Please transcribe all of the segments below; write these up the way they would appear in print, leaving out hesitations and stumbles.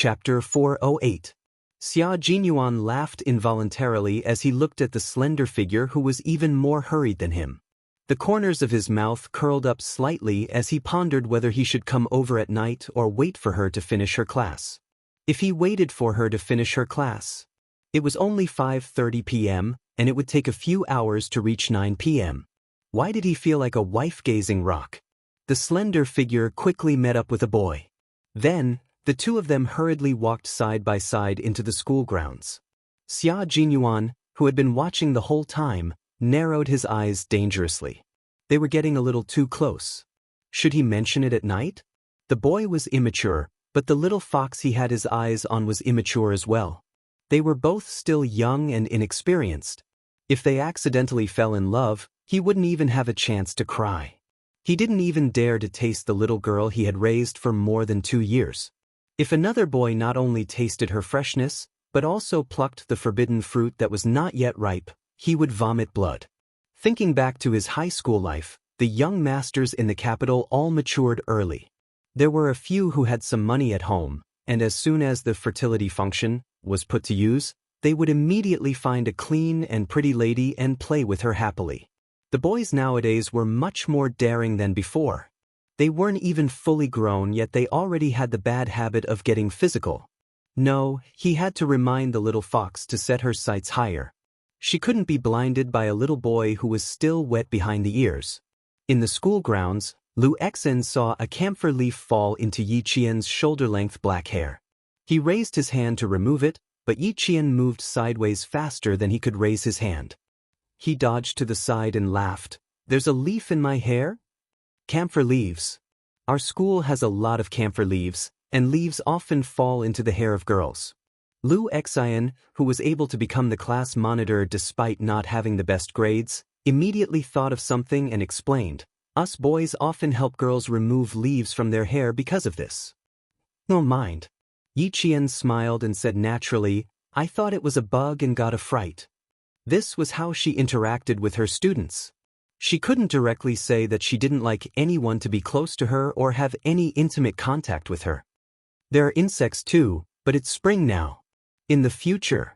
Chapter 408. Xia Jinyuan laughed involuntarily as he looked at the slender figure who was even more hurried than him. The corners of his mouth curled up slightly as he pondered whether he should come over at night or wait for her to finish her class. If he waited for her to finish her class, it was only 5:30 p.m., and it would take a few hours to reach 9 p.m. Why did he feel like a wife-gazing rock? The slender figure quickly met up with a boy. Then, the two of them hurriedly walked side by side into the school grounds. Xia Jinyuan, who had been watching the whole time, narrowed his eyes dangerously. They were getting a little too close. Should he mention it at night? The boy was immature, but the little fox he had his eyes on was immature as well. They were both still young and inexperienced. If they accidentally fell in love, he wouldn't even have a chance to cry. He didn't even dare to taste the little girl he had raised for more than 2 years. If another boy not only tasted her freshness, but also plucked the forbidden fruit that was not yet ripe, he would vomit blood. Thinking back to his high school life, the young masters in the capital all matured early. There were a few who had some money at home, and as soon as the fertility function was put to use, they would immediately find a clean and pretty lady and play with her happily. The boys nowadays were much more daring than before. They weren't even fully grown, yet they already had the bad habit of getting physical. No, he had to remind the little fox to set her sights higher. She couldn't be blinded by a little boy who was still wet behind the ears. In the school grounds, Lu Xen saw a camphor leaf fall into Yi Qian's shoulder-length black hair. He raised his hand to remove it, but Yi Qian moved sideways faster than he could raise his hand. He dodged to the side and laughed. "There's a leaf in my hair?" "Camphor leaves. Our school has a lot of camphor leaves, and leaves often fall into the hair of girls." Lu Xian, who was able to become the class monitor despite not having the best grades, immediately thought of something and explained, "Us boys often help girls remove leaves from their hair because of this." "Don't mind." Yi Qian smiled and said naturally, "I thought it was a bug and got a fright." This was how she interacted with her students. She couldn't directly say that she didn't like anyone to be close to her or have any intimate contact with her. There are insects too, but it's spring now. In the future.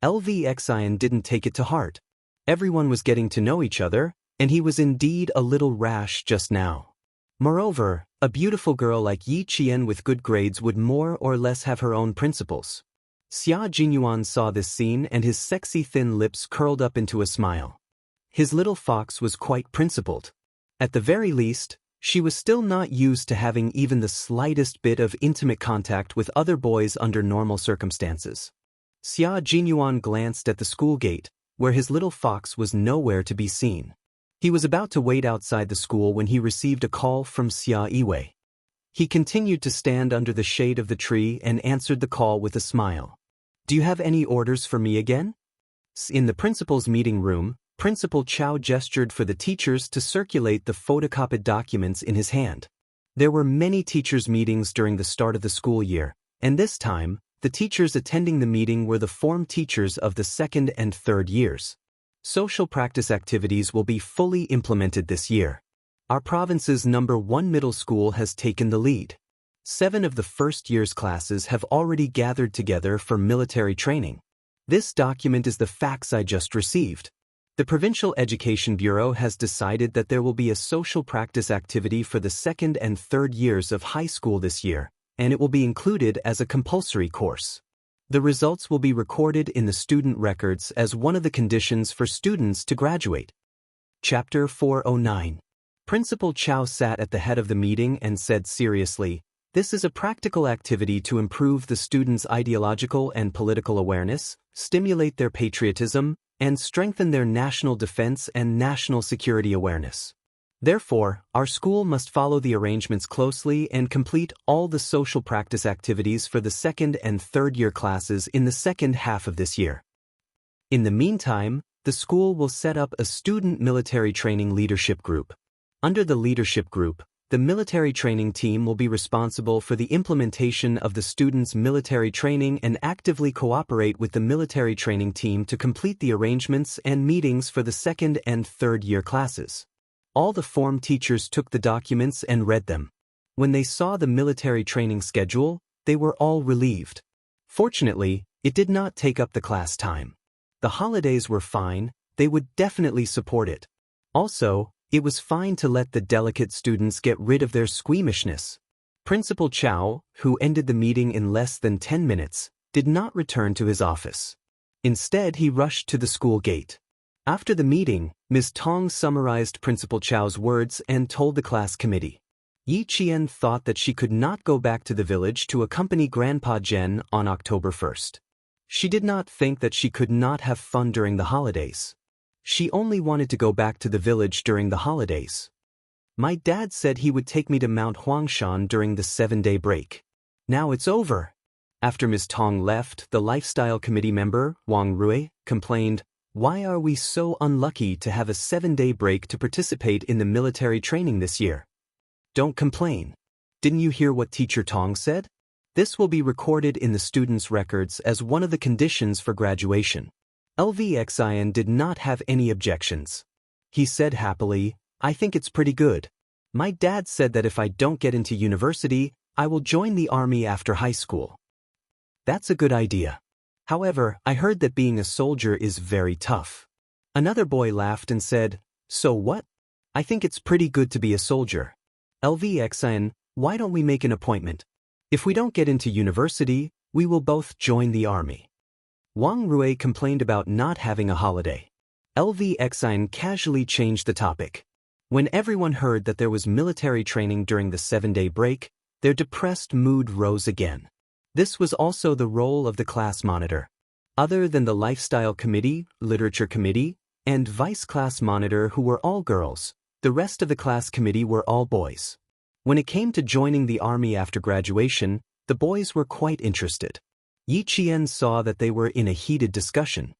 Lvxian didn't take it to heart. Everyone was getting to know each other, and he was indeed a little rash just now. Moreover, a beautiful girl like Yi Qian with good grades would more or less have her own principles. Xia Jinyuan saw this scene and his sexy thin lips curled up into a smile. His little fox was quite principled. At the very least, she was still not used to having even the slightest bit of intimate contact with other boys under normal circumstances. Xia Jinyuan glanced at the school gate, where his little fox was nowhere to be seen. He was about to wait outside the school when he received a call from Xia Yiwei. He continued to stand under the shade of the tree and answered the call with a smile. "Do you have any orders for me again?" In the principal's meeting room, Principal Chao gestured for the teachers to circulate the photocopied documents in his hand. There were many teachers' meetings during the start of the school year, and this time, the teachers attending the meeting were the form teachers of the 2nd and 3rd years. Social practice activities will be fully implemented this year. Our province's number 1 middle school has taken the lead. 7 of the first year's classes have already gathered together for military training. This document is the facts I just received. The Provincial Education Bureau has decided that there will be a social practice activity for the 2nd and 3rd years of high school this year, and it will be included as a compulsory course. The results will be recorded in the student records as one of the conditions for students to graduate. Chapter 409. Principal Chao sat at the head of the meeting and said seriously, "This is a practical activity to improve the students' ideological and political awareness, stimulate their patriotism, and strengthen their national defense and national security awareness. Therefore, our school must follow the arrangements closely and complete all the social practice activities for the 2nd and 3rd year classes in the second half of this year. In the meantime, the school will set up a student military training leadership group. Under the leadership group, the military training team will be responsible for the implementation of the students' military training and actively cooperate with the military training team to complete the arrangements and meetings for the 2nd and 3rd year classes." All the form teachers took the documents and read them. When they saw the military training schedule, they were all relieved. Fortunately, it did not take up the class time. The holidays were fine, they would definitely support it. Also, it was fine to let the delicate students get rid of their squeamishness. Principal Chow, who ended the meeting in less than 10 minutes, did not return to his office. Instead, he rushed to the school gate. After the meeting, Ms. Tong summarized Principal Chow's words and told the class committee. Yi Qian thought that she could not go back to the village to accompany Grandpa Jen on October 1st. She did not think that she could not have fun during the holidays. She only wanted to go back to the village during the holidays. My dad said he would take me to Mount Huangshan during the 7-day break. Now it's over. After Ms. Tong left, the lifestyle committee member, Wang Rui, complained, "Why are we so unlucky to have a 7-day break to participate in the military training this year?" Don't complain. Didn't you hear what Teacher Tong said? This will be recorded in the students' records as one of the conditions for graduation. Lvxian did not have any objections. He said happily, "I think it's pretty good. My dad said that if I don't get into university, I will join the army after high school." That's a good idea. However, I heard that being a soldier is very tough. Another boy laughed and said, "So what? I think it's pretty good to be a soldier. Lvxian, why don't we make an appointment? If we don't get into university, we will both join the army." Wang Rui complained about not having a holiday. Lvxian casually changed the topic. When everyone heard that there was military training during the 7-day break, their depressed mood rose again. This was also the role of the class monitor. Other than the lifestyle committee, literature committee, and vice class monitor who were all girls, the rest of the class committee were all boys. When it came to joining the army after graduation, the boys were quite interested. Yi Qian saw that they were in a heated discussion.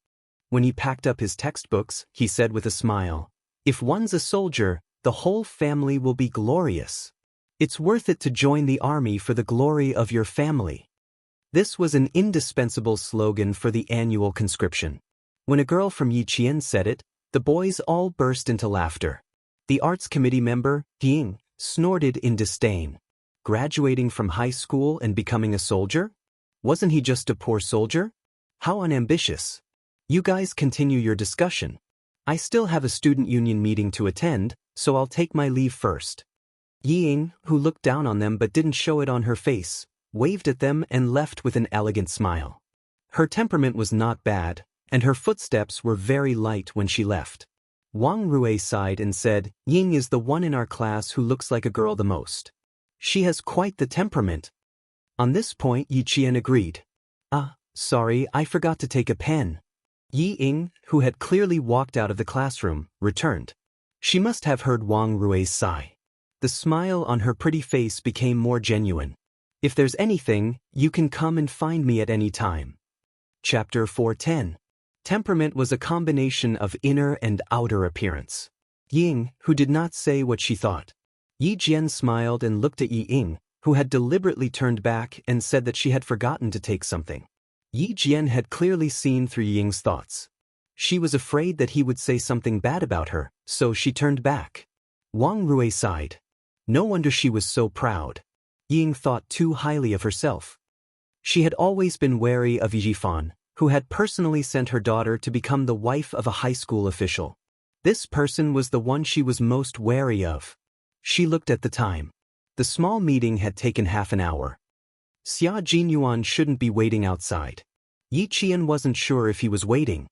When he packed up his textbooks, he said with a smile, "If one's a soldier, the whole family will be glorious. It's worth it to join the army for the glory of your family." This was an indispensable slogan for the annual conscription. When a girl from Yi Qian said it, the boys all burst into laughter. The arts committee member, Ying, snorted in disdain. Graduating from high school and becoming a soldier? Wasn't he just a poor soldier? How unambitious. You guys continue your discussion. I still have a student union meeting to attend, so I'll take my leave first. Ying, who looked down on them but didn't show it on her face, waved at them and left with an elegant smile. Her temperament was not bad, and her footsteps were very light when she left. Wang Rui sighed and said, "Ying is the one in our class who looks like a girl the most. She has quite the temperament." On this point, Yi Qian agreed. Sorry, I forgot to take a pen." Yi Ying, who had clearly walked out of the classroom, returned. She must have heard Wang Rui's sigh. The smile on her pretty face became more genuine. "If there's anything, you can come and find me at any time." Chapter 410. Temperament was a combination of inner and outer appearance. Ying, who did not say what she thought. Yi Jian smiled and looked at Yi Ying, who had deliberately turned back and said that she had forgotten to take something. Yi Jian had clearly seen through Ying's thoughts. She was afraid that he would say something bad about her, so she turned back. Wang Rui sighed. No wonder she was so proud. Ying thought too highly of herself. She had always been wary of Yi Jifan, who had personally sent her daughter to become the wife of a high school official. This person was the one she was most wary of. She looked at the time. The small meeting had taken half an hour. Xia Jinyuan shouldn't be waiting outside. Yi Qian wasn't sure if he was waiting.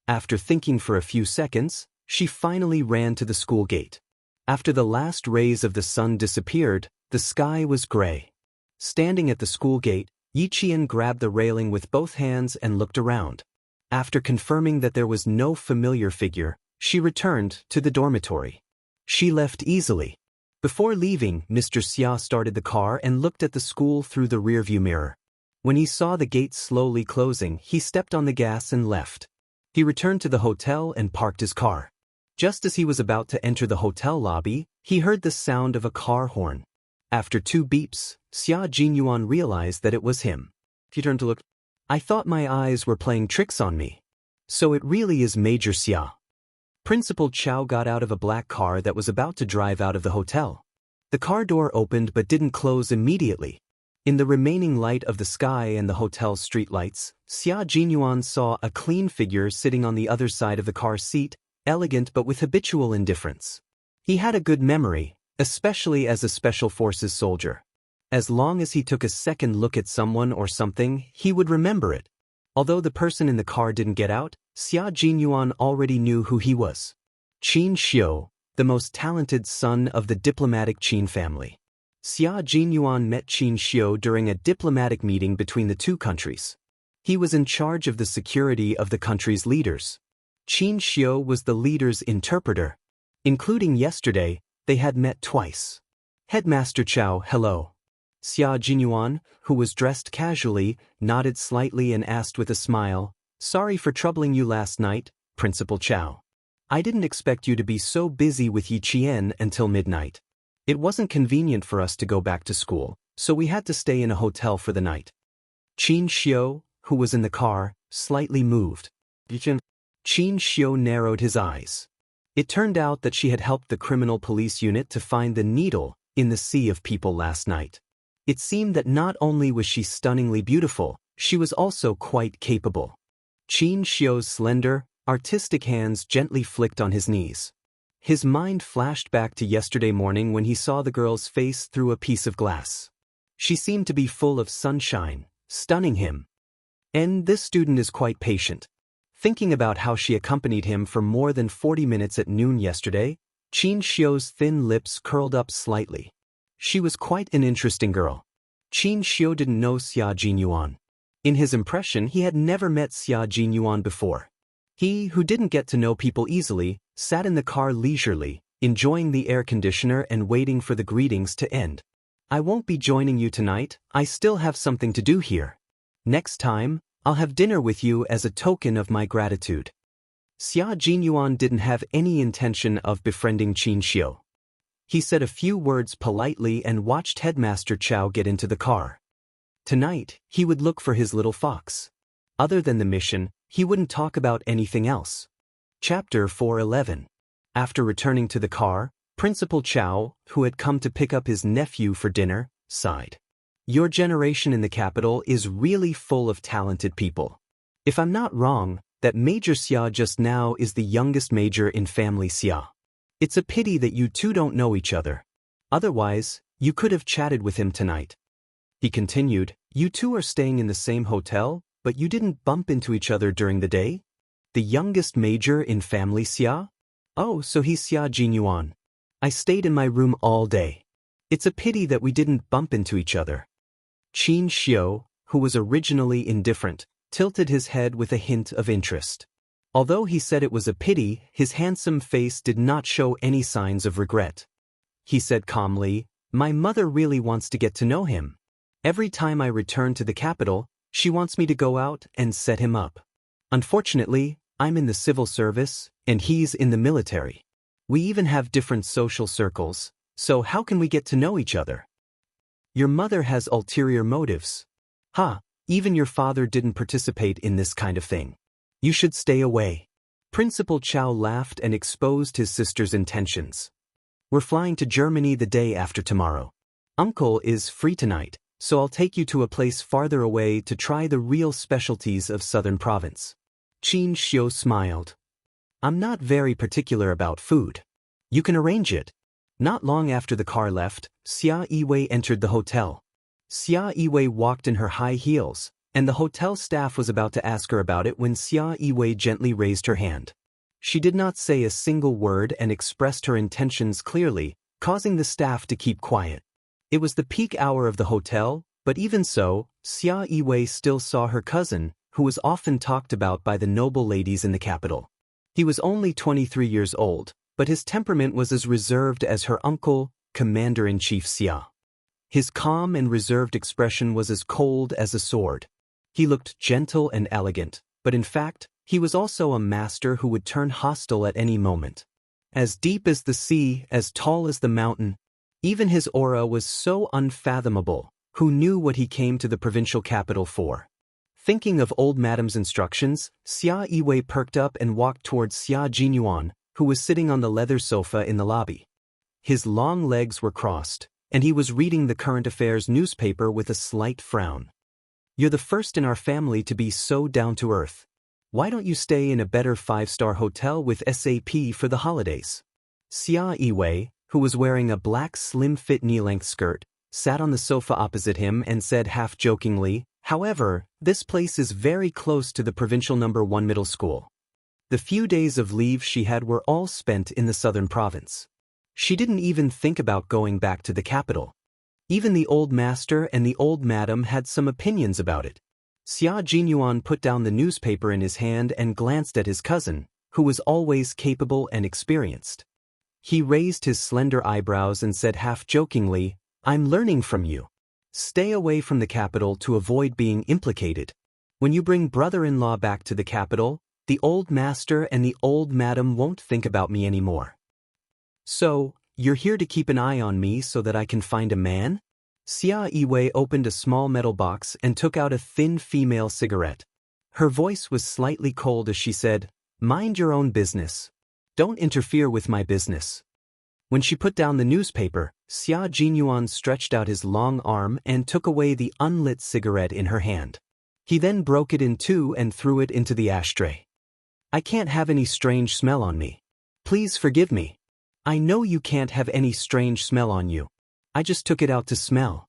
After thinking for a few seconds, she finally ran to the school gate. After the last rays of the sun disappeared, the sky was gray. Standing at the school gate, Yi Qian grabbed the railing with both hands and looked around. After confirming that there was no familiar figure, she returned to the dormitory. She left easily. Before leaving, Mr. Xia started the car and looked at the school through the rearview mirror. When he saw the gate slowly closing, he stepped on the gas and left. He returned to the hotel and parked his car. Just as he was about to enter the hotel lobby, he heard the sound of a car horn. After 2 beeps, Xia Jinyuan realized that it was him. He turned to look. "I thought my eyes were playing tricks on me. So it really is Major Xia." Principal Chow got out of a black car that was about to drive out of the hotel. The car door opened but didn't close immediately. In the remaining light of the sky and the hotel's streetlights, Xia Jinyuan saw a clean figure sitting on the other side of the car seat, elegant but with habitual indifference. He had a good memory, especially as a special forces soldier. As long as he took a second look at someone or something, he would remember it. Although the person in the car didn't get out, Xia Jinyuan already knew who he was. Qin Xiu, the most talented son of the diplomatic Qin family. Xia Jinyuan met Qin Xiu during a diplomatic meeting between the two countries. He was in charge of the security of the country's leaders. Qin Xiu was the leader's interpreter. Including yesterday, they had met twice. Headmaster Chow, hello. Xia Jinyuan, who was dressed casually, nodded slightly and asked with a smile, sorry for troubling you last night, Principal Chow. I didn't expect you to be so busy with Yi Qian until midnight. It wasn't convenient for us to go back to school, so we had to stay in a hotel for the night. Qin Xiu, who was in the car, slightly moved. Qin Xiu narrowed his eyes. It turned out that she had helped the criminal police unit to find the needle in the sea of people last night. It seemed that not only was she stunningly beautiful, she was also quite capable. Qin Xiu's slender, artistic hands gently flicked on his knees. His mind flashed back to yesterday morning when he saw the girl's face through a piece of glass. She seemed to be full of sunshine, stunning him. And this student is quite patient. Thinking about how she accompanied him for more than 40 minutes at noon yesterday, Qin Xiu's thin lips curled up slightly. She was quite an interesting girl. Qin Xiu didn't know Xia Jinyuan. In his impression, he had never met Xia Jinyuan before. He, who didn't get to know people easily, sat in the car leisurely, enjoying the air conditioner and waiting for the greetings to end. I won't be joining you tonight, I still have something to do here. Next time, I'll have dinner with you as a token of my gratitude. Xia Jinyuan didn't have any intention of befriending Qin Xiu. He said a few words politely and watched Headmaster Chow get into the car. Tonight, he would look for his little fox. Other than the mission, he wouldn't talk about anything else. Chapter 411. After returning to the car, Principal Chow, who had come to pick up his nephew for dinner, sighed. Your generation in the capital is really full of talented people. If I'm not wrong, that Major Xia just now is the youngest major in family Xia. It's a pity that you two don't know each other. Otherwise, you could have chatted with him tonight. He continued, you two are staying in the same hotel, but you didn't bump into each other during the day? The youngest major in family Xia? Oh, so he's Xia Jinyuan. I stayed in my room all day. It's a pity that we didn't bump into each other. Qin Xiu, who was originally indifferent, tilted his head with a hint of interest. Although he said it was a pity, his handsome face did not show any signs of regret. He said calmly, my mother really wants to get to know him. Every time I return to the capital, she wants me to go out and set him up. Unfortunately, I'm in the civil service, and he's in the military. We even have different social circles, so how can we get to know each other? Your mother has ulterior motives. Even your father didn't participate in this kind of thing. You should stay away. Principal Chow laughed and exposed his sister's intentions. We're flying to Germany the day after tomorrow. Uncle is free tonight, so I'll take you to a place farther away to try the real specialties of Southern Province. Qin Xiu smiled. I'm not very particular about food. You can arrange it. Not long after the car left, Xia Yiwei entered the hotel. Xia Yiwei walked in her high heels, and the hotel staff was about to ask her about it when Xia Yiwei gently raised her hand. She did not say a single word and expressed her intentions clearly, causing the staff to keep quiet. It was the peak hour of the hotel, but even so, Xia Yiwei still saw her cousin, who was often talked about by the noble ladies in the capital. He was only 23 years old, but his temperament was as reserved as her uncle, Commander-in-Chief Xia. His calm and reserved expression was as cold as a sword. He looked gentle and elegant, but in fact, he was also a master who would turn hostile at any moment. As deep as the sea, as tall as the mountain, even his aura was so unfathomable. Who knew what he came to the provincial capital for? Thinking of old madam's instructions, Xia Yiwei perked up and walked towards Xia Jinyuan, who was sitting on the leather sofa in the lobby. His long legs were crossed, and he was reading the current affairs newspaper with a slight frown. "You're the first in our family to be so down-to-earth. Why don't you stay in a better 5-star hotel with SAP for the holidays?" Xia Yiwei, who was wearing a black slim-fit knee-length skirt, sat on the sofa opposite him and said half-jokingly, "However, this place is very close to the provincial number 1 middle school." The few days of leave she had were all spent in the southern province. She didn't even think about going back to the capital. Even the old master and the old madam had some opinions about it. Xia Jinyuan put down the newspaper in his hand and glanced at his cousin, who was always capable and experienced. He raised his slender eyebrows and said half-jokingly, "I'm learning from you. Stay away from the capital to avoid being implicated. When you bring brother-in-law back to the capital, the old master and the old madam won't think about me anymore." "So, you're here to keep an eye on me so that I can find a man?" Xia Yiwei opened a small metal box and took out a thin female cigarette. Her voice was slightly cold as she said, "Mind your own business. Don't interfere with my business." When she put down the newspaper, Xia Jinyuan stretched out his long arm and took away the unlit cigarette in her hand. He then broke it in two and threw it into the ashtray. "I can't have any strange smell on me. Please forgive me. I know you can't have any strange smell on you. I just took it out to smell."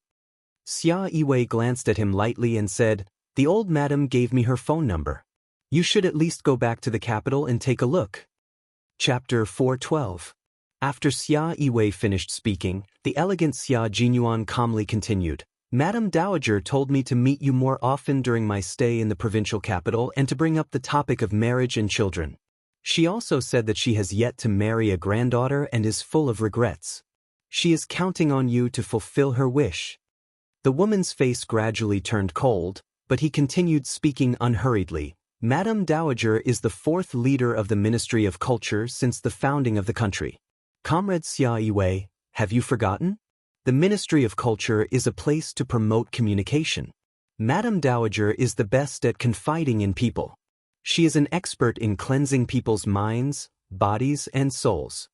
Xia Yiwei glanced at him lightly and said, "The old madam gave me her phone number. You should at least go back to the capital and take a look." Chapter 412. After Xia Yiwei finished speaking, the elegant Xia Jinyuan calmly continued, "Madam Dowager told me to meet you more often during my stay in the provincial capital and to bring up the topic of marriage and children. She also said that she has yet to marry a granddaughter and is full of regrets. She is counting on you to fulfill her wish." The woman's face gradually turned cold, but he continued speaking unhurriedly. "Madam Dowager is the 4th leader of the Ministry of Culture since the founding of the country. Comrade Xia Yiwei, have you forgotten? The Ministry of Culture is a place to promote communication. Madam Dowager is the best at confiding in people. She is an expert in cleansing people's minds, bodies, and souls."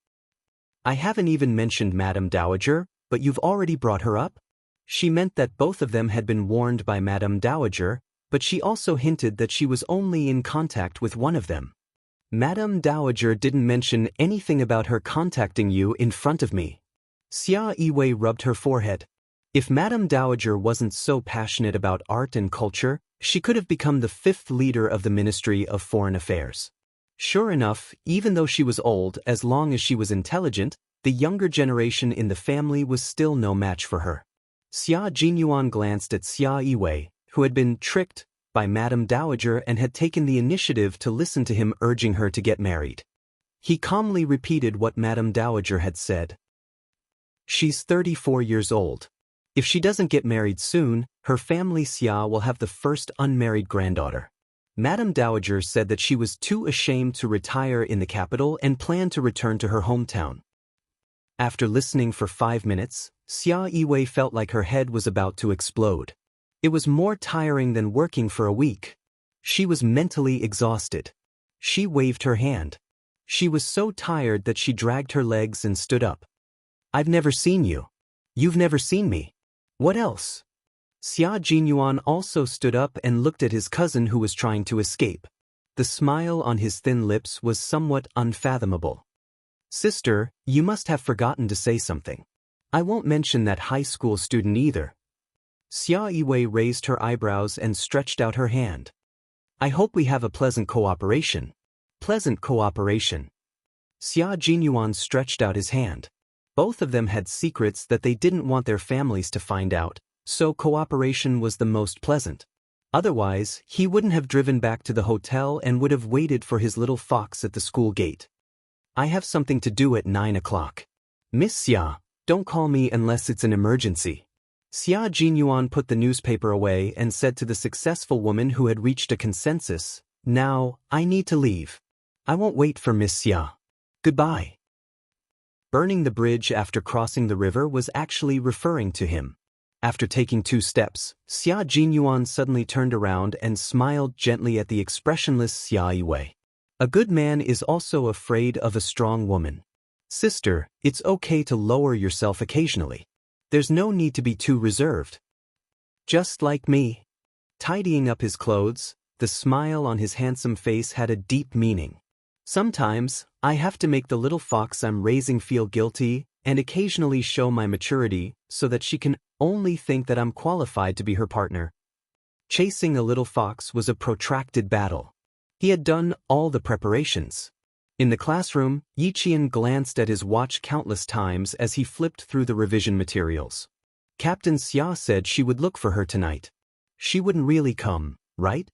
"I haven't even mentioned Madam Dowager, but you've already brought her up?" She meant that both of them had been warned by Madam Dowager, but she also hinted that she was only in contact with one of them. "Madam Dowager didn't mention anything about her contacting you in front of me." Xia Yiwei rubbed her forehead. If Madam Dowager wasn't so passionate about art and culture, she could have become the 5th leader of the Ministry of Foreign Affairs. Sure enough, even though she was old, as long as she was intelligent, the younger generation in the family was still no match for her. Xia Jinyuan glanced at Xia Yiwei, who had been tricked by Madam Dowager and had taken the initiative to listen to him urging her to get married. He calmly repeated what Madam Dowager had said. "She's 34 years old. If she doesn't get married soon, her family Xia will have the first unmarried granddaughter." Madam Dowager said that she was too ashamed to retire in the capital and planned to return to her hometown. After listening for 5 minutes, Xia Yiwei felt like her head was about to explode. It was more tiring than working for a week. She was mentally exhausted. She waved her hand. She was so tired that she dragged her legs and stood up. "I've never seen you. You've never seen me. What else?" Xia Jinyuan also stood up and looked at his cousin who was trying to escape. The smile on his thin lips was somewhat unfathomable. "Sister, you must have forgotten to say something. I won't mention that high school student either." Xia Yiwei raised her eyebrows and stretched out her hand. "I hope we have a pleasant cooperation." "Pleasant cooperation." Xia Jinyuan stretched out his hand. Both of them had secrets that they didn't want their families to find out, so cooperation was the most pleasant. Otherwise, he wouldn't have driven back to the hotel and would have waited for his little fox at the school gate. "I have something to do at 9 o'clock. Miss Xia, don't call me unless it's an emergency." Xia Jinyuan put the newspaper away and said to the successful woman who had reached a consensus, "Now, I need to leave. I won't wait for Miss Xia. Goodbye." Burning the bridge after crossing the river was actually referring to him. After taking 2 steps, Xia Jinyuan suddenly turned around and smiled gently at the expressionless Xia Yiwei. "A good man is also afraid of a strong woman. Sister, it's okay to lower yourself occasionally. There's no need to be too reserved. Just like me. Tidying up his clothes, the smile on his handsome face had a deep meaning. Sometimes, I have to make the little fox I'm raising feel guilty and occasionally show my maturity so that she can only think that I'm qualified to be her partner. Chasing a little fox was a protracted battle. He had done all the preparations. In the classroom, Yiqian glanced at his watch countless times as he flipped through the revision materials. Captain Xia said she would look for her tonight. She wouldn't really come, right?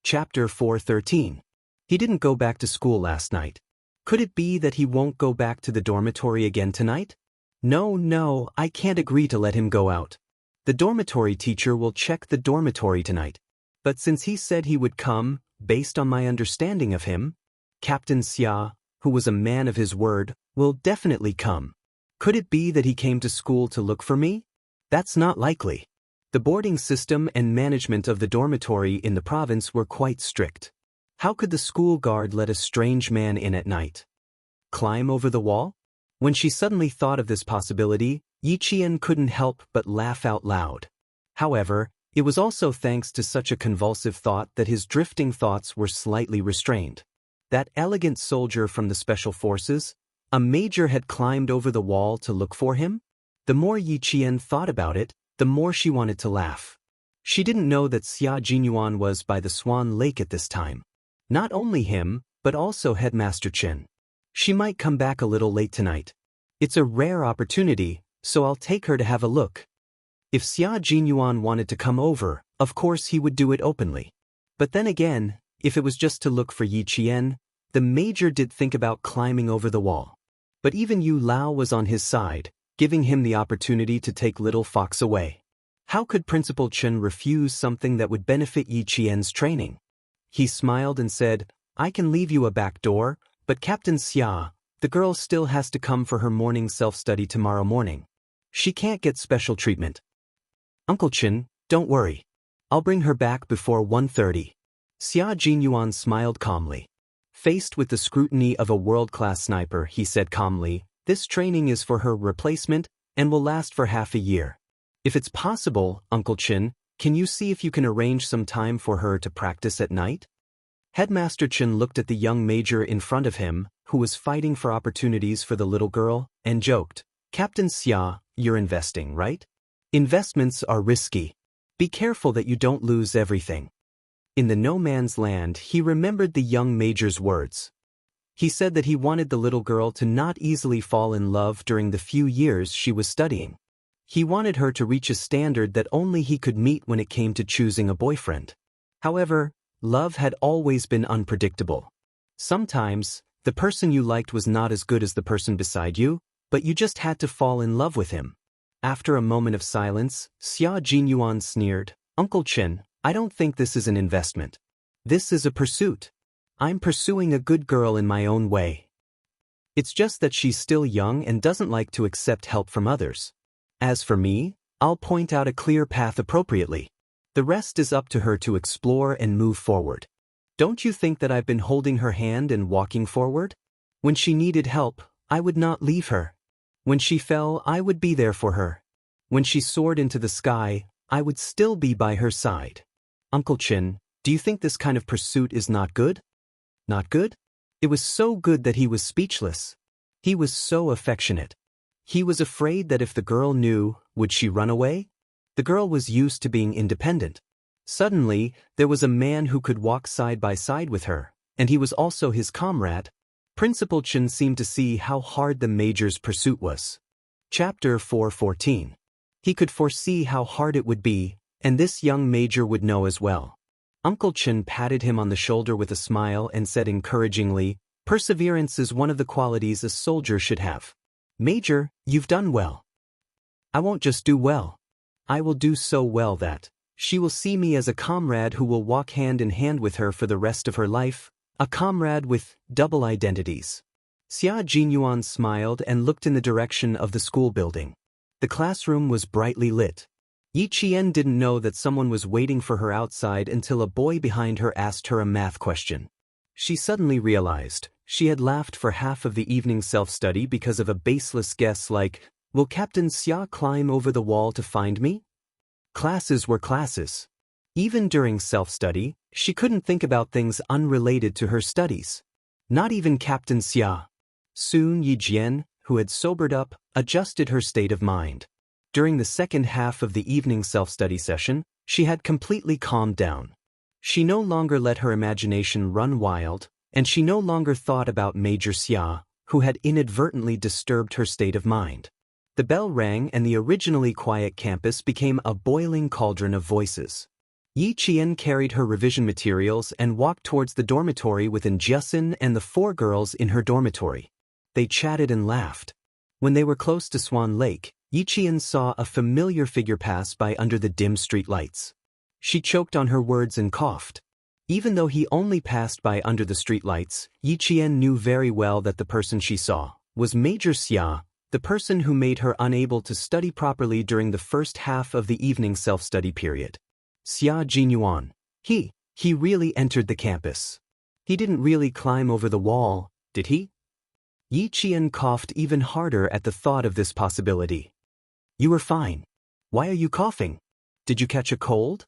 Chapter 413. He didn't go back to school last night. Could it be that he won't go back to the dormitory again tonight? No, I can't agree to let him go out. The dormitory teacher will check the dormitory tonight. But since he said he would come, based on my understanding of him, Captain Xia, who was a man of his word, will definitely come. Could it be that he came to school to look for me? That's not likely. The boarding system and management of the dormitory in the province were quite strict. How could the school guard let a strange man in at night? Climb over the wall? When she suddenly thought of this possibility, Yiqian couldn't help but laugh out loud. However, it was also thanks to such a convulsive thought that his drifting thoughts were slightly restrained. That elegant soldier from the special forces, a major, had climbed over the wall to look for him? The more Yiqian thought about it, the more she wanted to laugh. She didn't know that Xia Jinyuan was by the Swan Lake at this time. Not only him, but also Headmaster Chen. She might come back a little late tonight. It's a rare opportunity, so I'll take her to have a look. If Xia Jinyuan wanted to come over, of course he would do it openly. But then again, if it was just to look for Yiqian, the major did think about climbing over the wall. But even Yu Lao was on his side, giving him the opportunity to take little fox away. How could Principal Chen refuse something that would benefit Yiqian's training? He smiled and said, I can leave you a back door, but Captain Xia, the girl still has to come for her morning self-study tomorrow morning. She can't get special treatment. Uncle Chen, don't worry. I'll bring her back before 1:30. Xia Jinyuan smiled calmly. Faced with the scrutiny of a world-class sniper, he said calmly, this training is for her replacement and will last for half a year. If it's possible, Uncle Chen, can you see if you can arrange some time for her to practice at night? Headmaster Chen looked at the young major in front of him, who was fighting for opportunities for the little girl, and joked, Captain Xia, you're investing, right? Investments are risky. Be careful that you don't lose everything. In the no man's land, he remembered the young major's words. He said that he wanted the little girl to not easily fall in love during the few years she was studying. He wanted her to reach a standard that only he could meet when it came to choosing a boyfriend. However, love had always been unpredictable. Sometimes, the person you liked was not as good as the person beside you, but you just had to fall in love with him. After a moment of silence, Xia Jinyuan sneered, Uncle Chen, I don't think this is an investment. This is a pursuit. I'm pursuing a good girl in my own way. It's just that she's still young and doesn't like to accept help from others. As for me, I'll point out a clear path appropriately. The rest is up to her to explore and move forward. Don't you think that I've been holding her hand and walking forward? When she needed help, I would not leave her. When she fell, I would be there for her. When she soared into the sky, I would still be by her side. Uncle Chen, do you think this kind of pursuit is not good? Not good? It was so good that he was speechless. He was so affectionate. He was afraid that if the girl knew, would she run away? The girl was used to being independent. Suddenly, there was a man who could walk side by side with her, and he was also his comrade. Principal Chen seemed to see how hard the major's pursuit was. Chapter 414. He could foresee how hard it would be, and this young major would know as well. Uncle Chen patted him on the shoulder with a smile and said encouragingly, Perseverance is one of the qualities a soldier should have. Major, you've done well. I won't just do well. I will do so well that she will see me as a comrade who will walk hand in hand with her for the rest of her life, a comrade with double identities. Xia Jinyuan smiled and looked in the direction of the school building. The classroom was brightly lit. Yiqian didn't know that someone was waiting for her outside until a boy behind her asked her a math question. She suddenly realized she had laughed for half of the evening self-study because of a baseless guess like, Will Captain Xia climb over the wall to find me? Classes were classes. Even during self-study, she couldn't think about things unrelated to her studies. Not even Captain Xia. Soon Yi Jian, who had sobered up, adjusted her state of mind. During the second half of the evening self-study session, she had completely calmed down. She no longer let her imagination run wild, and she no longer thought about Major Xia, who had inadvertently disturbed her state of mind. The bell rang and the originally quiet campus became a boiling cauldron of voices. Yi Qian carried her revision materials and walked towards the dormitory with Jiasin and the 4 girls in her dormitory. They chatted and laughed. When they were close to Swan Lake, Yi Qian saw a familiar figure pass by under the dim street lights. She choked on her words and coughed. Even though he only passed by under the street lights, Yi Qian knew very well that the person she saw was Major Xia, the person who made her unable to study properly during the first half of the evening self-study period. Xia Jinyuan. He really entered the campus. He didn't really climb over the wall, did he? Yi Qian coughed even harder at the thought of this possibility. You were fine. Why are you coughing? Did you catch a cold?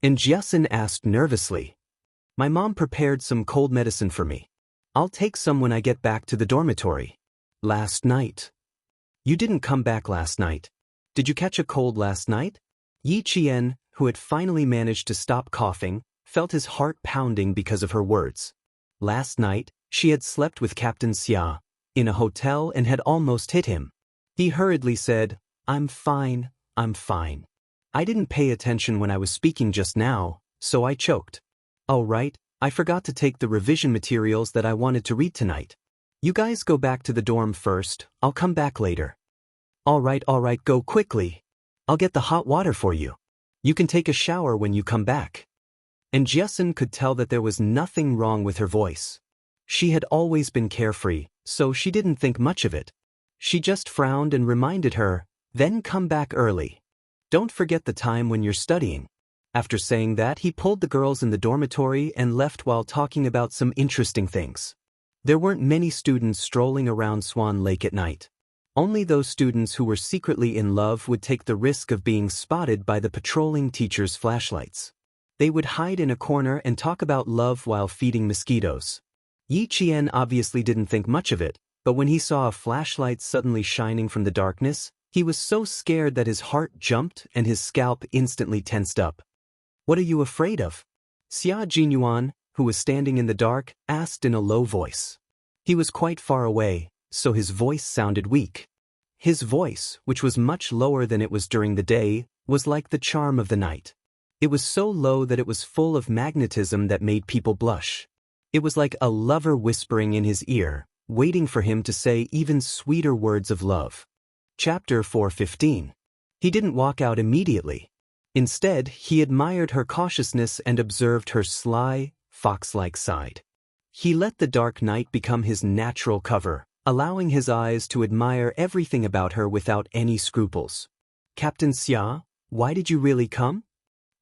And Jiasin asked nervously. My mom prepared some cold medicine for me. I'll take some when I get back to the dormitory. Last night. You didn't come back last night. Did you catch a cold last night? Yi Qian, who had finally managed to stop coughing, felt his heart pounding because of her words. Last night, she had slept with Captain Xia in a hotel and had almost hit him. He hurriedly said, I'm fine. I didn't pay attention when I was speaking just now, so I choked. Oh right, I forgot to take the revision materials that I wanted to read tonight. You guys go back to the dorm first, I'll come back later. All right, go quickly. I'll get the hot water for you. You can take a shower when you come back. And Jiasin could tell that there was nothing wrong with her voice. She had always been carefree, so she didn't think much of it. She just frowned and reminded her, then come back early. Don't forget the time when you're studying. After saying that, he pulled the girls in the dormitory and left while talking about some interesting things. There weren't many students strolling around Swan Lake at night. Only those students who were secretly in love would take the risk of being spotted by the patrolling teacher's flashlights. They would hide in a corner and talk about love while feeding mosquitoes. Yi Qian obviously didn't think much of it, but when he saw a flashlight suddenly shining from the darkness, he was so scared that his heart jumped and his scalp instantly tensed up. What are you afraid of? Xia Jinyuan, who was standing in the dark, asked in a low voice. He was quite far away, so his voice sounded weak. His voice, which was much lower than it was during the day, was like the charm of the night. It was so low that it was full of magnetism that made people blush. It was like a lover whispering in his ear, waiting for him to say even sweeter words of love. Chapter 4:15. He didn't walk out immediately. Instead, he admired her cautiousness and observed her sly, fox-like side. He let the dark night become his natural cover, allowing his eyes to admire everything about her without any scruples. Captain Xia, why did you really come?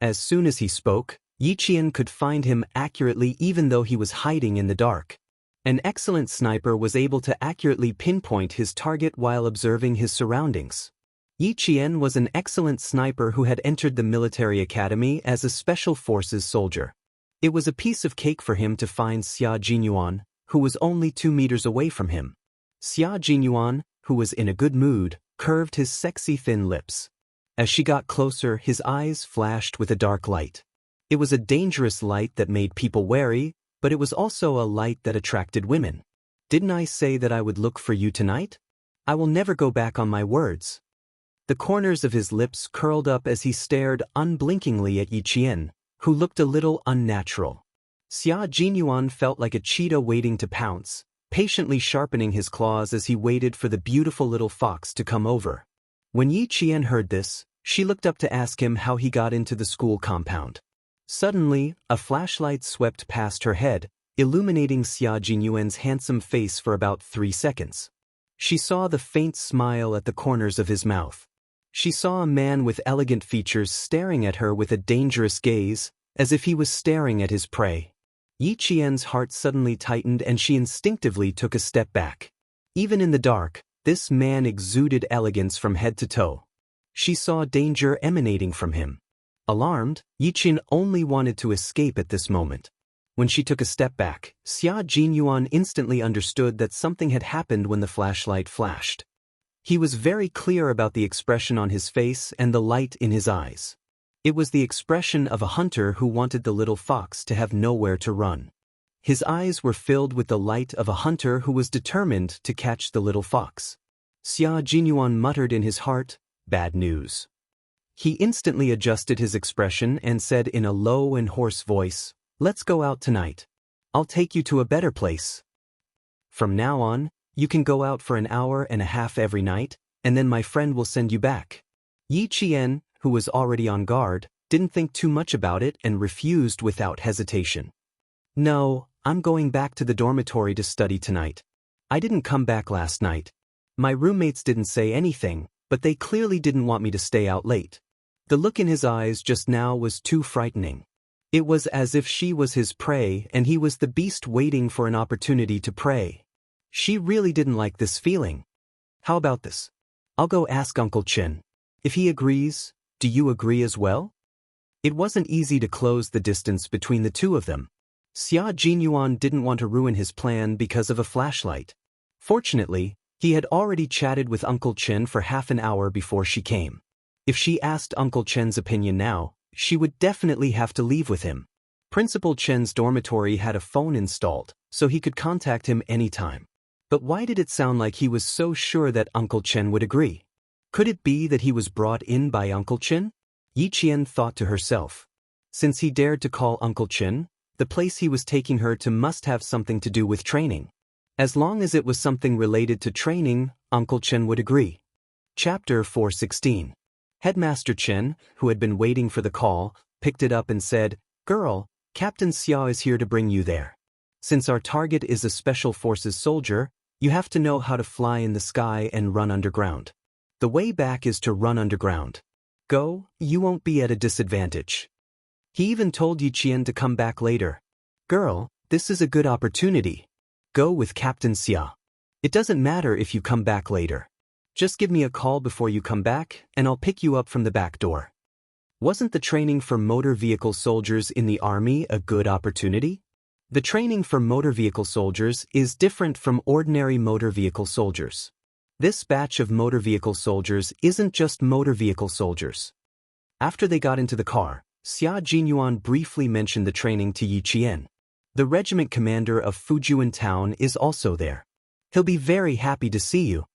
As soon as he spoke, Yi Qian could find him accurately even though he was hiding in the dark. An excellent sniper was able to accurately pinpoint his target while observing his surroundings. Yi Qian was an excellent sniper who had entered the military academy as a special forces soldier. It was a piece of cake for him to find Xia Jinyuan, who was only 2 meters away from him. Xia Jinyuan, who was in a good mood, curved his sexy thin lips. As she got closer, his eyes flashed with a dark light. It was a dangerous light that made people wary, but it was also a light that attracted women. Didn't I say that I would look for you tonight? I will never go back on my words. The corners of his lips curled up as he stared unblinkingly at Yi Qian, who looked a little unnatural. Xia Jinyuan felt like a cheetah waiting to pounce, patiently sharpening his claws as he waited for the beautiful little fox to come over. When Yi Qian heard this, she looked up to ask him how he got into the school compound. Suddenly, a flashlight swept past her head, illuminating Xia Jinyuan's handsome face for about 3 seconds. She saw the faint smile at the corners of his mouth. She saw a man with elegant features staring at her with a dangerous gaze, as if he was staring at his prey. Yi Qian's heart suddenly tightened and she instinctively took a step back. Even in the dark, This man exuded elegance from head to toe. She saw danger emanating from him. Alarmed, Yiqin only wanted to escape at this moment. When she took a step back, Xia Jinyuan instantly understood that something had happened when the flashlight flashed. He was very clear about the expression on his face and the light in his eyes. It was the expression of a hunter who wanted the little fox to have nowhere to run. His eyes were filled with the light of a hunter who was determined to catch the little fox. Xia Jinyuan muttered in his heart, "Bad news." He instantly adjusted his expression and said in a low and hoarse voice, "Let's go out tonight. I'll take you to a better place. From now on, you can go out for an hour and a half every night, and then my friend will send you back." Yi Qian, who was already on guard, didn't think too much about it and refused without hesitation. "No, I'm going back to the dormitory to study tonight. I didn't come back last night. My roommates didn't say anything, but they clearly didn't want me to stay out late." The look in his eyes just now was too frightening. It was as if she was his prey and he was the beast waiting for an opportunity to prey. She really didn't like this feeling. "How about this? I'll go ask Uncle Chen. If he agrees, do you agree as well?" It wasn't easy to close the distance between the two of them. Xia Jinyuan didn't want to ruin his plan because of a flashlight. Fortunately, he had already chatted with Uncle Chen for half an hour before she came. If she asked Uncle Chen's opinion now, she would definitely have to leave with him. Principal Chen's dormitory had a phone installed, so he could contact him anytime. But why did it sound like he was so sure that Uncle Chen would agree? Could it be that he was brought in by Uncle Chen? Yi Qian thought to herself. Since he dared to call Uncle Chen, the place he was taking her to must have something to do with training. As long as it was something related to training, Uncle Chen would agree. Chapter 416. Headmaster Chen, who had been waiting for the call, picked it up and said, "Girl, Captain Xia is here to bring you there. Since our target is a special forces soldier, you have to know how to fly in the sky and run underground. The way back is to run underground. Go, you won't be at a disadvantage." He even told Yi Qian to come back later. "Girl, this is a good opportunity. Go with Captain Xia. It doesn't matter if you come back later. Just give me a call before you come back, and I'll pick you up from the back door." Wasn't the training for motor vehicle soldiers in the army a good opportunity? The training for motor vehicle soldiers is different from ordinary motor vehicle soldiers. This batch of motor vehicle soldiers isn't just motor vehicle soldiers. After they got into the car, Xia Jinyuan briefly mentioned the training to Yi Qian. The regiment commander of Fujian town is also there. He'll be very happy to see you.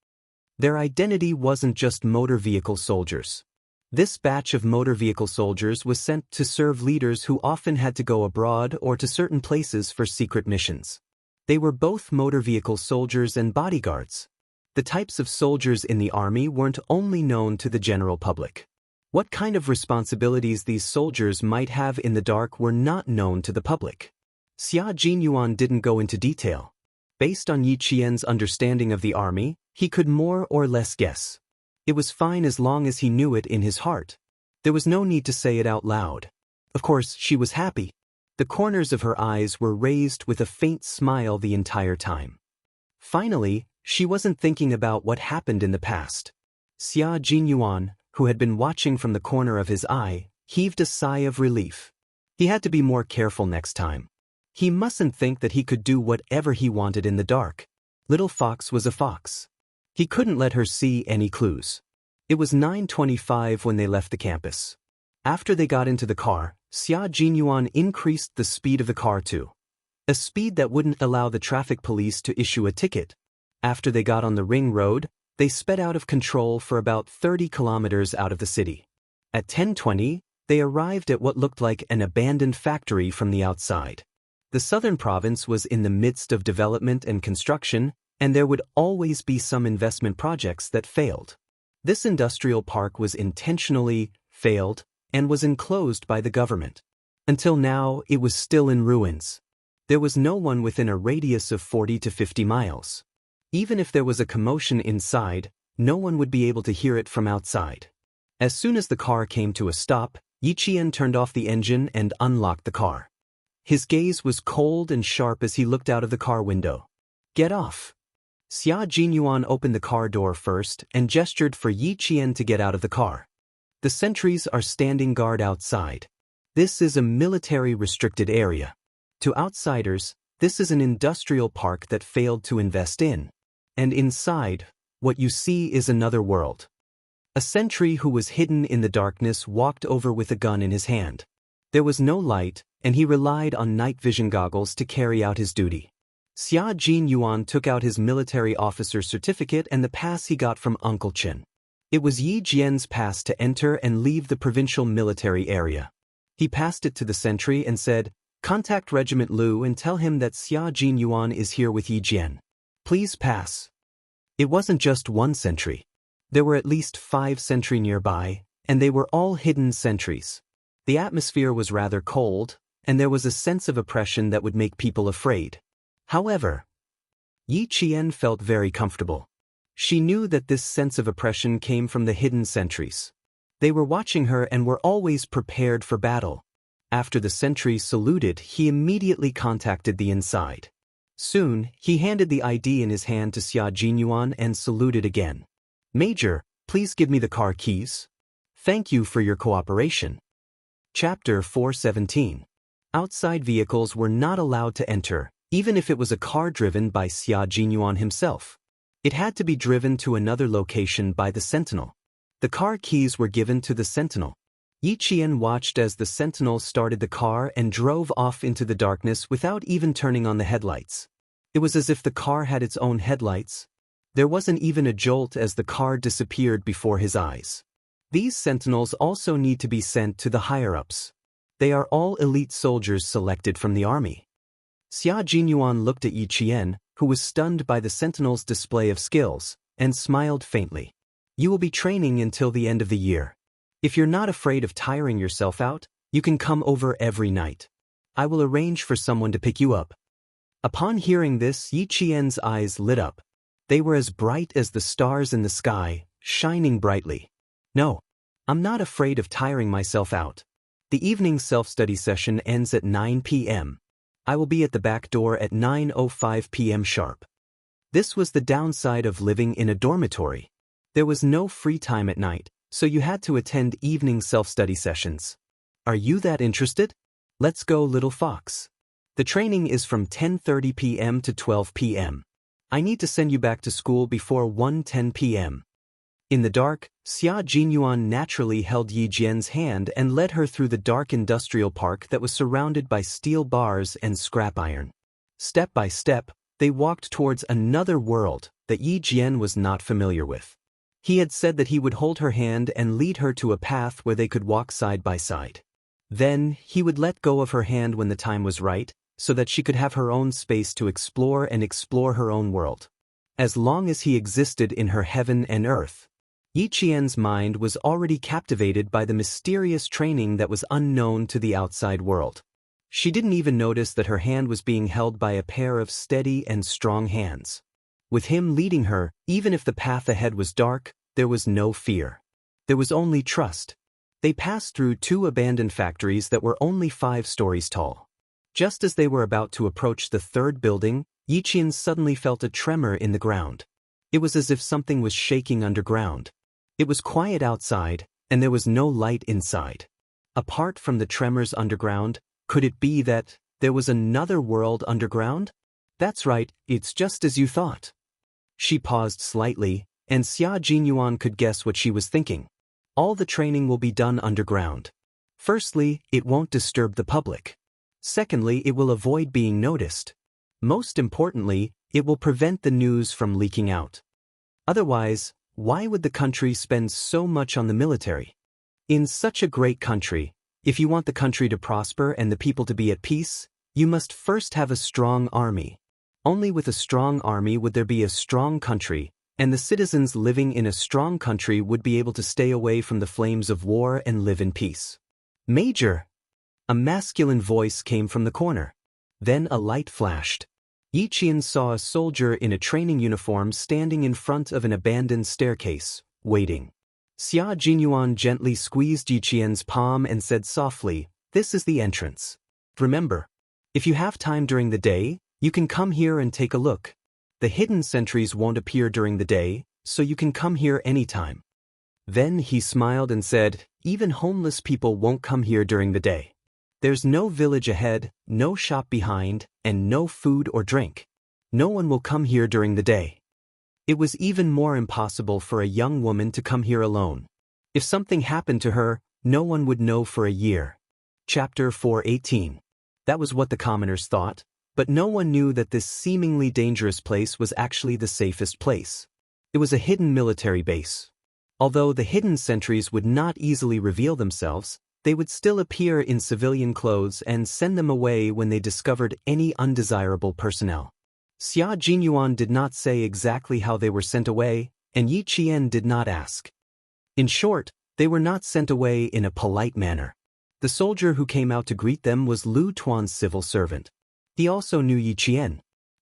Their identity wasn't just motor vehicle soldiers. This batch of motor vehicle soldiers was sent to serve leaders who often had to go abroad or to certain places for secret missions. They were both motor vehicle soldiers and bodyguards. The types of soldiers in the army weren't only known to the general public. What kind of responsibilities these soldiers might have in the dark were not known to the public. Xia Jinyuan didn't go into detail. Based on Yi Qian's understanding of the army, he could more or less guess. It was fine as long as he knew it in his heart. There was no need to say it out loud. Of course, she was happy. The corners of her eyes were raised with a faint smile the entire time. Finally, she wasn't thinking about what happened in the past. Xia Jinyuan, who had been watching from the corner of his eye, heaved a sigh of relief. He had to be more careful next time. He mustn't think that he could do whatever he wanted in the dark. Little Fox was a fox. He couldn't let her see any clues. It was 9:25 when they left the campus. After they got into the car, Xia Jinyuan increased the speed of the car to a speed that wouldn't allow the traffic police to issue a ticket. After they got on the ring road, they sped out of control for about 30 kilometers out of the city. At 10:20, they arrived at what looked like an abandoned factory from the outside. The southern province was in the midst of development and construction, and there would always be some investment projects that failed. This industrial park was intentionally failed and was enclosed by the government. Until now, it was still in ruins. There was no one within a radius of 40 to 50 miles. Even if there was a commotion inside, no one would be able to hear it from outside. As soon as the car came to a stop, Yi Qian turned off the engine and unlocked the car. His gaze was cold and sharp as he looked out of the car window. "Get off." Xia Jinyuan opened the car door first and gestured for Yi Qian to get out of the car. The sentries are standing guard outside. This is a military-restricted area. To outsiders, this is an industrial park that failed to invest in. And inside, what you see is another world. A sentry who was hidden in the darkness walked over with a gun in his hand. There was no light, and he relied on night vision goggles to carry out his duty. Xia Jinyuan took out his military officer's certificate and the pass he got from Uncle Chen. It was Yi Jian's pass to enter and leave the provincial military area. He passed it to the sentry and said, "Contact Regiment Lu and tell him that Xia Jinyuan is here with Yi Jian. Please pass." It wasn't just one sentry. There were at least 5 sentry nearby, and they were all hidden sentries. The atmosphere was rather cold, and there was a sense of oppression that would make people afraid. However, Yi Qian felt very comfortable. She knew that this sense of oppression came from the hidden sentries. They were watching her and were always prepared for battle. After the sentry saluted, he immediately contacted the inside. Soon, he handed the ID in his hand to Xia Jinyuan and saluted again. "Major, please give me the car keys. Thank you for your cooperation." Chapter 417. Outside vehicles were not allowed to enter, even if it was a car driven by Xia Jinyuan himself. It had to be driven to another location by the sentinel. The car keys were given to the sentinel. Yi Qian watched as the sentinel started the car and drove off into the darkness without even turning on the headlights. It was as if the car had its own headlights. There wasn't even a jolt as the car disappeared before his eyes. These sentinels also need to be sent to the higher-ups. They are all elite soldiers selected from the army. Xia Jinyuan looked at Yi Qian, who was stunned by the sentinel's display of skills, and smiled faintly. "You will be training until the end of the year. If you're not afraid of tiring yourself out, you can come over every night. I will arrange for someone to pick you up." Upon hearing this, Yi Qian's eyes lit up. They were as bright as the stars in the sky, shining brightly. "No, I'm not afraid of tiring myself out. The evening self-study session ends at 9 p.m. I will be at the back door at 9:05 p.m. sharp." This was the downside of living in a dormitory. There was no free time at night, so you had to attend evening self-study sessions. Are you that interested? Let's go, little fox. The training is from 10:30 p.m. to 12 p.m. I need to send you back to school before 1:10 p.m. In the dark, Xia Jinyuan naturally held Yi Jian's hand and led her through the dark industrial park that was surrounded by steel bars and scrap iron. Step by step, they walked towards another world that Yi Jian was not familiar with. He had said that he would hold her hand and lead her to a path where they could walk side by side. Then, he would let go of her hand when the time was right, so that she could have her own space to explore and explore her own world. As long as he existed in her heaven and earth, Yi Qian's mind was already captivated by the mysterious training that was unknown to the outside world. She didn't even notice that her hand was being held by a pair of steady and strong hands. With him leading her, even if the path ahead was dark, there was no fear. There was only trust. They passed through 2 abandoned factories that were only 5 stories tall. Just as they were about to approach the 3rd building, Yi Qian suddenly felt a tremor in the ground. It was as if something was shaking underground. It was quiet outside, and there was no light inside. Apart from the tremors underground, could it be that there was another world underground? That's right, it's just as you thought. She paused slightly, and Xia Jinyuan could guess what she was thinking. All the training will be done underground. Firstly, it won't disturb the public. Secondly, it will avoid being noticed. Most importantly, it will prevent the news from leaking out. Otherwise, why would the country spend so much on the military? In such a great country, if you want the country to prosper and the people to be at peace, you must first have a strong army. Only with a strong army would there be a strong country, and the citizens living in a strong country would be able to stay away from the flames of war and live in peace. "Major!" A masculine voice came from the corner. Then a light flashed. Yi Qian saw a soldier in a training uniform standing in front of an abandoned staircase, waiting. Xia Jinyuan gently squeezed Yi Qian's palm and said softly, "This is the entrance. Remember, if you have time during the day, you can come here and take a look." The hidden sentries won't appear during the day, so you can come here anytime. Then he smiled and said, even homeless people won't come here during the day. There's no village ahead, no shop behind, and no food or drink. No one will come here during the day. It was even more impossible for a young woman to come here alone. If something happened to her, no one would know for a year. Chapter 4:18. That was what the commoners thought, but no one knew that this seemingly dangerous place was actually the safest place. It was a hidden military base. Although the hidden sentries would not easily reveal themselves, they would still appear in civilian clothes and send them away when they discovered any undesirable personnel. Xia Jinyuan did not say exactly how they were sent away, and Yi Qian did not ask. In short, they were not sent away in a polite manner. The soldier who came out to greet them was Lu Tuan's civil servant. He also knew Yi Qian.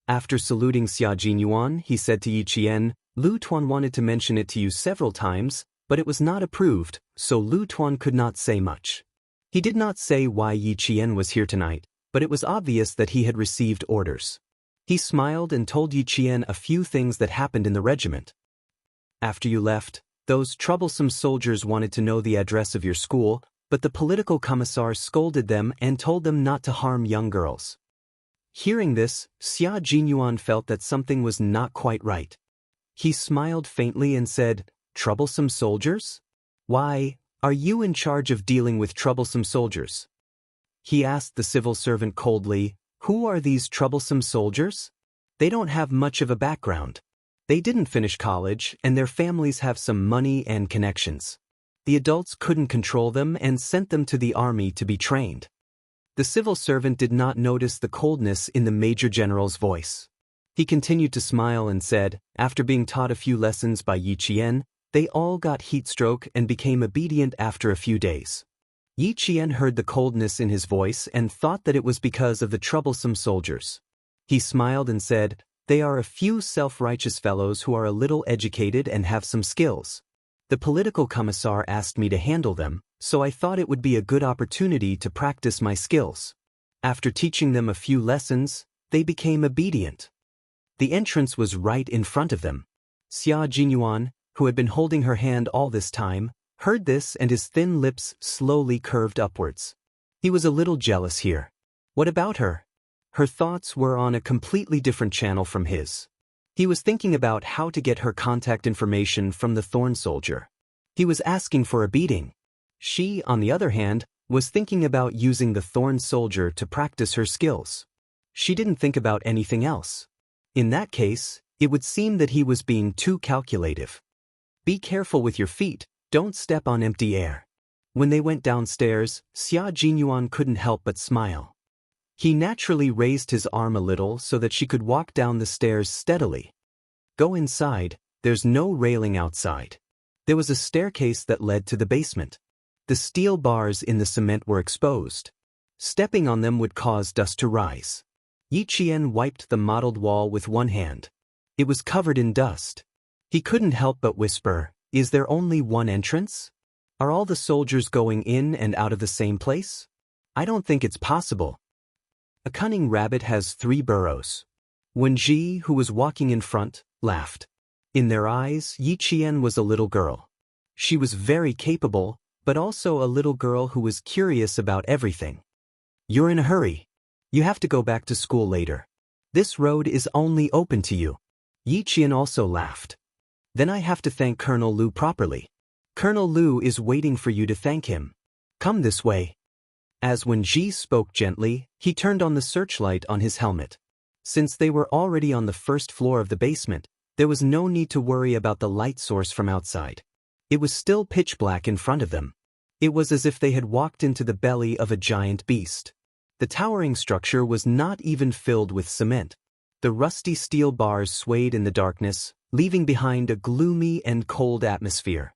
After saluting Xia Jinyuan, he said to Yi Qian, Lu Tuan wanted to mention it to you several times, but it was not approved, so Lu Tuan could not say much. He did not say why Yi Qian was here tonight, but it was obvious that he had received orders. He smiled and told Yi Qian a few things that happened in the regiment. After you left, those troublesome soldiers wanted to know the address of your school, but the political commissar scolded them and told them not to harm young girls. Hearing this, Xia Jinyuan felt that something was not quite right. He smiled faintly and said, troublesome soldiers? Why, are you in charge of dealing with troublesome soldiers? He asked the civil servant coldly, who are these troublesome soldiers? They don't have much of a background. They didn't finish college, and their families have some money and connections. The adults couldn't control them and sent them to the army to be trained. The civil servant did not notice the coldness in the major general's voice. He continued to smile and said, after being taught a few lessons by Yi Qian, they all got heat stroke and became obedient after a few days. Yi Qian heard the coldness in his voice and thought that it was because of the troublesome soldiers. He smiled and said, they are a few self-righteous fellows who are a little educated and have some skills. The political commissar asked me to handle them, so I thought it would be a good opportunity to practice my skills. After teaching them a few lessons, they became obedient. The entrance was right in front of them. Xia Jinyuan, who had been holding her hand all this time, heard this and his thin lips slowly curved upwards. He was a little jealous here. What about her? Her thoughts were on a completely different channel from his. He was thinking about how to get her contact information from the thorn soldier. He was asking for a beating. She, on the other hand, was thinking about using the thorn soldier to practice her skills. She didn't think about anything else. In that case, it would seem that he was being too calculative. Be careful with your feet, don't step on empty air. When they went downstairs, Xia Jinyuan couldn't help but smile. He naturally raised his arm a little so that she could walk down the stairs steadily. Go inside, there's no railing outside. There was a staircase that led to the basement. The steel bars in the cement were exposed. Stepping on them would cause dust to rise. Yi Qian wiped the mottled wall with one hand. It was covered in dust. He couldn't help but whisper, is there only one entrance? Are all the soldiers going in and out of the same place? I don't think it's possible. A cunning rabbit has 3 burrows. Wen Ji, who was walking in front, laughed. In their eyes, Yi Qian was a little girl. She was very capable, but also a little girl who was curious about everything. You're in a hurry. You have to go back to school later. This road is only open to you. Yi Qian also laughed. Then I have to thank Colonel Lu properly. Colonel Lu is waiting for you to thank him. Come this way. As Wen Ji spoke gently, he turned on the searchlight on his helmet. Since they were already on the first floor of the basement, there was no need to worry about the light source from outside. It was still pitch black in front of them. It was as if they had walked into the belly of a giant beast. The towering structure was not even filled with cement. The rusty steel bars swayed in the darkness, leaving behind a gloomy and cold atmosphere.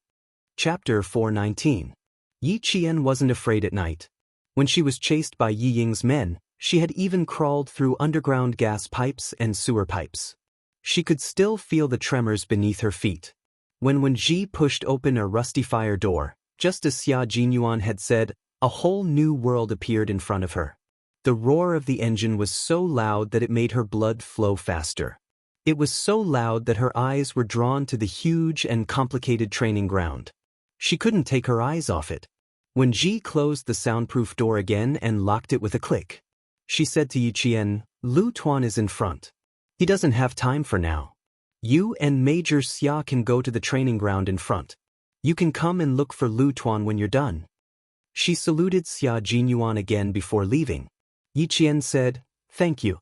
Chapter 4:19. Yi Qian wasn't afraid at night. When she was chased by Yi Ying's men, she had even crawled through underground gas pipes and sewer pipes. She could still feel the tremors beneath her feet. When Wen Ji pushed open a rusty fire door, just as Xia Jinyuan had said, a whole new world appeared in front of her. The roar of the engine was so loud that it made her blood flow faster. It was so loud that her eyes were drawn to the huge and complicated training ground. She couldn't take her eyes off it. When Ji closed the soundproof door again and locked it with a click, she said to Yiqian, "Lu Tuan is in front. He doesn't have time for now. You and Major Xia can go to the training ground in front. You can come and look for Lu Tuan when you're done." She saluted Xia Jinyuan again before leaving. Yiqian said, "Thank you."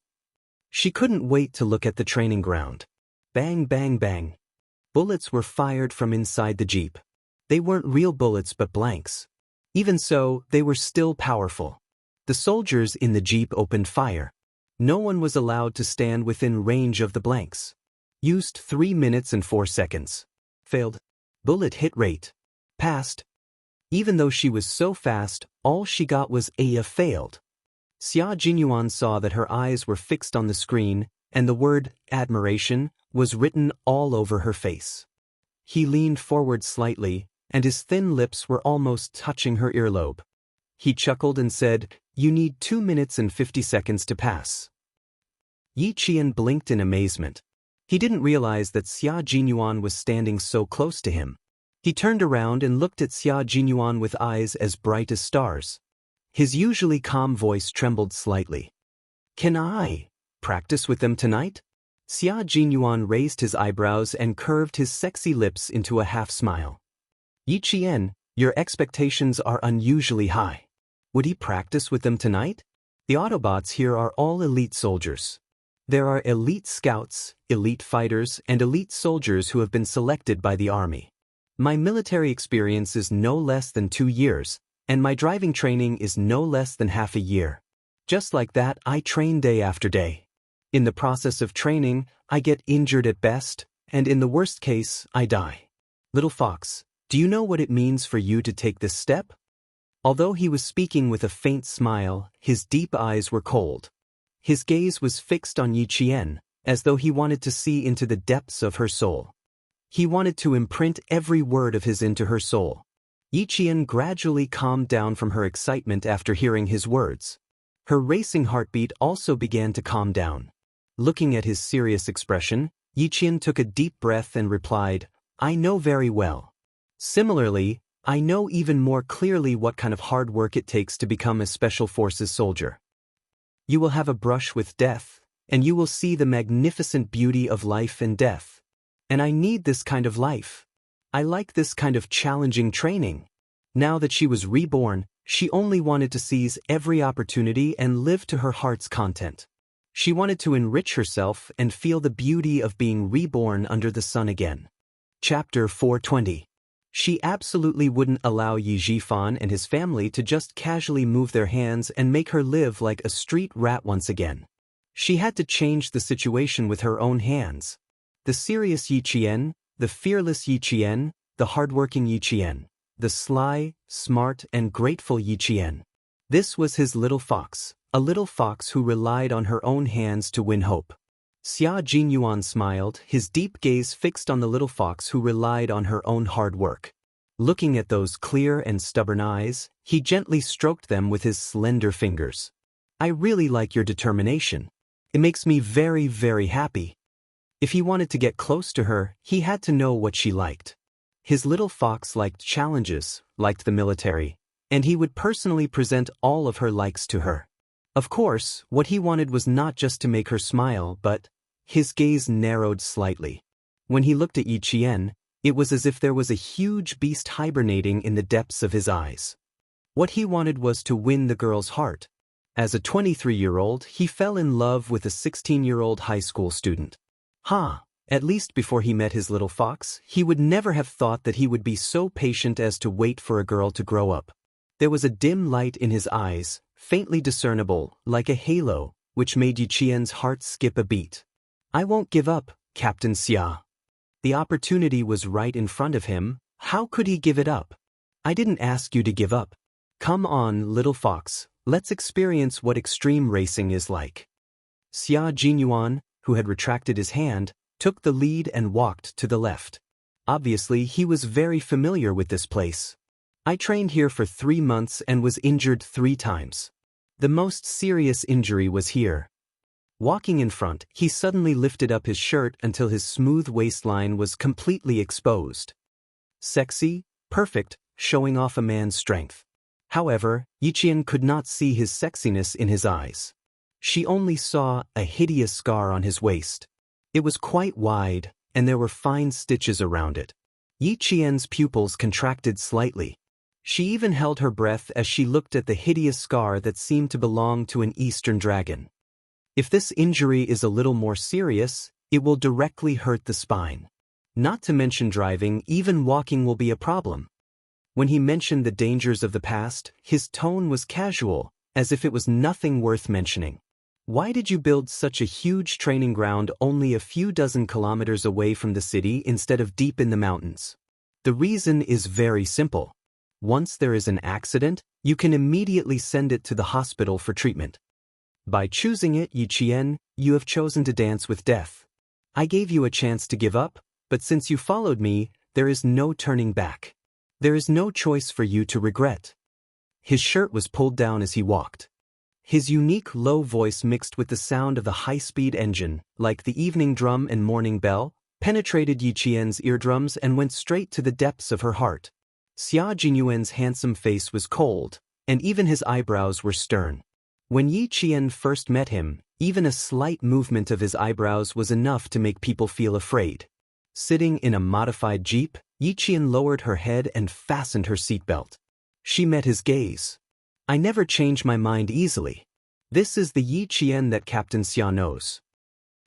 She couldn't wait to look at the training ground. Bang, bang, bang. Bullets were fired from inside the jeep. They weren't real bullets but blanks. Even so, they were still powerful. The soldiers in the jeep opened fire. No one was allowed to stand within range of the blanks. Used 3 minutes and 4 seconds. Failed. Bullet hit rate. Passed. Even though she was so fast, all she got was a failed. Xia Jinyuan saw that her eyes were fixed on the screen, and the word admiration was written all over her face. He leaned forward slightly, and his thin lips were almost touching her earlobe. He chuckled and said, "You need 2 minutes and 50 seconds to pass." Yi Qian blinked in amazement. He didn't realize that Xia Jinyuan was standing so close to him. He turned around and looked at Xia Jinyuan with eyes as bright as stars. His usually calm voice trembled slightly. "Can I practice with them tonight?" Xia Jinyuan raised his eyebrows and curved his sexy lips into a half-smile. "Yi Qian, your expectations are unusually high. Would he practice with them tonight? The Autobots here are all elite soldiers. There are elite scouts, elite fighters, and elite soldiers who have been selected by the army. My military experience is no less than 2 years, and my driving training is no less than half a year. Just like that, I train day after day. In the process of training, I get injured at best, and in the worst case, I die. Little fox, do you know what it means for you to take this step?" Although he was speaking with a faint smile, his deep eyes were cold. His gaze was fixed on Yi Qian, as though he wanted to see into the depths of her soul. He wanted to imprint every word of his into her soul. Yi Qian gradually calmed down from her excitement after hearing his words. Her racing heartbeat also began to calm down. Looking at his serious expression, Yi Qian took a deep breath and replied, "I know very well. Similarly, I know even more clearly what kind of hard work it takes to become a Special Forces soldier. You will have a brush with death, and you will see the magnificent beauty of life and death. And I need this kind of life. I like this kind of challenging training." Now that she was reborn, she only wanted to seize every opportunity and live to her heart's content. She wanted to enrich herself and feel the beauty of being reborn under the sun again. Chapter 420. She absolutely wouldn't allow Yi Zhifan and his family to just casually move their hands and make her live like a street rat once again. She had to change the situation with her own hands. The serious Yi Qian, the fearless Yi Qian, the hardworking Yi Qian, the sly, smart, and grateful Yi Qian. This was his little fox, a little fox who relied on her own hands to win hope. Xia Jinyuan smiled, his deep gaze fixed on the little fox who relied on her own hard work. Looking at those clear and stubborn eyes, he gently stroked them with his slender fingers. "I really like your determination. It makes me very, very happy." If he wanted to get close to her, he had to know what she liked. His little fox liked challenges, liked the military, and he would personally present all of her likes to her. Of course, what he wanted was not just to make her smile, but his gaze narrowed slightly. When he looked at Yi Qian, it was as if there was a huge beast hibernating in the depths of his eyes. What he wanted was to win the girl's heart. As a 23-year-old, he fell in love with a 16-year-old high school student. At least before he met his little fox, he would never have thought that he would be so patient as to wait for a girl to grow up. There was a dim light in his eyes, faintly discernible, like a halo, which made Yi Qian's heart skip a beat. "I won't give up, Captain Xia." The opportunity was right in front of him. How could he give it up? "I didn't ask you to give up. Come on, little fox, let's experience what extreme racing is like." Xia Jinyuan, who had retracted his hand, took the lead and walked to the left. Obviously, he was very familiar with this place. "I trained here for 3 months and was injured 3 times. The most serious injury was here." Walking in front, he suddenly lifted up his shirt until his smooth waistline was completely exposed. Sexy, perfect, showing off a man's strength. However, Yiqian could not see his sexiness in his eyes. She only saw a hideous scar on his waist. It was quite wide, and there were fine stitches around it. Yiqian's pupils contracted slightly. She even held her breath as she looked at the hideous scar that seemed to belong to an Eastern dragon. If this injury is a little more serious, it will directly hurt the spine. Not to mention driving, even walking will be a problem. When he mentioned the dangers of the past, his tone was casual, as if it was nothing worth mentioning. Why did you build such a huge training ground only a few dozen kilometers away from the city instead of deep in the mountains? The reason is very simple. Once there is an accident, you can immediately send it to the hospital for treatment. By choosing it, Yiqian, you have chosen to dance with death. I gave you a chance to give up, but since you followed me, there is no turning back. There is no choice for you to regret. His shirt was pulled down as he walked. His unique low voice mixed with the sound of the high-speed engine, like the evening drum and morning bell, penetrated Yiqian's eardrums and went straight to the depths of her heart. Xia Jinyuan's handsome face was cold, and even his eyebrows were stern. When Yiqian first met him, even a slight movement of his eyebrows was enough to make people feel afraid. Sitting in a modified jeep, Yiqian lowered her head and fastened her seatbelt. She met his gaze. I never change my mind easily. This is the Yiqian that Captain Xia knows.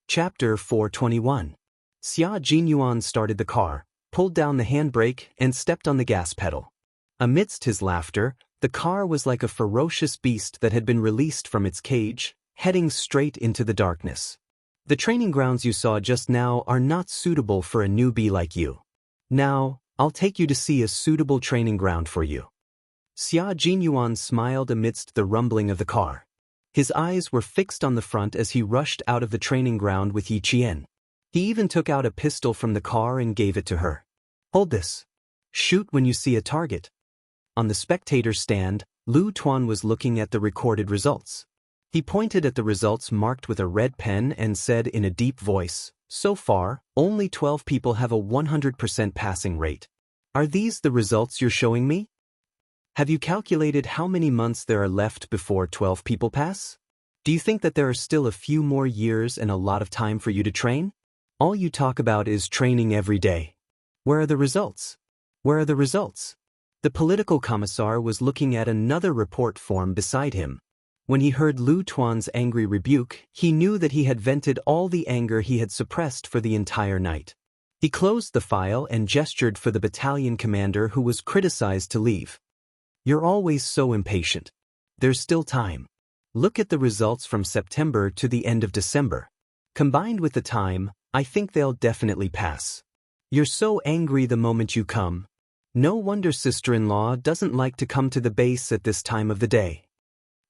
Chapter 421. Xia Jinyuan started the car, pulled down the handbrake, and stepped on the gas pedal. Amidst his laughter, the car was like a ferocious beast that had been released from its cage, heading straight into the darkness. The training grounds you saw just now are not suitable for a newbie like you. Now, I'll take you to see a suitable training ground for you. Xia Jinyuan smiled amidst the rumbling of the car. His eyes were fixed on the front as he rushed out of the training ground with Yiqian. He even took out a pistol from the car and gave it to her. Hold this. Shoot when you see a target. On the spectator stand, Lu Tuan was looking at the recorded results. He pointed at the results marked with a red pen and said in a deep voice, "So far, only 12 people have a 100% passing rate. Are these the results you're showing me? Have you calculated how many months there are left before 12 people pass? Do you think that there are still a few more years and a lot of time for you to train? All you talk about is training every day. Where are the results? Where are the results?" The political commissar was looking at another report form beside him. When he heard Lu Tuan's angry rebuke, he knew that he had vented all the anger he had suppressed for the entire night. He closed the file and gestured for the battalion commander who was criticized to leave. "You're always so impatient. There's still time. Look at the results from September to the end of December. Combined with the time, I think they'll definitely pass. You're so angry the moment you come. No wonder sister-in-law doesn't like to come to the base at this time of the day."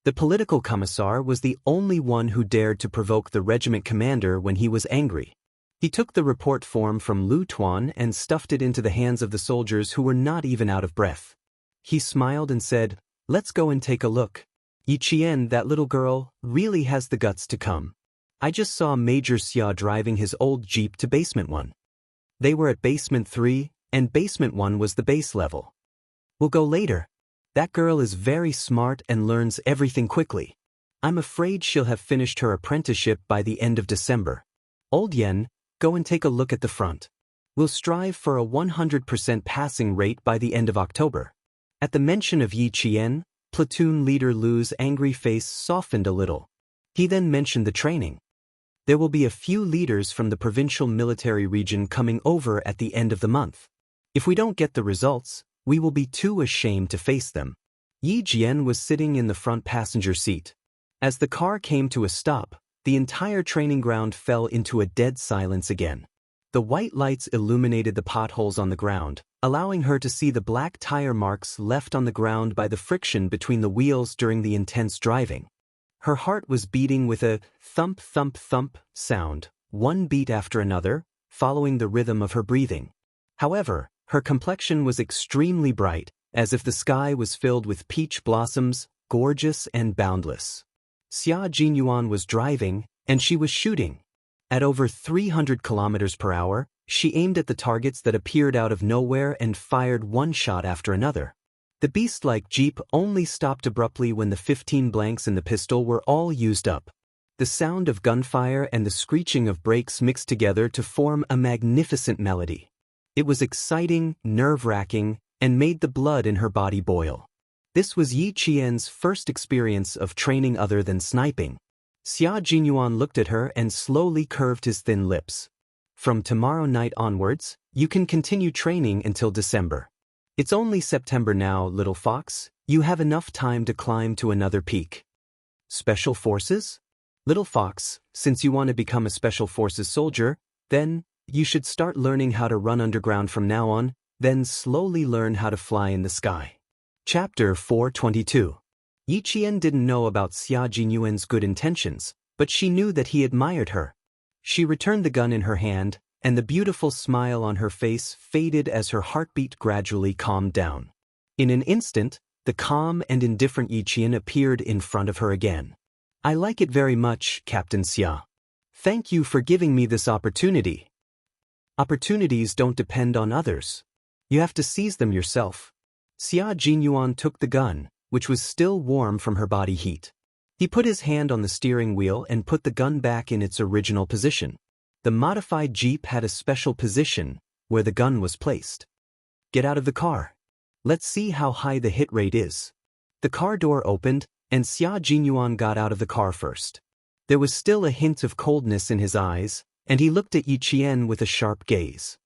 The political commissar was the only one who dared to provoke the regiment commander when he was angry. He took the report form from Lu Tuan and stuffed it into the hands of the soldiers who were not even out of breath. He smiled and said, "Let's go and take a look. Yiqian, that little girl, really has the guts to come. I just saw Major Xia driving his old jeep to basement 1. They were at basement 3, and basement 1 was the base level. We'll go later. That girl is very smart and learns everything quickly. I'm afraid she'll have finished her apprenticeship by the end of December. Old Yen, go and take a look at the front. We'll strive for a 100% passing rate by the end of October." At the mention of Yiqian, platoon leader Lu's angry face softened a little. He then mentioned the training. There will be a few leaders from the provincial military region coming over at the end of the month. If we don't get the results, we will be too ashamed to face them. Yiqian was sitting in the front passenger seat. As the car came to a stop, the entire training ground fell into a dead silence again. The white lights illuminated the potholes on the ground, allowing her to see the black tire marks left on the ground by the friction between the wheels during the intense driving. Her heart was beating with a thump thump thump sound, one beat after another, following the rhythm of her breathing. However, her complexion was extremely bright, as if the sky was filled with peach blossoms, gorgeous and boundless. Xia Jinyuan was driving, And she was shooting. At over 300 kilometers per hour, she aimed at the targets that appeared out of nowhere and fired one shot after another. The beast-like jeep only stopped abruptly when the 15 blanks in the pistol were all used up. The sound of gunfire and the screeching of brakes mixed together to form a magnificent melody. It was exciting, nerve-wracking, and made the blood in her body boil. This was Yi Qian's first experience of training other than sniping. Xia Jinyuan looked at her and slowly curved his thin lips. From tomorrow night onwards, you can continue training until December. It's only September now, little fox. You have enough time to climb to another peak. Special Forces? Little fox, since you want to become a Special Forces soldier, then you should start learning how to run underground from now on, then slowly learn how to fly in the sky. Chapter 422. Yi Qian didn't know about Xia Jinyuan's good intentions, but she knew that he admired her. She returned the gun in her hand, and the beautiful smile on her face faded as her heartbeat gradually calmed down. In an instant, the calm and indifferent Yi Qian appeared in front of her again. I like it very much, Captain Xia. Thank you for giving me this opportunity. Opportunities don't depend on others. You have to seize them yourself. Xia Jinyuan took the gun, which was still warm from her body heat. He put his hand on the steering wheel and put the gun back in its original position. The modified jeep had a special position where the gun was placed. Get out of the car. Let's see how high the hit rate is. The car door opened, and Xia Jinyuan got out of the car first. There was still a hint of coldness in his eyes, and he looked at Yi Qian with a sharp gaze.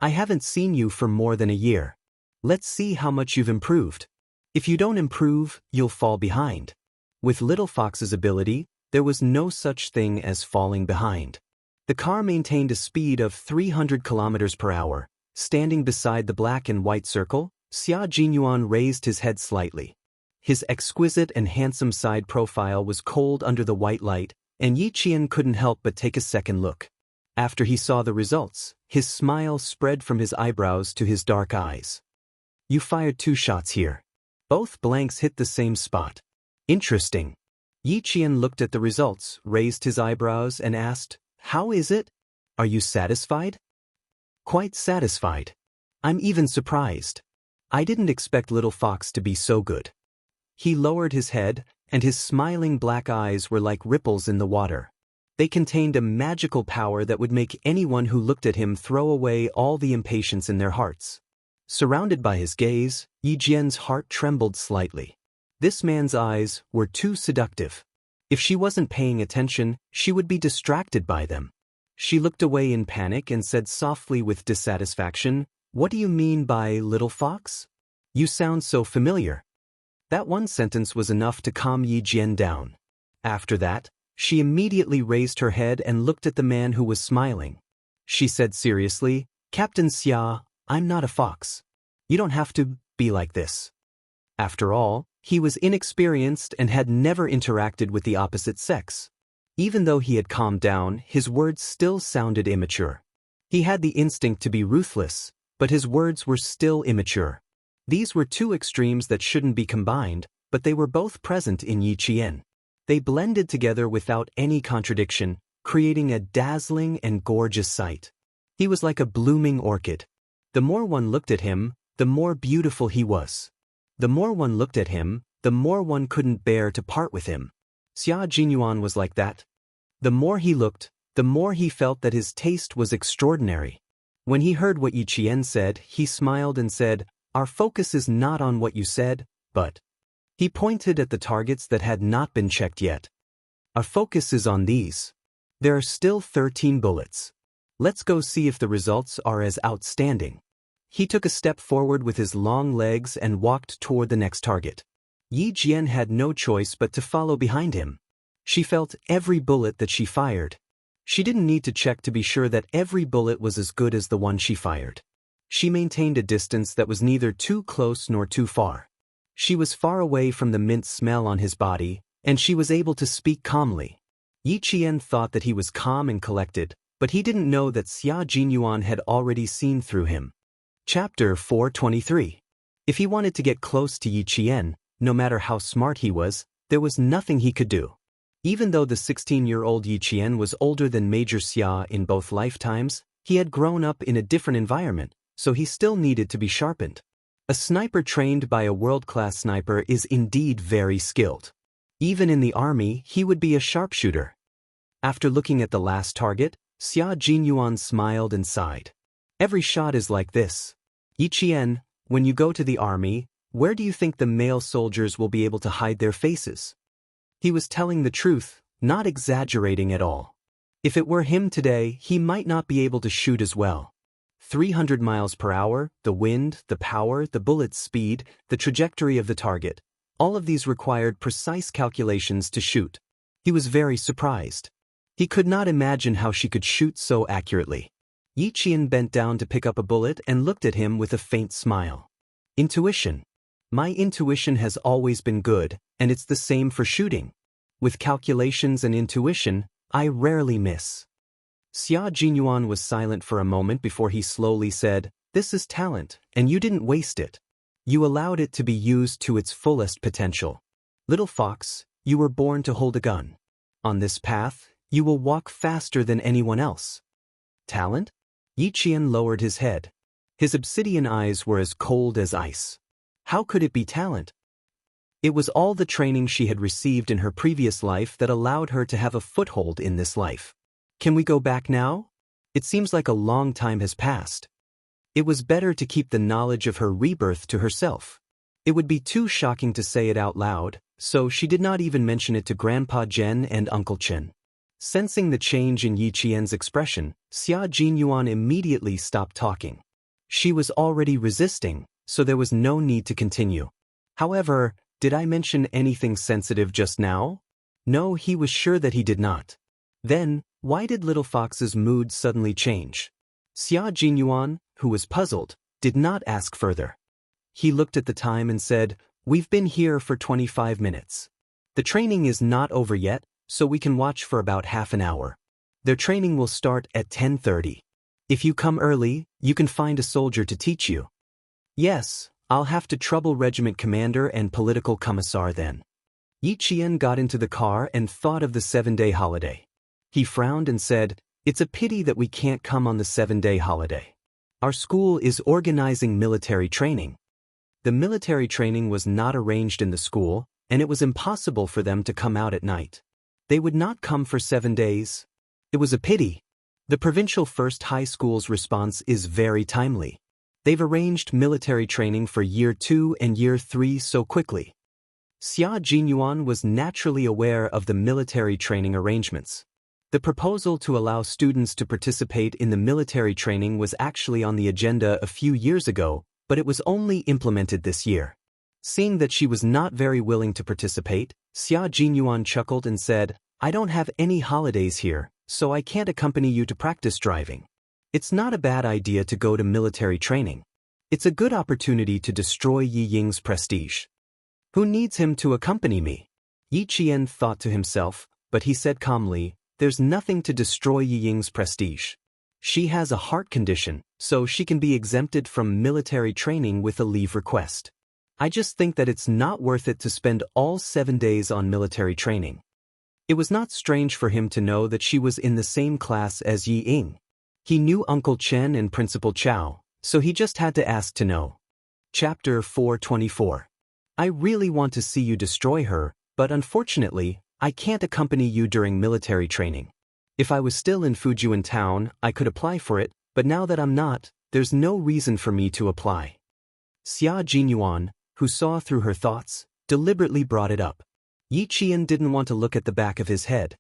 I haven't seen you for more than a year. Let's see how much you've improved. If you don't improve, you'll fall behind. With Little Fox's ability, there was no such thing as falling behind. The car maintained a speed of 300 kilometers per hour. Standing beside the black and white circle, Xia Jinyuan raised his head slightly. His exquisite and handsome side profile was cold under the white light, and Yi Qian couldn't help but take a second look. After he saw the results, his smile spread from his eyebrows to his dark eyes. You fired 2 shots here. Both blanks hit the same spot. Interesting. Yi Qian looked at the results, raised his eyebrows, and asked, How is it? Are you satisfied? Quite satisfied. I'm even surprised. I didn't expect Little Fox to be so good. He lowered his head, and his smiling black eyes were like ripples in the water. They contained a magical power that would make anyone who looked at him throw away all the impatience in their hearts. Surrounded by his gaze, Yi Qian's heart trembled slightly. This man's eyes were too seductive. If she wasn't paying attention, she would be distracted by them. She looked away in panic and said softly with dissatisfaction, What do you mean by Little Fox? You sound so familiar. That one sentence was enough to calm Yi Qian down. After that, she immediately raised her head and looked at the man who was smiling. She said seriously, Captain Xia, I'm not a fox. You don't have to be like this. After all, he was inexperienced and had never interacted with the opposite sex. Even though he had calmed down, his words still sounded immature. He had the instinct to be ruthless, but his words were still immature. These were 2 extremes that shouldn't be combined, but they were both present in Yi Qian. They blended together without any contradiction, creating a dazzling and gorgeous sight. He was like a blooming orchid. The more one looked at him, the more beautiful he was. The more one looked at him, the more one couldn't bear to part with him. Xia Jinyuan was like that. The more he looked, the more he felt that his taste was extraordinary. When he heard what Yi Qian said, he smiled and said, Our focus is not on what you said, but... He pointed at the targets that had not been checked yet. Our focus is on these. There are still 13 bullets. Let's go see if the results are as outstanding. He took a step forward with his long legs and walked toward the next target. Yi Qian had no choice but to follow behind him. She felt every bullet that she fired. She didn't need to check to be sure that every bullet was as good as the one she fired. She maintained a distance that was neither too close nor too far. She was far away from the mint smell on his body, and she was able to speak calmly. Yi Qian thought that he was calm and collected, but he didn't know that Xia Jinyuan had already seen through him. Chapter 423. If he wanted to get close to Yi Qian, no matter how smart he was, there was nothing he could do. Even though the 16-year-old Yi Qian was older than Major Xia in both lifetimes, he had grown up in a different environment, so he still needed to be sharpened. A sniper trained by a world-class sniper is indeed very skilled. Even in the army, he would be a sharpshooter. After looking at the last target, Xia Jinyuan smiled and sighed. Every shot is like this. Yi Qian, when you go to the army, where do you think the male soldiers will be able to hide their faces? He was telling the truth, not exaggerating at all. If it were him today, he might not be able to shoot as well. 300 miles per hour, the wind, the power, the bullet's speed, the trajectory of the target. All of these required precise calculations to shoot. He was very surprised. He could not imagine how she could shoot so accurately. Yi Qian bent down to pick up a bullet and looked at him with a faint smile. Intuition. My intuition has always been good, and it's the same for shooting. With calculations and intuition, I rarely miss. Xia Jinyuan was silent for a moment before he slowly said, "This is talent, and you didn't waste it. You allowed it to be used to its fullest potential. Little fox, you were born to hold a gun. On this path, you will walk faster than anyone else." Talent? Yi Qian lowered his head. His obsidian eyes were as cold as ice. How could it be talent? It was all the training she had received in her previous life that allowed her to have a foothold in this life. Can we go back now? It seems like a long time has passed. It was better to keep the knowledge of her rebirth to herself. It would be too shocking to say it out loud, so she did not even mention it to Grandpa Zhen and Uncle Chen. Sensing the change in Yi Qian's expression, Xia Jinyuan immediately stopped talking. She was already resisting, so there was no need to continue. However, did I mention anything sensitive just now? No, he was sure that he did not. Then, why did Little Fox's mood suddenly change? Xia Jinyuan, who was puzzled, did not ask further. He looked at the time and said, "We've been here for 25 minutes. The training is not over yet, so we can watch for about half an hour. Their training will start at 10:30. If you come early, you can find a soldier to teach you." "Yes, I'll have to trouble regiment commander and political commissar then." Yi Qian got into the car and thought of the 7-day holiday. He frowned and said, "It's a pity that we can't come on the 7-day holiday. Our school is organizing military training." The military training was not arranged in the school, and it was impossible for them to come out at night. They would not come for 7 days. It was a pity. The provincial first high school's response is very timely. They've arranged military training for Year 2 and Year 3 so quickly. Xia Jinyuan was naturally aware of the military training arrangements. The proposal to allow students to participate in the military training was actually on the agenda a few years ago, but it was only implemented this year. Seeing that she was not very willing to participate, Xia Jinyuan chuckled and said, "I don't have any holidays here, so I can't accompany you to practice driving. It's not a bad idea to go to military training. It's a good opportunity to destroy Yi Ying's prestige. Who needs him to accompany me?" Yi Qian thought to himself, but he said calmly, "There's nothing to destroy Yi Ying's prestige. She has a heart condition, so she can be exempted from military training with a leave request. I just think that it's not worth it to spend all 7 days on military training." It was not strange for him to know that she was in the same class as Yi Ying. He knew Uncle Chen and Principal Chow, so he just had to ask to know. Chapter 424. I really want to see you destroy her, but unfortunately, I can't accompany you during military training. If I was still in Fujian town, I could apply for it, but now that I'm not, there's no reason for me to apply. Xia Jinyuan, who saw through her thoughts, deliberately brought it up. Yi Qian didn't want to look at the back of his head.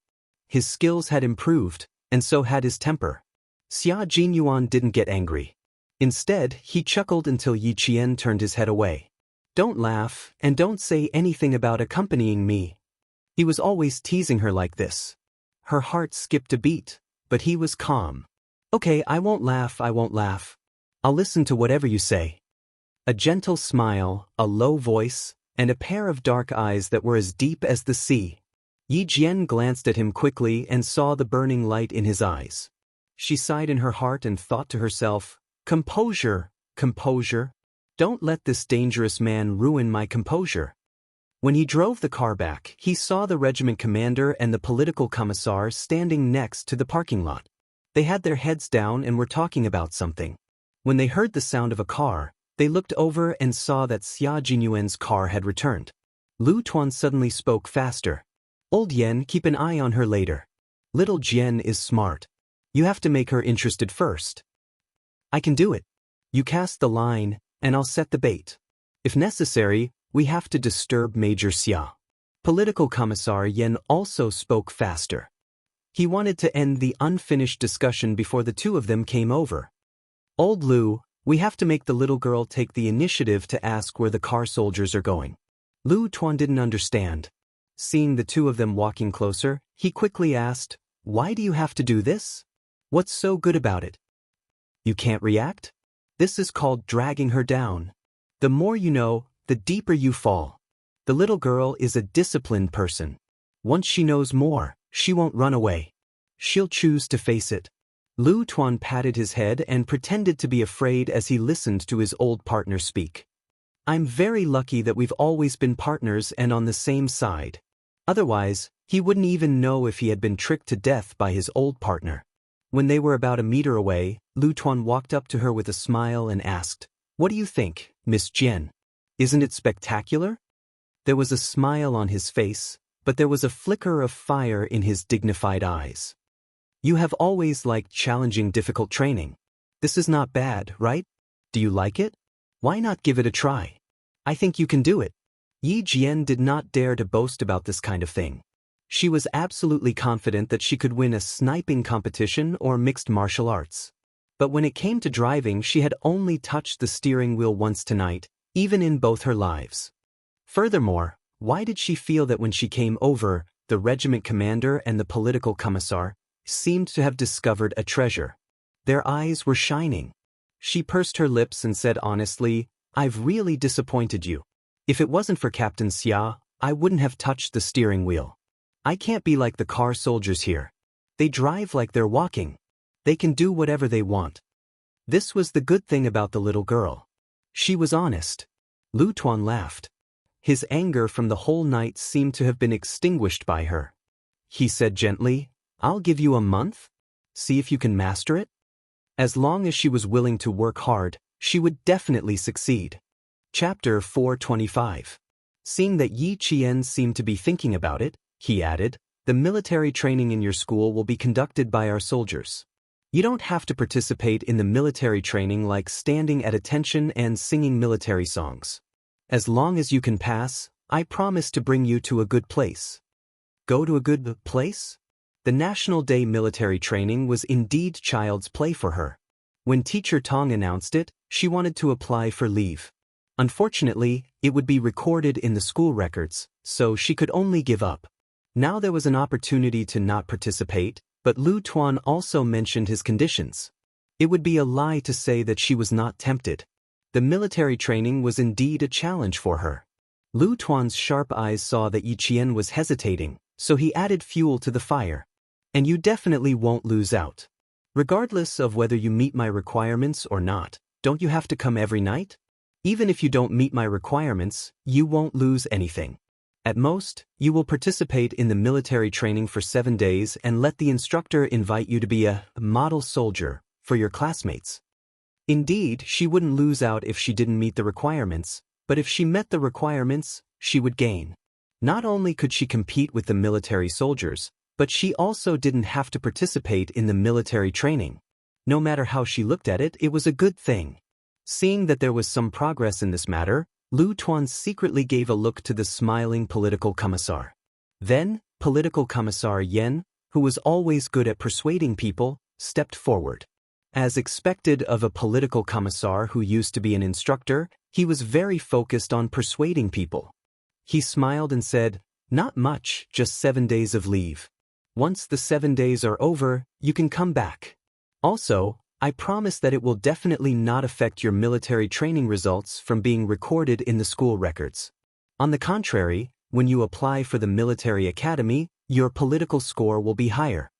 His skills had improved, and so had his temper. Xia Jinyuan didn't get angry. Instead, he chuckled until Yi Qian turned his head away. "Don't laugh, and don't say anything about accompanying me." He was always teasing her like this. Her heart skipped a beat, but he was calm. "Okay, I won't laugh. I'll listen to whatever you say." A gentle smile, a low voice, and a pair of dark eyes that were as deep as the sea. Yi Jian glanced at him quickly and saw the burning light in his eyes. She sighed in her heart and thought to herself, "Composure, composure. Don't let this dangerous man ruin my composure." When he drove the car back, he saw the regiment commander and the political commissar standing next to the parking lot. They had their heads down and were talking about something. When they heard the sound of a car, they looked over and saw that Xia Jinyuan's car had returned. Lu Tuan suddenly spoke faster. "Old Yen, keep an eye on her later. Little Jian is smart. You have to make her interested first." "I can do it. You cast the line, and I'll set the bait. If necessary, we have to disturb Major Xia." Political Commissar Yen also spoke faster. He wanted to end the unfinished discussion before the two of them came over. "Old Lu, we have to make the little girl take the initiative to ask where the car soldiers are going." Lu Tuan didn't understand. Seeing the two of them walking closer, he quickly asked, "Why do you have to do this? What's so good about it?" "You can't react? This is called dragging her down. The more you know, the deeper you fall. The little girl is a disciplined person. Once she knows more, she won't run away. She'll choose to face it." Lu Tuan patted his head and pretended to be afraid as he listened to his old partner speak. "I'm very lucky that we've always been partners and on the same side. Otherwise, he wouldn't even know if he had been tricked to death by his old partner." When they were about a meter away, Lu Tuan walked up to her with a smile and asked, "What do you think, Miss Jian? Isn't it spectacular?" There was a smile on his face, but there was a flicker of fire in his dignified eyes. "You have always liked challenging, difficult training. This is not bad, right? Do you like it? Why not give it a try? I think you can do it." Yi Jian did not dare to boast about this kind of thing. She was absolutely confident that she could win a sniping competition or mixed martial arts. But when it came to driving, she had only touched the steering wheel once tonight, even in both her lives. Furthermore, why did she feel that when she came over, the regiment commander and the political commissar seemed to have discovered a treasure? Their eyes were shining. She pursed her lips and said honestly, "I've really disappointed you. If it wasn't for Captain Xia, I wouldn't have touched the steering wheel. I can't be like the car soldiers here. They drive like they're walking. They can do whatever they want." This was the good thing about the little girl. She was honest. Lu Tuan laughed. His anger from the whole night seemed to have been extinguished by her. He said gently, "I'll give you a month. See if you can master it." As long as she was willing to work hard, she would definitely succeed. Chapter 425. Seeing that Yi Qian seemed to be thinking about it, he added, "The military training in your school will be conducted by our soldiers. You don't have to participate in the military training like standing at attention and singing military songs. As long as you can pass, I promise to bring you to a good place." Go to a good place? The National Day military training was indeed child's play for her. When Teacher Tong announced it, she wanted to apply for leave. Unfortunately, it would be recorded in the school records, so she could only give up. Now there was an opportunity to not participate, but Lu Tuan also mentioned his conditions. It would be a lie to say that she was not tempted. The military training was indeed a challenge for her. Lu Tuan's sharp eyes saw that Yi Qian was hesitating, so he added fuel to the fire. "And you definitely won't lose out. Regardless of whether you meet my requirements or not, don't you have to come every night? Even if you don't meet my requirements, you won't lose anything. At most, you will participate in the military training for 7 days and let the instructor invite you to be a model soldier for your classmates." Indeed, she wouldn't lose out if she didn't meet the requirements, but if she met the requirements, she would gain. Not only could she compete with the military soldiers, but she also didn't have to participate in the military training. No matter how she looked at it, it was a good thing. Seeing that there was some progress in this matter, Lu Tuan secretly gave a look to the smiling political commissar. Then, political commissar Yen, who was always good at persuading people, stepped forward. As expected of a political commissar who used to be an instructor, he was very focused on persuading people. He smiled and said, "Not much, just 7 days of leave. Once the 7 days are over, you can come back. Also, I promise that it will definitely not affect your military training results from being recorded in the school records. On the contrary, when you apply for the military academy, your political score will be higher."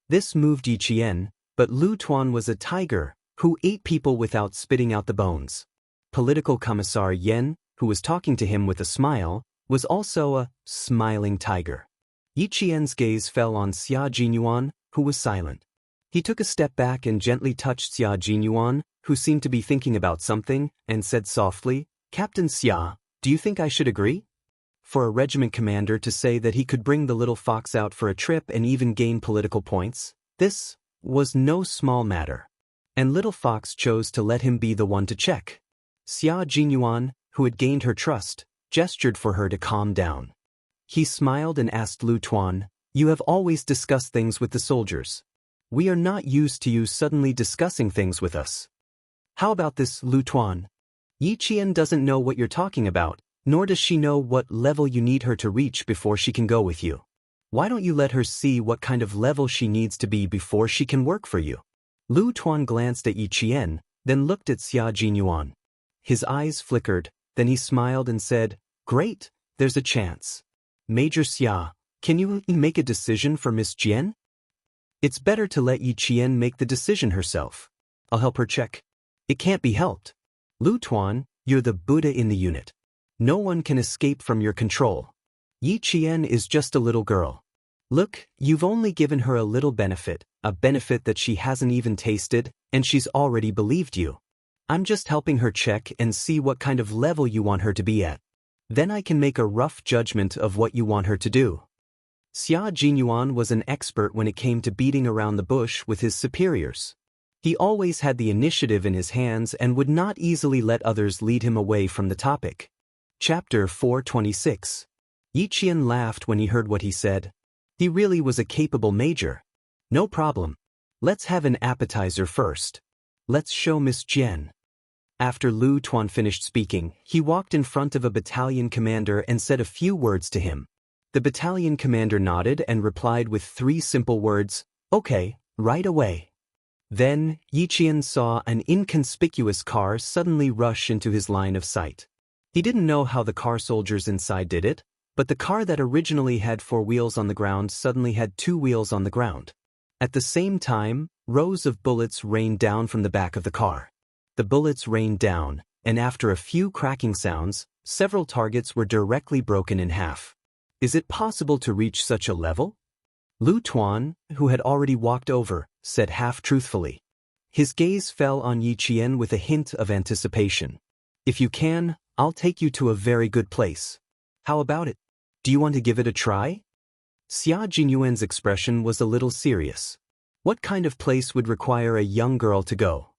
This moved Yi Qian, but Lu Tuan was a tiger who ate people without spitting out the bones. Political Commissar Yen, who was talking to him with a smile, was also a smiling tiger. Yi Qian's gaze fell on Xia Jinyuan, who was silent. He took a step back and gently touched Xia Jinyuan, who seemed to be thinking about something, and said softly, "Captain Xia, do you think I should agree?" For a regiment commander to say that he could bring the little fox out for a trip and even gain political points, this was no small matter. And little fox chose to let him be the one to check. Xia Jinyuan, who had gained her trust, gestured for her to calm down. He smiled and asked Lu Tuan, "You have always discussed things with the soldiers. We are not used to you suddenly discussing things with us. How about this, Lu Tuan? Yi Qian doesn't know what you're talking about, nor does she know what level you need her to reach before she can go with you. Why don't you let her see what kind of level she needs to be before she can work for you?" Lu Tuan glanced at Yi Qian, then looked at Xia Jinyuan. His eyes flickered, then he smiled and said, "Great, there's a chance. Major Xia, can you make a decision for Miss Jian? It's better to let Yi Qian make the decision herself. I'll help her check. It can't be helped. Lu Tuan, you're the Buddha in the unit. No one can escape from your control. Yi Qian is just a little girl. Look, you've only given her a little benefit, a benefit that she hasn't even tasted, and she's already believed you. I'm just helping her check and see what kind of level you want her to be at. Then I can make a rough judgment of what you want her to do." Xia Jinyuan was an expert when it came to beating around the bush with his superiors. He always had the initiative in his hands and would not easily let others lead him away from the topic. Chapter 426. Yi Qian laughed when he heard what he said. He really was a capable major. "No problem. Let's have an appetizer first. Let's show Miss Jian." After Lu Tuan finished speaking, he walked in front of a battalion commander and said a few words to him. The battalion commander nodded and replied with 3 simple words, "Okay, right away." Then, Yi Qian saw an inconspicuous car suddenly rush into his line of sight. He didn't know how the car soldiers inside did it, but the car that originally had 4 wheels on the ground suddenly had 2 wheels on the ground. At the same time, rows of bullets rained down from the back of the car. The bullets rained down, and after a few cracking sounds, several targets were directly broken in half. Is it possible to reach such a level? Lu Tuan, who had already walked over, said half-truthfully. His gaze fell on Yi Qian with a hint of anticipation. "If you can, I'll take you to a very good place. How about it? Do you want to give it a try?" Xia Jinyuan's expression was a little serious. What kind of place would require a young girl to go?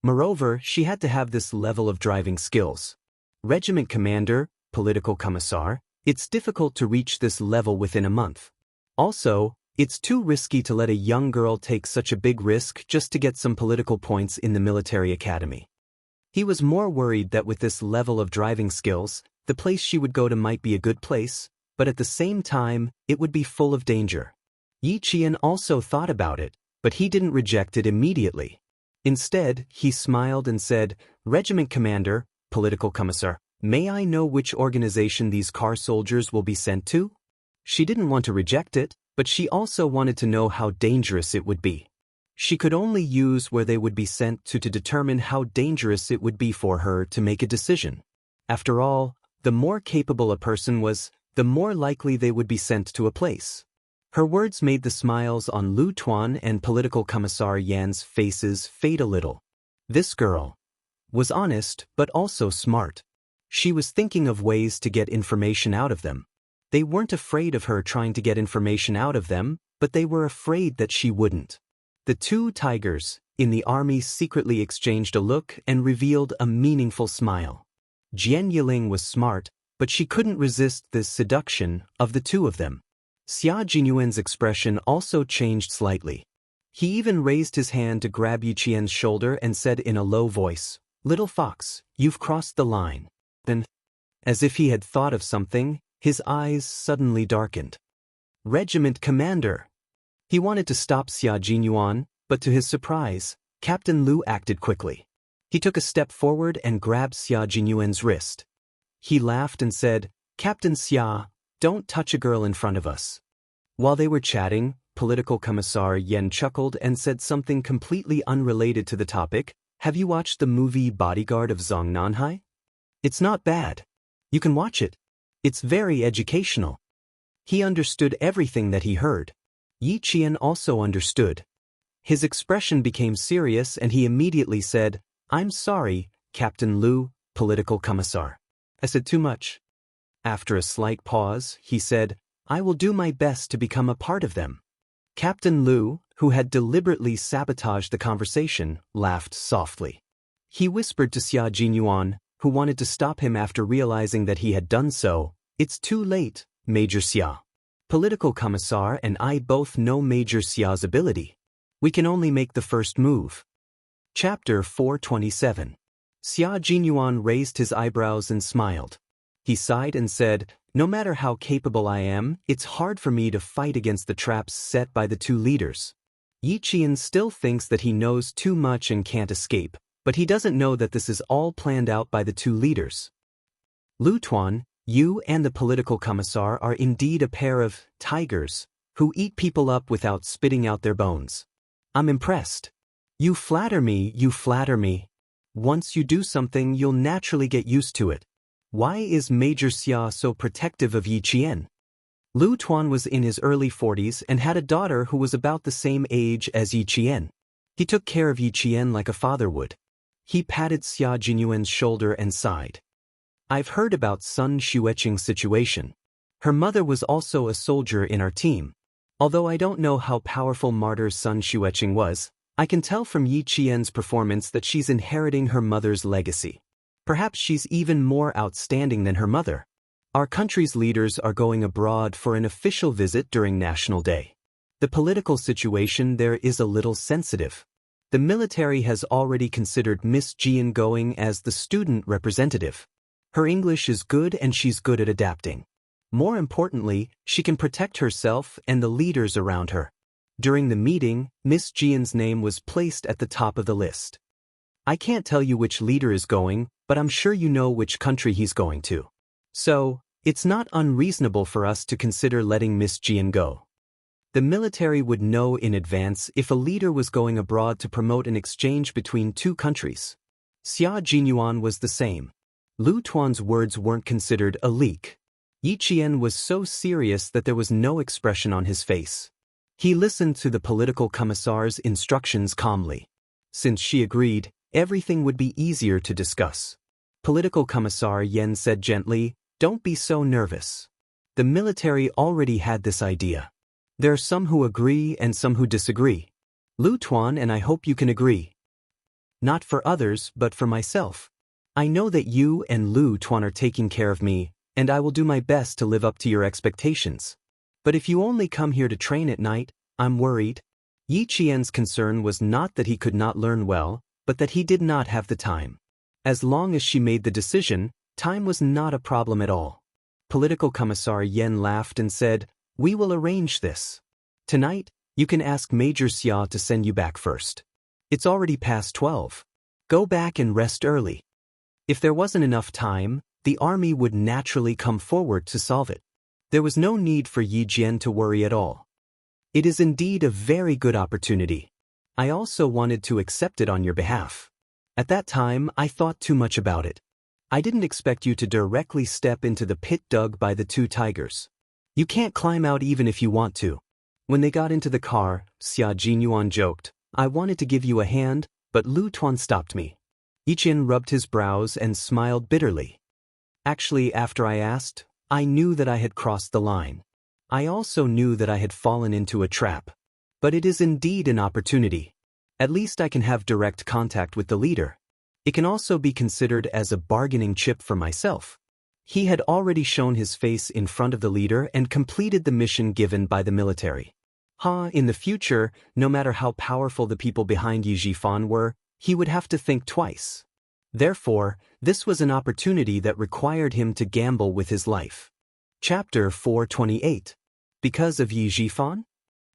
Moreover, she had to have this level of driving skills. Regiment commander, political commissar, it's difficult to reach this level within a month. Also, it's too risky to let a young girl take such a big risk just to get some political points in the military academy. He was more worried that with this level of driving skills, the place she would go to might be a good place, but at the same time, it would be full of danger. Yi Qian also thought about it, but he didn't reject it immediately. Instead, he smiled and said, "Regiment commander, political commissar, may I know which organization these car soldiers will be sent to?" She didn't want to reject it, but she also wanted to know how dangerous it would be. She could only use where they would be sent to determine how dangerous it would be for her to make a decision. After all, the more capable a person was, the more likely they would be sent to a place. Her words made the smiles on Lu Tuan and political commissar Yan's faces fade a little. This girl was honest but also smart. She was thinking of ways to get information out of them. They weren't afraid of her trying to get information out of them, but they were afraid that she wouldn't. The 2 tigers in the army secretly exchanged a look and revealed a meaningful smile. Jian Yiling was smart, but she couldn't resist this seduction of the 2 of them. Xia Jinyuan's expression also changed slightly. He even raised his hand to grab Yi Qian's shoulder and said in a low voice, "Little fox, you've crossed the line." Then, as if he had thought of something, his eyes suddenly darkened. "Regiment commander!" He wanted to stop Xia Jinyuan, but to his surprise, Captain Lu acted quickly. He took a step forward and grabbed Xia Jinyuan's wrist. He laughed and said, "Captain Xia, don't touch a girl in front of us." While they were chatting, political commissar Yan chuckled and said something completely unrelated to the topic. "Have you watched the movie Bodyguard of Zhong Nanhai? It's not bad. You can watch it. It's very educational. He understood everything that he heard. Yi Qian also understood. His expression became serious and he immediately said, "I'm sorry, Captain Lu, political commissar. I said too much." After a slight pause, he said, "I will do my best to become a part of them." Captain Lu, who had deliberately sabotaged the conversation, laughed softly. He whispered to Xia Jinyuan, who wanted to stop him after realizing that he had done so, "It's too late, Major Xia. Political commissar and I both know Major Xia's ability. We can only make the first move." Chapter 427. Xia Jinyuan raised his eyebrows and smiled. He sighed and said, "No matter how capable I am, it's hard for me to fight against the traps set by the two leaders. Yi Qian still thinks that he knows too much and can't escape, but he doesn't know that this is all planned out by the two leaders. Lu Tuan, you and the political commissar are indeed a pair of tigers who eat people up without spitting out their bones. I'm impressed. You flatter me, you flatter me. Once you do something, you'll naturally get used to it. Why is Major Xia so protective of Yi Qian?" Lu Tuan was in his early 40s and had a daughter who was about the same age as Yi Qian. He took care of Yi Qian like a father would. He patted Xia Jinyuan's shoulder and sighed. "I've heard about Sun Xueqing's situation. Her mother was also a soldier in our team. Although I don't know how powerful martyr Sun Xueqing was, I can tell from Yi Qian's performance that she's inheriting her mother's legacy. Perhaps she's even more outstanding than her mother. Our country's leaders are going abroad for an official visit during National Day. The political situation there is a little sensitive. The military has already considered Miss Jian going as the student representative. Her English is good and she's good at adapting. More importantly, she can protect herself and the leaders around her. During the meeting, Miss Jian's name was placed at the top of the list. I can't tell you which leader is going, but I'm sure you know which country he's going to. So, it's not unreasonable for us to consider letting Miss Jian go. The military would know in advance if a leader was going abroad to promote an exchange between two countries. Xia Jinyuan was the same. Lu Tuan's words weren't considered a leak. Yi Qian was so serious that there was no expression on his face. He listened to the political commissar's instructions calmly. Since she agreed, everything would be easier to discuss. Political Commissar Yen said gently, "Don't be so nervous. The military already had this idea. There are some who agree and some who disagree. Lu Tuan and I hope you can agree. Not for others, but for myself. I know that you and Lu Tuan are taking care of me, and I will do my best to live up to your expectations. But if you only come here to train at night, I'm worried." Yi Qian's concern was not that he could not learn well, but that he did not have the time. As long as she made the decision, time was not a problem at all. Political Commissar Yen laughed and said, "We will arrange this. Tonight, you can ask Major Xia to send you back first. It's already past 12. Go back and rest early." If there wasn't enough time, the army would naturally come forward to solve it. There was no need for Yi Jian to worry at all. It is indeed a very good opportunity. I also wanted to accept it on your behalf. At that time, I thought too much about it. I didn't expect you to directly step into the pit dug by the two tigers. You can't climb out even if you want to. When they got into the car, Xia Jinyuan joked, "I wanted to give you a hand, but Lu Tuan stopped me." Yi Qian rubbed his brows and smiled bitterly. Actually, after I asked, I knew that I had crossed the line. I also knew that I had fallen into a trap. But it is indeed an opportunity. At least I can have direct contact with the leader. It can also be considered as a bargaining chip for myself. He had already shown his face in front of the leader and completed the mission given by the military. In the future, no matter how powerful the people behind Yi Jifan were, he would have to think twice. Therefore, this was an opportunity that required him to gamble with his life. Chapter 428. Because of Yi Jifan?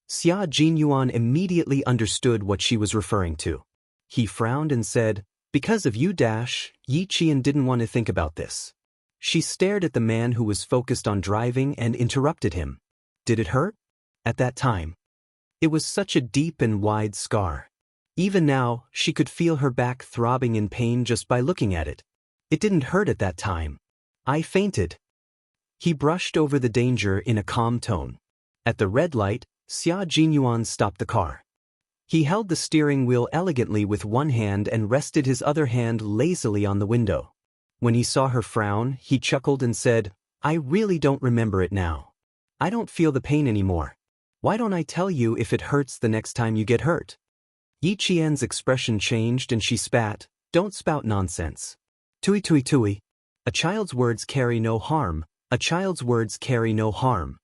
Xia Jinyuan immediately understood what she was referring to. He frowned and said, "Because of you, Yi Qian didn't want to think about this." She stared at the man who was focused on driving and interrupted him. Did it hurt? At that time. It was such a deep and wide scar. Even now, she could feel her back throbbing in pain just by looking at it. It didn't hurt at that time. I fainted. He brushed over the danger in a calm tone. At the red light, Xia Jinyuan stopped the car. He held the steering wheel elegantly with one hand and rested his other hand lazily on the window. When he saw her frown, he chuckled and said, "I really don't remember it now. I don't feel the pain anymore. Why don't I tell you if it hurts the next time you get hurt?" Yi Qian's expression changed and she spat, "Don't spout nonsense. Tui tui tui. A child's words carry no harm. A child's words carry no harm."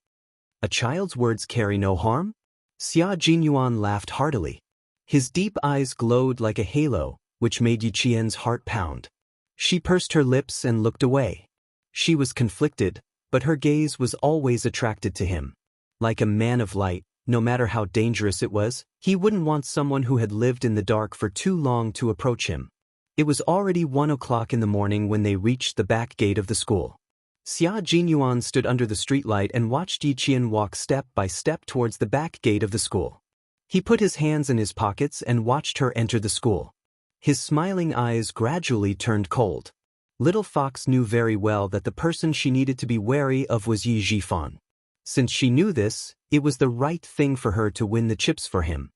"A child's words carry no harm?" Xia Jinyuan laughed heartily. His deep eyes glowed like a halo, which made Yi Qian's heart pound. She pursed her lips and looked away. She was conflicted, but her gaze was always attracted to him. Like a man of light, no matter how dangerous it was, he wouldn't want someone who had lived in the dark for too long to approach him. It was already 1 o'clock in the morning when they reached the back gate of the school. Xia Jinyuan stood under the streetlight and watched Yi Qian walk step by step towards the back gate of the school. He put his hands in his pockets and watched her enter the school. His smiling eyes gradually turned cold. Little Fox knew very well that the person she needed to be wary of was Yi Zhifan. Since she knew this, it was the right thing for her to win the chips for him.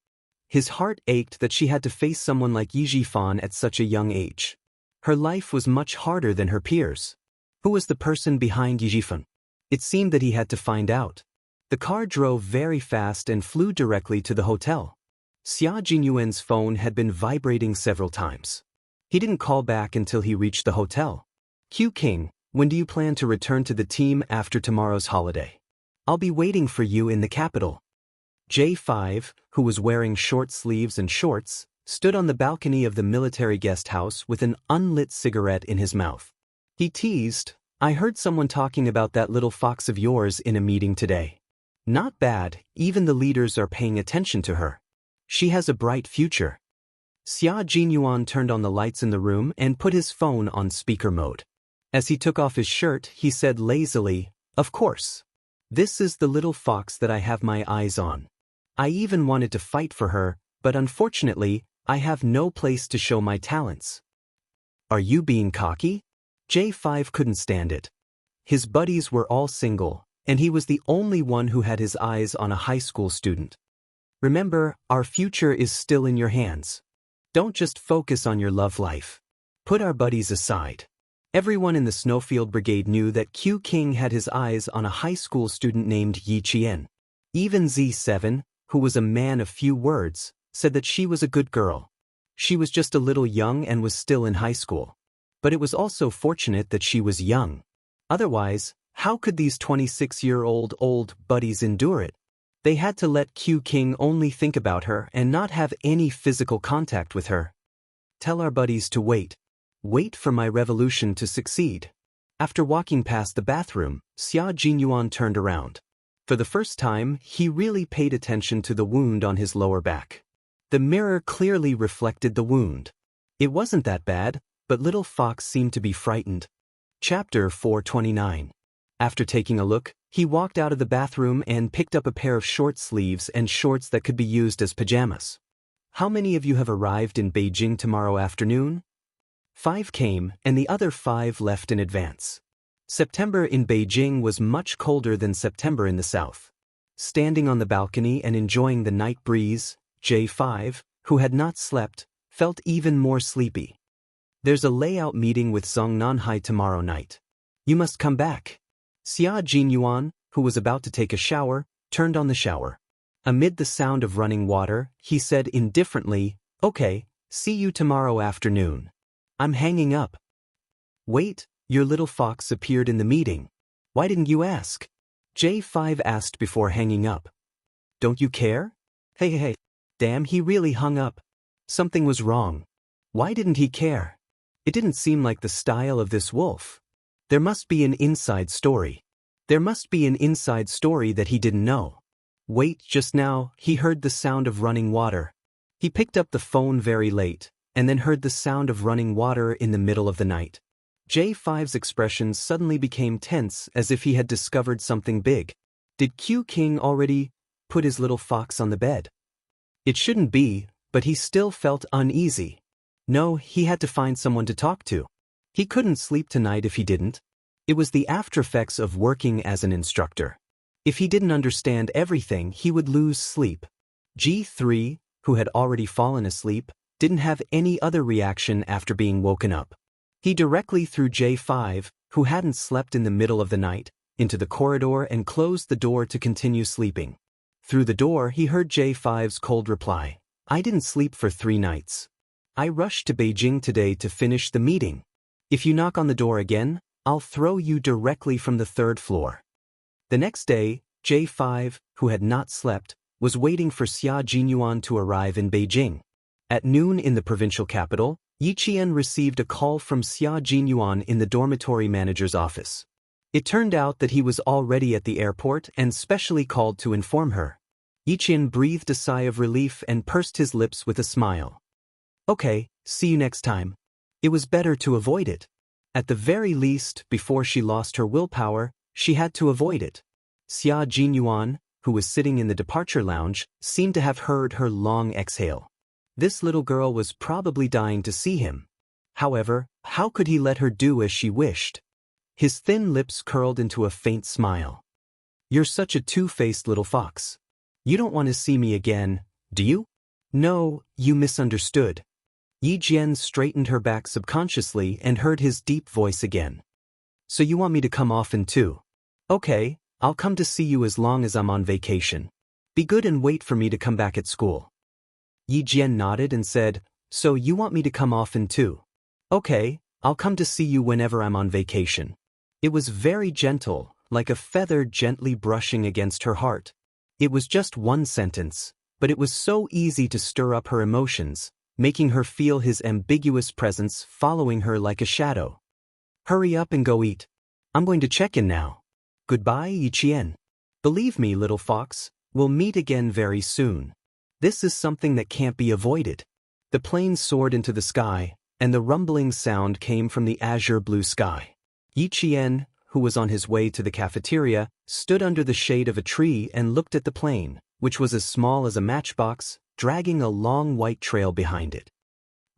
His heart ached that she had to face someone like Yi Zhifan at such a young age. Her life was much harder than her peers. Who was the person behind Yi Zhifan? It seemed that he had to find out. The car drove very fast and flew directly to the hotel. Xia Jinyuan's phone had been vibrating several times. He didn't call back until he reached the hotel. "Q King, when do you plan to return to the team after tomorrow's holiday? I'll be waiting for you in the capital." J5, who was wearing short sleeves and shorts, stood on the balcony of the military guest house with an unlit cigarette in his mouth. He teased, "I heard someone talking about that little fox of yours in a meeting today. Not bad, even the leaders are paying attention to her. She has a bright future." Xia Jinyuan turned on the lights in the room and put his phone on speaker mode. As he took off his shirt, he said lazily, "Of course. This is the little fox that I have my eyes on. I even wanted to fight for her, but unfortunately, I have no place to show my talents." "Are you being cocky?" J5 couldn't stand it. His buddies were all single, and he was the only one who had his eyes on a high school student. "Remember, our future is still in your hands. Don't just focus on your love life. Put our buddies aside." Everyone in the Snowfield Brigade knew that Q King had his eyes on a high school student named Yi Qian. Even Z7, who was a man of few words, said that she was a good girl. She was just a little young and was still in high school. But it was also fortunate that she was young. Otherwise, how could these 26-year-old old buddies endure it? They had to let Q King only think about her and not have any physical contact with her. "Tell our buddies to wait. Wait for my revolution to succeed." After walking past the bathroom, Xia Jinyuan turned around. For the first time, he really paid attention to the wound on his lower back. The mirror clearly reflected the wound. It wasn't that bad, but little Fox seemed to be frightened. Chapter 429. After taking a look, he walked out of the bathroom and picked up a pair of short sleeves and shorts that could be used as pajamas. "How many of you have arrived in Beijing tomorrow afternoon?" 5 came, and the other 5 left in advance. September in Beijing was much colder than September in the south. Standing on the balcony and enjoying the night breeze, J5, who had not slept, felt even more sleepy. "There's a layout meeting with Zhang Nanhai tomorrow night. You must come back." Xia Jinyuan, who was about to take a shower, turned on the shower. Amid the sound of running water, he said indifferently, "Okay, see you tomorrow afternoon. I'm hanging up." "Wait, your little fox appeared in the meeting. Why didn't you ask?" J5 asked before hanging up. "Don't you care?" Hey. Damn, he really hung up. Something was wrong. Why didn't he care? It didn't seem like the style of this wolf. There must be an inside story. There must be an inside story that he didn't know. Wait, just now, he heard the sound of running water. He picked up the phone very late, and then heard the sound of running water in the middle of the night. J5's expression suddenly became tense as if he had discovered something big. Did Q King already put his little fox on the bed? It shouldn't be, but he still felt uneasy. No, he had to find someone to talk to. He couldn't sleep tonight if he didn't. It was the aftereffects of working as an instructor. If he didn't understand everything, he would lose sleep. G3, who had already fallen asleep, didn't have any other reaction after being woken up. He directly threw J5, who hadn't slept in the middle of the night, into the corridor and closed the door to continue sleeping. Through the door, he heard J5's cold reply. I didn't sleep for 3 nights. I rushed to Beijing today to finish the meeting. If you knock on the door again, I'll throw you directly from the 3rd floor. The next day, J5, who had not slept, was waiting for Xia Jinyuan to arrive in Beijing. At noon in the provincial capital, Yiqian received a call from Xia Jinyuan in the dormitory manager's office. It turned out that he was already at the airport and specially called to inform her. Yiqian breathed a sigh of relief and pursed his lips with a smile. Okay, see you next time. It was better to avoid it. At the very least, before she lost her willpower, she had to avoid it. Xia Jinyuan, who was sitting in the departure lounge, seemed to have heard her long exhale. This little girl was probably dying to see him. However, how could he let her do as she wished? His thin lips curled into a faint smile. You're such a two-faced little fox. You don't want to see me again, do you? No, you misunderstood. Yi Jian straightened her back subconsciously and heard his deep voice again. So you want me to come often too? Okay, I'll come to see you as long as I'm on vacation. Be good and wait for me to come back at school. Yi Jian nodded and said, so you want me to come often too? Okay, I'll come to see you whenever I'm on vacation. It was very gentle, like a feather gently brushing against her heart. It was just one sentence, but it was so easy to stir up her emotions, making her feel his ambiguous presence following her like a shadow. Hurry up and go eat. I'm going to check in now. Goodbye, Yiqian. Believe me, little fox, we'll meet again very soon. This is something that can't be avoided. The plane soared into the sky, and the rumbling sound came from the azure blue sky. Yiqian, who was on his way to the cafeteria, stood under the shade of a tree and looked at the plane, which was as small as a matchbox, dragging a long white trail behind it.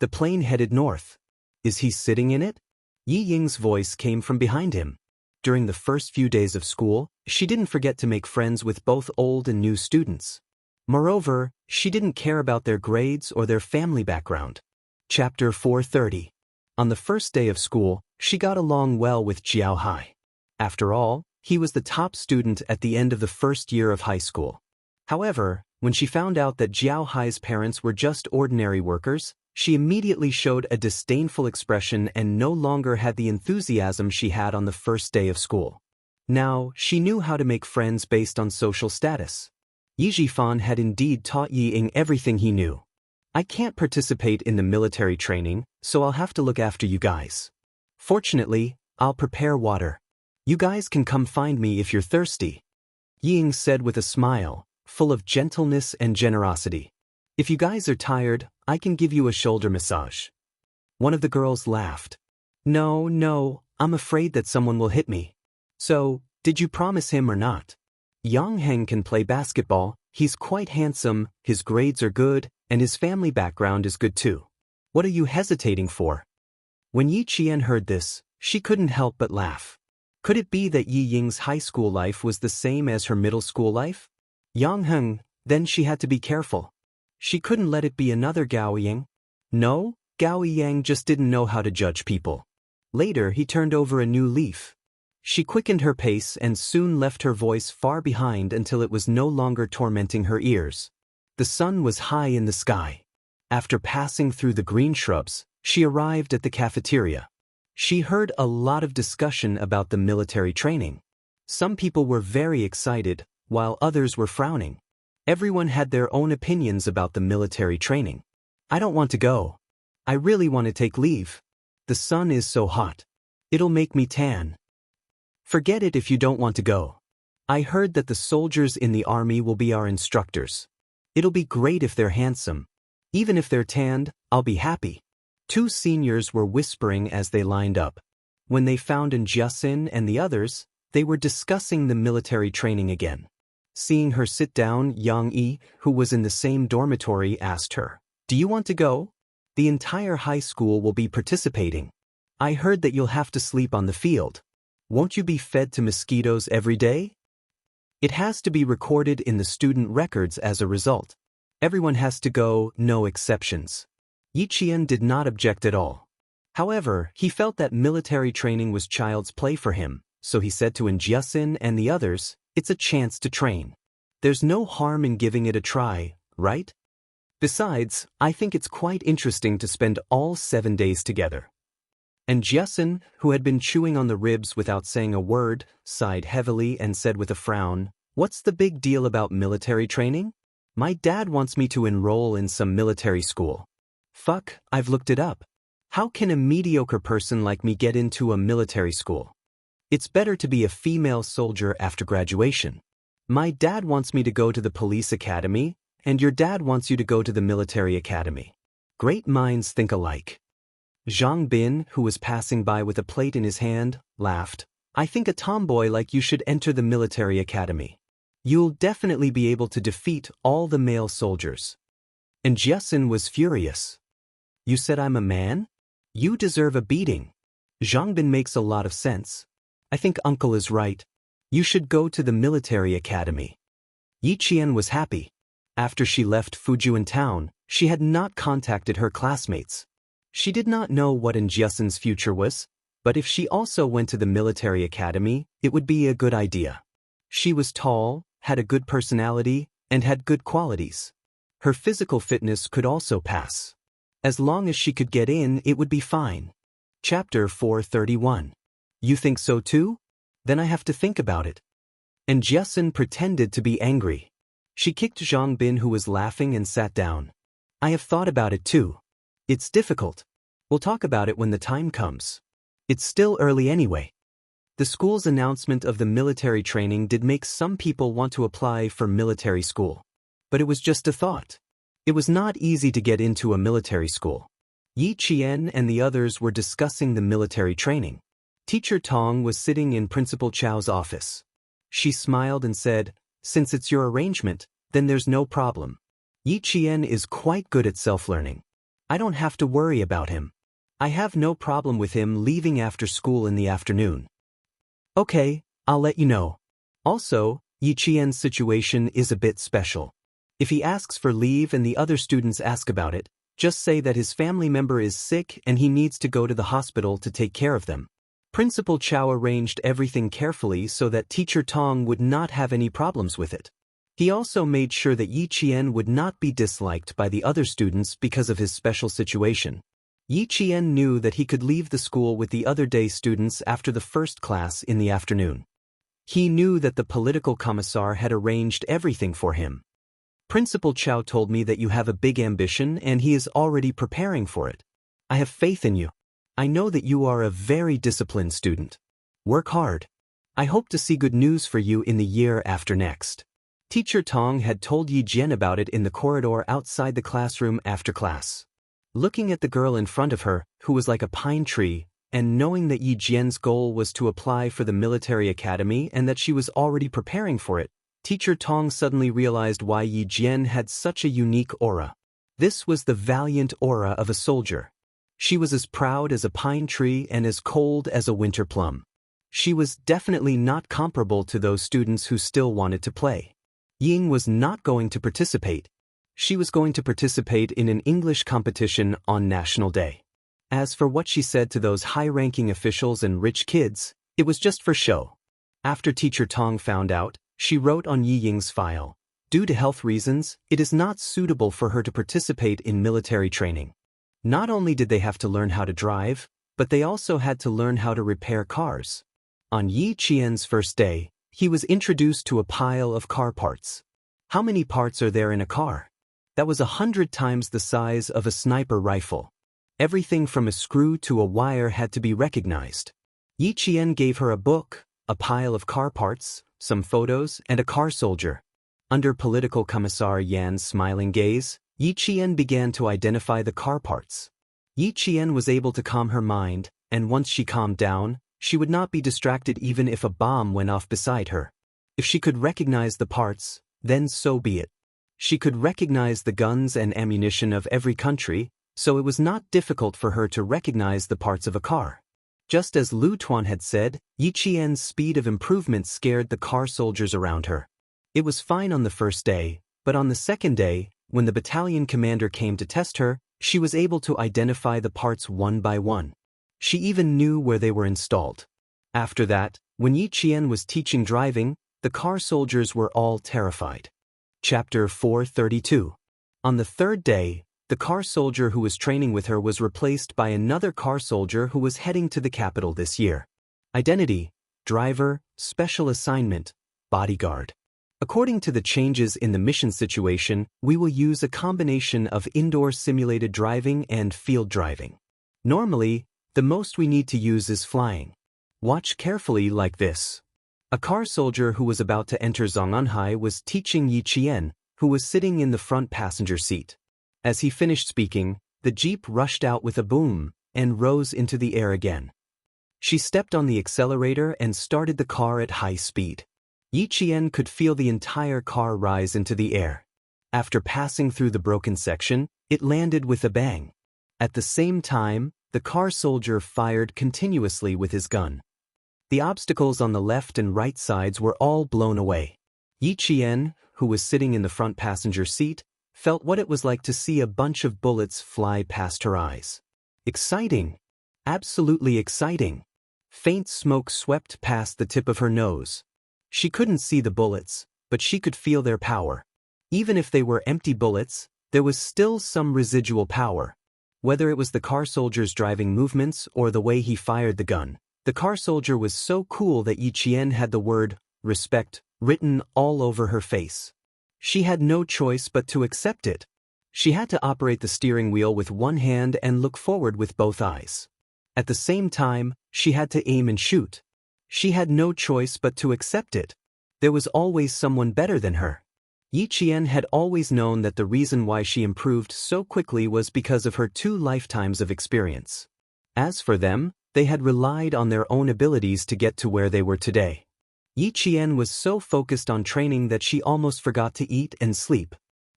The plane headed north. Is he sitting in it? Yi Ying's voice came from behind him. During the first few days of school, she didn't forget to make friends with both old and new students. Moreover, she didn't care about their grades or their family background. Chapter 430. On the first day of school, she got along well with Jiao Hai. After all, he was the top student at the end of the first year of high school. However, when she found out that Jiao Hai's parents were just ordinary workers, she immediately showed a disdainful expression and no longer had the enthusiasm she had on the first day of school. Now, she knew how to make friends based on social status. Yi Zhifan had indeed taught Yi Ying everything he knew. I can't participate in the military training, so I'll have to look after you guys. Fortunately, I'll prepare water. You guys can come find me if you're thirsty. Yi Ying said with a smile, full of gentleness and generosity. If you guys are tired, I can give you a shoulder massage. One of the girls laughed. No, I'm afraid that someone will hit me. So, did you promise him or not? Yang Heng can play basketball, he's quite handsome, his grades are good, and his family background is good too. What are you hesitating for? When Yi Qian heard this, she couldn't help but laugh. Could it be that Yi Ying's high school life was the same as her middle school life? Yang Heng, then she had to be careful. She couldn't let it be another Gao Yang. No, Gao Yang just didn't know how to judge people. Later he turned over a new leaf. She quickened her pace and soon left her voice far behind until it was no longer tormenting her ears. The sun was high in the sky. After passing through the green shrubs, she arrived at the cafeteria. She heard a lot of discussion about the military training. Some people were very excited, while others were frowning. Everyone had their own opinions about the military training. I don't want to go. I really want to take leave. The sun is so hot. It'll make me tan. Forget it if you don't want to go. I heard that the soldiers in the army will be our instructors. It'll be great if they're handsome. Even if they're tanned, I'll be happy. 2 seniors were whispering as they lined up. When they found Jiaxin and the others, they were discussing the military training again. Seeing her sit down, Yang Yi, who was in the same dormitory, asked her, "Do you want to go? The entire high school will be participating. I heard that you'll have to sleep on the field." Won't you be fed to mosquitoes every day? It has to be recorded in the student records as a result. Everyone has to go, no exceptions. Yi Qian did not object at all. However, he felt that military training was child's play for him, so he said to Invincible and the others, it's a chance to train. There's no harm in giving it a try, right? Besides, I think it's quite interesting to spend all 7 days together. And Jiasun, who had been chewing on the ribs without saying a word, sighed heavily and said with a frown, what's the big deal about military training? My dad wants me to enroll in some military school. Fuck, I've looked it up. How can a mediocre person like me get into a military school? It's better to be a female soldier after graduation. My dad wants me to go to the police academy, and your dad wants you to go to the military academy. Great minds think alike. Zhang Bin, who was passing by with a plate in his hand, laughed. I think a tomboy like you should enter the military academy. You'll definitely be able to defeat all the male soldiers. And Jiasun was furious. You said I'm a man? You deserve a beating. Zhang Bin makes a lot of sense. I think uncle is right. You should go to the military academy. Yi Qian was happy. After she left Fujian town, she had not contacted her classmates. She did not know what Jiasun's future was, but if she also went to the military academy, it would be a good idea. She was tall, had a good personality, and had good qualities. Her physical fitness could also pass. As long as she could get in, it would be fine. Chapter 431. You think so too? Then I have to think about it. And Jiasun pretended to be angry. She kicked Zhang Bin, who was laughing, and sat down. I have thought about it too. It's difficult. We'll talk about it when the time comes. It's still early anyway. The school's announcement of the military training did make some people want to apply for military school. But it was just a thought. It was not easy to get into a military school. Yi Qian and the others were discussing the military training. Teacher Tong was sitting in Principal Chao's office. She smiled and said, since it's your arrangement, then there's no problem. Yi Qian is quite good at self-learning. I don't have to worry about him. I have no problem with him leaving after school in the afternoon. Okay, I'll let you know. Also, Yi Qian's situation is a bit special. If he asks for leave and the other students ask about it, just say that his family member is sick and he needs to go to the hospital to take care of them. Principal Chao arranged everything carefully so that Teacher Tong would not have any problems with it. He also made sure that Yi Qian would not be disliked by the other students because of his special situation. Yi Qian knew that he could leave the school with the other day students after the first class in the afternoon. He knew that the political commissar had arranged everything for him. Principal Chao told me that you have a big ambition and he is already preparing for it. I have faith in you. I know that you are a very disciplined student. Work hard. I hope to see good news for you in the year after next. Teacher Tong had told Yi Jian about it in the corridor outside the classroom after class. Looking at the girl in front of her, who was like a pine tree, and knowing that Yi Jian's goal was to apply for the military academy and that she was already preparing for it, Teacher Tong suddenly realized why Yi Jian had such a unique aura. This was the valiant aura of a soldier. She was as proud as a pine tree and as cold as a winter plum. She was definitely not comparable to those students who still wanted to play. Ying was not going to participate. She was going to participate in an English competition on National Day. As for what she said to those high-ranking officials and rich kids, it was just for show. After Teacher Tong found out, she wrote on Yi Ying's file, due to health reasons, it is not suitable for her to participate in military training. Not only did they have to learn how to drive, but they also had to learn how to repair cars. On Yi Qian's first day, he was introduced to a pile of car parts. How many parts are there in a car? That was 100 times the size of a sniper rifle. Everything from a screw to a wire had to be recognized. Yi Qian gave her a book, a pile of car parts, some photos, and a car soldier. Under Political Commissar Yan's smiling gaze, Yi Qian began to identify the car parts. Yi Qian was able to calm her mind, and once she calmed down, she would not be distracted even if a bomb went off beside her. If she could recognize the parts, then so be it. She could recognize the guns and ammunition of every country, so it was not difficult for her to recognize the parts of a car. Just as Lu Tuan had said, Yi Qian's speed of improvement scared the car soldiers around her. It was fine on the first day, but on the second day, when the battalion commander came to test her, she was able to identify the parts one by one. She even knew where they were installed. After that, when Yi Qian was teaching driving, the car soldiers were all terrified. Chapter 432. On the third day, the car soldier who was training with her was replaced by another car soldier who was heading to the capital this year. Identity: driver, special assignment, bodyguard. According to the changes in the mission situation, we will use a combination of indoor simulated driving and field driving. Normally, the most we need to use is flying. Watch carefully like this. A car soldier who was about to enter Zhongnanhai was teaching Yi Qian, who was sitting in the front passenger seat. As he finished speaking, the jeep rushed out with a boom and rose into the air again. She stepped on the accelerator and started the car at high speed. Yi Qian could feel the entire car rise into the air. After passing through the broken section, it landed with a bang. At the same time, the car soldier fired continuously with his gun. The obstacles on the left and right sides were all blown away. Yi Qian, who was sitting in the front passenger seat, felt what it was like to see a bunch of bullets fly past her eyes. Exciting! Absolutely exciting! Faint smoke swept past the tip of her nose. She couldn't see the bullets, but she could feel their power. Even if they were empty bullets, there was still some residual power. Whether it was the car soldier's driving movements or the way he fired the gun, the car soldier was so cool that Yi Qian had the word respect written all over her face. She had no choice but to accept it. She had to operate the steering wheel with one hand and look forward with both eyes. At the same time, she had to aim and shoot. She had no choice but to accept it. There was always someone better than her. Yi Qian had always known that the reason why she improved so quickly was because of her 2 lifetimes of experience. As for them, they had relied on their own abilities to get to where they were today. Yi Qian was so focused on training that she almost forgot to eat and sleep.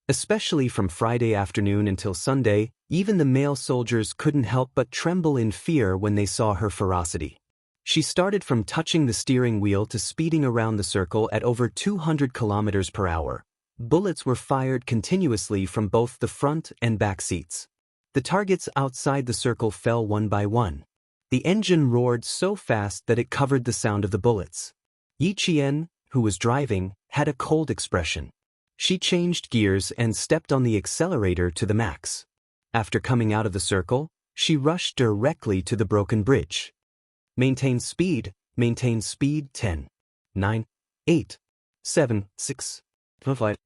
Especially from Friday afternoon until Sunday, even the male soldiers couldn't help but tremble in fear when they saw her ferocity. She started from touching the steering wheel to speeding around the circle at over 200 kilometers per hour. Bullets were fired continuously from both the front and back seats. The targets outside the circle fell one by one. The engine roared so fast that it covered the sound of the bullets. Yi Qian, who was driving, had a cold expression. She changed gears and stepped on the accelerator to the max. After coming out of the circle, she rushed directly to the broken bridge. Maintain speed 10, 9, 8, 7, 6, 5.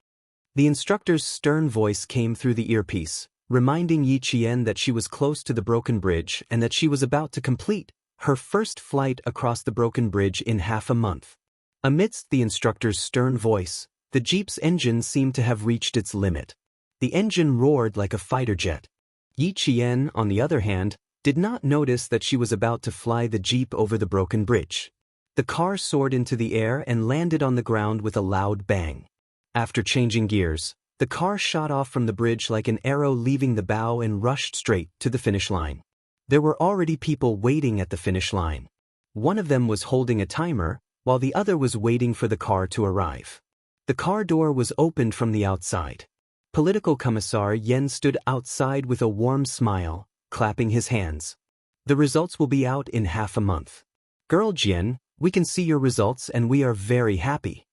The instructor's stern voice came through the earpiece, reminding Yi Qian that she was close to the broken bridge and that she was about to complete her first flight across the broken bridge in half a month. Amidst the instructor's stern voice, the jeep's engine seemed to have reached its limit. The engine roared like a fighter jet. Yi Qian, on the other hand, did not notice that she was about to fly the jeep over the broken bridge. The car soared into the air and landed on the ground with a loud bang. After changing gears, the car shot off from the bridge like an arrow leaving the bow and rushed straight to the finish line. There were already people waiting at the finish line. One of them was holding a timer, while the other was waiting for the car to arrive. The car door was opened from the outside. Political Commissar Yen stood outside with a warm smile, clapping his hands. The results will be out in half a month. Girl Jian, we can see your results and we are very happy.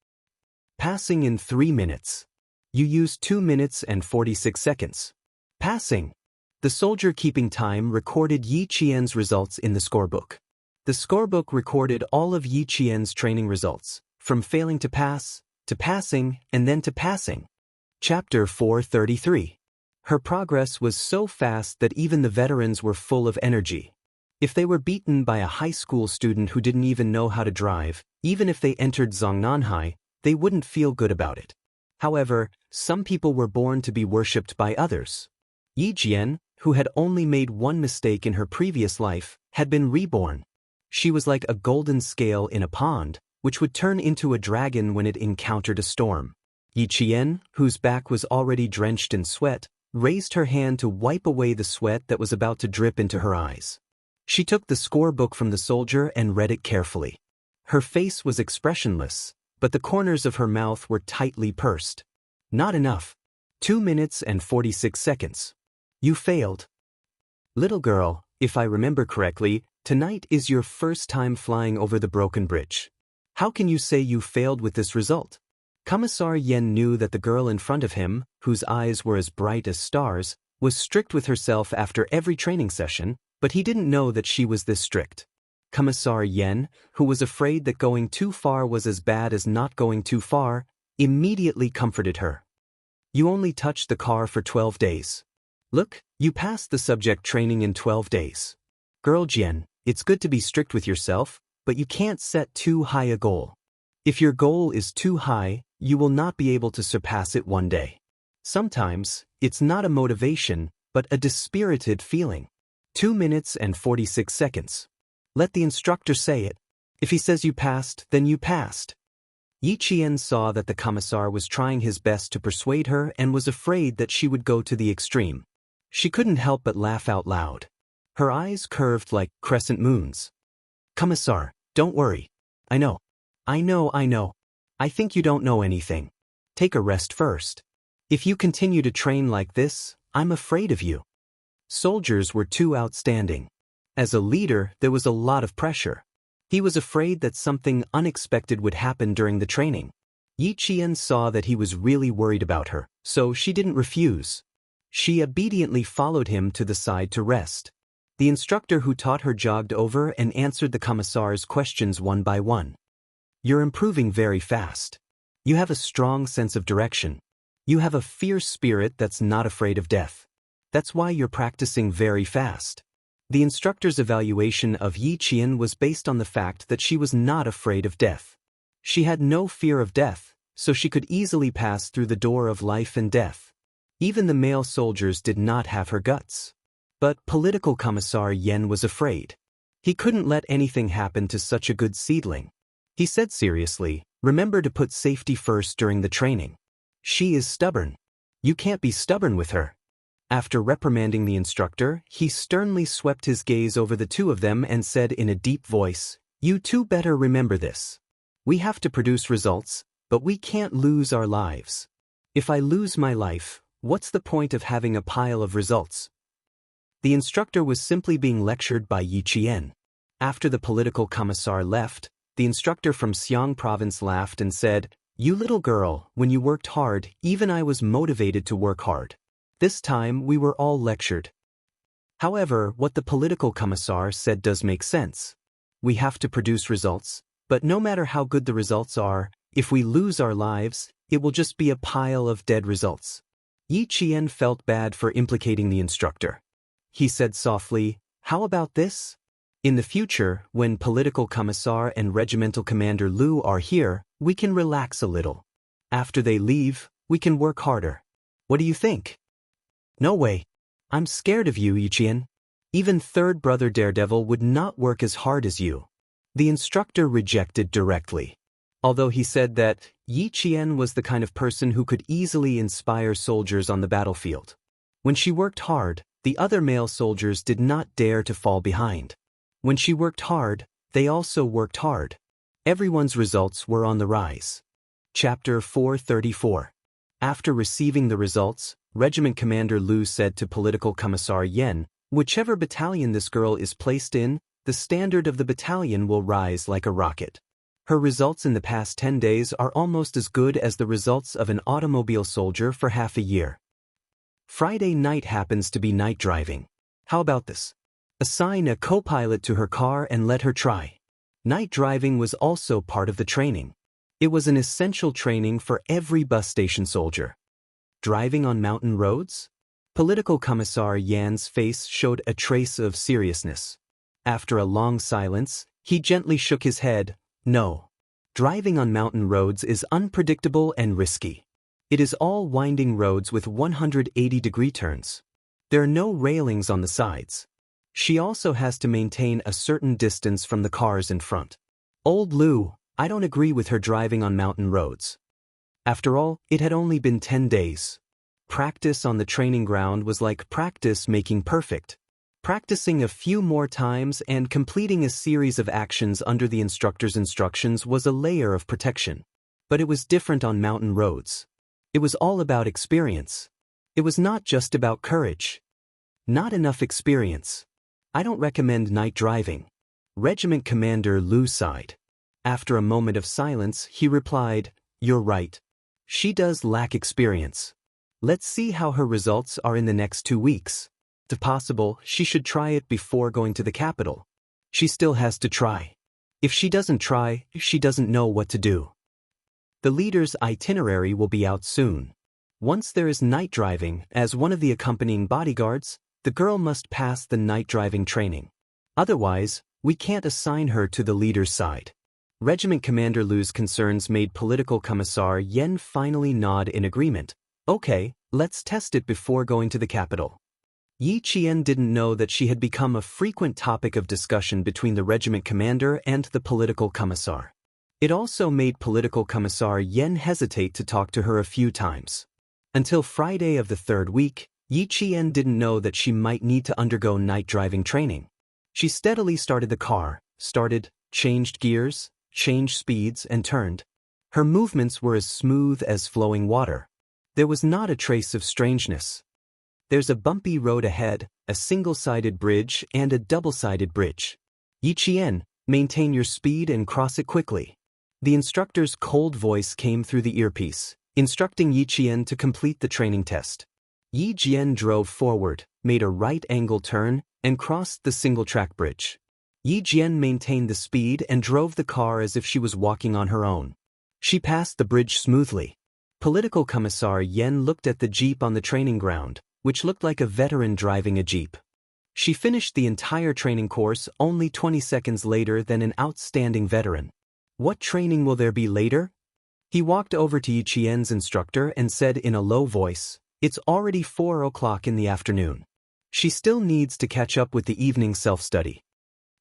Passing in 3 minutes. You used 2 minutes and 46 seconds. Passing. The soldier keeping time recorded Yi Qian's results in the scorebook. The scorebook recorded all of Yi Qian's training results, from failing to pass, to passing, and then to passing. Chapter 433. Her progress was so fast that even the veterans were full of energy. If they were beaten by a high school student who didn't even know how to drive, even if they entered Zhongnanhai, they wouldn't feel good about it. However, some people were born to be worshipped by others. Yi Jian, who had only made one mistake in her previous life, had been reborn. She was like a golden scale in a pond, which would turn into a dragon when it encountered a storm. Yi Qian, whose back was already drenched in sweat, raised her hand to wipe away the sweat that was about to drip into her eyes. She took the scorebook from the soldier and read it carefully. Her face was expressionless, but the corners of her mouth were tightly pursed. Not enough. 2 minutes and 46 seconds. You failed. Little girl, if I remember correctly, tonight is your first time flying over the broken bridge. How can you say you failed with this result? Commissar Yen knew that the girl in front of him, whose eyes were as bright as stars, was strict with herself after every training session, but he didn't know that she was this strict. Commissar Yen, who was afraid that going too far was as bad as not going too far, immediately comforted her. You only touched the car for 12 days. Look, you passed the subject training in 12 days. Girl Jen, it's good to be strict with yourself, but you can't set too high a goal. If your goal is too high, you will not be able to surpass it one day. Sometimes, it's not a motivation, but a dispirited feeling. 2 minutes and 46 seconds. Let the instructor say it. If he says you passed, then you passed. Yi Qian saw that the commissar was trying his best to persuade her and was afraid that she would go to the extreme. She couldn't help but laugh out loud. Her eyes curved like crescent moons. Commissar, don't worry. I know. I think you don't know anything. Take a rest first. If you continue to train like this, I'm afraid of you. Soldiers were too outstanding. As a leader, there was a lot of pressure. He was afraid that something unexpected would happen during the training. Yi Qian saw that he was really worried about her, so she didn't refuse. She obediently followed him to the side to rest. The instructor who taught her jogged over and answered the commissar's questions one by one. You're improving very fast. You have a strong sense of direction. You have a fierce spirit that's not afraid of death. That's why you're practicing very fast. The instructor's evaluation of Yi Qian was based on the fact that she was not afraid of death. She had no fear of death, so she could easily pass through the door of life and death. Even the male soldiers did not have her guts. But political commissar Yen was afraid. He couldn't let anything happen to such a good seedling. He said seriously, remember to put safety first during the training. She is stubborn. You can't be stubborn with her. After reprimanding the instructor, he sternly swept his gaze over the two of them and said in a deep voice, you two better remember this. We have to produce results, but we can't lose our lives. If I lose my life, what's the point of having a pile of results? The instructor was simply being lectured by Yi Qian. After the political commissar left, the instructor from Xiang province laughed and said, you little girl, when you worked hard, even I was motivated to work hard. This time we were all lectured. However, what the political commissar said does make sense. We have to produce results, but no matter how good the results are, if we lose our lives, it will just be a pile of dead results. Yi Qian felt bad for implicating the instructor. He said softly, how about this? In the future, when political commissar and regimental commander Lu are here, we can relax a little. After they leave, we can work harder. What do you think? No way. I'm scared of you, Yi Qian. Even third brother Daredevil would not work as hard as you. The instructor rejected directly. Although he said that Yi Qian was the kind of person who could easily inspire soldiers on the battlefield. When she worked hard, the other male soldiers did not dare to fall behind. When she worked hard, they also worked hard. Everyone's results were on the rise. Chapter 434. After receiving the results, Regiment Commander Lu said to Political Commissar Yen, whichever battalion this girl is placed in, the standard of the battalion will rise like a rocket. Her results in the past 10 days are almost as good as the results of an automobile soldier for half a year. Friday night happens to be night driving. How about this? Assign a co-pilot to her car and let her try. Night driving was also part of the training. It was an essential training for every bus station soldier. Driving on mountain roads? Political Commissar Yan's face showed a trace of seriousness. After a long silence, he gently shook his head. No. Driving on mountain roads is unpredictable and risky. It is all winding roads with 180-degree turns. There are no railings on the sides. She also has to maintain a certain distance from the cars in front. Old Lu, I don't agree with her driving on mountain roads. After all, it had only been 10 days. Practice on the training ground was like practice making perfect. Practicing a few more times and completing a series of actions under the instructor's instructions was a layer of protection. But it was different on mountain roads. It was all about experience. It was not just about courage. Not enough experience. I don't recommend night driving. Regiment Commander Lu sighed. After a moment of silence, he replied, "You're right. She does lack experience. Let's see how her results are in the next 2 weeks. If possible, she should try it before going to the capital. She still has to try. If she doesn't try, she doesn't know what to do." The leader's itinerary will be out soon. Once there is night driving, as one of the accompanying bodyguards, the girl must pass the night driving training. Otherwise, we can't assign her to the leader's side. Regiment Commander Lu's concerns made Political Commissar Yen finally nod in agreement. Okay, let's test it before going to the capital. Yi Qian didn't know that she had become a frequent topic of discussion between the regiment commander and the political commissar. It also made Political Commissar Yen hesitate to talk to her a few times. Until Friday of the 3rd week, Yi Qian didn't know that she might need to undergo night driving training. She steadily started the car, changed gears, changed speeds, and turned. Her movements were as smooth as flowing water. There was not a trace of strangeness. There's a bumpy road ahead, a single-sided bridge, and a double-sided bridge. Yi Qian, maintain your speed and cross it quickly. The instructor's cold voice came through the earpiece, instructing Yi Qian to complete the training test. Yi Qian drove forward, made a right-angle turn, and crossed the single-track bridge. Yi Qian maintained the speed and drove the car as if she was walking on her own. She passed the bridge smoothly. Political Commissar Yen looked at the jeep on the training ground, which looked like a veteran driving a jeep. She finished the entire training course only 20 seconds later than an outstanding veteran. What training will there be later? He walked over to Yi Qian's instructor and said in a low voice, "It's already 4 o'clock in the afternoon. She still needs to catch up with the evening self-study."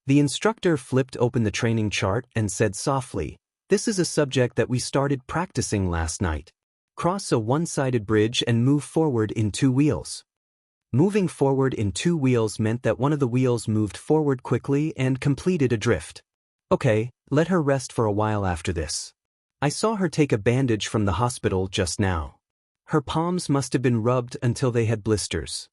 The instructor flipped open the training chart and said softly, "This is a subject that we started practicing last night. Cross a one-sided bridge and move forward in 2 wheels." Moving forward in 2 wheels meant that one of the wheels moved forward quickly and completed a drift. Okay, let her rest for a while after this. I saw her take a bandage from the hospital just now. Her palms must have been rubbed until they had blisters.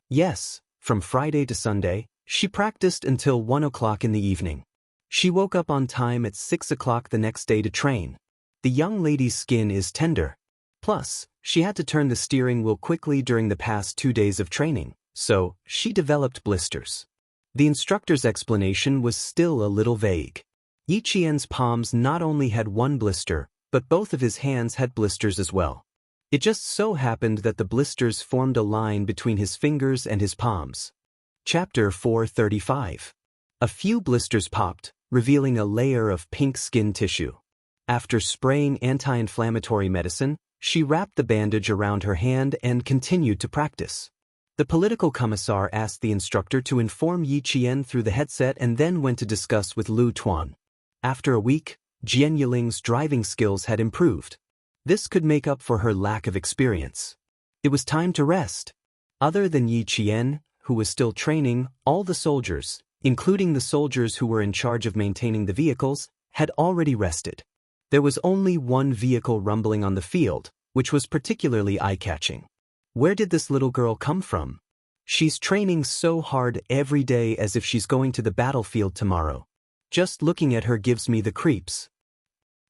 Yes, from Friday to Sunday, she practiced until 1 o'clock in the evening. She woke up on time at 6 o'clock the next day to train. The young lady's skin is tender. Plus, she had to turn the steering wheel quickly during the past 2 days of training, so she developed blisters. The instructor's explanation was still a little vague. Yi Qian's palms not only had 1 blister, but both of his hands had blisters as well. It just so happened that the blisters formed a line between his fingers and his palms. Chapter 435. A few blisters popped, revealing a layer of pink skin tissue. After spraying anti-inflammatory medicine, she wrapped the bandage around her hand and continued to practice. The political commissar asked the instructor to inform Yi Qian through the headset and then went to discuss with Lu Tuan. After a week, Jian Yiling's driving skills had improved. This could make up for her lack of experience. It was time to rest. Other than Yi Qian, who was still training, all the soldiers, including the soldiers who were in charge of maintaining the vehicles, had already rested. There was only one vehicle rumbling on the field, which was particularly eye-catching. Where did this little girl come from? She's training so hard every day as if she's going to the battlefield tomorrow. Just looking at her gives me the creeps.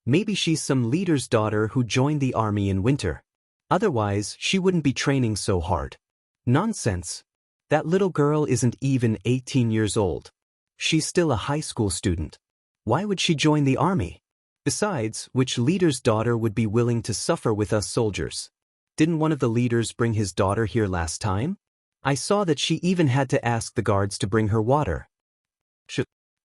Maybe she's some leader's daughter who joined the army in winter. Otherwise, she wouldn't be training so hard. Nonsense. That little girl isn't even 18 years old. She's still a high school student. Why would she join the army? Besides, which leader's daughter would be willing to suffer with us soldiers? Didn't one of the leaders bring his daughter here last time? I saw that she even had to ask the guards to bring her water.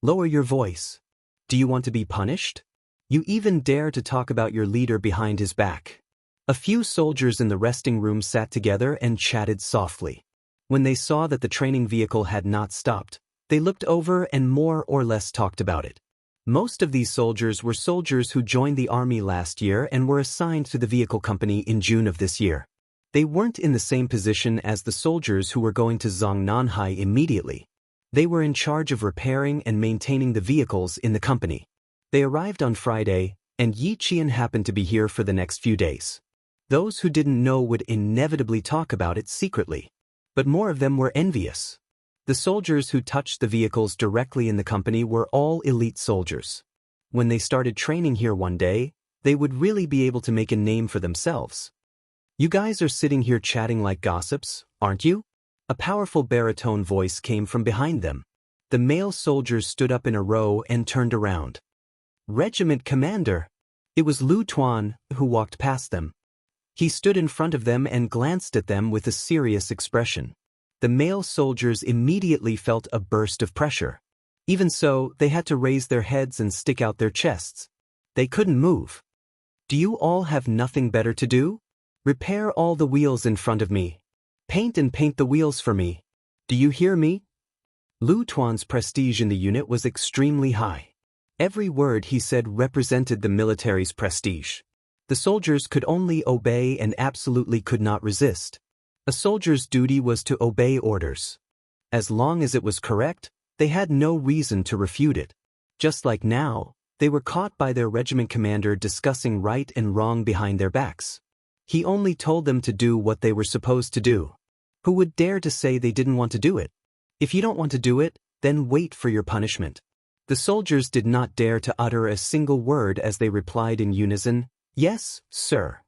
Lower your voice. Do you want to be punished? You even dare to talk about your leader behind his back. A few soldiers in the resting room sat together and chatted softly. When they saw that the training vehicle had not stopped, they looked over and more or less talked about it. Most of these soldiers were soldiers who joined the army last year and were assigned to the vehicle company in June of this year. They weren't in the same position as the soldiers who were going to Zongnanhai immediately. They were in charge of repairing and maintaining the vehicles in the company. They arrived on Friday, and Yi Qian happened to be here for the next few days. Those who didn't know would inevitably talk about it secretly. But more of them were envious. The soldiers who touched the vehicles directly in the company were all elite soldiers. When they started training here one day, they would really be able to make a name for themselves. "You guys are sitting here chatting like gossips, aren't you?" A powerful baritone voice came from behind them. The male soldiers stood up in a row and turned around. "Regiment commander!" It was Lu Tuan, who walked past them. He stood in front of them and glanced at them with a serious expression. The male soldiers immediately felt a burst of pressure. Even so, they had to raise their heads and stick out their chests. They couldn't move. "Do you all have nothing better to do? Repair all the wheels in front of me. Paint the wheels for me. Do you hear me?" Lu Tuan's prestige in the unit was extremely high. Every word he said represented the military's prestige. The soldiers could only obey and absolutely could not resist. A soldier's duty was to obey orders. As long as it was correct, they had no reason to refute it. Just like now, they were caught by their regiment commander discussing right and wrong behind their backs. He only told them to do what they were supposed to do. Who would dare to say they didn't want to do it? If you don't want to do it, then wait for your punishment. The soldiers did not dare to utter a single word as they replied in unison, "Yes, sir."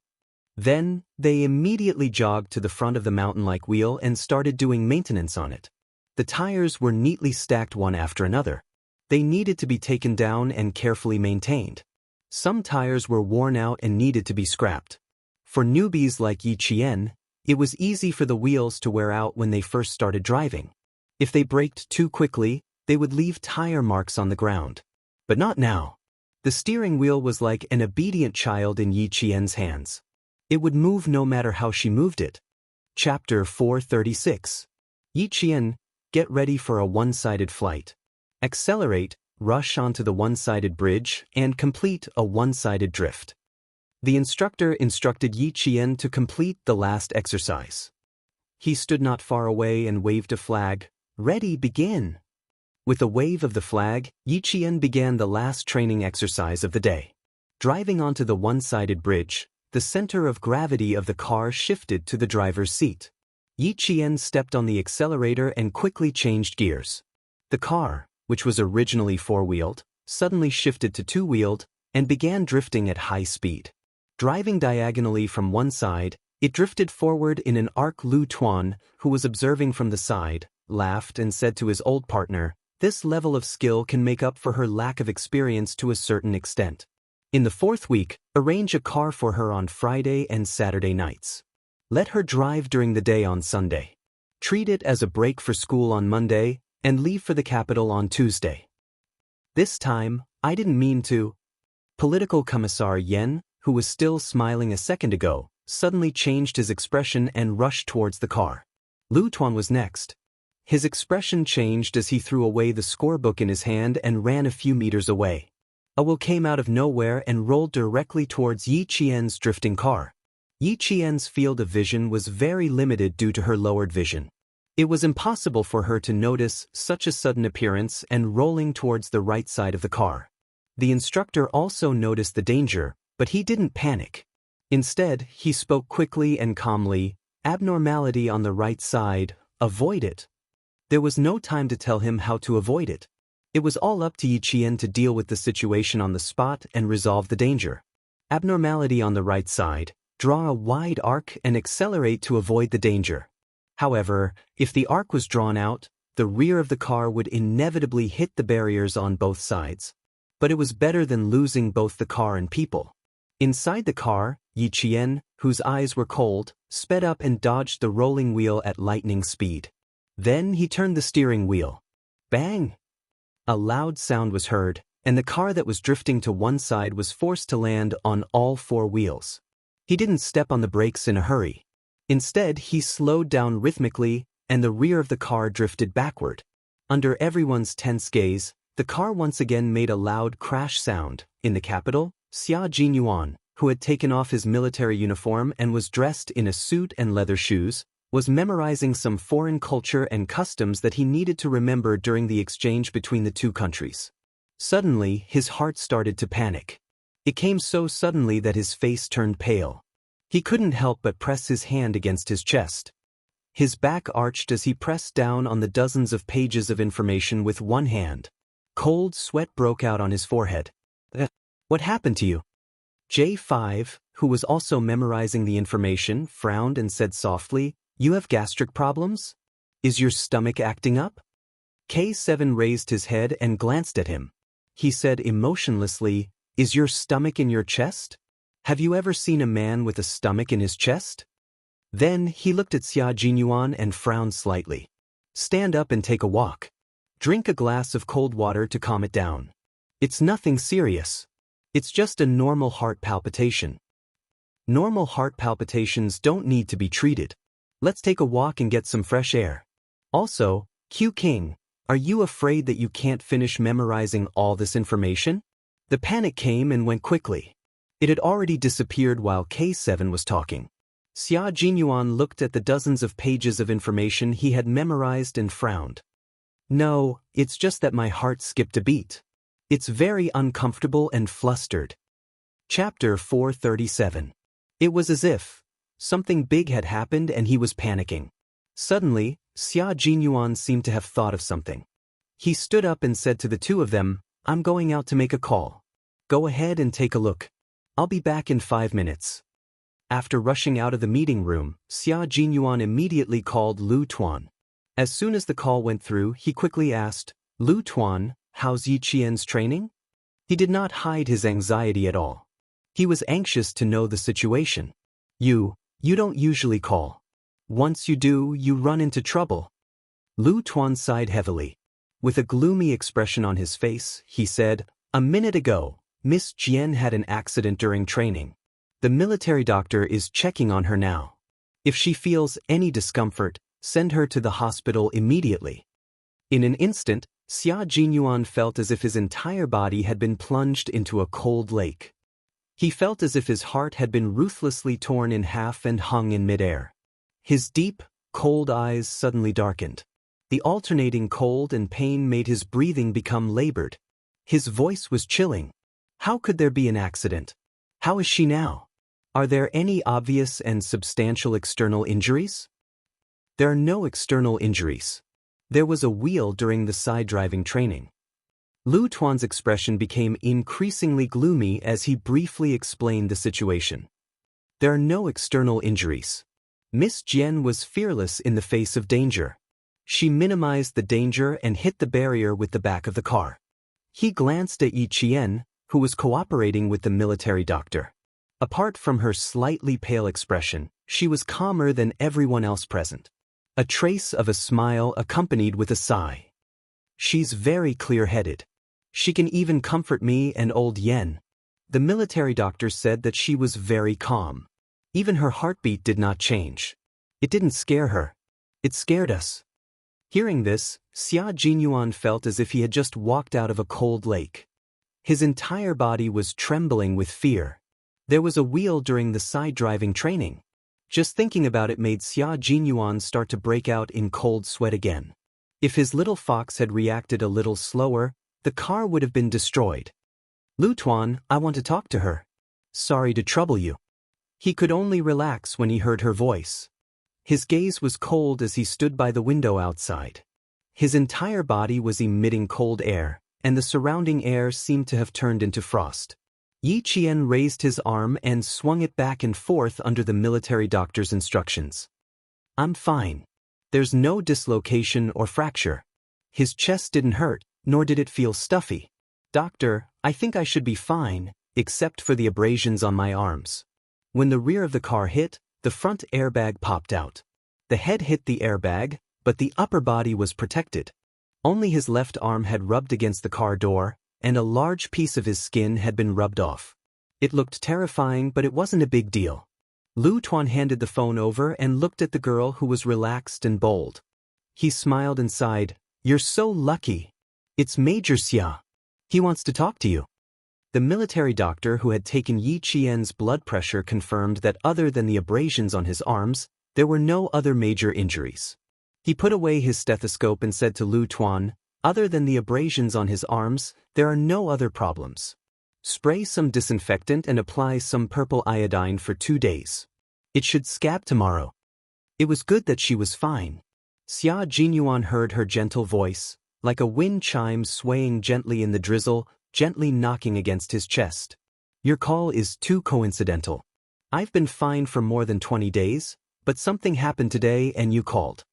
Then, they immediately jogged to the front of the mountain-like wheel and started doing maintenance on it. The tires were neatly stacked one after another. They needed to be taken down and carefully maintained. Some tires were worn out and needed to be scrapped. For newbies like Yi Qian, it was easy for the wheels to wear out when they first started driving. If they braked too quickly, they would leave tire marks on the ground. But not now. The steering wheel was like an obedient child in Yi Qian's hands. It would move no matter how she moved it. Chapter 436. Yi Qian, get ready for a one-sided flight. Accelerate, rush onto the one-sided bridge, and complete a one-sided drift. The instructor instructed Yi Qian to complete the last exercise. He stood not far away and waved a flag. "Ready, begin." With a wave of the flag, Yi Qian began the last training exercise of the day. Driving onto the one-sided bridge, the center of gravity of the car shifted to the driver's seat. Yi Qian stepped on the accelerator and quickly changed gears. The car, which was originally four-wheeled, suddenly shifted to two-wheeled and began drifting at high speed. Driving diagonally from one side, it drifted forward in an arc. Lu Tuan, who was observing from the side, laughed and said to his old partner, "This level of skill can make up for her lack of experience to a certain extent. In the fourth week, arrange a car for her on Friday and Saturday nights. Let her drive during the day on Sunday. Treat it as a break for school on Monday, and leave for the capital on Tuesday." "This time, I didn't mean to." Political Commissar Yen, who was still smiling a second ago, suddenly changed his expression and rushed towards the car. Lu Tuan was next. His expression changed as he threw away the scorebook in his hand and ran a few meters away. A will came out of nowhere and rolled directly towards Yi Qian's drifting car. Yi Qian's field of vision was very limited due to her lowered vision. It was impossible for her to notice such a sudden appearance and rolling towards the right side of the car. The instructor also noticed the danger, but he didn't panic. Instead, he spoke quickly and calmly, "Abnormality on the right side, avoid it." There was no time to tell him how to avoid it. It was all up to Yi Qian to deal with the situation on the spot and resolve the danger. Abnormality on the right side, draw a wide arc and accelerate to avoid the danger. However, if the arc was drawn out, the rear of the car would inevitably hit the barriers on both sides. But it was better than losing both the car and people. Inside the car, Yi Qian, whose eyes were cold, sped up and dodged the rolling wheel at lightning speed. Then he turned the steering wheel. Bang! A loud sound was heard, and the car that was drifting to one side was forced to land on all four wheels. He didn't step on the brakes in a hurry. Instead, he slowed down rhythmically, and the rear of the car drifted backward. Under everyone's tense gaze, the car once again made a loud crash sound. In the capital, Xia Jinyuan, who had taken off his military uniform and was dressed in a suit and leather shoes, was memorizing some foreign culture and customs that he needed to remember during the exchange between the two countries. Suddenly, his heart started to panic. It came so suddenly that his face turned pale. He couldn't help but press his hand against his chest. His back arched as he pressed down on the dozens of pages of information with one hand. Cold sweat broke out on his forehead. What happened to you? J5, who was also memorizing the information, frowned and said softly, "You have gastric problems? Is your stomach acting up?" K7 raised his head and glanced at him. He said emotionlessly, "Is your stomach in your chest? Have you ever seen a man with a stomach in his chest?" Then he looked at Xia Jinyuan and frowned slightly. "Stand up and take a walk. Drink a glass of cold water to calm it down. It's nothing serious. It's just a normal heart palpitation. Normal heart palpitations don't need to be treated. Let's take a walk and get some fresh air. Also, Q King, are you afraid that you can't finish memorizing all this information?" The panic came and went quickly. It had already disappeared while K7 was talking. Xia Jinyuan looked at the dozens of pages of information he had memorized and frowned. "No, it's just that my heart skipped a beat. It's very uncomfortable and flustered." Chapter 437. It was as if something big had happened and he was panicking. Suddenly, Xia Jinyuan seemed to have thought of something. He stood up and said to the two of them, "I'm going out to make a call. Go ahead and take a look. I'll be back in 5 minutes." After rushing out of the meeting room, Xia Jinyuan immediately called Lu Tuan. As soon as the call went through, he quickly asked, "Lu Tuan, how's Yi Qian's training?" He did not hide his anxiety at all. He was anxious to know the situation. You don't usually call. Once you do, you run into trouble." Lu Tuan sighed heavily. With a gloomy expression on his face, he said, "A minute ago, Miss Jian had an accident during training. The military doctor is checking on her now. If she feels any discomfort, send her to the hospital immediately." In an instant, Xia Jinyuan felt as if his entire body had been plunged into a cold lake. He felt as if his heart had been ruthlessly torn in half and hung in midair. His deep, cold eyes suddenly darkened. The alternating cold and pain made his breathing become labored. His voice was chilling. How could there be an accident? How is she now? Are there any obvious and substantial external injuries? There are no external injuries. There was a wheel during the side driving training. Lu Tuan's expression became increasingly gloomy as he briefly explained the situation. There are no external injuries. Miss Jian was fearless in the face of danger. She minimized the danger and hit the barrier with the back of the car. He glanced at Yi Qian, who was cooperating with the military doctor. Apart from her slightly pale expression, she was calmer than everyone else present. A trace of a smile accompanied with a sigh. "She's very clear-headed. She can even comfort me and old Yen." The military doctor said that she was very calm. Even her heartbeat did not change. It didn't scare her. It scared us. Hearing this, Xia Jinyuan felt as if he had just walked out of a cold lake. His entire body was trembling with fear. There was a wheel during the side driving training. Just thinking about it made Xia Jinyuan start to break out in cold sweat again. If his little fox had reacted a little slower, the car would have been destroyed. "Lu Tuan, I want to talk to her. Sorry to trouble you." He could only relax when he heard her voice. His gaze was cold as he stood by the window outside. His entire body was emitting cold air, and the surrounding air seemed to have turned into frost. Yi Qian raised his arm and swung it back and forth under the military doctor's instructions. "I'm fine. There's no dislocation or fracture. His chest didn't hurt, nor did it feel stuffy. Doctor, I think I should be fine, except for the abrasions on my arms." When the rear of the car hit, the front airbag popped out. The head hit the airbag, but the upper body was protected. Only his left arm had rubbed against the car door, and a large piece of his skin had been rubbed off. It looked terrifying, but it wasn't a big deal. Lu Tuan handed the phone over and looked at the girl who was relaxed and bold. He smiled and sighed, "You're so lucky. It's Major Xia. He wants to talk to you." The military doctor who had taken Yi Qian's blood pressure confirmed that other than the abrasions on his arms, there were no other major injuries. He put away his stethoscope and said to Lu Tuan, "Other than the abrasions on his arms, there are no other problems. Spray some disinfectant and apply some purple iodine for 2 days. It should scab tomorrow." It was good that she was fine. Xia Jinyuan heard her gentle voice, like a wind chime swaying gently in the drizzle, gently knocking against his chest. "Your call is too coincidental. I've been fine for more than 20 days, but something happened today and you called."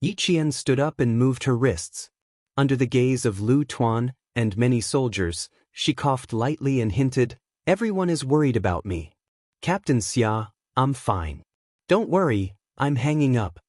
Yi Qian stood up and moved her wrists. Under the gaze of Lu Tuan and many soldiers, she coughed lightly and hinted, "Everyone is worried about me. Captain Xia, I'm fine. Don't worry, I'm hanging up."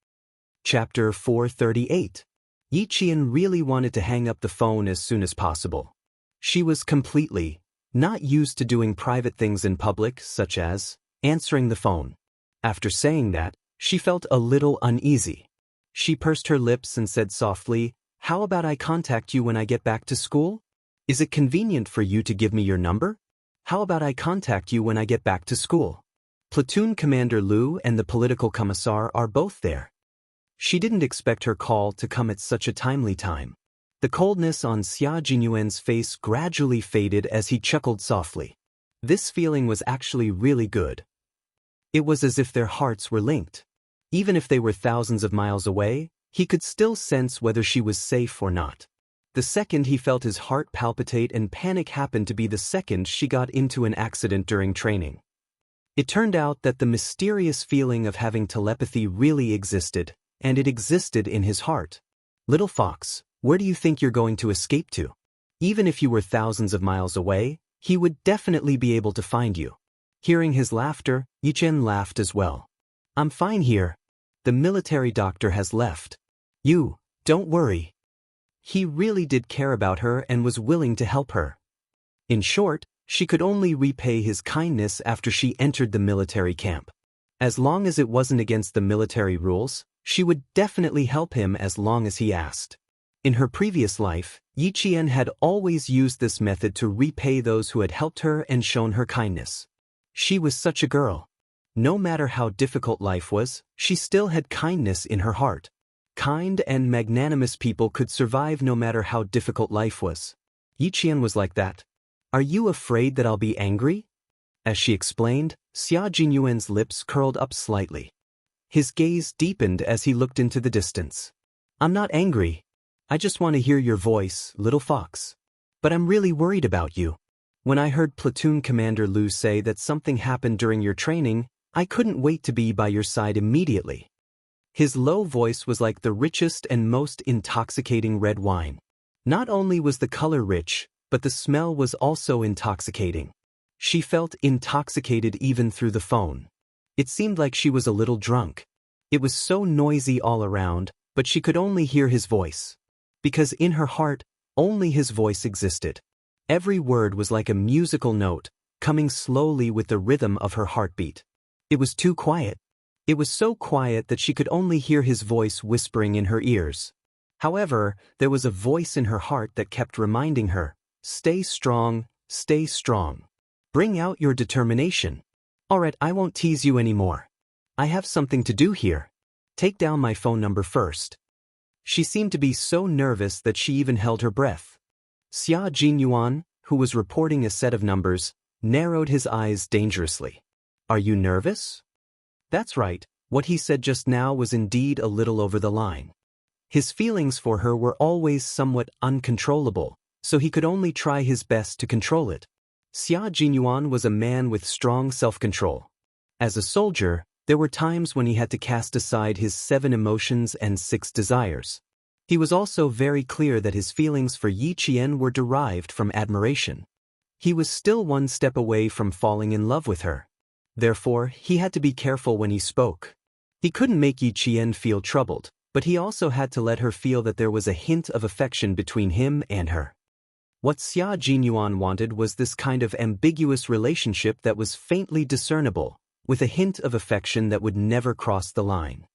Chapter 438. Yi Qian really wanted to hang up the phone as soon as possible. She was completely not used to doing private things in public, such as answering the phone. After saying that, she felt a little uneasy. She pursed her lips and said softly, "How about I contact you when I get back to school? Is it convenient for you to give me your number? How about I contact you when I get back to school? Platoon Commander Lu and the political commissar are both there." She didn't expect her call to come at such a timely time. The coldness on Xia Jinyuan's face gradually faded as he chuckled softly. This feeling was actually really good. It was as if their hearts were linked. Even if they were thousands of miles away, he could still sense whether she was safe or not. The second he felt his heart palpitate and panic happened to be the second she got into an accident during training. It turned out that the mysterious feeling of having telepathy really existed, and it existed in his heart. "Little fox, where do you think you're going to escape to? Even if you were thousands of miles away, he would definitely be able to find you." Hearing his laughter, Yi Qian laughed as well. "I'm fine here. The military doctor has left. Don't worry." He really did care about her and was willing to help her. In short, she could only repay his kindness after she entered the military camp. As long as it wasn't against the military rules, she would definitely help him as long as he asked. In her previous life, Yi Qian had always used this method to repay those who had helped her and shown her kindness. She was such a girl. No matter how difficult life was, she still had kindness in her heart. Kind and magnanimous people could survive no matter how difficult life was. Yi Qian was like that. "Are you afraid that I'll be angry?" As she explained, Xia Jinyuan's lips curled up slightly. His gaze deepened as he looked into the distance. "I'm not angry. I just want to hear your voice, little fox. But I'm really worried about you. When I heard Platoon Commander Lu say that something happened during your training, I couldn't wait to be by your side immediately." His low voice was like the richest and most intoxicating red wine. Not only was the color rich, but the smell was also intoxicating. She felt intoxicated even through the phone. It seemed like she was a little drunk. It was so noisy all around, but she could only hear his voice. Because in her heart, only his voice existed. Every word was like a musical note, coming slowly with the rhythm of her heartbeat. It was too quiet. It was so quiet that she could only hear his voice whispering in her ears. However, there was a voice in her heart that kept reminding her, "Stay strong, stay strong. Bring out your determination. Alright, I won't tease you anymore. I have something to do here. Take down my phone number first." She seemed to be so nervous that she even held her breath. Xia Jinyuan, who was reporting a set of numbers, narrowed his eyes dangerously. "Are you nervous?" That's right, what he said just now was indeed a little over the line. His feelings for her were always somewhat uncontrollable, so he could only try his best to control it. Xia Jinyuan was a man with strong self-control. As a soldier, there were times when he had to cast aside his 7 emotions and 6 desires. He was also very clear that his feelings for Yi Qian were derived from admiration. He was still one step away from falling in love with her. Therefore, he had to be careful when he spoke. He couldn't make Yi Qian feel troubled, but he also had to let her feel that there was a hint of affection between him and her. What Xia Jinyuan wanted was this kind of ambiguous relationship that was faintly discernible, with a hint of affection that would never cross the line.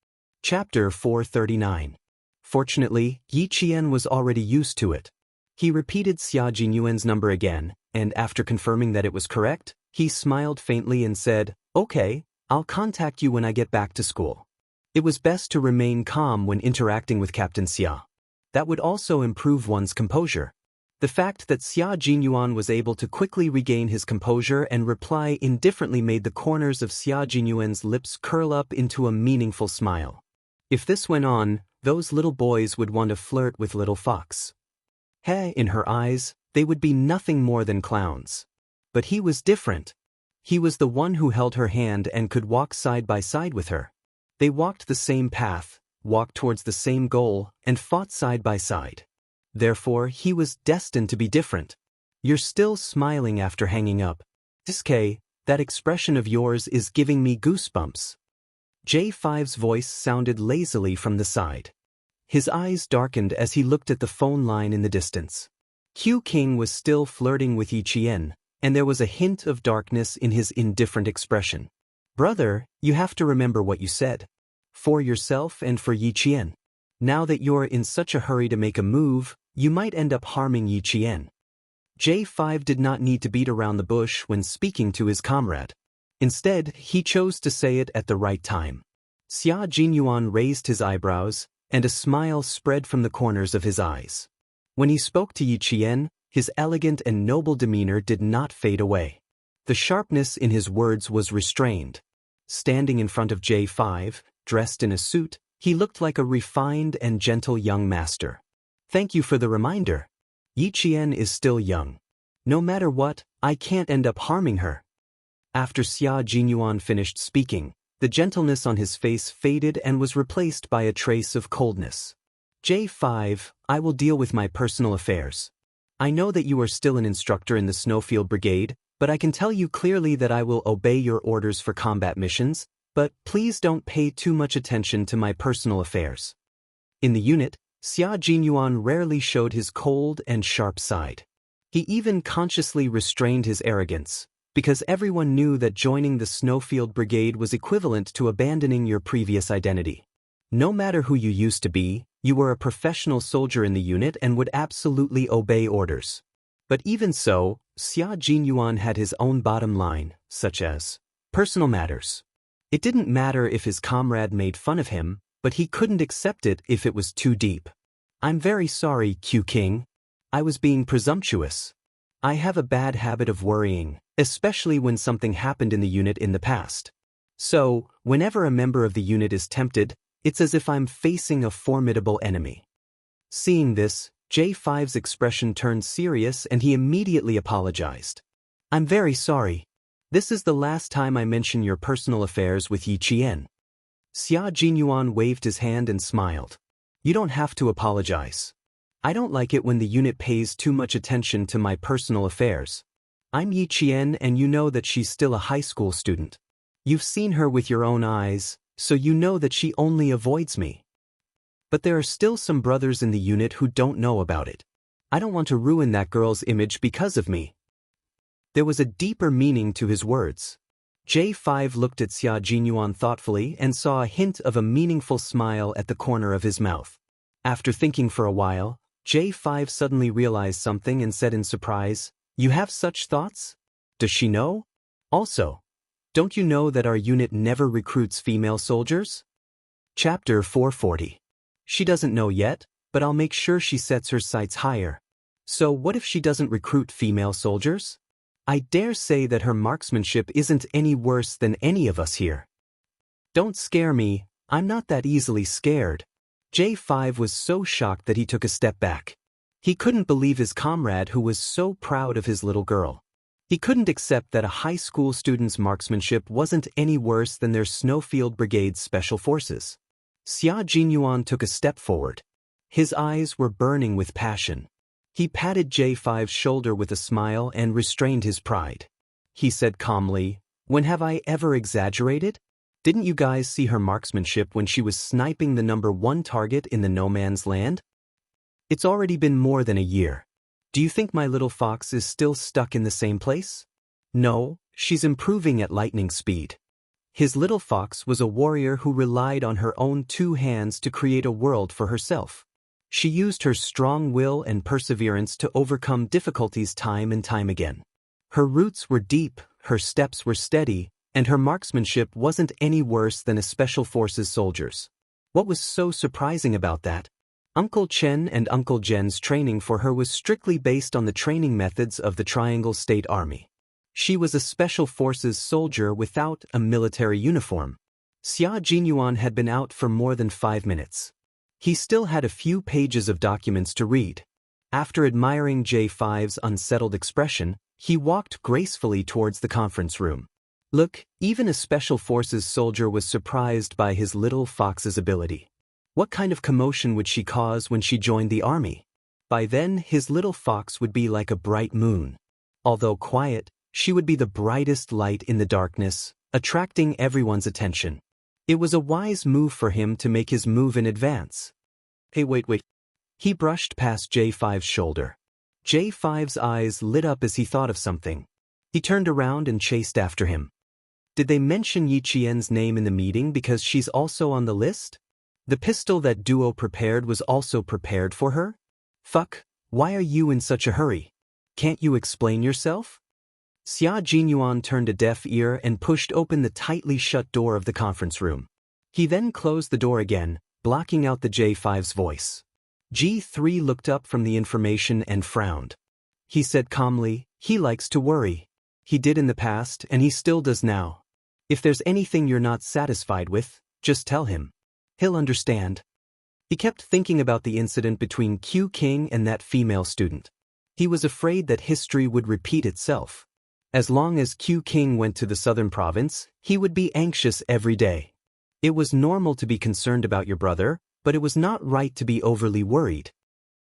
Chapter 439. Fortunately, Yi Qian was already used to it. He repeated Xia Jinyuan's number again, and after confirming that it was correct, he smiled faintly and said, "Okay, I'll contact you when I get back to school." It was best to remain calm when interacting with Captain Xia. That would also improve one's composure. The fact that Xia Jinyuan was able to quickly regain his composure and reply indifferently made the corners of Xia Jinyuan's lips curl up into a meaningful smile. If this went on, those little boys would want to flirt with little Fox. In her eyes, they would be nothing more than clowns. But he was different. He was the one who held her hand and could walk side by side with her. They walked the same path, walked towards the same goal, and fought side by side. Therefore, he was destined to be different. You're still smiling after hanging up. Diske, that expression of yours is giving me goosebumps. J5's voice sounded lazily from the side. His eyes darkened as he looked at the phone line in the distance. Q King was still flirting with Yi Qian, and there was a hint of darkness in his indifferent expression. Brother, you have to remember what you said. For yourself and for Yi Qian. Now that you're in such a hurry to make a move, you might end up harming Yi Qian. J5 did not need to beat around the bush when speaking to his comrade. Instead, he chose to say it at the right time. Xia Jinyuan raised his eyebrows, and a smile spread from the corners of his eyes. When he spoke to Yi Qian, his elegant and noble demeanor did not fade away. The sharpness in his words was restrained. Standing in front of J5, dressed in a suit, he looked like a refined and gentle young master. Thank you for the reminder. Yi Qian is still young. No matter what, I can't end up harming her. After Xia Jinyuan finished speaking, the gentleness on his face faded and was replaced by a trace of coldness. J5, I will deal with my personal affairs. I know that you are still an instructor in the Snowfield Brigade, but I can tell you clearly that I will obey your orders for combat missions, but please don't pay too much attention to my personal affairs. In the unit, Xia Jinyuan rarely showed his cold and sharp side. He even consciously restrained his arrogance, because everyone knew that joining the Snowfield Brigade was equivalent to abandoning your previous identity. No matter who you used to be, you were a professional soldier in the unit and would absolutely obey orders. But even so, Xia Jinyuan had his own bottom line, such as personal matters. It didn't matter if his comrade made fun of him, but he couldn't accept it if it was too deep. I'm very sorry, Q King. I was being presumptuous. I have a bad habit of worrying, especially when something happened in the unit in the past. So, whenever a member of the unit is tempted, it's as if I'm facing a formidable enemy. Seeing this, J5's expression turned serious and he immediately apologized. I'm very sorry. This is the last time I mention your personal affairs with Yi Qian. Xia Jinyuan waved his hand and smiled. You don't have to apologize. I don't like it when the unit pays too much attention to my personal affairs. I'm Yi Qian and you know that she's still a high school student. You've seen her with your own eyes, so you know that she only avoids me. But there are still some brothers in the unit who don't know about it. I don't want to ruin that girl's image because of me. There was a deeper meaning to his words. J5 looked at Xia Jinyuan thoughtfully and saw a hint of a meaningful smile at the corner of his mouth. After thinking for a while, J5 suddenly realized something and said in surprise, You have such thoughts? Does she know? Also, don't you know that our unit never recruits female soldiers? Chapter 440. She doesn't know yet, but I'll make sure she sets her sights higher. So what if she doesn't recruit female soldiers? I dare say that her marksmanship isn't any worse than any of us here. Don't scare me, I'm not that easily scared. J5 was so shocked that he took a step back. He couldn't believe his comrade who was so proud of his little girl. He couldn't accept that a high school student's marksmanship wasn't any worse than their Snowfield Brigade's special forces. Xia Jinyuan took a step forward. His eyes were burning with passion. He patted J5's shoulder with a smile and restrained his pride. He said calmly, When have I ever exaggerated? Didn't you guys see her marksmanship when she was sniping the #1 target in the no man's land? It's already been more than a year. Do you think my little fox is still stuck in the same place? No, she's improving at lightning speed. His little fox was a warrior who relied on her own 2 hands to create a world for herself. She used her strong will and perseverance to overcome difficulties time and time again. Her roots were deep, her steps were steady, and her marksmanship wasn't any worse than a Special Forces soldier's. What was so surprising about that? Uncle Chen and Uncle Jen's training for her was strictly based on the training methods of the Triangle State Army. She was a Special Forces soldier without a military uniform. Xia Jinyuan had been out for more than 5 minutes. He still had a few pages of documents to read. After admiring J5's unsettled expression, he walked gracefully towards the conference room. Look, even a Special Forces soldier was surprised by his little fox's ability. What kind of commotion would she cause when she joined the army? By then, his little fox would be like a bright moon. Although quiet, she would be the brightest light in the darkness, attracting everyone's attention. It was a wise move for him to make his move in advance. Hey, wait. He brushed past J5's shoulder. J5's eyes lit up as he thought of something. He turned around and chased after him. Did they mention Yi Qian's name in the meeting because she's also on the list? The pistol that Duo prepared was also prepared for her? Fuck, why are you in such a hurry? Can't you explain yourself? Xia Jinyuan turned a deaf ear and pushed open the tightly shut door of the conference room. He then closed the door again, blocking out the J5's voice. G3 looked up from the information and frowned. He said calmly, he likes to worry. He did in the past and he still does now. If there's anything you're not satisfied with, just tell him. He'll understand. He kept thinking about the incident between Q King and that female student. He was afraid that history would repeat itself. As long as Q King went to the southern province, he would be anxious every day. It was normal to be concerned about your brother, but it was not right to be overly worried.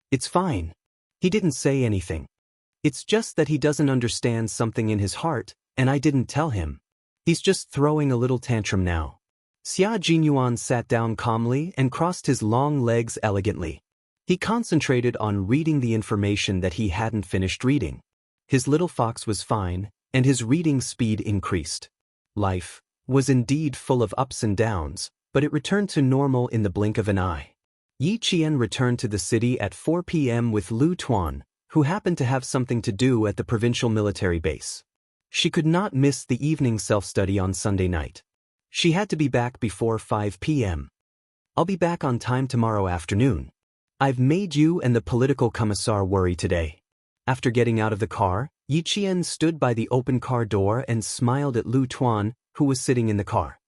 It's fine. He didn't say anything. It's just that he doesn't understand something in his heart, and I didn't tell him. He's just throwing a little tantrum now. Xia Jinyuan sat down calmly and crossed his long legs elegantly. He concentrated on reading the information that he hadn't finished reading. His little fox was fine, and his reading speed increased. Life was indeed full of ups and downs, but it returned to normal in the blink of an eye. Yi Qian returned to the city at 4 p.m. with Lu Tuan, who happened to have something to do at the provincial military base. She could not miss the evening self-study on Sunday night. She had to be back before 5 p.m. I'll be back on time tomorrow afternoon. I've made you and the political commissar worry today. After getting out of the car, Yi Qian stood by the open car door and smiled at Lu Tuan, who was sitting in the car.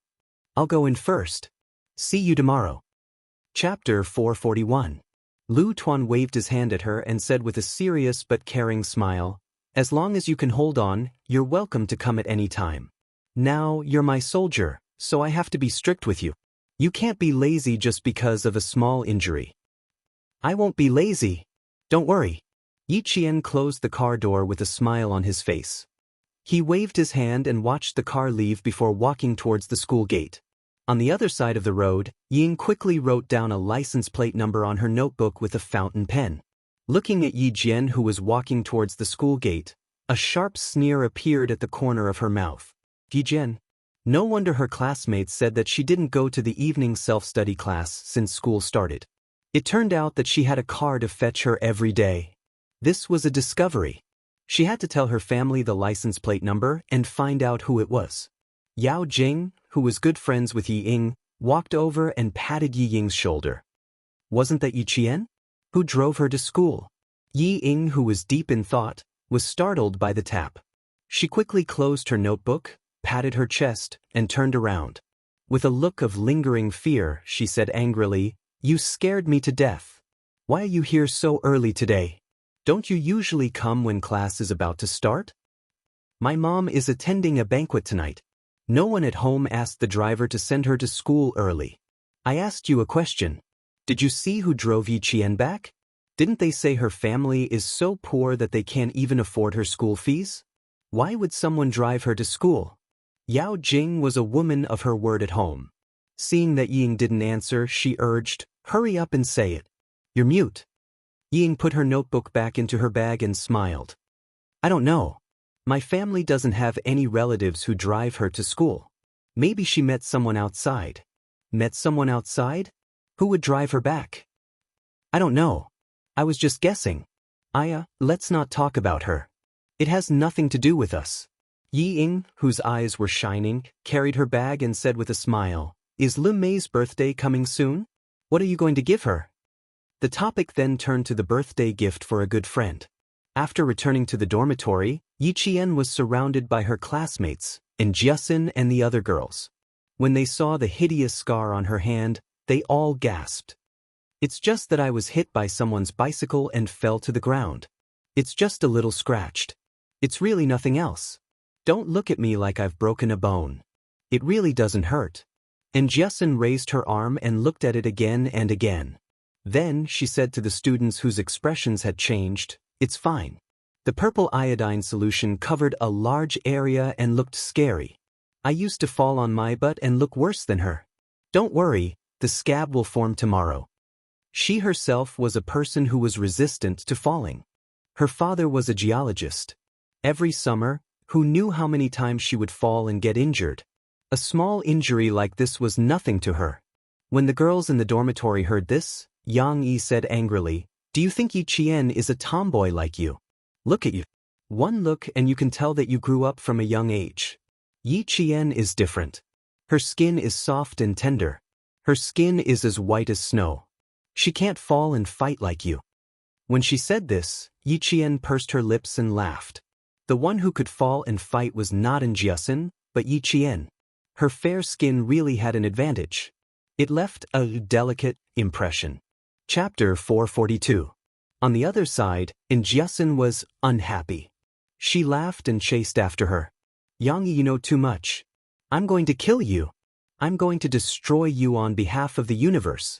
I'll go in first. See you tomorrow. Chapter 441. Lu Tuan waved his hand at her and said with a serious but caring smile, as long as you can hold on, you're welcome to come at any time. Now, you're my soldier, so I have to be strict with you. You can't be lazy just because of a small injury. I won't be lazy. Don't worry. Yi Qian closed the car door with a smile on his face. He waved his hand and watched the car leave before walking towards the school gate. On the other side of the road, Ying quickly wrote down a license plate number on her notebook with a fountain pen. Looking at Yi Jian, who was walking towards the school gate, a sharp sneer appeared at the corner of her mouth. Yi Jian. No wonder her classmates said that she didn't go to the evening self-study class since school started. It turned out that she had a car to fetch her every day. This was a discovery. She had to tell her family the license plate number and find out who it was. Yao Jing, who was good friends with Yi Ying, walked over and patted Yi Ying's shoulder. Wasn't that Yi Qian? Who drove her to school? Yi Ying, who was deep in thought, was startled by the tap. She quickly closed her notebook, patted her chest, and turned around. With a look of lingering fear, she said angrily, "You scared me to death. Why are you here so early today? Don't you usually come when class is about to start?" My mom is attending a banquet tonight. No one at home asked the driver to send her to school early. I asked you a question. Did you see who drove Yi Qian back? Didn't they say her family is so poor that they can't even afford her school fees? Why would someone drive her to school? Yao Jing was a woman of her word at home. Seeing that Ying didn't answer, she urged, "Hurry up and say it. You're mute." Ying put her notebook back into her bag and smiled. "I don't know. My family doesn't have any relatives who drive her to school. Maybe she met someone outside." Met someone outside? Who would drive her back? I don't know. I was just guessing. Let's not talk about her. It has nothing to do with us. Yi Ying, whose eyes were shining, carried her bag and said with a smile, Is Lu Mei's birthday coming soon? What are you going to give her? The topic then turned to the birthday gift for a good friend. After returning to the dormitory, Yi Qian was surrounded by her classmates, and Jiasin and the other girls. When they saw the hideous scar on her hand, they all gasped. It's just that I was hit by someone's bicycle and fell to the ground. It's just a little scratched. It's really nothing else. Don't look at me like I've broken a bone. It really doesn't hurt. And Jiasin raised her arm and looked at it again and again. Then she said to the students whose expressions had changed, It's fine. The purple iodine solution covered a large area and looked scary. I used to fall on my butt and look worse than her. Don't worry, the scab will form tomorrow. She herself was a person who was resistant to falling. Her father was a geologist. Every summer, who knew how many times she would fall and get injured? A small injury like this was nothing to her. When the girls in the dormitory heard this, Yang Yi said angrily, Do you think Yi Qian is a tomboy like you? Look at you. One look and you can tell that you grew up from a young age. Yi Qian is different. Her skin is soft and tender. Her skin is as white as snow. She can't fall and fight like you. When she said this, Yi Qian pursed her lips and laughed. The one who could fall and fight was not in Jiasin, but Yi Qian. Her fair skin really had an advantage. It left a delicate impression. Chapter 442. On the other side, Jiasin was unhappy. She laughed and chased after her. Yang Yi, you know too much. I'm going to kill you. I'm going to destroy you on behalf of the universe.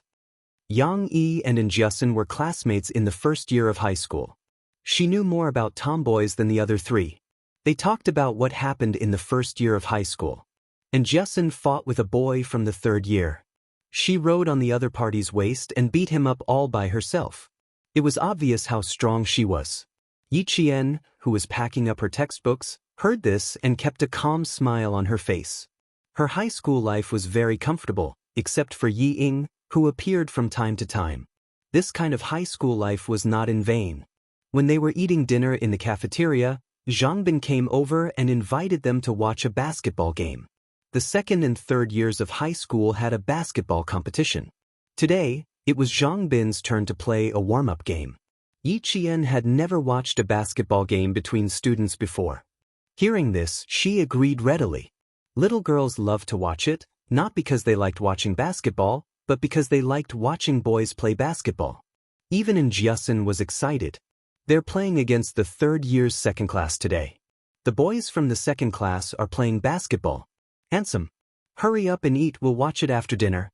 Yang Yi and Jiasin were classmates in the first year of high school. She knew more about tomboys than the other three. They talked about what happened in the first year of high school. Jiasin fought with a boy from the third year. She rode on the other party's waist and beat him up all by herself. It was obvious how strong she was. Yi Qian, who was packing up her textbooks, heard this and kept a calm smile on her face. Her high school life was very comfortable, except for Yi Ying, who appeared from time to time. This kind of high school life was not in vain. When they were eating dinner in the cafeteria, Zhang Bin came over and invited them to watch a basketball game. The second and third years of high school had a basketball competition. Today, it was Zhang Bin's turn to play a warm-up game. Yi Qian had never watched a basketball game between students before. Hearing this, she agreed readily. Little girls loved to watch it, not because they liked watching basketball, but because they liked watching boys play basketball. Even Jiasin was excited. They're playing against the third year's second class today. The boys from the second class are playing basketball. Handsome. Hurry up and eat, we'll watch it after dinner.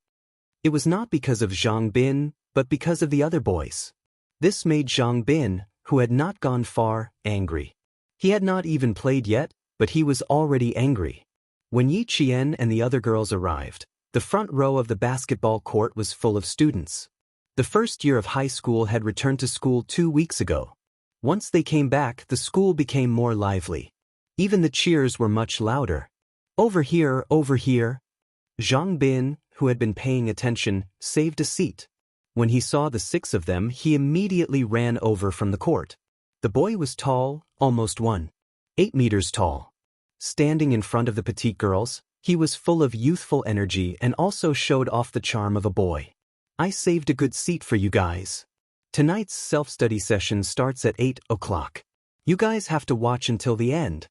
It was not because of Zhang Bin, but because of the other boys. This made Zhang Bin, who had not gone far, angry. He had not even played yet, but he was already angry. When Yi Qian and the other girls arrived, the front row of the basketball court was full of students. The first year of high school had returned to school 2 weeks ago. Once they came back, the school became more lively. Even the cheers were much louder. Over here, over here. Zhang Bin, who had been paying attention, saved a seat. When he saw the 6 of them, he immediately ran over from the court. The boy was tall, almost 1.8 meters tall. Standing in front of the petite girls, he was full of youthful energy and also showed off the charm of a boy. I saved a good seat for you guys. Tonight's self-study session starts at 8 o'clock. You guys have to watch until the end.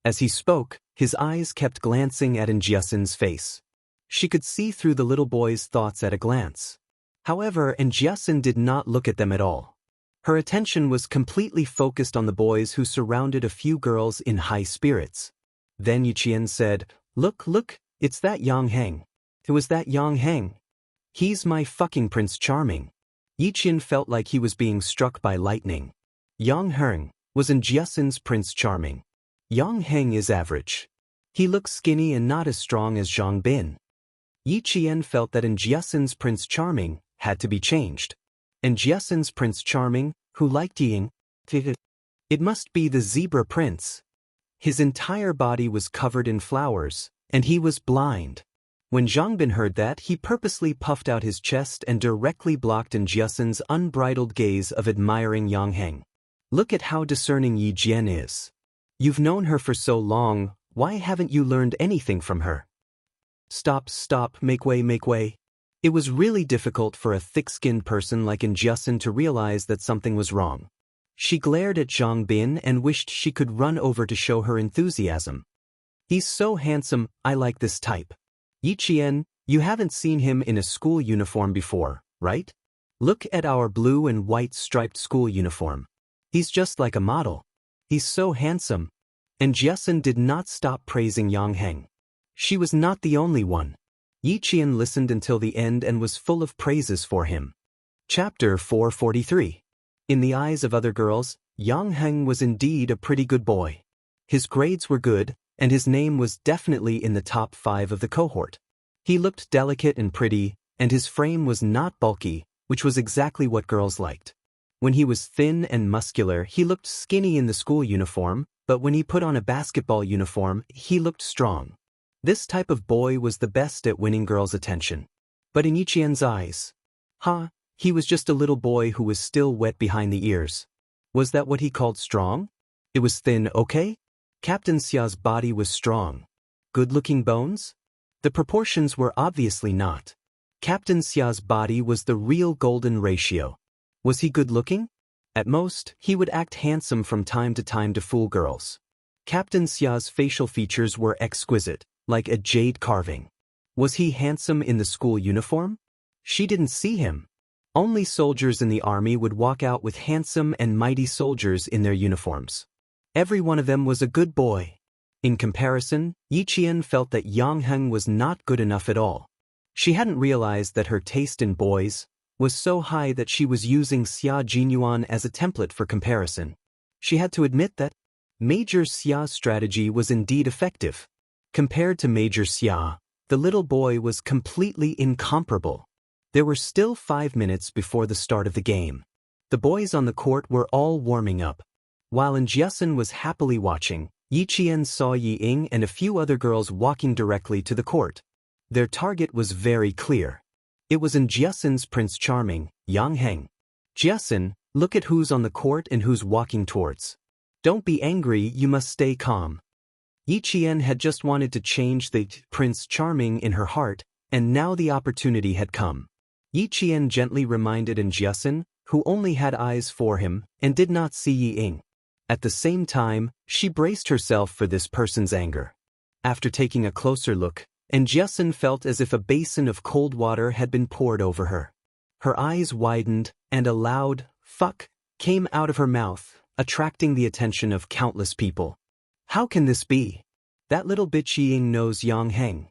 As he spoke, his eyes kept glancing at Jiasin's face. She could see through the little boy's thoughts at a glance. However, Jiasin did not look at them at all. Her attention was completely focused on the boys who surrounded a few girls in high spirits. Then Yi Qian said, Look, it's that Yang Heng. It was that Yang Heng. He's my fucking Prince Charming. Yi Qian felt like he was being struck by lightning. Yang Heng was Jiasin's Prince Charming. Yang Heng is average. He looks skinny and not as strong as Zhang Bin. Yi Qian felt that Jiasin's Prince Charming had to be changed. Jiasin's Prince Charming, who liked Ying, it must be the Zebra Prince. His entire body was covered in flowers, and he was blind. When Zhang Bin heard that, he purposely puffed out his chest and directly blocked Jiasen's unbridled gaze of admiring Yang Heng. Look at how discerning Yi Jian is. You've known her for so long, why haven't you learned anything from her? Stop, make way. It was really difficult for a thick-skinned person like Jiasen to realize that something was wrong. She glared at Zhang Bin and wished she could run over to show her enthusiasm. He's so handsome, I like this type. Yi Qian, you haven't seen him in a school uniform before, right? Look at our blue and white striped school uniform. He's just like a model. He's so handsome. And Jiasen did not stop praising Yang Heng. She was not the only one. Yi Qian listened until the end and was full of praises for him. Chapter 443. In the eyes of other girls, Yang Heng was indeed a pretty good boy. His grades were good, and his name was definitely in the top 5 of the cohort. He looked delicate and pretty, and his frame was not bulky, which was exactly what girls liked. When he was thin and muscular, he looked skinny in the school uniform, but when he put on a basketball uniform, he looked strong. This type of boy was the best at winning girls' attention. But in Yi Qian's eyes, he was just a little boy who was still wet behind the ears. Was that what he called strong? It was thin, okay? Captain Xia's body was strong. Good-looking bones? The proportions were obviously not. Captain Xia's body was the real golden ratio. Was he good-looking? At most, he would act handsome from time to time to fool girls. Captain Xia's facial features were exquisite, like a jade carving. Was he handsome in the school uniform? She didn't see him. Only soldiers in the army would walk out with handsome and mighty soldiers in their uniforms. Every one of them was a good boy. In comparison, Yi Qian felt that Yang Heng was not good enough at all. She hadn't realized that her taste in boys was so high that she was using Xia Jinyuan as a template for comparison. She had to admit that Major Xia's strategy was indeed effective. Compared to Major Xia, the little boy was completely incomparable. There were still 5 minutes before the start of the game. The boys on the court were all warming up. While Jiasen was happily watching, Yi Qian saw Yi Ying and a few other girls walking directly to the court. Their target was very clear. It was Jiasen's Prince Charming, Yang Heng. Jiasen, look at who's on the court and who's walking towards. Don't be angry, you must stay calm. Yi Qian had just wanted to change the Prince Charming in her heart, and now the opportunity had come. Yi Qian gently reminded Jiasen, who only had eyes for him and did not see Yi Ying. At the same time, she braced herself for this person's anger. After taking a closer look, Jiasen felt as if a basin of cold water had been poured over her. Her eyes widened, and a loud "fuck" came out of her mouth, attracting the attention of countless people. How can this be? That little bitch Yi Ying knows Yang Heng.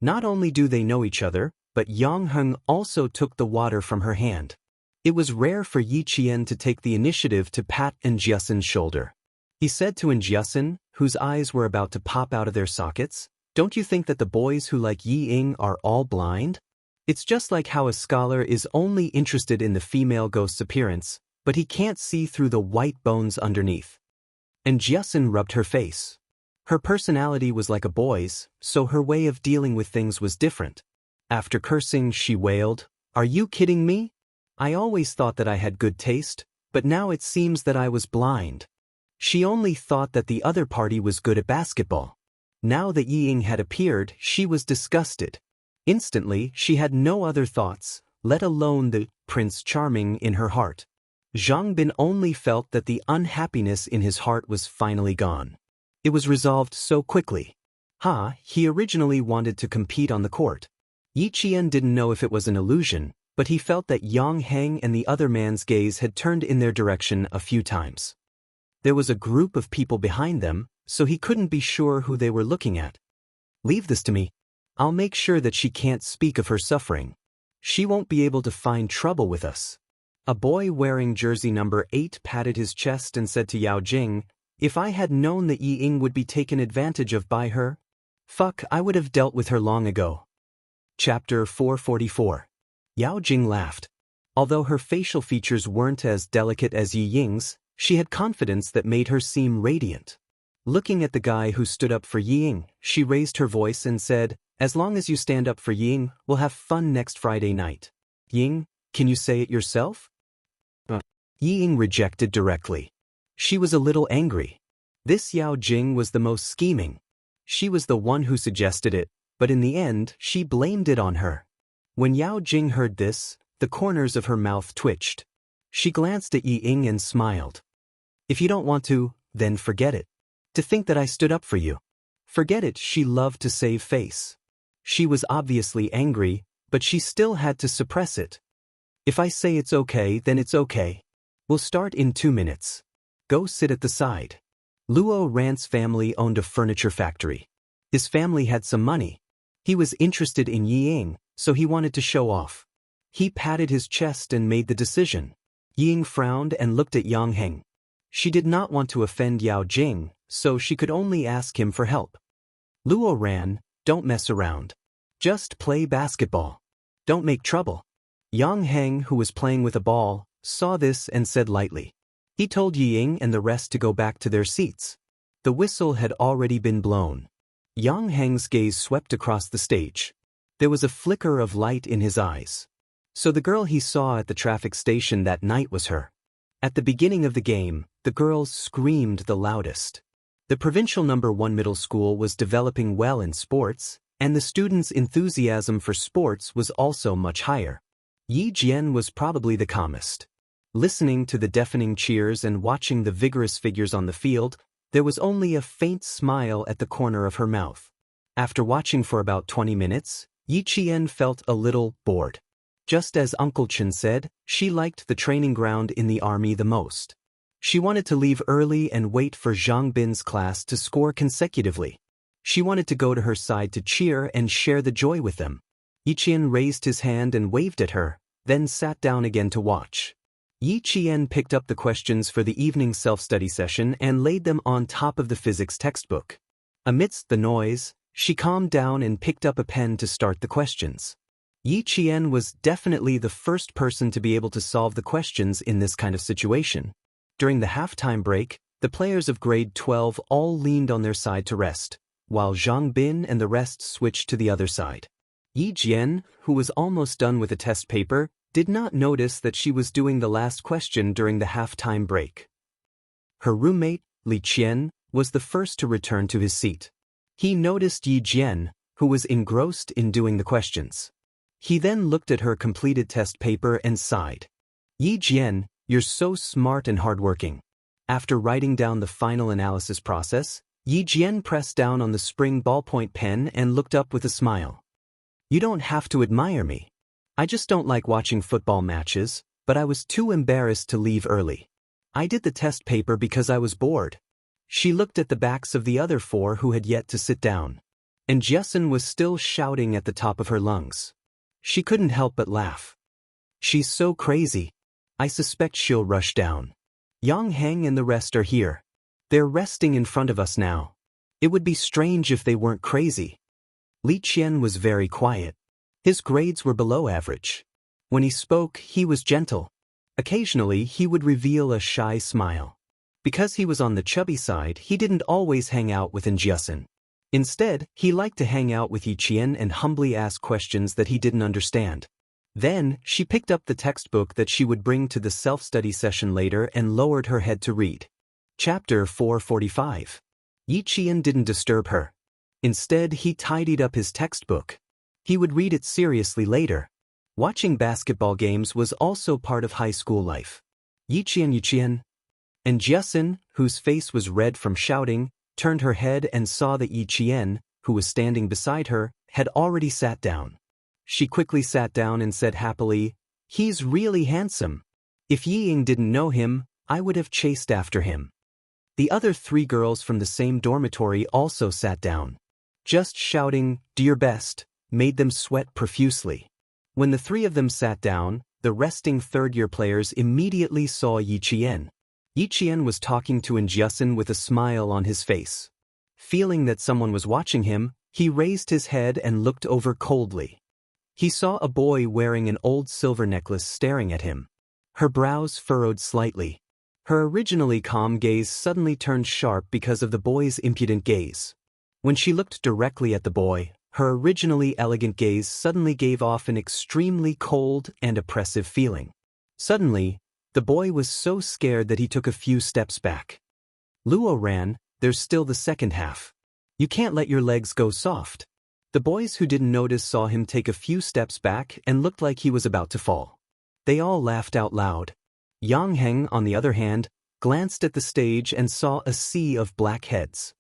Not only do they know each other, but Yang Heng also took the water from her hand. It was rare for Yi Qian to take the initiative to pat Jiasen's shoulder. He said to Jiasen, whose eyes were about to pop out of their sockets, "Don't you think that the boys who like Yi Ying are all blind? It's just like how a scholar is only interested in the female ghost's appearance, but he can't see through the white bones underneath." Jiasen rubbed her face. Her personality was like a boy's, so her way of dealing with things was different. After cursing, she wailed, "Are you kidding me? I always thought that I had good taste, but now it seems that I was blind." She only thought that the other party was good at basketball. Now that Yi Ying had appeared, she was disgusted. Instantly, she had no other thoughts, let alone the Prince Charming in her heart. Zhang Bin only felt that the unhappiness in his heart was finally gone. It was resolved so quickly. He originally wanted to compete on the court. Yi Qian didn't know if it was an illusion, but he felt that Yang Heng and the other man's gaze had turned in their direction a few times. There was a group of people behind them, so he couldn't be sure who they were looking at. "Leave this to me. I'll make sure that she can't speak of her suffering. She won't be able to find trouble with us." A boy wearing jersey number 8 patted his chest and said to Yao Jing, "If I had known that Yi Ying would be taken advantage of by her, I would have dealt with her long ago." Chapter 444. Yao Jing laughed. Although her facial features weren't as delicate as Yi Ying's, she had confidence that made her seem radiant. Looking at the guy who stood up for Yi Ying, she raised her voice and said, As long as you stand up for Ying, we'll have fun next Friday night. Ying, can you say it yourself? Ying rejected directly. She was a little angry. This Yao Jing was the most scheming. She was the one who suggested it, but in the end, she blamed it on her. When Yao Jing heard this, the corners of her mouth twitched. She glanced at Ying and smiled. If you don't want to, then forget it. To think that I stood up for you. Forget it, she loved to save face. She was obviously angry, but she still had to suppress it. If I say it's okay, then it's okay. We'll start in 2 minutes. Go sit at the side. Luo Ran's family owned a furniture factory. His family had some money. He was interested in Ying, so he wanted to show off. He patted his chest and made the decision. Ying frowned and looked at Yang Heng. She did not want to offend Yao Jing, so she could only ask him for help. Luo Ran, don't mess around. Just play basketball. Don't make trouble. Yang Heng, who was playing with a ball, saw this and said lightly. He told Ying and the rest to go back to their seats. The whistle had already been blown. Yang Heng's gaze swept across the stage. There was a flicker of light in his eyes. So the girl he saw at the traffic station that night was her. At the beginning of the game, the girls screamed the loudest. The provincial No. 1 middle school was developing well in sports, and the students' enthusiasm for sports was also much higher. Yi Jian was probably the calmest. Listening to the deafening cheers and watching the vigorous figures on the field, there was only a faint smile at the corner of her mouth. After watching for about 20 minutes, Yi Qian felt a little bored. Just as Uncle Chen said, she liked the training ground in the army the most. She wanted to leave early and wait for Zhang Bin's class to score consecutively. She wanted to go to her side to cheer and share the joy with them. Yi Qian raised his hand and waved at her, then sat down again to watch. Yi Qian picked up the questions for the evening self-study session and laid them on top of the physics textbook. Amidst the noise, she calmed down and picked up a pen to start the questions. Yi Qian was definitely the first person to be able to solve the questions in this kind of situation. During the halftime break, the players of grade 12 all leaned on their side to rest, while Zhang Bin and the rest switched to the other side. Yi Jian, who was almost done with the test paper, did not notice that she was doing the last question during the halftime break. Her roommate, Li Qian, was the first to return to his seat. He noticed Yi Jian, who was engrossed in doing the questions. He then looked at her completed test paper and sighed. Yi Jian, you're so smart and hardworking. After writing down the final analysis process, Yi Jian pressed down on the spring ballpoint pen and looked up with a smile. You don't have to admire me. I just don't like watching football matches, but I was too embarrassed to leave early. I did the test paper because I was bored. She looked at the backs of the other 4 who had yet to sit down. And Jessen was still shouting at the top of her lungs. She couldn't help but laugh. She's so crazy. I suspect she'll rush down. Yang Heng and the rest are here. They're resting in front of us now. It would be strange if they weren't crazy. Li Qian was very quiet. His grades were below average. When he spoke, he was gentle. Occasionally, he would reveal a shy smile. Because he was on the chubby side, he didn't always hang out with Jessen. Instead, he liked to hang out with Yi Qian and humbly ask questions that he didn't understand. Then, she picked up the textbook that she would bring to the self-study session later and lowered her head to read. Chapter 445. Yi Qian didn't disturb her. Instead, he tidied up his textbook. He would read it seriously later. Watching basketball games was also part of high school life. Yi Qian. And Jessen, whose face was red from shouting, turned her head and saw that Yi Qian, who was standing beside her, had already sat down. She quickly sat down and said happily, "He's really handsome. If Yi Ying didn't know him, I would have chased after him." The other 3 girls from the same dormitory also sat down. Just shouting, "Do your best," made them sweat profusely. When the 3 of them sat down, the resting third-year players immediately saw Yi Qian. Yi Qian was talking to Jessen with a smile on his face. Feeling that someone was watching him, he raised his head and looked over coldly. He saw a boy wearing an old silver necklace staring at him. Her brows furrowed slightly. Her originally calm gaze suddenly turned sharp because of the boy's impudent gaze. When she looked directly at the boy, Her originally elegant gaze suddenly gave off an extremely cold and oppressive feeling. Suddenly, the boy was so scared that he took a few steps back. Luo ran, there's still the second half. You can't let your legs go soft. The boys who didn't notice saw him take a few steps back and looked like he was about to fall. They all laughed out loud. Yang Heng, on the other hand, glanced at the stage and saw a sea of black heads.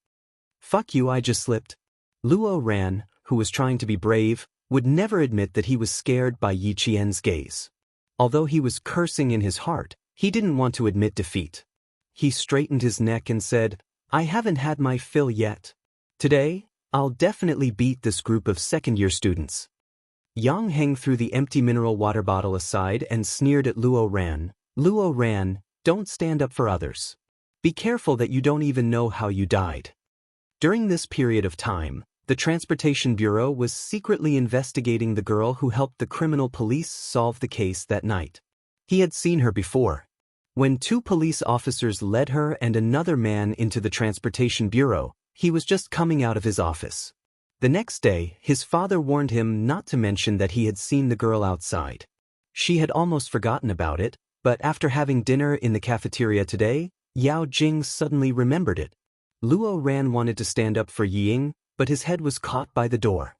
Fuck you, I just slipped. Luo Ran, who was trying to be brave, would never admit that he was scared by Yi Qian's gaze. Although he was cursing in his heart, he didn't want to admit defeat. He straightened his neck and said, I haven't had my fill yet. Today, I'll definitely beat this group of second-year students. Yang Heng threw the empty mineral water bottle aside and sneered at Luo Ran. Luo Ran, don't stand up for others. Be careful that you don't even know how you died. During this period of time, the Transportation Bureau was secretly investigating the girl who helped the criminal police solve the case that night. He had seen her before. When 2 police officers led her and another man into the Transportation Bureau, he was just coming out of his office. The next day, his father warned him not to mention that he had seen the girl outside. She had almost forgotten about it, but after having dinner in the cafeteria today, Yao Jing suddenly remembered it. Luo Ran wanted to stand up for Ying, but his head was caught by the door.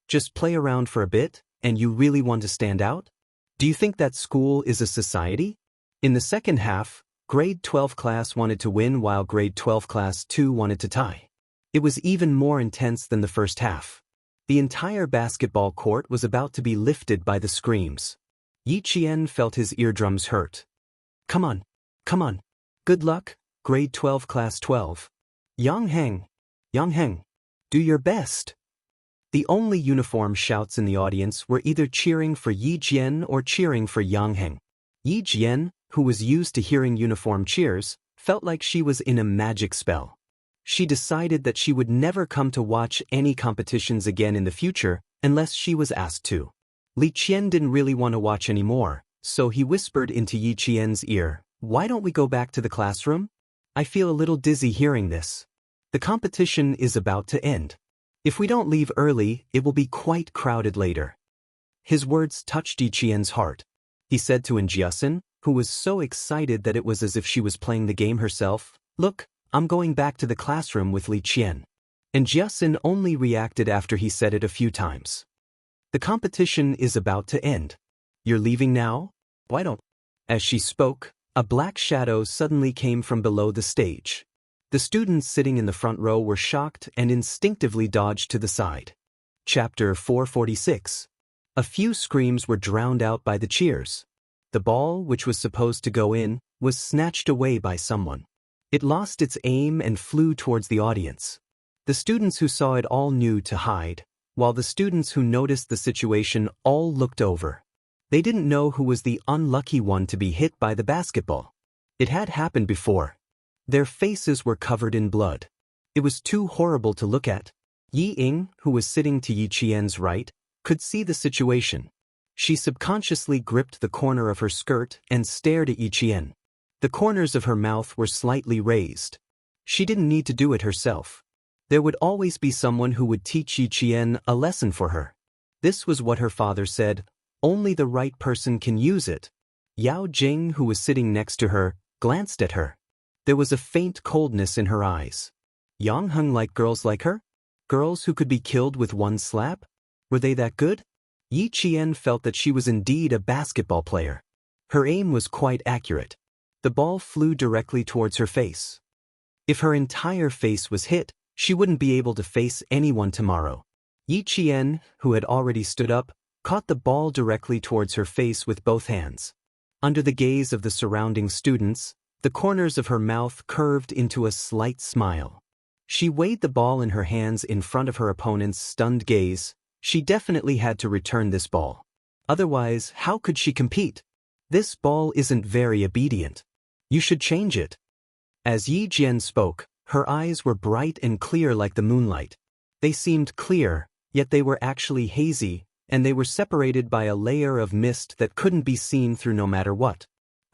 Just play around for a bit, and you really want to stand out? Do you think that school is a society? In the second half, grade 12 class wanted to win while grade 12 class 2 wanted to tie. It was even more intense than the first half. The entire basketball court was about to be lifted by the screams. Yi Qian felt his eardrums hurt. Come on, come on. Good luck, grade 12 class 12. Yang Heng, do your best. The only uniform shouts in the audience were either cheering for Yi Jian or cheering for Yang Heng. Yi Jian, who was used to hearing uniform cheers, felt like she was in a magic spell. She decided that she would never come to watch any competitions again in the future unless she was asked to. Li Qian didn't really want to watch anymore, so he whispered into Yi Qian's ear, Why don't we go back to the classroom? I feel a little dizzy hearing this. The competition is about to end. If we don't leave early, it will be quite crowded later. His words touched Yi Qian's heart. He said to Jiasin, who was so excited that it was as if she was playing the game herself, Look, I'm going back to the classroom with Li Qian. And Jiasin only reacted after he said it a few times. The competition is about to end. You're leaving now? Why don't? As she spoke, a black shadow suddenly came from below the stage. The students sitting in the front row were shocked and instinctively dodged to the side. Chapter 446. A few screams were drowned out by the cheers. The ball, which was supposed to go in, was snatched away by someone. It lost its aim and flew towards the audience. The students who saw it all knew to hide, while the students who noticed the situation all looked over. They didn't know who was the unlucky one to be hit by the basketball. It had happened before. Their faces were covered in blood. It was too horrible to look at. Yi Ying, who was sitting to Yi Qian's right, could see the situation. She subconsciously gripped the corner of her skirt and stared at Yi Qian. The corners of her mouth were slightly raised. She didn't need to do it herself. There would always be someone who would teach Yi Qian a lesson for her. This was what her father said, only the right person can use it. Yao Jing, who was sitting next to her, glanced at her. There was a faint coldness in her eyes. Yang Heng liked girls like her? Girls who could be killed with one slap? Were they that good? Yi Qian felt that she was indeed a basketball player. Her aim was quite accurate. The ball flew directly towards her face. If her entire face was hit, she wouldn't be able to face anyone tomorrow. Yi Qian, who had already stood up, caught the ball directly towards her face with both hands. Under the gaze of the surrounding students, the corners of her mouth curved into a slight smile. She weighed the ball in her hands in front of her opponent's stunned gaze. She definitely had to return this ball. Otherwise, how could she compete? This ball isn't very obedient. You should change it. As Yi Jian spoke, her eyes were bright and clear like the moonlight. They seemed clear, yet they were actually hazy, and they were separated by a layer of mist that couldn't be seen through no matter what.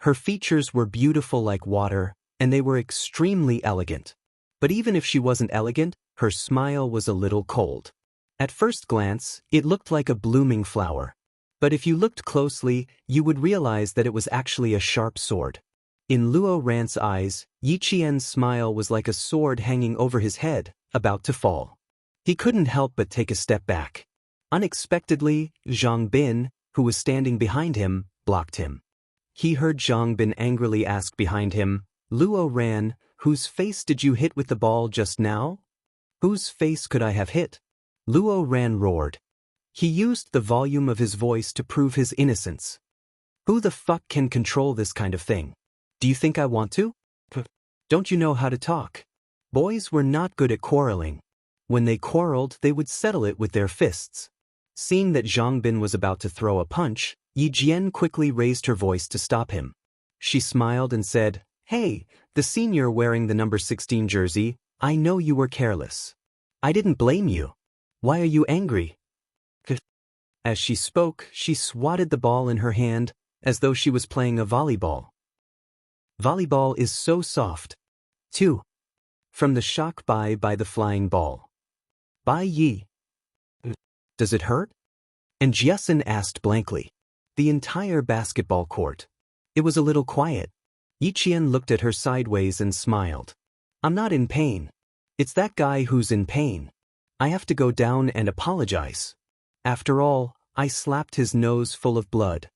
Her features were beautiful like water, and they were extremely elegant. But even if she wasn't elegant, her smile was a little cold. At first glance, it looked like a blooming flower. But if you looked closely, you would realize that it was actually a sharp sword. In Luo Ran's eyes, Yi Qian's smile was like a sword hanging over his head, about to fall. He couldn't help but take a step back. Unexpectedly, Zhang Bin, who was standing behind him, blocked him. He heard Zhang Bin angrily ask behind him, "Luo Ran, whose face did you hit with the ball just now?" "Whose face could I have hit?" Luo Ran roared. He used the volume of his voice to prove his innocence. "Who the fuck can control this kind of thing? Do you think I want to? Don't you know how to talk?" Boys were not good at quarreling. When they quarreled, they would settle it with their fists. Seeing that Zhang Bin was about to throw a punch, Yi Jian quickly raised her voice to stop him. She smiled and said, "Hey, the senior wearing the number 16 jersey, I know you were careless. I didn't blame you. Why are you angry?" As she spoke, she swatted the ball in her hand, as though she was playing a volleyball. Volleyball is so soft. 2. From the shock by the flying ball. Bai Yi. Does it hurt? And Jiasen asked blankly. The entire basketball court. It was a little quiet. Yi Qian looked at her sideways and smiled. "I'm not in pain. It's that guy who's in pain. I have to go down and apologize. After all, I slapped his nose full of blood."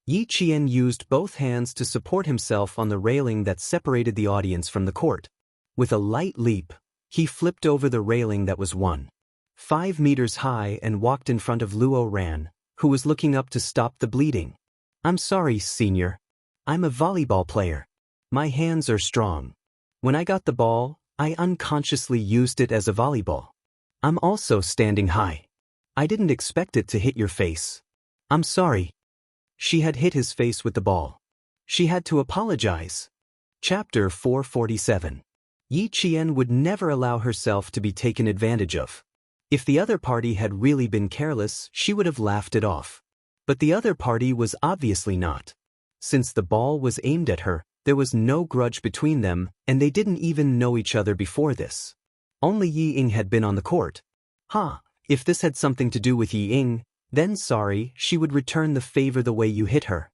Yi Qian used both hands to support himself on the railing that separated the audience from the court. With a light leap, he flipped over the railing that was 1.5 meters high and walked in front of Luo Ran, who was looking up to stop the bleeding. "I'm sorry, senior. I'm a volleyball player. My hands are strong. When I got the ball, I unconsciously used it as a volleyball. I'm also standing high. I didn't expect it to hit your face. I'm sorry." She had hit his face with the ball. She had to apologize. Chapter 447. Yi Qian would never allow herself to be taken advantage of. If the other party had really been careless, she would have laughed it off. But the other party was obviously not. Since the ball was aimed at her, there was no grudge between them, and they didn't even know each other before this. Only Yi Ying had been on the court. If this had something to do with Yi Ying, then sorry, she would return the favor the way you hit her.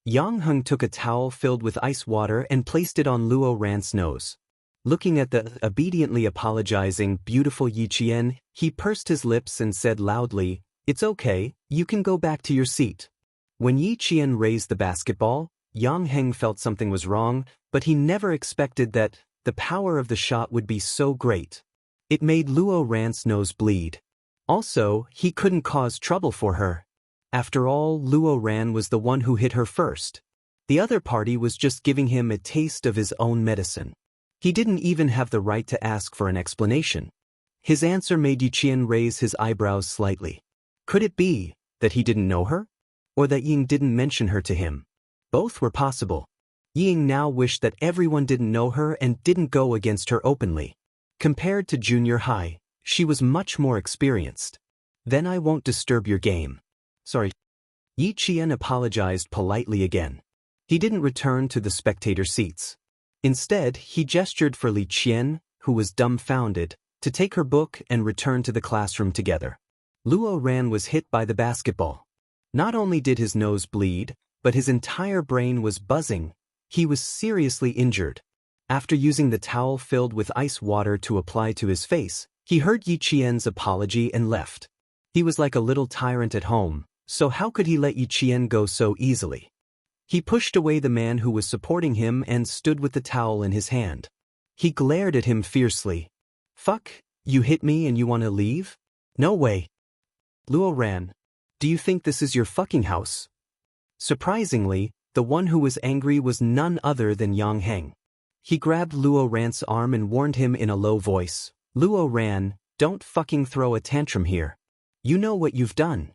Yang Heng took a towel filled with ice water and placed it on Luo Ran's nose. Looking at the obediently apologizing, beautiful Yi Qian, he pursed his lips and said loudly, "It's okay, you can go back to your seat." When Yi Qian raised the basketball, Yang Heng felt something was wrong, but he never expected that the power of the shot would be so great. It made Luo Ran's nose bleed. Also, he couldn't cause trouble for her. After all, Luo Ran was the one who hit her first. The other party was just giving him a taste of his own medicine. He didn't even have the right to ask for an explanation. His answer made Yi Qian raise his eyebrows slightly. Could it be that he didn't know her? Or that Ying didn't mention her to him? Both were possible. Ying now wished that everyone didn't know her and didn't go against her openly. Compared to junior high, she was much more experienced. "Then I won't disturb your game. Sorry." Yi Qian apologized politely again. He didn't return to the spectator seats. Instead, he gestured for Li Qian, who was dumbfounded, to take her book and return to the classroom together. Luo Ran was hit by the basketball. Not only did his nose bleed, but his entire brain was buzzing. He was seriously injured. After using the towel filled with ice water to apply to his face, he heard Yi Qian's apology and left. He was like a little tyrant at home, so how could he let Yi Qian go so easily? He pushed away the man who was supporting him and stood with the towel in his hand. He glared at him fiercely. "Fuck, you hit me and you want to leave? No way. Luo Ran, do you think this is your fucking house?" Surprisingly, the one who was angry was none other than Yang Heng. He grabbed Luo Ran's arm and warned him in a low voice, "Luo Ran, don't fucking throw a tantrum here. You know what you've done.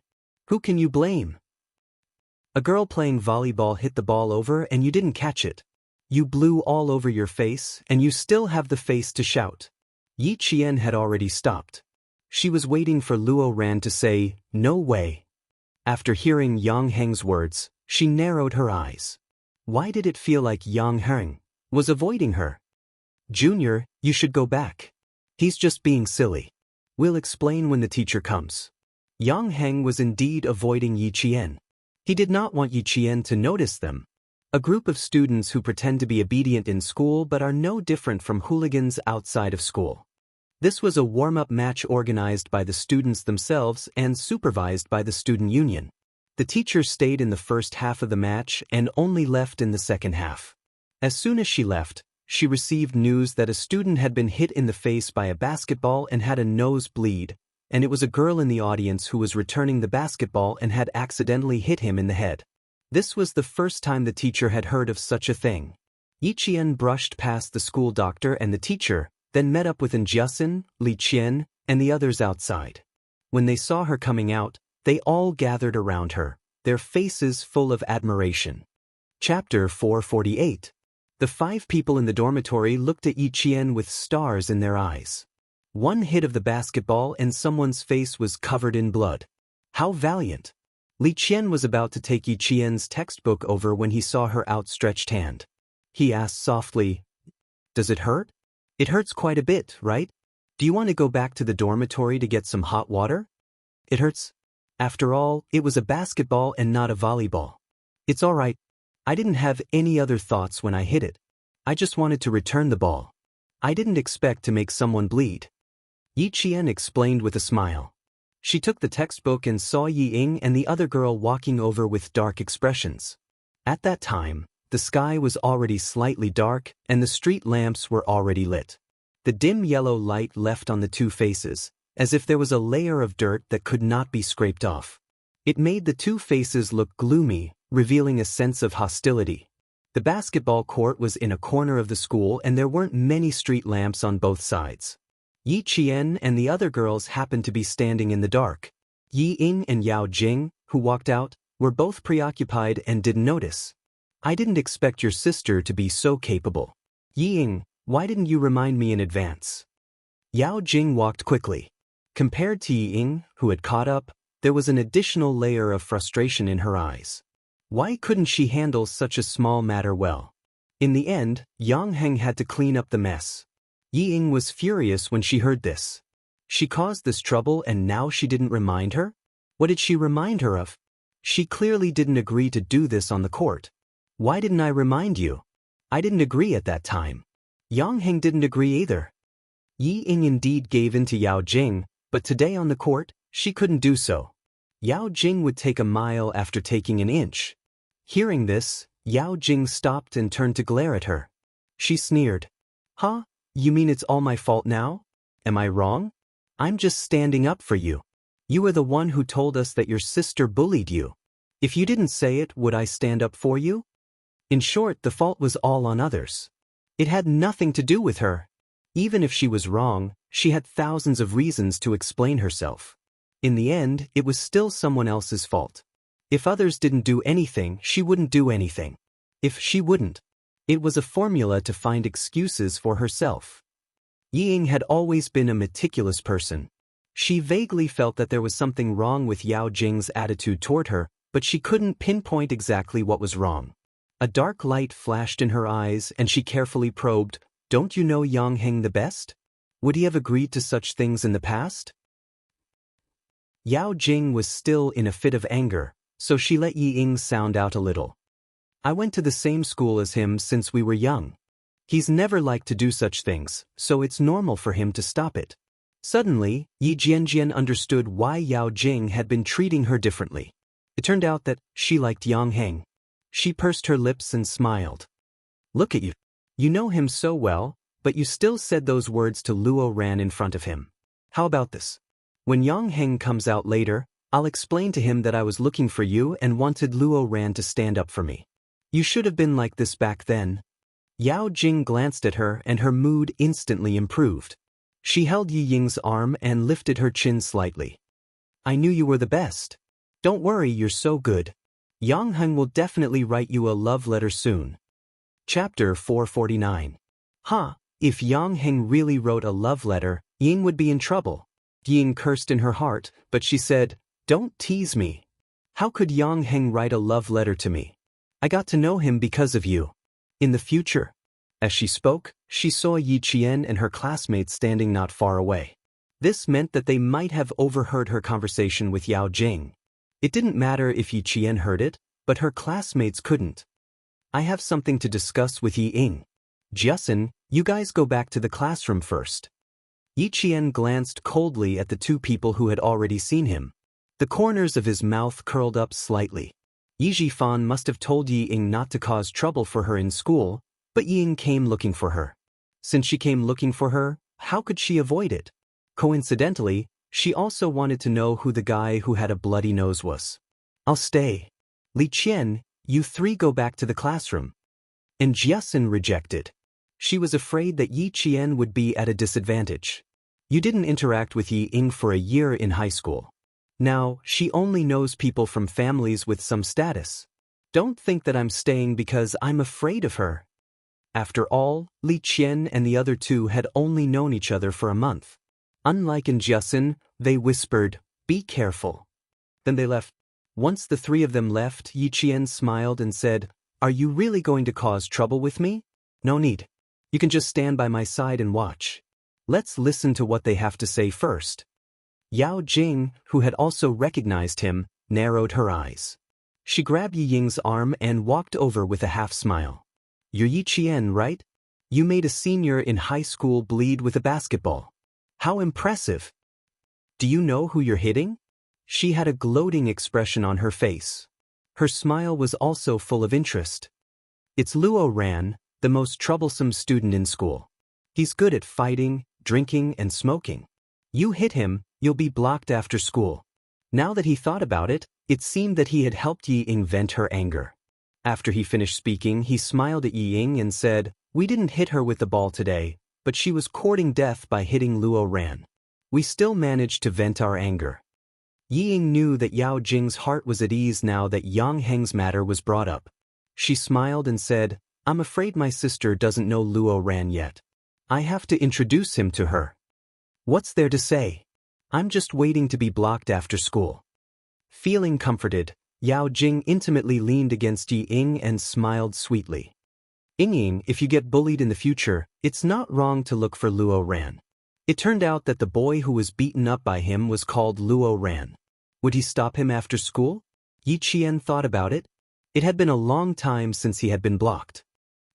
Who can you blame? A girl playing volleyball hit the ball over and you didn't catch it. You blew all over your face and you still have the face to shout." Yi Qian had already stopped. She was waiting for Luo Ran to say, "No way." After hearing Yang Heng's words, she narrowed her eyes. Why did it feel like Yang Heng was avoiding her? "Junior, you should go back. He's just being silly." We'll explain when the teacher comes. Yang Heng was indeed avoiding Yi Qian. He did not want Yi Qian to notice them. A group of students who pretend to be obedient in school but are no different from hooligans outside of school. This was a warm-up match organized by the students themselves and supervised by the student union. The teacher stayed in the first half of the match and only left in the second half. As soon as she left, she received news that a student had been hit in the face by a basketball and had a nosebleed, and it was a girl in the audience who was returning the basketball and had accidentally hit him in the head. This was the first time the teacher had heard of such a thing. Yi Qian brushed past the school doctor and the teacher, then met up with Jiasin, Li Qian, and the others outside. When they saw her coming out, they all gathered around her, their faces full of admiration. Chapter 448. The 5 people in the dormitory looked at Yi Qian with stars in their eyes. One hit of the basketball and someone's face was covered in blood. How valiant! Li Qian was about to take Yi Qian's textbook over when he saw her outstretched hand. He asked softly, "Does it hurt? It hurts quite a bit, right? Do you want to go back to the dormitory to get some hot water?" "It hurts. After all, it was a basketball and not a volleyball. It's all right. I didn't have any other thoughts when I hit it. I just wanted to return the ball. I didn't expect to make someone bleed." Yi Qian explained with a smile. She took the textbook and saw Yi Ying and the other girl walking over with dark expressions. At that time, the sky was already slightly dark and the street lamps were already lit. The dim yellow light left on the 2 faces, as if there was a layer of dirt that could not be scraped off. It made the 2 faces look gloomy, revealing a sense of hostility. The basketball court was in a corner of the school and there weren't many street lamps on both sides. Yi Qian and the other girls happened to be standing in the dark. Yi Ying and Yao Jing, who walked out, were both preoccupied and didn't notice. "I didn't expect your sister to be so capable. Yi Ying, why didn't you remind me in advance?" Yao Jing walked quickly. Compared to Yi Ying, who had caught up, there was an additional layer of frustration in her eyes. Why couldn't she handle such a small matter well? In the end, Yang Heng had to clean up the mess. Yi Ying was furious when she heard this. She caused this trouble and now she didn't remind her? What did she remind her of? She clearly didn't agree to do this on the court. "Why didn't I remind you? I didn't agree at that time." Yang Heng didn't agree either. Yi Ying indeed gave in to Yao Jing, but today on the court, she couldn't do so. Yao Jing would take a mile after taking an inch. Hearing this, Yao Jing stopped and turned to glare at her. She sneered. "Huh? You mean it's all my fault now? Am I wrong? I'm just standing up for you. You were the one who told us that your sister bullied you. If you didn't say it, would I stand up for you?" In short, the fault was all on others. It had nothing to do with her. Even if she was wrong, she had thousands of reasons to explain herself. In the end, it was still someone else's fault. If others didn't do anything, she wouldn't do anything. If she wouldn't, it was a formula to find excuses for herself. Yi Ying had always been a meticulous person. She vaguely felt that there was something wrong with Yao Jing's attitude toward her, but she couldn't pinpoint exactly what was wrong. A dark light flashed in her eyes and she carefully probed, "Don't you know Yang Heng the best? Would he have agreed to such things in the past?" Yao Jing was still in a fit of anger, so she let Yi Ying sound out a little. "I went to the same school as him since we were young. He's never liked to do such things, so it's normal for him to stop it." Suddenly, Yi Jianjian understood why Yao Jing had been treating her differently. It turned out that she liked Yang Heng. She pursed her lips and smiled. "Look at you. You know him so well, but you still said those words to Luo Ran in front of him. How about this? When Yang Heng comes out later, I'll explain to him that I was looking for you and wanted Luo Ran to stand up for me. You should have been like this back then." Yao Jing glanced at her and her mood instantly improved. She held Yi Ying's arm and lifted her chin slightly. "I knew you were the best. Don't worry, you're so good. Yang Heng will definitely write you a love letter soon." Chapter 449. If Yang Heng really wrote a love letter, Ying would be in trouble. Ying cursed in her heart, but she said, "Don't tease me. How could Yang Heng write a love letter to me? I got to know him because of you. In the future." As she spoke, she saw Yi Qian and her classmates standing not far away. This meant that they might have overheard her conversation with Yao Jing. It didn't matter if Yi Qian heard it, but her classmates couldn't. I have something to discuss with Yi Ying. Jiasun, you guys go back to the classroom first. Yi Qian glanced coldly at the two people who had already seen him. The corners of his mouth curled up slightly. Yi Zhifan must have told Yi Ying not to cause trouble for her in school, but Yi Ying came looking for her. Since she came looking for her, how could she avoid it? Coincidentally, she also wanted to know who the guy who had a bloody nose was. I'll stay. Li Qian, you three go back to the classroom. And Jiasun rejected. She was afraid that Yi Qian would be at a disadvantage. You didn't interact with Yi Ying for a year in high school. Now, she only knows people from families with some status. Don't think that I'm staying because I'm afraid of her. After all, Li Qian and the other two had only known each other for a month. Unlike in Jiasun, they whispered, "Be careful." Then they left. Once the three of them left, Yi Qian smiled and said, "Are you really going to cause trouble with me? No need. You can just stand by my side and watch. Let's listen to what they have to say first." Yao Jing, who had also recognized him, narrowed her eyes. She grabbed Yi Ying's arm and walked over with a half-smile. "You're Yi Qian, right? You made a senior in high school bleed with a basketball. How impressive. Do you know who you're hitting?" She had a gloating expression on her face. Her smile was also full of interest. "It's Luo Ran, the most troublesome student in school. He's good at fighting, drinking, and smoking. You hit him, you'll be blocked after school." Now that he thought about it, it seemed that he had helped Yi Ying vent her anger. After he finished speaking, he smiled at Yi Ying and said, "We didn't hit her with the ball today, but she was courting death by hitting Luo Ran. We still managed to vent our anger." Yi Ying knew that Yao Jing's heart was at ease now that Yang Heng's matter was brought up. She smiled and said, "I'm afraid my sister doesn't know Luo Ran yet. I have to introduce him to her." "What's there to say? I'm just waiting to be blocked after school." Feeling comforted, Yao Jing intimately leaned against Yi Ying and smiled sweetly. "Ying, if you get bullied in the future, it's not wrong to look for Luo Ran." It turned out that the boy who was beaten up by him was called Luo Ran. Would he stop him after school? Yi Qian thought about it. It had been a long time since he had been blocked.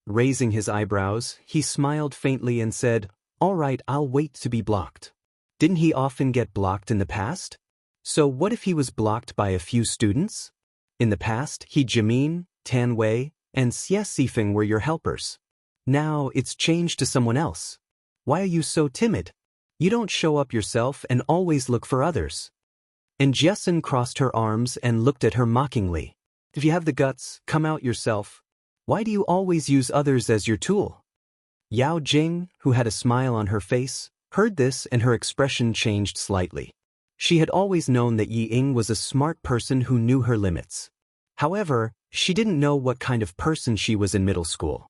Raising his eyebrows, he smiled faintly and said, "All right, I'll wait to be blocked." Didn't he often get blocked in the past? So what if he was blocked by a few students? In the past, He Jimin, Tan Wei, and Xie Sifeng were your helpers. Now it's changed to someone else. Why are you so timid? You don't show up yourself and always look for others. And Jiasun crossed her arms and looked at her mockingly. If you have the guts, come out yourself. Why do you always use others as your tool? Yao Jing, who had a smile on her face, heard this and her expression changed slightly. She had always known that Yi Ying was a smart person who knew her limits. However, she didn't know what kind of person she was in middle school.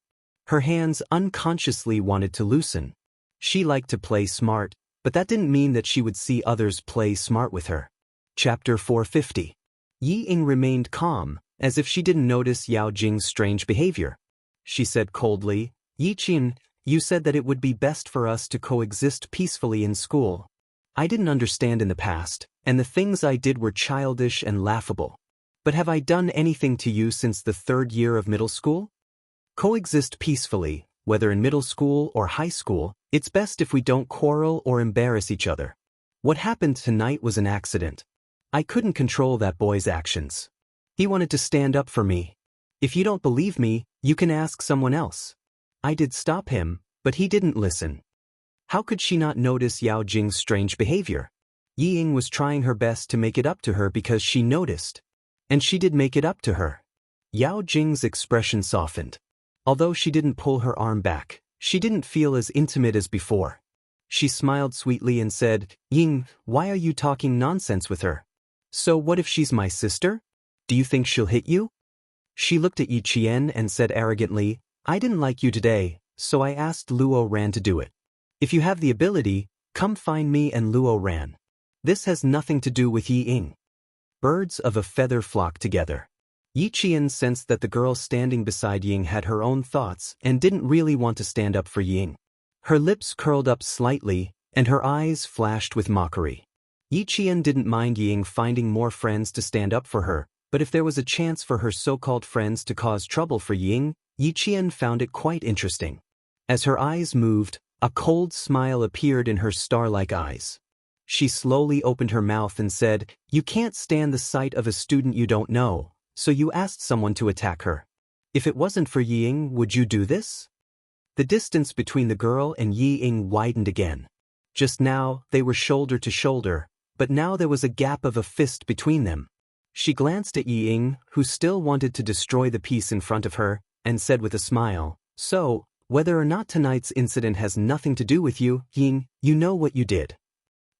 Her hands unconsciously wanted to loosen. She liked to play smart, but that didn't mean that she would see others play smart with her. Chapter 450. Yi Ying remained calm, as if she didn't notice Yao Jing's strange behavior. She said coldly, "Yi Qian, you said that it would be best for us to coexist peacefully in school. I didn't understand in the past, and the things I did were childish and laughable. But have I done anything to you since the third year of middle school? Coexist peacefully, whether in middle school or high school. It's best if we don't quarrel or embarrass each other. What happened tonight was an accident. I couldn't control that boy's actions. He wanted to stand up for me. If you don't believe me, you can ask someone else. I did stop him, but he didn't listen." How could she not notice Yao Jing's strange behavior? Yi Ying was trying her best to make it up to her because she noticed. And she did make it up to her. Yao Jing's expression softened. Although she didn't pull her arm back, she didn't feel as intimate as before. She smiled sweetly and said, "Ying, why are you talking nonsense with her? So what if she's my sister? Do you think she'll hit you?" She looked at Yi Qian and said arrogantly, "I didn't like you today, so I asked Luo Ran to do it. If you have the ability, come find me and Luo Ran. This has nothing to do with Yi Ying." Birds of a feather flock together. Yi Qian sensed that the girl standing beside Ying had her own thoughts and didn't really want to stand up for Ying. Her lips curled up slightly, and her eyes flashed with mockery. Yi Qian didn't mind Ying finding more friends to stand up for her, but if there was a chance for her so-called friends to cause trouble for Ying, Yi Qian found it quite interesting. As her eyes moved, a cold smile appeared in her star-like eyes. She slowly opened her mouth and said, "You can't stand the sight of a student you don't know, so you asked someone to attack her. If it wasn't for Ying, would you do this?" The distance between the girl and Yi Ying widened again. Just now, they were shoulder to shoulder, but now there was a gap of a fist between them. She glanced at Yi Ying, who still wanted to destroy the piece in front of her, and said with a smile, "So, whether or not tonight's incident has nothing to do with you, Ying, you know what you did.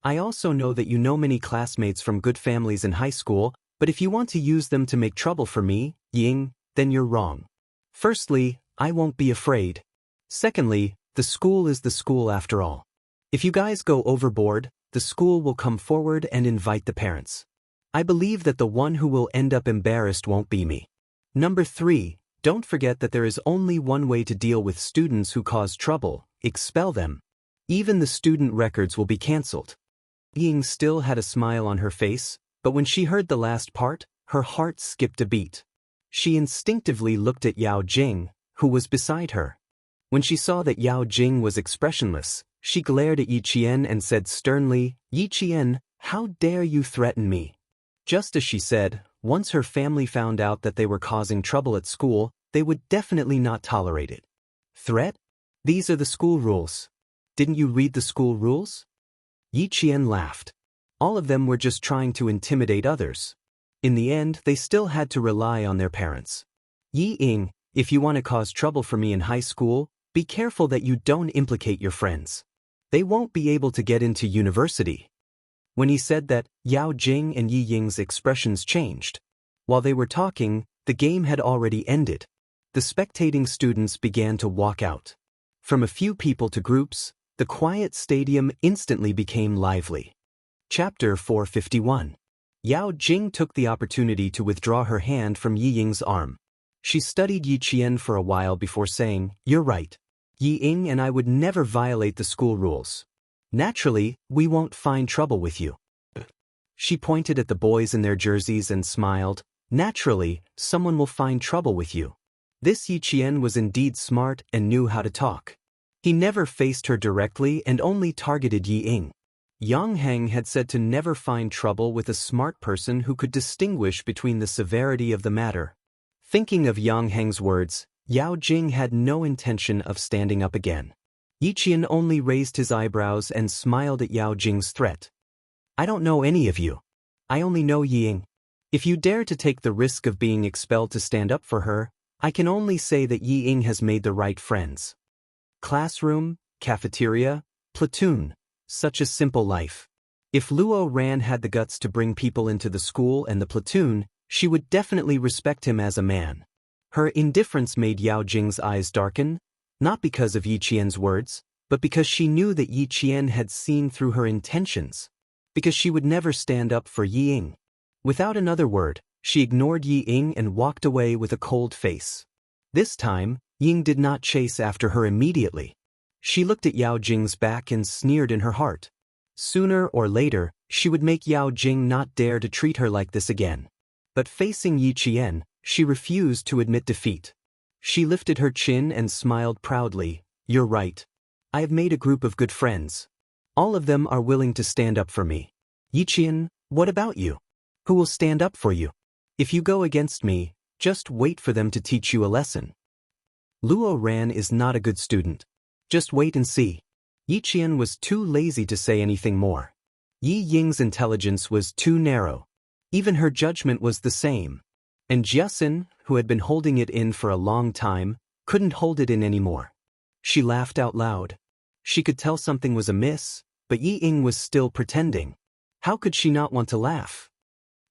I also know that you know many classmates from good families in high school, but if you want to use them to make trouble for me, Ying, then you're wrong. Firstly, I won't be afraid. Secondly, the school is the school after all. If you guys go overboard, the school will come forward and invite the parents. I believe that the one who will end up embarrassed won't be me. Number 3, don't forget that there is only one way to deal with students who cause trouble: expel them. Even the student records will be cancelled." Ying still had a smile on her face, but when she heard the last part, her heart skipped a beat. She instinctively looked at Yao Jing, who was beside her. When she saw that Yao Jing was expressionless, she glared at Yi Qian and said sternly, "Yi Qian, how dare you threaten me?" Just as she said, once her family found out that they were causing trouble at school, they would definitely not tolerate it. Threat? These are the school rules. Didn't you read the school rules? Yi Qian laughed. All of them were just trying to intimidate others. In the end, they still had to rely on their parents. "Yi Ying, if you want to cause trouble for me in high school, be careful that you don't implicate your friends. They won't be able to get into university." When he said that, Yao Jing and Yi Ying's expressions changed. While they were talking, the game had already ended. The spectating students began to walk out. From a few people to groups, the quiet stadium instantly became lively. Chapter 451. Yao Jing took the opportunity to withdraw her hand from Yi Ying's arm. She studied Yi Qian for a while before saying, "You're right. Yi Ying and I would never violate the school rules. Naturally, we won't find trouble with you." She pointed at the boys in their jerseys and smiled. "Naturally, someone will find trouble with you." This Yi Qian was indeed smart and knew how to talk. He never faced her directly and only targeted Yi Ying. Yang Heng had said to never find trouble with a smart person who could distinguish between the severity of the matter. Thinking of Yang Heng's words, Yao Jing had no intention of standing up again. Yi Qian only raised his eyebrows and smiled at Yao Jing's threat. "I don't know any of you. I only know Yi Ying. If you dare to take the risk of being expelled to stand up for her, I can only say that Yi Ying has made the right friends. Classroom, cafeteria, platoon, such a simple life. If Luo Ran had the guts to bring people into the school and the platoon, she would definitely respect him as a man." Her indifference made Yao Jing's eyes darken, not because of Yi Qian's words, but because she knew that Yi Qian had seen through her intentions. Because she would never stand up for Yi Ying. Without another word, she ignored Yi Ying and walked away with a cold face. This time, Ying did not chase after her immediately. She looked at Yao Jing's back and sneered in her heart. Sooner or later, she would make Yao Jing not dare to treat her like this again. But facing Yi Qian, she refused to admit defeat. She lifted her chin and smiled proudly. "You're right. I have made a group of good friends. All of them are willing to stand up for me. Yi Qian, what about you? Who will stand up for you? If you go against me, just wait for them to teach you a lesson." Luo Ran is not a good student. Just wait and see. Yi Qian was too lazy to say anything more. Yi Ying's intelligence was too narrow. Even her judgment was the same. And Jiasin, who had been holding it in for a long time, couldn't hold it in anymore. She laughed out loud. She could tell something was amiss, but Yi Ying was still pretending. How could she not want to laugh?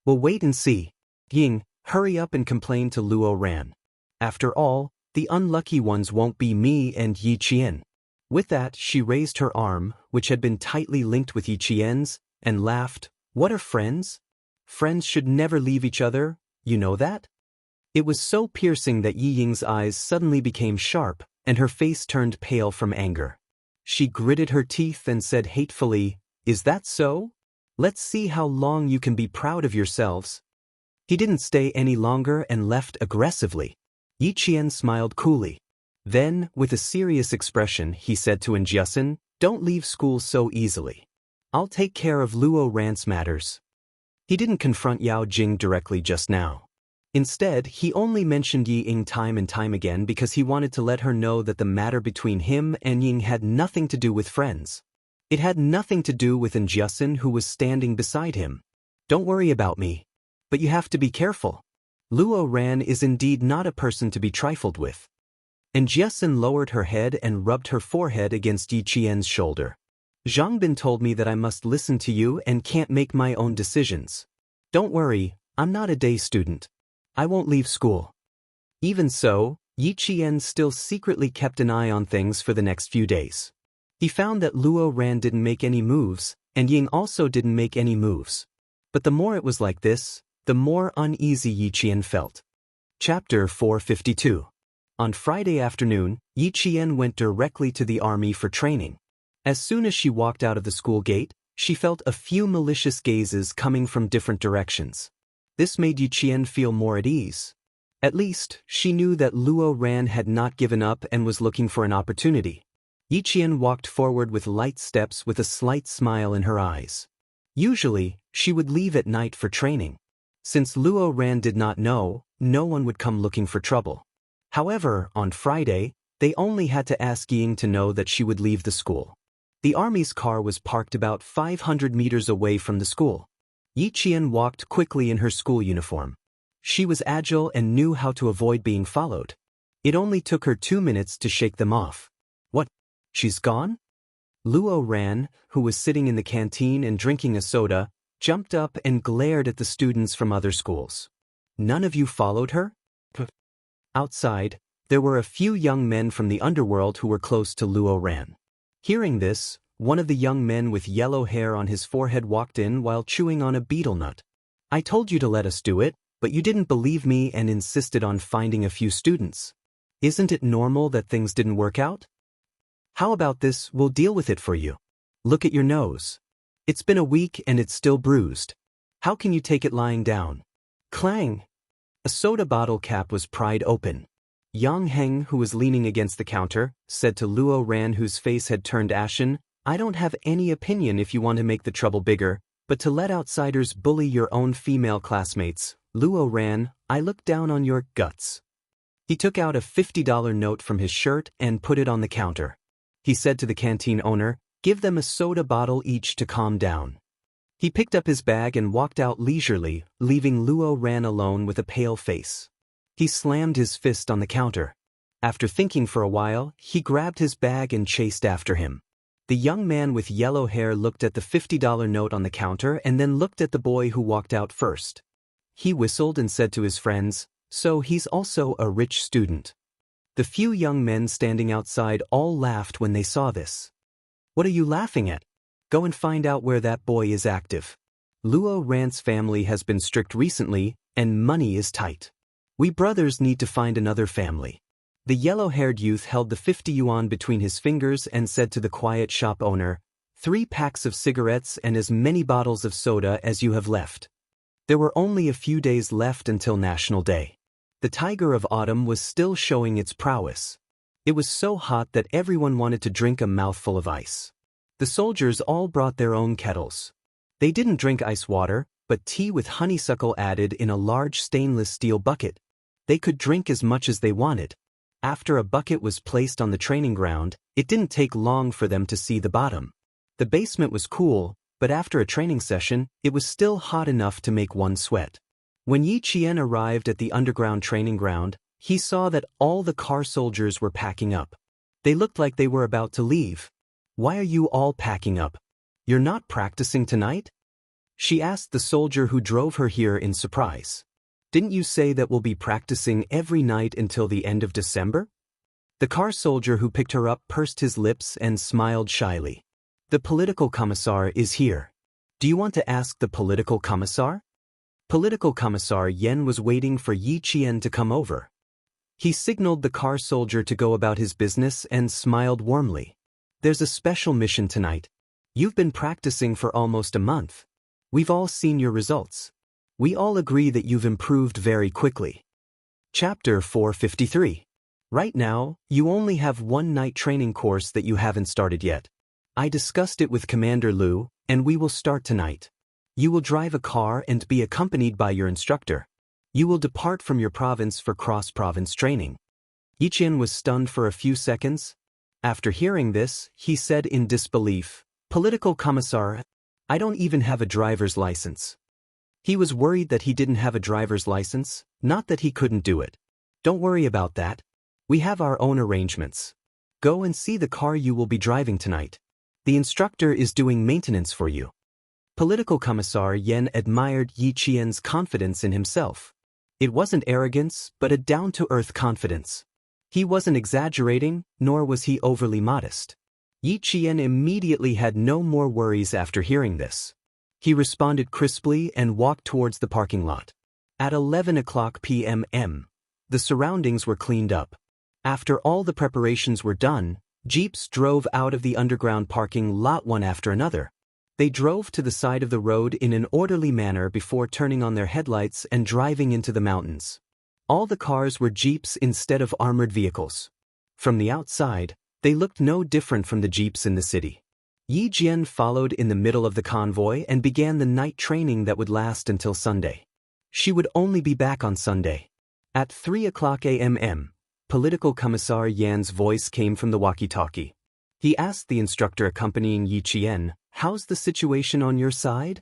"We'll wait and see. Ying, hurry up and complain to Luo Ran. After all, the unlucky ones won't be me and Yi Qian." With that, she raised her arm, which had been tightly linked with Yi Qian's, and laughed. "What are friends? Friends should never leave each other, you know that?" It was so piercing that Yi Ying's eyes suddenly became sharp, and her face turned pale from anger. She gritted her teeth and said hatefully, "Is that so? Let's see how long you can be proud of yourselves." He didn't stay any longer and left aggressively. Yi Qian smiled coolly. Then, with a serious expression, he said to Injiasen, "Don't leave school so easily. I'll take care of Luo Ran's matters." He didn't confront Yao Jing directly just now. Instead, he only mentioned Yi Ying time and time again because he wanted to let her know that the matter between him and Ying had nothing to do with friends. It had nothing to do with Injiasen, who was standing beside him. "Don't worry about me. But you have to be careful. Luo Ran is indeed not a person to be trifled with." Injiasen lowered her head and rubbed her forehead against Yi Qian's shoulder. "Zhang Bin told me that I must listen to you and can't make my own decisions. Don't worry, I'm not a day student. I won't leave school." Even so, Yi Qian still secretly kept an eye on things for the next few days. He found that Luo Ran didn't make any moves, and Ying also didn't make any moves. But the more it was like this, the more uneasy Yi Qian felt. Chapter 452. On Friday afternoon, Yi Qian went directly to the army for training. As soon as she walked out of the school gate, she felt a few malicious gazes coming from different directions. This made Yi Qian feel more at ease. At least, she knew that Luo Ran had not given up and was looking for an opportunity. Yi Qian walked forward with light steps with a slight smile in her eyes. Usually, she would leave at night for training. Since Luo Ran did not know, no one would come looking for trouble. However, on Friday, they only had to ask Ying to know that she would leave the school. The army's car was parked about 500 meters away from the school. Yi Qian walked quickly in her school uniform. She was agile and knew how to avoid being followed. It only took her 2 minutes to shake them off. "What? She's gone?" Luo Ran, who was sitting in the canteen and drinking a soda, jumped up and glared at the students from other schools. "None of you followed her?" Outside, there were a few young men from the underworld who were close to Luo Ran. Hearing this, one of the young men with yellow hair on his forehead walked in while chewing on a betel nut. "I told you to let us do it, but you didn't believe me and insisted on finding a few students. Isn't it normal that things didn't work out? How about this, we'll deal with it for you. Look at your nose. It's been a week and it's still bruised. How can you take it lying down?" Clang! A soda bottle cap was pried open. Yang Heng, who was leaning against the counter, said to Luo Ran, whose face had turned ashen, "I don't have any opinion if you want to make the trouble bigger, but to let outsiders bully your own female classmates, Luo Ran, I look down on your guts." He took out a $50 note from his shirt and put it on the counter. He said to the canteen owner, "Give them a soda bottle each to calm down." He picked up his bag and walked out leisurely, leaving Luo Ran alone with a pale face. He slammed his fist on the counter. After thinking for a while, he grabbed his bag and chased after him. The young man with yellow hair looked at the $50 note on the counter and then looked at the boy who walked out first. He whistled and said to his friends, "So he's also a rich student." The few young men standing outside all laughed when they saw this. "What are you laughing at? Go and find out where that boy is active. Luo Ran's family has been strict recently, and money is tight. We brothers need to find another family." The yellow-haired youth held the 50 yuan between his fingers and said to the quiet shop owner, "3 packs of cigarettes and as many bottles of soda as you have left." There were only a few days left until National Day. The tiger of autumn was still showing its prowess. It was so hot that everyone wanted to drink a mouthful of ice. The soldiers all brought their own kettles. They didn't drink ice water, but tea with honeysuckle added in a large stainless steel bucket. They could drink as much as they wanted. After a bucket was placed on the training ground, it didn't take long for them to see the bottom. The basement was cool, but after a training session, it was still hot enough to make one sweat. When Yi Qian arrived at the underground training ground, he saw that all the car soldiers were packing up. They looked like they were about to leave. "Why are you all packing up? You're not practicing tonight?" she asked the soldier who drove her here in surprise. "Didn't you say that we'll be practicing every night until the end of December?" The car soldier who picked her up pursed his lips and smiled shyly. "The political commissar is here. Do you want to ask the political commissar?" Political Commissar Yen was waiting for Yi Qian to come over. He signaled the car soldier to go about his business and smiled warmly. There's a special mission tonight. You've been practicing for almost a month. We've all seen your results. We all agree that you've improved very quickly. Chapter 453. Right now, you only have one night training course that you haven't started yet. I discussed it with Commander Liu, and we will start tonight. You will drive a car and be accompanied by your instructor. You will depart from your province for cross-province training. Yiqian was stunned for a few seconds. After hearing this, he said in disbelief, "Political Commissar, I don't even have a driver's license." He was worried that he didn't have a driver's license, not that he couldn't do it. Don't worry about that. We have our own arrangements. Go and see the car you will be driving tonight. The instructor is doing maintenance for you. Political Commissar Yan admired Yi Qian's confidence in himself. It wasn't arrogance, but a down-to-earth confidence. He wasn't exaggerating, nor was he overly modest. Yi Qian immediately had no more worries after hearing this. He responded crisply and walked towards the parking lot. At 11 o'clock p.m., the surroundings were cleaned up. After all the preparations were done, jeeps drove out of the underground parking lot one after another. They drove to the side of the road in an orderly manner before turning on their headlights and driving into the mountains. All the cars were jeeps instead of armored vehicles. From the outside, they looked no different from the jeeps in the city. Yi Jian followed in the middle of the convoy and began the night training that would last until Sunday. She would only be back on Sunday. At 3 o'clock a.m., Political Commissar Yan's voice came from the walkie-talkie. He asked the instructor accompanying Yi Qian, "How's the situation on your side?"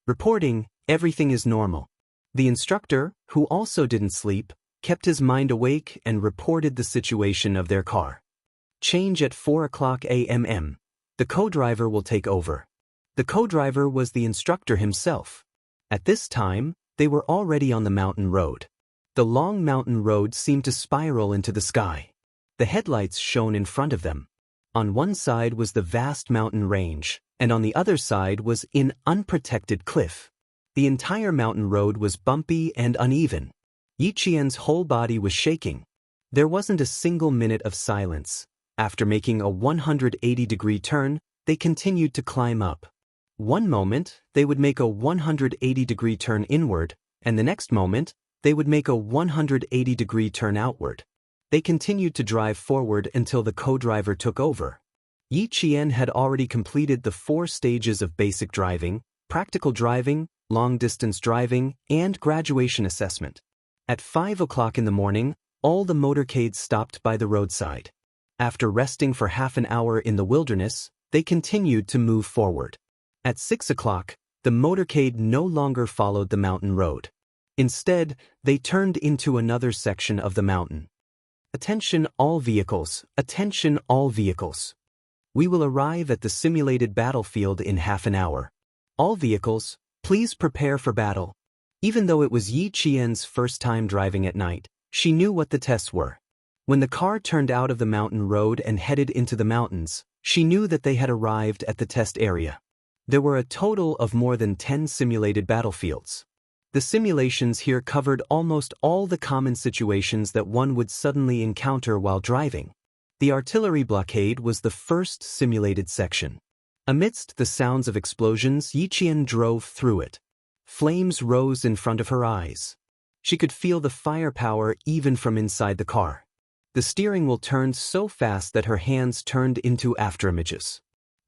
Reporting, "Everything is normal." The instructor, who also didn't sleep, kept his mind awake and reported the situation of their car. Change at 4 o'clock a.m. The co-driver will take over. The co-driver was the instructor himself. At this time, they were already on the mountain road. The long mountain road seemed to spiral into the sky. The headlights shone in front of them. On one side was the vast mountain range, and on the other side was an unprotected cliff. The entire mountain road was bumpy and uneven. Yi Qian's whole body was shaking. There wasn't a single minute of silence. After making a 180-degree turn, they continued to climb up. One moment, they would make a 180-degree turn inward, and the next moment, they would make a 180-degree turn outward. They continued to drive forward until the co-driver took over. Yi Qian had already completed the 4 stages of basic driving, practical driving, long-distance driving, and graduation assessment. At 5 o'clock in the morning, all the motorcades stopped by the roadside. After resting for half an hour in the wilderness, they continued to move forward. At 6 o'clock, the motorcade no longer followed the mountain road. Instead, they turned into another section of the mountain. "Attention all vehicles, attention all vehicles. We will arrive at the simulated battlefield in half an hour. All vehicles, please prepare for battle." Even though it was Yi Qian's first time driving at night, she knew what the tests were. When the car turned out of the mountain road and headed into the mountains, she knew that they had arrived at the test area. There were a total of more than 10 simulated battlefields. The simulations here covered almost all the common situations that one would suddenly encounter while driving. The artillery blockade was the first simulated section. Amidst the sounds of explosions, Yi Qian drove through it. Flames rose in front of her eyes. She could feel the firepower even from inside the car. The steering wheel turned so fast that her hands turned into afterimages.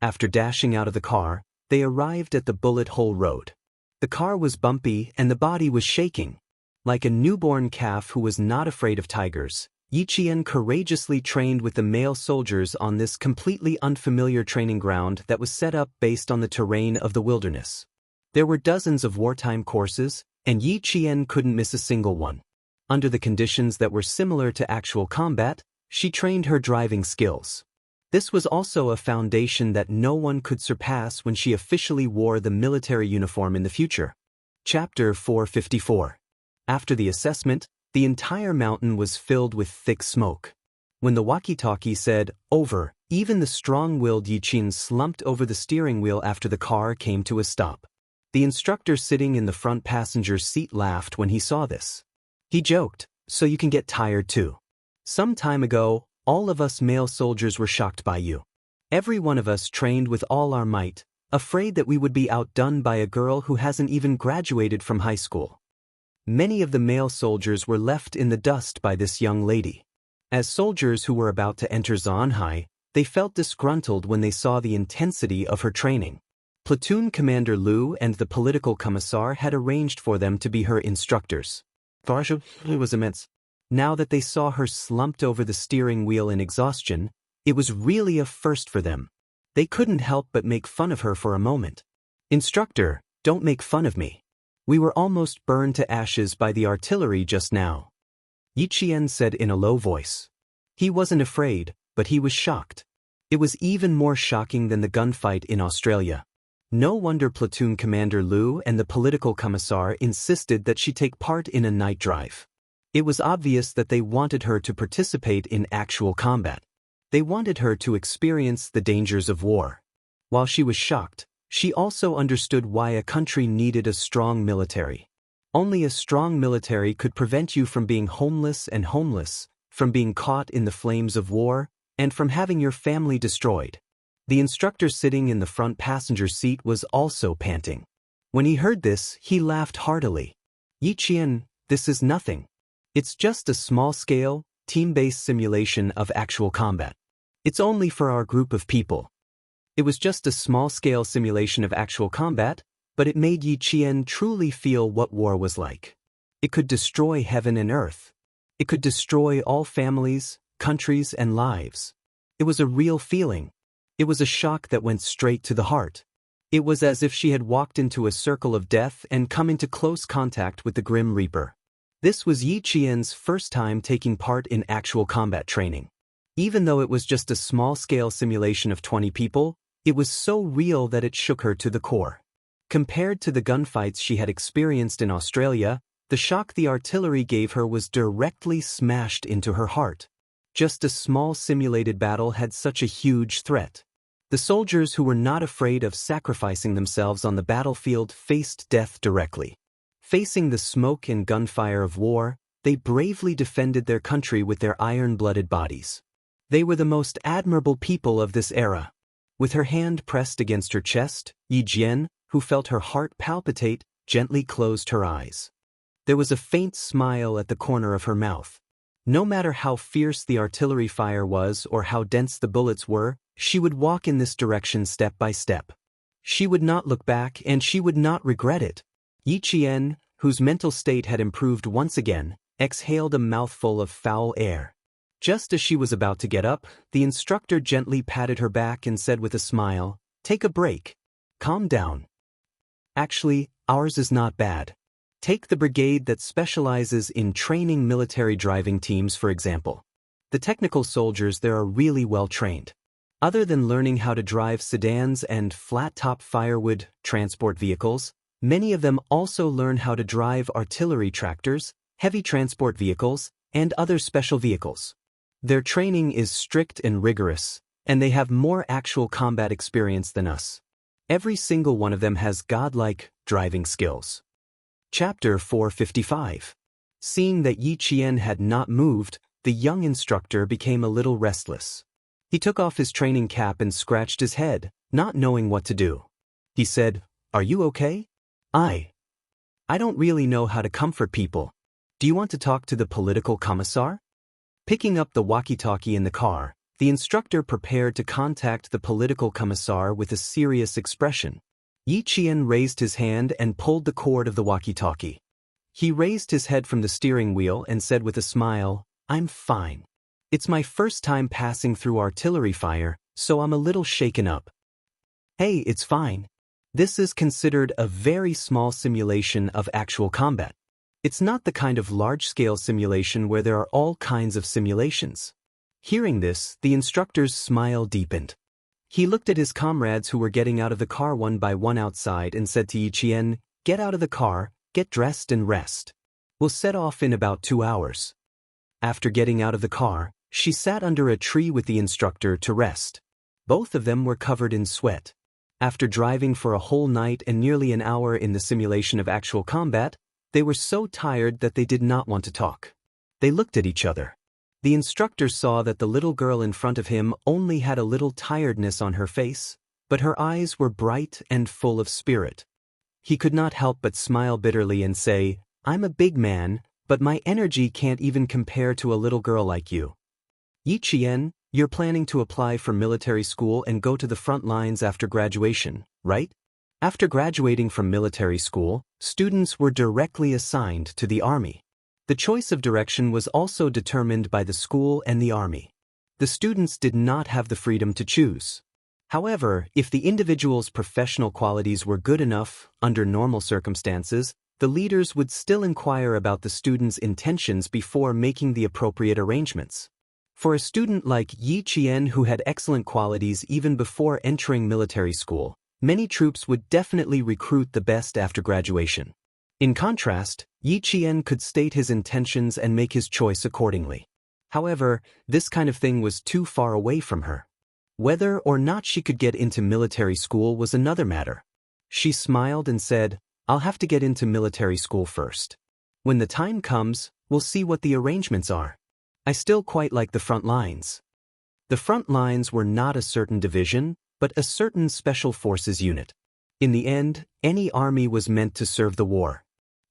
After dashing out of the car, they arrived at the bullet hole road. The car was bumpy and the body was shaking. Like a newborn calf who was not afraid of tigers, Yi Qian courageously trained with the male soldiers on this completely unfamiliar training ground that was set up based on the terrain of the wilderness. There were dozens of wartime courses, and Yi Qian couldn't miss a single one. Under the conditions that were similar to actual combat, she trained her driving skills. This was also a foundation that no one could surpass when she officially wore the military uniform in the future. Chapter 454. After the assessment, the entire mountain was filled with thick smoke. When the walkie-talkie said, "Over," even the strong-willed Yi Qian slumped over the steering wheel after the car came to a stop. The instructor sitting in the front passenger seat laughed when he saw this. He joked, "So you can get tired too. Some time ago, all of us male soldiers were shocked by you. Every one of us trained with all our might, afraid that we would be outdone by a girl who hasn't even graduated from high school. Many of the male soldiers were left in the dust by this young lady. As soldiers who were about to enter Zhanhai, they felt disgruntled when they saw the intensity of her training. Platoon Commander Liu and the political commissar had arranged for them to be her instructors. It was immense. Now that they saw her slumped over the steering wheel in exhaustion, it was really a first for them. They couldn't help but make fun of her for a moment. "Instructor, don't make fun of me. We were almost burned to ashes by the artillery just now," Yiqian said in a low voice. He wasn't afraid, but he was shocked. It was even more shocking than the gunfight in Australia. No wonder Platoon Commander Liu and the political commissar insisted that she take part in a night drive. It was obvious that they wanted her to participate in actual combat. They wanted her to experience the dangers of war. While she was shocked, she also understood why a country needed a strong military. Only a strong military could prevent you from being homeless, from being caught in the flames of war, and from having your family destroyed. The instructor sitting in the front passenger seat was also panting. When he heard this, he laughed heartily. "Yiqian, this is nothing. It's just a small-scale, team-based simulation of actual combat. It's only for our group of people." It was just a small-scale simulation of actual combat, but it made Yiqian truly feel what war was like. It could destroy heaven and earth. It could destroy all families, countries, and lives. It was a real feeling. It was a shock that went straight to the heart. It was as if she had walked into a circle of death and come into close contact with the Grim Reaper. This was Yiqian's first time taking part in actual combat training. Even though it was just a small-scale simulation of 20 people, it was so real that it shook her to the core. Compared to the gunfights she had experienced in Australia, the shock the artillery gave her was directly smashed into her heart. Just a small simulated battle had such a huge threat. The soldiers who were not afraid of sacrificing themselves on the battlefield faced death directly. Facing the smoke and gunfire of war, they bravely defended their country with their iron-blooded bodies. They were the most admirable people of this era. With her hand pressed against her chest, Yiqian, who felt her heart palpitate, gently closed her eyes. There was a faint smile at the corner of her mouth. No matter how fierce the artillery fire was or how dense the bullets were, she would walk in this direction step by step. She would not look back and she would not regret it. Yiqian, whose mental state had improved once again, exhaled a mouthful of foul air. Just as she was about to get up, the instructor gently patted her back and said with a smile, "Take a break. Calm down. Actually, ours is not bad. Take the brigade that specializes in training military driving teams, for example. The technical soldiers there are really well trained. Other than learning how to drive sedans and flat-top firewood transport vehicles, many of them also learn how to drive artillery tractors, heavy transport vehicles, and other special vehicles. Their training is strict and rigorous, and they have more actual combat experience than us. Every single one of them has godlike driving skills." Chapter 455. Seeing that Yiqian had not moved, the young instructor became a little restless. He took off his training cap and scratched his head, not knowing what to do. He said, "Are you okay?" I don't really know how to comfort people. Do you want to talk to the political commissar?" Picking up the walkie-talkie in the car, the instructor prepared to contact the political commissar with a serious expression. Yiqian raised his hand and pulled the cord of the walkie-talkie. He raised his head from the steering wheel and said with a smile, "I'm fine. It's my first time passing through artillery fire, so I'm a little shaken up." "Hey, it's fine. This is considered a very small simulation of actual combat. It's not the kind of large-scale simulation where there are all kinds of simulations." Hearing this, the instructor's smile deepened. He looked at his comrades who were getting out of the car one by one outside and said to Yiqian, "Get out of the car, get dressed and rest. We'll set off in about 2 hours." After getting out of the car, she sat under a tree with the instructor to rest. Both of them were covered in sweat. After driving for a whole night and nearly an hour in the simulation of actual combat, they were so tired that they did not want to talk. They looked at each other. The instructor saw that the little girl in front of him only had a little tiredness on her face, but her eyes were bright and full of spirit. He could not help but smile bitterly and say, "I'm a big man, but my energy can't even compare to a little girl like you. Yiqian, you're planning to apply for military school and go to the front lines after graduation, right?" After graduating from military school, students were directly assigned to the army. The choice of direction was also determined by the school and the army. The students did not have the freedom to choose. However, if the individual's professional qualities were good enough, under normal circumstances, the leaders would still inquire about the student's intentions before making the appropriate arrangements. For a student like Yi Qian who had excellent qualities even before entering military school, many troops would definitely recruit the best after graduation. In contrast, Yi Qian could state his intentions and make his choice accordingly. However, this kind of thing was too far away from her. Whether or not she could get into military school was another matter. She smiled and said, "I'll have to get into military school first. When the time comes, we'll see what the arrangements are. I still quite like the front lines." The front lines were not a certain division, but a certain special forces unit. In the end, any army was meant to serve the war.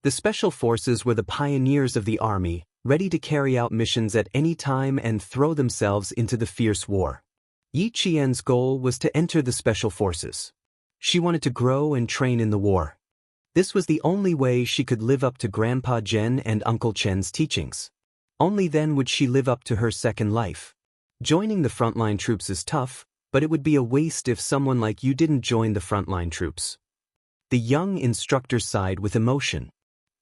The special forces were the pioneers of the army, ready to carry out missions at any time and throw themselves into the fierce war. Yi Qian's goal was to enter the special forces. She wanted to grow and train in the war. This was the only way she could live up to Grandpa Zhen and Uncle Chen's teachings. Only then would she live up to her second life. Joining the frontline troops is tough, but it would be a waste if someone like you didn't join the frontline troops. The young instructor sighed with emotion.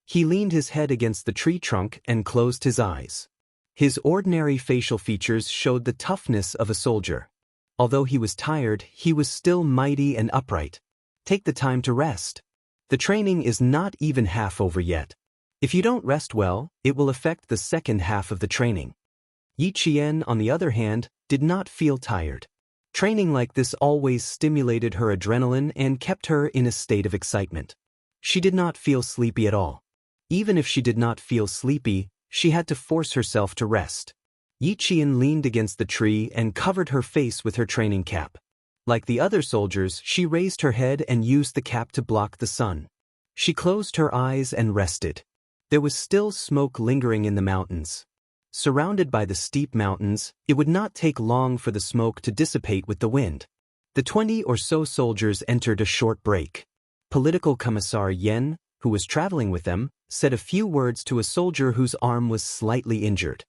He leaned his head against the tree trunk and closed his eyes. His ordinary facial features showed the toughness of a soldier. Although he was tired, he was still mighty and upright. Take the time to rest. The training is not even half over yet. If you don't rest well, it will affect the second half of the training. Yi Qian, on the other hand, did not feel tired. Training like this always stimulated her adrenaline and kept her in a state of excitement. She did not feel sleepy at all. Even if she did not feel sleepy, she had to force herself to rest. Yi Qian leaned against the tree and covered her face with her training cap. Like the other soldiers, she raised her head and used the cap to block the sun. She closed her eyes and rested. There was still smoke lingering in the mountains. Surrounded by the steep mountains, it would not take long for the smoke to dissipate with the wind. The 20 or so soldiers entered a short break. Political Commissar Yen, who was traveling with them, said a few words to a soldier whose arm was slightly injured.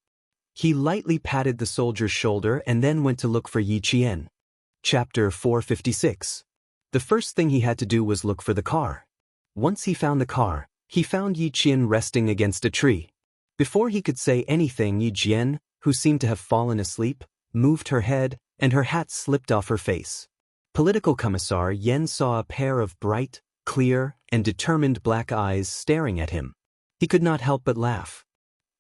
He lightly patted the soldier's shoulder and then went to look for Yi Qian. Chapter 456. The first thing he had to do was look for the car. Once he found the car, he found Yi Qian resting against a tree. Before he could say anything, Yi Qian, who seemed to have fallen asleep, moved her head, and her hat slipped off her face. Political Commissar Yen saw a pair of bright, clear, and determined black eyes staring at him. He could not help but laugh.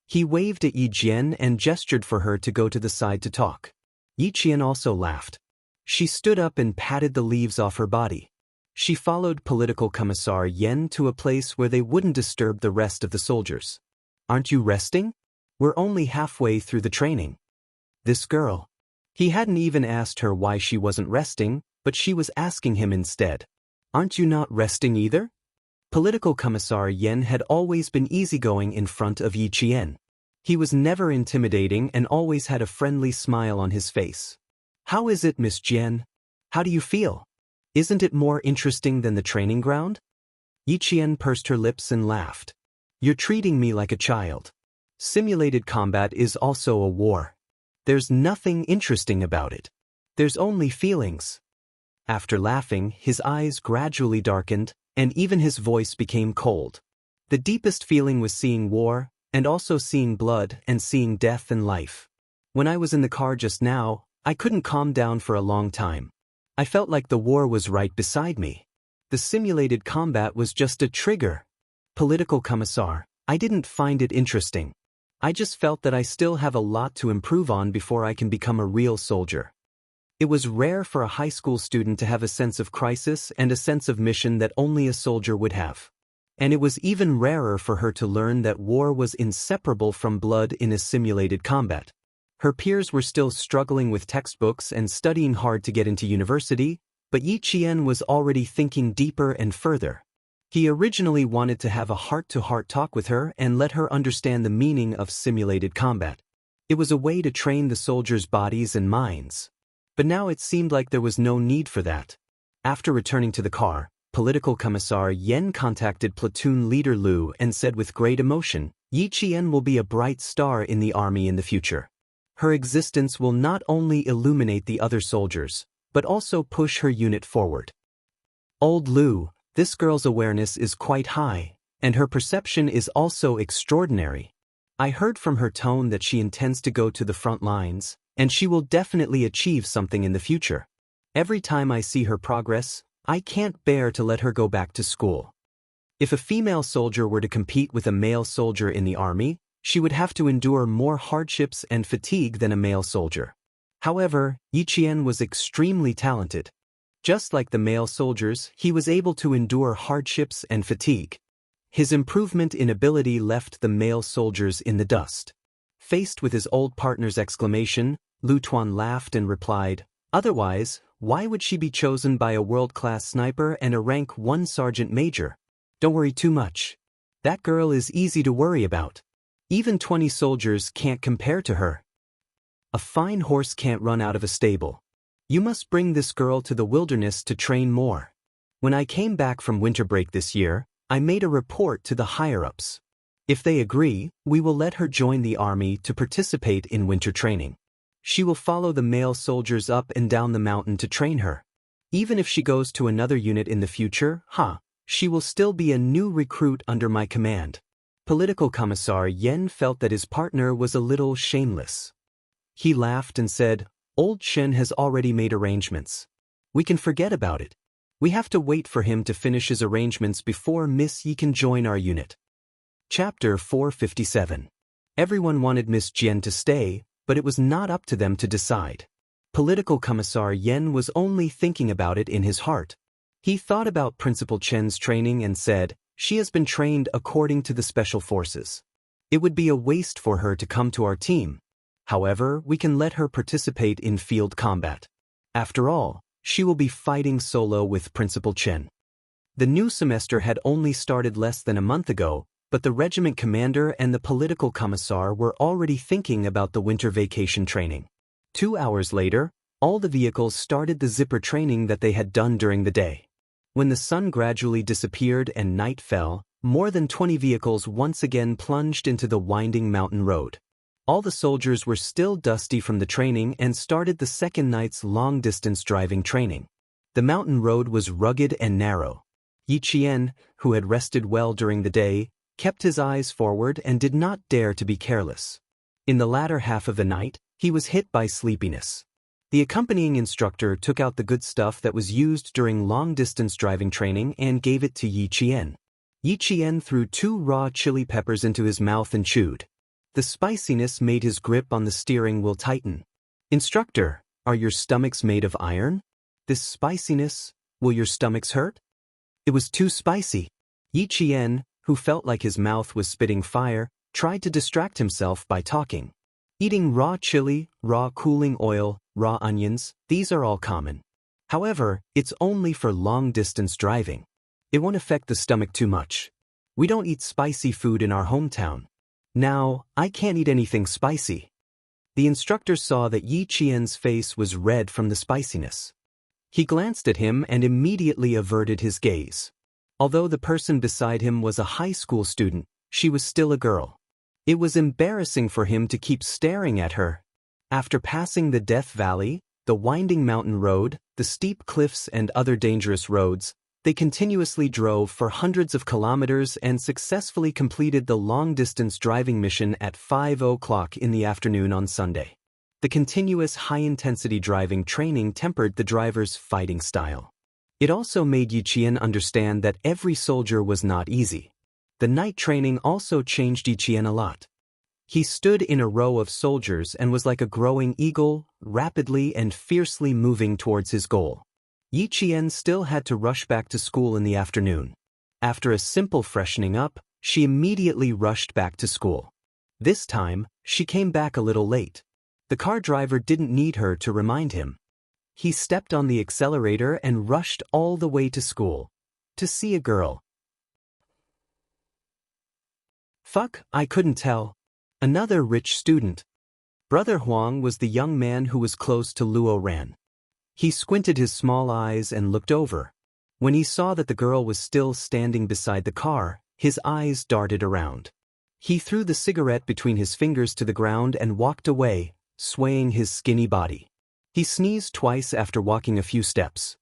He waved at Yi Qian and gestured for her to go to the side to talk. Yi Qian also laughed. She stood up and patted the leaves off her body. She followed Political Commissar Yen to a place where they wouldn't disturb the rest of the soldiers. "Aren't you resting? We're only halfway through the training." This girl. He hadn't even asked her why she wasn't resting, but she was asking him instead. "Aren't you not resting either?" Political Commissar Yen had always been easygoing in front of Yi Qian. He was never intimidating and always had a friendly smile on his face. "How is it, Miss Jian? How do you feel? Isn't it more interesting than the training ground?" Yi Qian pursed her lips and laughed. "You're treating me like a child. Simulated combat is also a war. There's nothing interesting about it. There's only feelings." After laughing, his eyes gradually darkened, and even his voice became cold. The deepest feeling was seeing war, and also seeing blood and seeing death and life. When I was in the car just now, I couldn't calm down for a long time. I felt like the war was right beside me. The simulated combat was just a trigger. Political Commissar, I didn't find it interesting. I just felt that I still have a lot to improve on before I can become a real soldier. It was rare for a high school student to have a sense of crisis and a sense of mission that only a soldier would have. And it was even rarer for her to learn that war was inseparable from blood in a simulated combat. Her peers were still struggling with textbooks and studying hard to get into university, but Yi Qian was already thinking deeper and further. He originally wanted to have a heart-to-heart talk with her and let her understand the meaning of simulated combat. It was a way to train the soldiers' bodies and minds. But now it seemed like there was no need for that. After returning to the car, Political Commissar Yen contacted Platoon Leader Lu and said with great emotion, Yi Qian will be a bright star in the army in the future. Her existence will not only illuminate the other soldiers, but also push her unit forward. Old Lu, this girl's awareness is quite high, and her perception is also extraordinary. I heard from her tone that she intends to go to the front lines, and she will definitely achieve something in the future. Every time I see her progress, I can't bear to let her go back to school. If a female soldier were to compete with a male soldier in the army, she would have to endure more hardships and fatigue than a male soldier. However, Yi Qian was extremely talented. Just like the male soldiers, he was able to endure hardships and fatigue. His improvement in ability left the male soldiers in the dust. Faced with his old partner's exclamation, Lu Tuan laughed and replied, "Otherwise, why would she be chosen by a world-class sniper and a rank 1 sergeant major? Don't worry too much. That girl is easy to worry about. Even 20 soldiers can't compare to her. A fine horse can't run out of a stable. You must bring this girl to the wilderness to train more." When I came back from winter break this year, I made a report to the higher-ups. If they agree, we will let her join the army to participate in winter training. She will follow the male soldiers up and down the mountain to train her. Even if she goes to another unit in the future, she will still be a new recruit under my command. Political Commissar Yen felt that his partner was a little shameless. He laughed and said, "Old Shen has already made arrangements. We can forget about it. We have to wait for him to finish his arrangements before Miss Yi can join our unit." Chapter 457. Everyone wanted Miss Jian to stay, but it was not up to them to decide. Political Commissar Yen was only thinking about it in his heart. He thought about Principal Chen's training and said, "She has been trained according to the special forces. It would be a waste for her to come to our team. However, we can let her participate in field combat. After all, she will be fighting solo with Principal Chen." The new semester had only started less than a month ago, but the regiment commander and the political commissar were already thinking about the winter vacation training. 2 hours later, all the vehicles started the zipper training that they had done during the day. When the sun gradually disappeared and night fell, more than 20 vehicles once again plunged into the winding mountain road. All the soldiers were still dusty from the training and started the second night's long-distance driving training. The mountain road was rugged and narrow. Yi Qian, who had rested well during the day, kept his eyes forward and did not dare to be careless. In the latter half of the night, he was hit by sleepiness. The accompanying instructor took out the good stuff that was used during long-distance driving training and gave it to Yi Qian. Yi Qian threw 2 raw chili peppers into his mouth and chewed. The spiciness made his grip on the steering wheel tighten. "Instructor, are your stomachs made of iron? This spiciness, will your stomachs hurt?" It was too spicy. Yi Qian, who felt like his mouth was spitting fire, tried to distract himself by talking. Eating raw chili, raw cooling oil, raw onions, these are all common. However, it's only for long-distance driving. It won't affect the stomach too much. We don't eat spicy food in our hometown. Now, I can't eat anything spicy. The instructor saw that Yi Qian's face was red from the spiciness. He glanced at him and immediately averted his gaze. Although the person beside him was a high school student, she was still a girl. It was embarrassing for him to keep staring at her. After passing the Death Valley, the winding mountain road, the steep cliffs and other dangerous roads, they continuously drove for hundreds of kilometers and successfully completed the long-distance driving mission at 5 o'clock in the afternoon on Sunday. The continuous high-intensity driving training tempered the driver's fighting style. It also made Yi Qian understand that every soldier was not easy. The night training also changed Yi Qian a lot. He stood in a row of soldiers and was like a growing eagle, rapidly and fiercely moving towards his goal. Yi Qian still had to rush back to school in the afternoon. After a simple freshening up, she immediately rushed back to school. This time, she came back a little late. The car driver didn't need her to remind him. He stepped on the accelerator and rushed all the way to school. To see a girl. Fuck, I couldn't tell. Another rich student. Brother Huang was the young man who was close to Luo Ran. He squinted his small eyes and looked over. When he saw that the girl was still standing beside the car, his eyes darted around. He threw the cigarette between his fingers to the ground and walked away, swaying his skinny body. He sneezed twice after walking a few steps.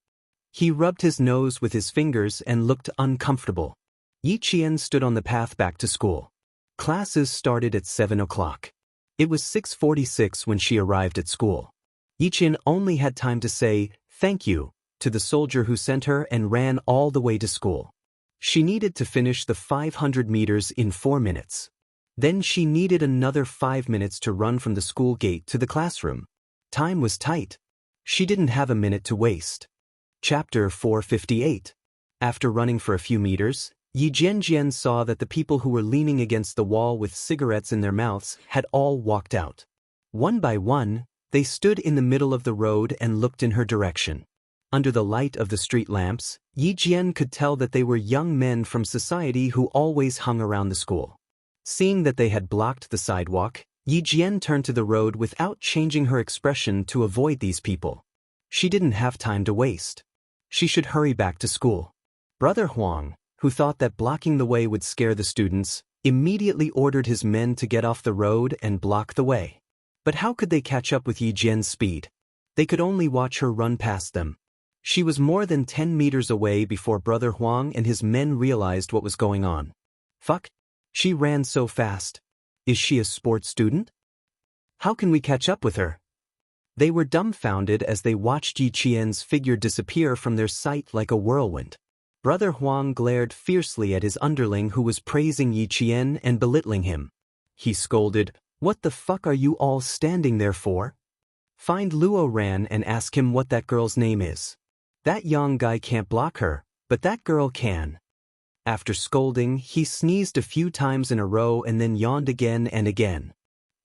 He rubbed his nose with his fingers and looked uncomfortable. Yi Qian stood on the path back to school. Classes started at 7 o'clock. It was 6:46 when she arrived at school. Yi Qian only had time to say, "Thank you," to the soldier who sent her and ran all the way to school. She needed to finish the 500 meters in 4 minutes. Then she needed another 5 minutes to run from the school gate to the classroom. Time was tight. She didn't have a minute to waste. Chapter 458. After running for a few meters, Yi Jianjian saw that the people who were leaning against the wall with cigarettes in their mouths had all walked out. One by one, they stood in the middle of the road and looked in her direction. Under the light of the street lamps, Yi Jian could tell that they were young men from society who always hung around the school. Seeing that they had blocked the sidewalk, Yi Jian turned to the road without changing her expression to avoid these people. She didn't have time to waste. She should hurry back to school. Brother Huang, who thought that blocking the way would scare the students, immediately ordered his men to get off the road and block the way. But how could they catch up with Yi Jian's speed? They could only watch her run past them. She was more than 10 meters away before Brother Huang and his men realized what was going on. Fuck. She ran so fast. Is she a sports student? How can we catch up with her? They were dumbfounded as they watched Yi Qian's figure disappear from their sight like a whirlwind. Brother Huang glared fiercely at his underling who was praising Yi Qian and belittling him. He scolded, "What the fuck are you all standing there for? Find Luo Ran and ask him what that girl's name is. That young guy can't block her, but that girl can." After scolding, he sneezed a few times in a row and then yawned again and again.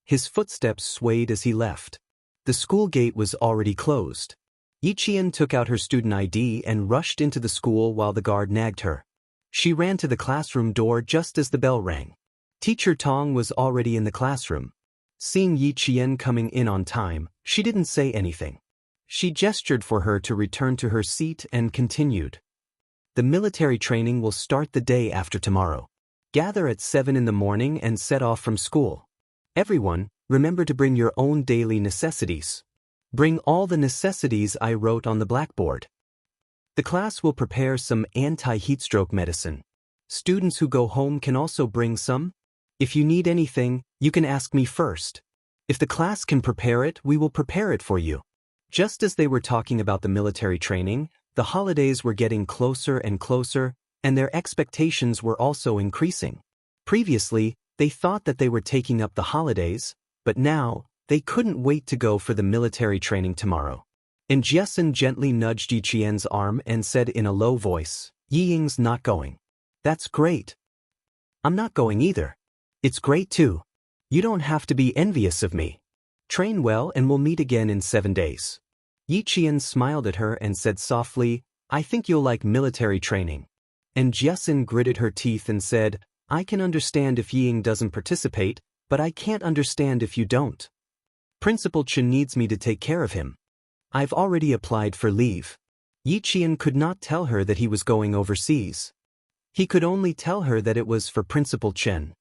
His footsteps swayed as he left. The school gate was already closed. Yi Qian took out her student ID and rushed into the school while the guard nagged her. She ran to the classroom door just as the bell rang. Teacher Tong was already in the classroom. Seeing Yi Qian coming in on time, she didn't say anything. She gestured for her to return to her seat and continued. "The military training will start the day after tomorrow. Gather at 7 in the morning and set off from school. Everyone, remember to bring your own daily necessities. Bring all the necessities I wrote on the blackboard. The class will prepare some anti-heatstroke medicine. Students who go home can also bring some. If you need anything, you can ask me first. If the class can prepare it, we will prepare it for you." Just as they were talking about the military training, the holidays were getting closer and closer, and their expectations were also increasing. Previously, they thought that they were taking up the holidays, but now, they couldn't wait to go for the military training tomorrow. And Jiasun gently nudged Yi Qian's arm and said in a low voice, "Yi Ying's not going." "That's great. I'm not going either." "It's great too. You don't have to be envious of me. Train well and we'll meet again in 7 days." Yi Qian smiled at her and said softly, "I think you'll like military training." And Jiasun gritted her teeth and said, "I can understand if Yi Ying doesn't participate, but I can't understand if you don't. Principal Chen needs me to take care of him. I've already applied for leave." Yi Qian could not tell her that he was going overseas. He could only tell her that it was for Principal Chen.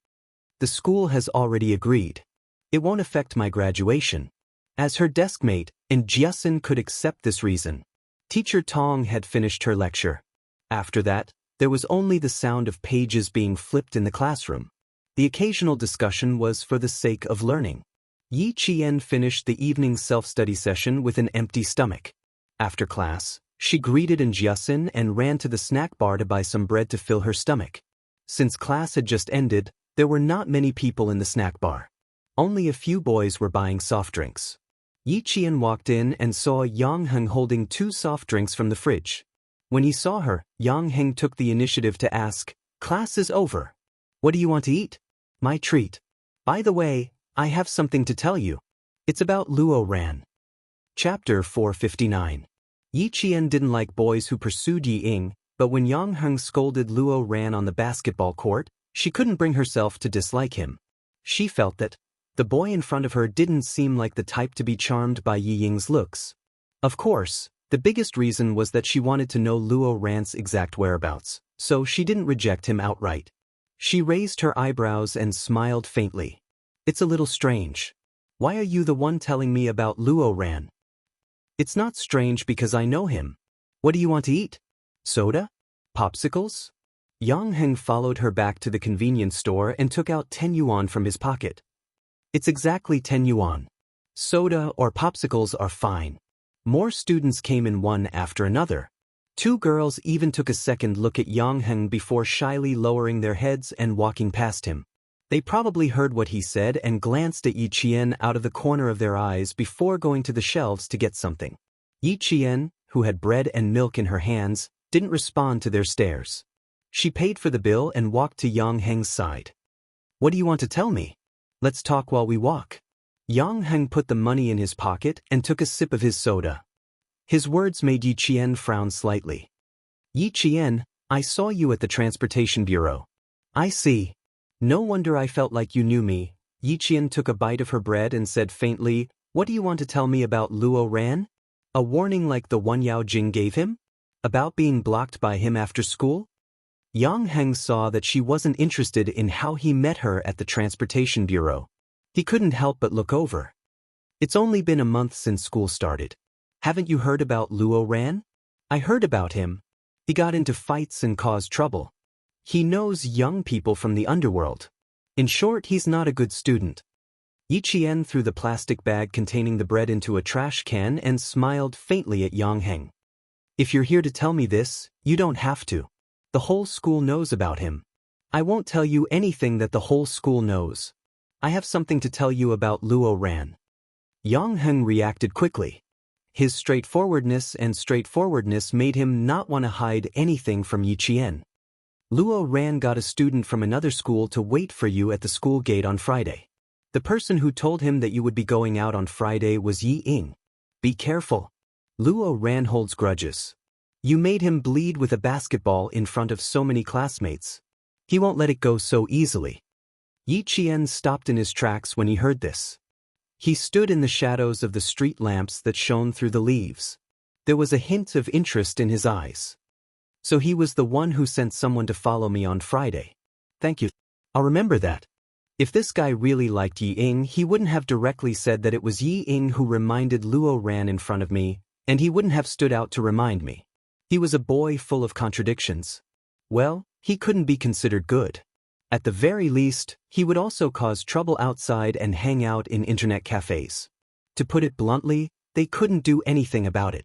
"The school has already agreed. It won't affect my graduation." As her deskmate, and Jiasun could accept this reason. Teacher Tong had finished her lecture. After that, there was only the sound of pages being flipped in the classroom. The occasional discussion was for the sake of learning. Yi Qian finished the evening self-study session with an empty stomach. After class, she greeted Jiasun and ran to the snack bar to buy some bread to fill her stomach. Since class had just ended, there were not many people in the snack bar. Only a few boys were buying soft drinks. Yi Qian walked in and saw Yang Heng holding 2 soft drinks from the fridge. When he saw her, Yang Heng took the initiative to ask, "Class is over. What do you want to eat?" "My treat. By the way, I have something to tell you." It's about Luo Ran. Chapter 459. Yi Qian didn't like boys who pursued Yi Ying, but when Yang Heng scolded Luo Ran on the basketball court, she couldn't bring herself to dislike him. She felt that the boy in front of her didn't seem like the type to be charmed by Yi Ying's looks. Of course, the biggest reason was that she wanted to know Luo Ran's exact whereabouts, so she didn't reject him outright. She raised her eyebrows and smiled faintly. It's a little strange. Why are you the one telling me about Luo Ran? It's not strange because I know him. What do you want to eat? Soda? Popsicles? Yang Heng followed her back to the convenience store and took out 10 yuan from his pocket. It's exactly 10 yuan. Soda or popsicles are fine. More students came in one after another. 2 girls even took a second look at Yang Heng before shyly lowering their heads and walking past him. They probably heard what he said and glanced at Yi Qian out of the corner of their eyes before going to the shelves to get something. Yi Qian, who had bread and milk in her hands, didn't respond to their stares. She paid for the bill and walked to Yang Heng's side. What do you want to tell me? Let's talk while we walk. Yang Heng put the money in his pocket and took a sip of his soda. His words made Yi Qian frown slightly. Yi Qian, I saw you at the Transportation Bureau. I see. No wonder I felt like you knew me. Yi Qian took a bite of her bread and said faintly, What do you want to tell me about Luo Ran? A warning like the one Yao Jing gave him? About being blocked by him after school? Yang Heng saw that she wasn't interested in how he met her at the Transportation Bureau. He couldn't help but look over. It's only been a month since school started. Haven't you heard about Luo Ran? I heard about him. He got into fights and caused trouble. He knows young people from the underworld. In short, he's not a good student. Yi Qian threw the plastic bag containing the bread into a trash can and smiled faintly at Yang Heng. If you're here to tell me this, you don't have to. The whole school knows about him. I won't tell you anything that the whole school knows. I have something to tell you about Luo Ran. Yang Heng reacted quickly. His straightforwardness made him not want to hide anything from Yi Qian. Luo Ran got a student from another school to wait for you at the school gate on Friday. The person who told him that you would be going out on Friday was Yi Ying. Be careful. Luo Ran holds grudges. You made him bleed with a basketball in front of so many classmates. He won't let it go so easily. Yi Qian stopped in his tracks when he heard this. He stood in the shadows of the street lamps that shone through the leaves. There was a hint of interest in his eyes. So he was the one who sent someone to follow me on Friday. Thank you. I'll remember that. If this guy really liked Yi Ying, he wouldn't have directly said that it was Yi Ying who reminded Luo Ran in front of me, and he wouldn't have stood out to remind me. He was a boy full of contradictions. Well, he couldn't be considered good. At the very least, he would also cause trouble outside and hang out in internet cafes. To put it bluntly, they couldn't do anything about it.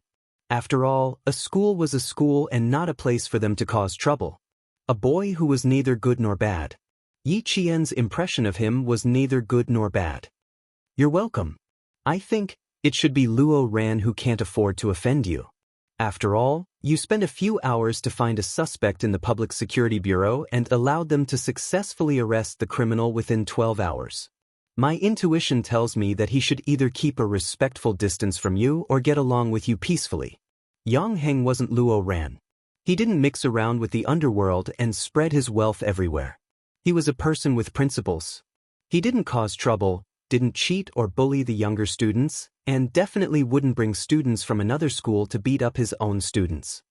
After all, a school was a school and not a place for them to cause trouble. A boy who was neither good nor bad. Yi Qian's impression of him was neither good nor bad. You're welcome. I think it should be Luo Ran who can't afford to offend you. After all, you spent a few hours to find a suspect in the Public Security Bureau and allowed them to successfully arrest the criminal within 12 hours. My intuition tells me that he should either keep a respectful distance from you or get along with you peacefully. Yang Heng wasn't Luo Ran. He didn't mix around with the underworld and spread his wealth everywhere. He was a person with principles. He didn't cause trouble, didn't cheat or bully the younger students, and definitely wouldn't bring students from another school to beat up his own students.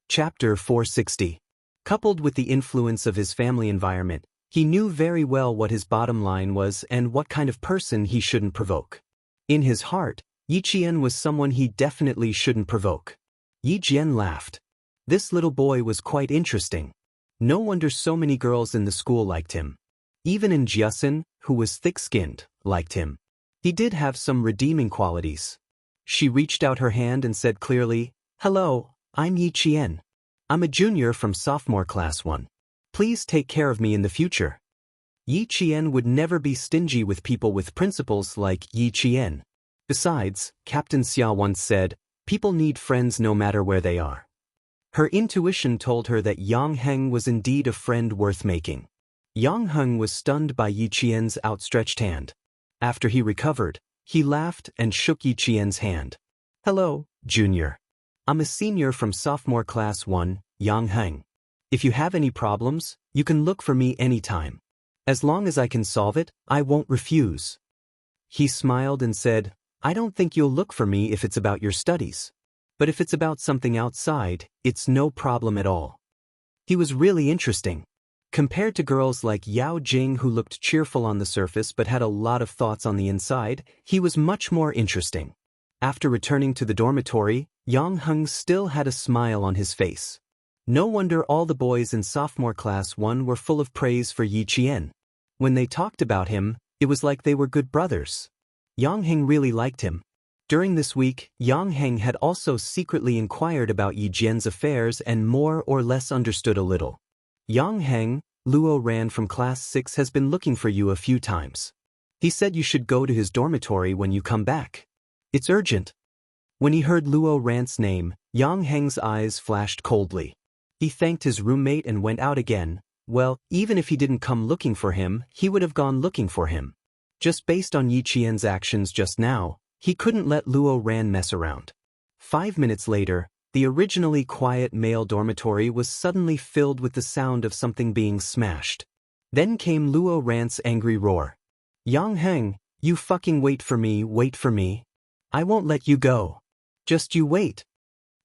Chapter 460. Coupled with the influence of his family environment, he knew very well what his bottom line was and what kind of person he shouldn't provoke. In his heart, Yi Qian was someone he definitely shouldn't provoke. Yi Qian laughed. This little boy was quite interesting. No wonder so many girls in the school liked him. Even in Jiasin, who was thick-skinned, liked him. He did have some redeeming qualities. She reached out her hand and said clearly, Hello, I'm Yi Qian. I'm a junior from sophomore class 1. Please take care of me in the future. Yi Qian would never be stingy with people with principles like Yi Qian. Besides, Captain Xia once said, people need friends no matter where they are. Her intuition told her that Yang Heng was indeed a friend worth making. Yang Heng was stunned by Yi Qian's outstretched hand. After he recovered, He laughed and shook Yi Qian's hand. Hello, Junior. I'm a senior from sophomore class 1, Yang Heng. If you have any problems, you can look for me anytime. As long as I can solve it, I won't refuse. He smiled and said, I don't think you'll look for me if it's about your studies. But if it's about something outside, it's no problem at all. He was really interesting. Compared to girls like Yao Jing who looked cheerful on the surface but had a lot of thoughts on the inside, he was much more interesting. After returning to the dormitory, Yang Heng still had a smile on his face. No wonder all the boys in sophomore class 1 were full of praise for Yi Qian. When they talked about him, it was like they were good brothers. Yang Heng really liked him. During this week, Yang Heng had also secretly inquired about Yi Jian's affairs and more or less understood a little. Yang Heng, Luo Ran from class 6 has been looking for you a few times. He said you should go to his dormitory when you come back. It's urgent. When he heard Luo Ran's name, Yang Heng's eyes flashed coldly. He thanked his roommate and went out again. Well, even if he didn't come looking for him, he would have gone looking for him. Just based on Yi Qian's actions just now, he couldn't let Luo Ran mess around. 5 minutes later, the originally quiet male dormitory was suddenly filled with the sound of something being smashed. Then came Luo Ran's angry roar. Yang Heng, you fucking wait for me, wait for me. I won't let you go. Just you wait.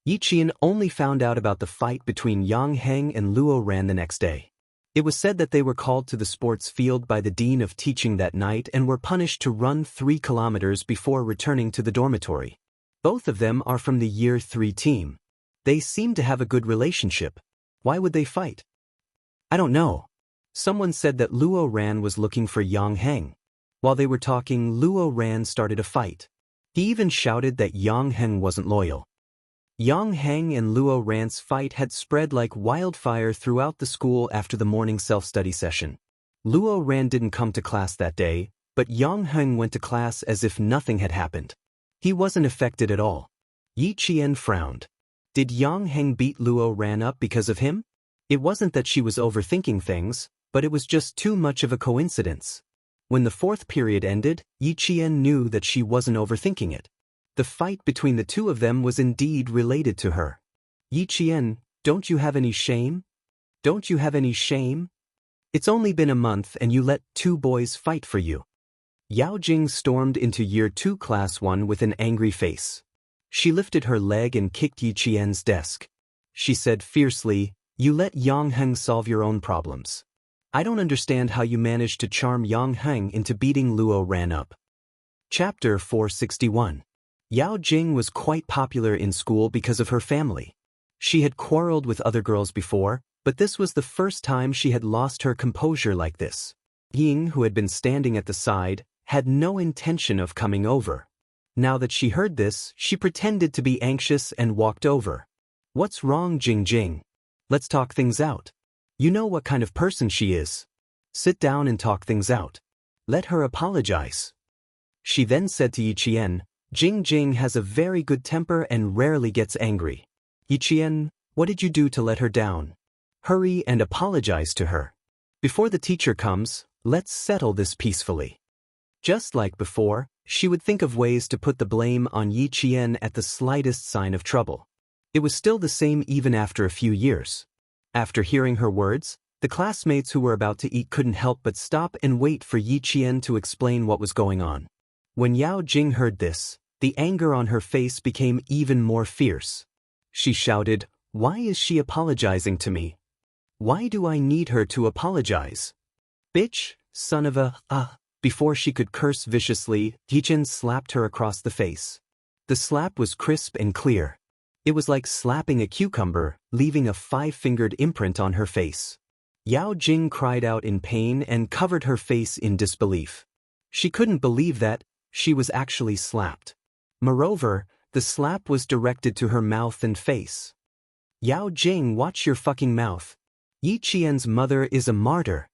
Yi Qian only found out about the fight between Yang Heng and Luo Ran the next day. It was said that they were called to the sports field by the dean of teaching that night and were punished to run 3 kilometers before returning to the dormitory. Both of them are from the year 3 team. They seem to have a good relationship. Why would they fight? I don't know. Someone said that Luo Ran was looking for Yang Heng. While they were talking, Luo Ran started a fight. He even shouted that Yang Heng wasn't loyal. Yang Heng and Luo Ran's fight had spread like wildfire throughout the school after the morning self-study session. Luo Ran didn't come to class that day, but Yang Heng went to class as if nothing had happened. He wasn't affected at all. Yi Qian frowned. Did Yang Heng beat Luo Ran up because of him? It wasn't that she was overthinking things, but it was just too much of a coincidence. When the 4th period ended, Yi Qian knew that she wasn't overthinking it. The fight between the two of them was indeed related to her. Yi Qian, don't you have any shame? Don't you have any shame? It's only been a month and you let 2 boys fight for you. Yao Jing stormed into year 2 class 1 with an angry face. She lifted her leg and kicked Yi Qian's desk. She said fiercely, you let Yang Heng solve your own problems. I don't understand how you managed to charm Yang Heng into beating Luo Ran up. Chapter 461. Yao Jing was quite popular in school because of her family. She had quarreled with other girls before, but this was the first time she had lost her composure like this. Ying, who had been standing at the side, had no intention of coming over. Now that she heard this, she pretended to be anxious and walked over. What's wrong, Jing Jing? Let's talk things out. You know what kind of person she is. Sit down and talk things out. Let her apologize. She then said to Yi Qian, Jing Jing has a very good temper and rarely gets angry. Yi Qian, what did you do to let her down? Hurry and apologize to her. Before the teacher comes, let's settle this peacefully. Just like before, she would think of ways to put the blame on Yi Qian at the slightest sign of trouble. It was still the same even after a few years. After hearing her words, the classmates who were about to eat couldn't help but stop and wait for Yi Qian to explain what was going on. When Yao Jing heard this, the anger on her face became even more fierce. She shouted, why is she apologizing to me? Why do I need her to apologize? Bitch, son of a, Before she could curse viciously, Yi Qian slapped her across the face. The slap was crisp and clear. It was like slapping a cucumber, leaving a 5-fingered imprint on her face. Yao Jing cried out in pain and covered her face in disbelief. She couldn't believe that she was actually slapped. Moreover, the slap was directed to her mouth and face. Yao Jing, watch your fucking mouth. Yi Qian's mother is a martyr.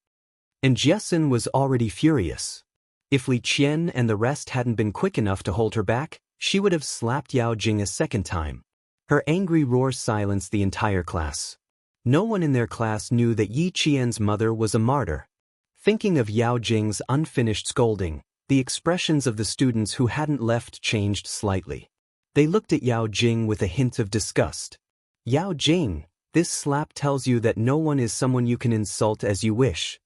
And Jiesun was already furious. If Li Qian and the rest hadn't been quick enough to hold her back, she would have slapped Yao Jing a second time. Her angry roar silenced the entire class. No one in their class knew that Yi Qian's mother was a martyr. Thinking of Yao Jing's unfinished scolding, The expressions of the students who hadn't left changed slightly. They looked at Yao Jing with a hint of disgust. Yao Jing, this slap tells you that no one is someone you can insult as you wish.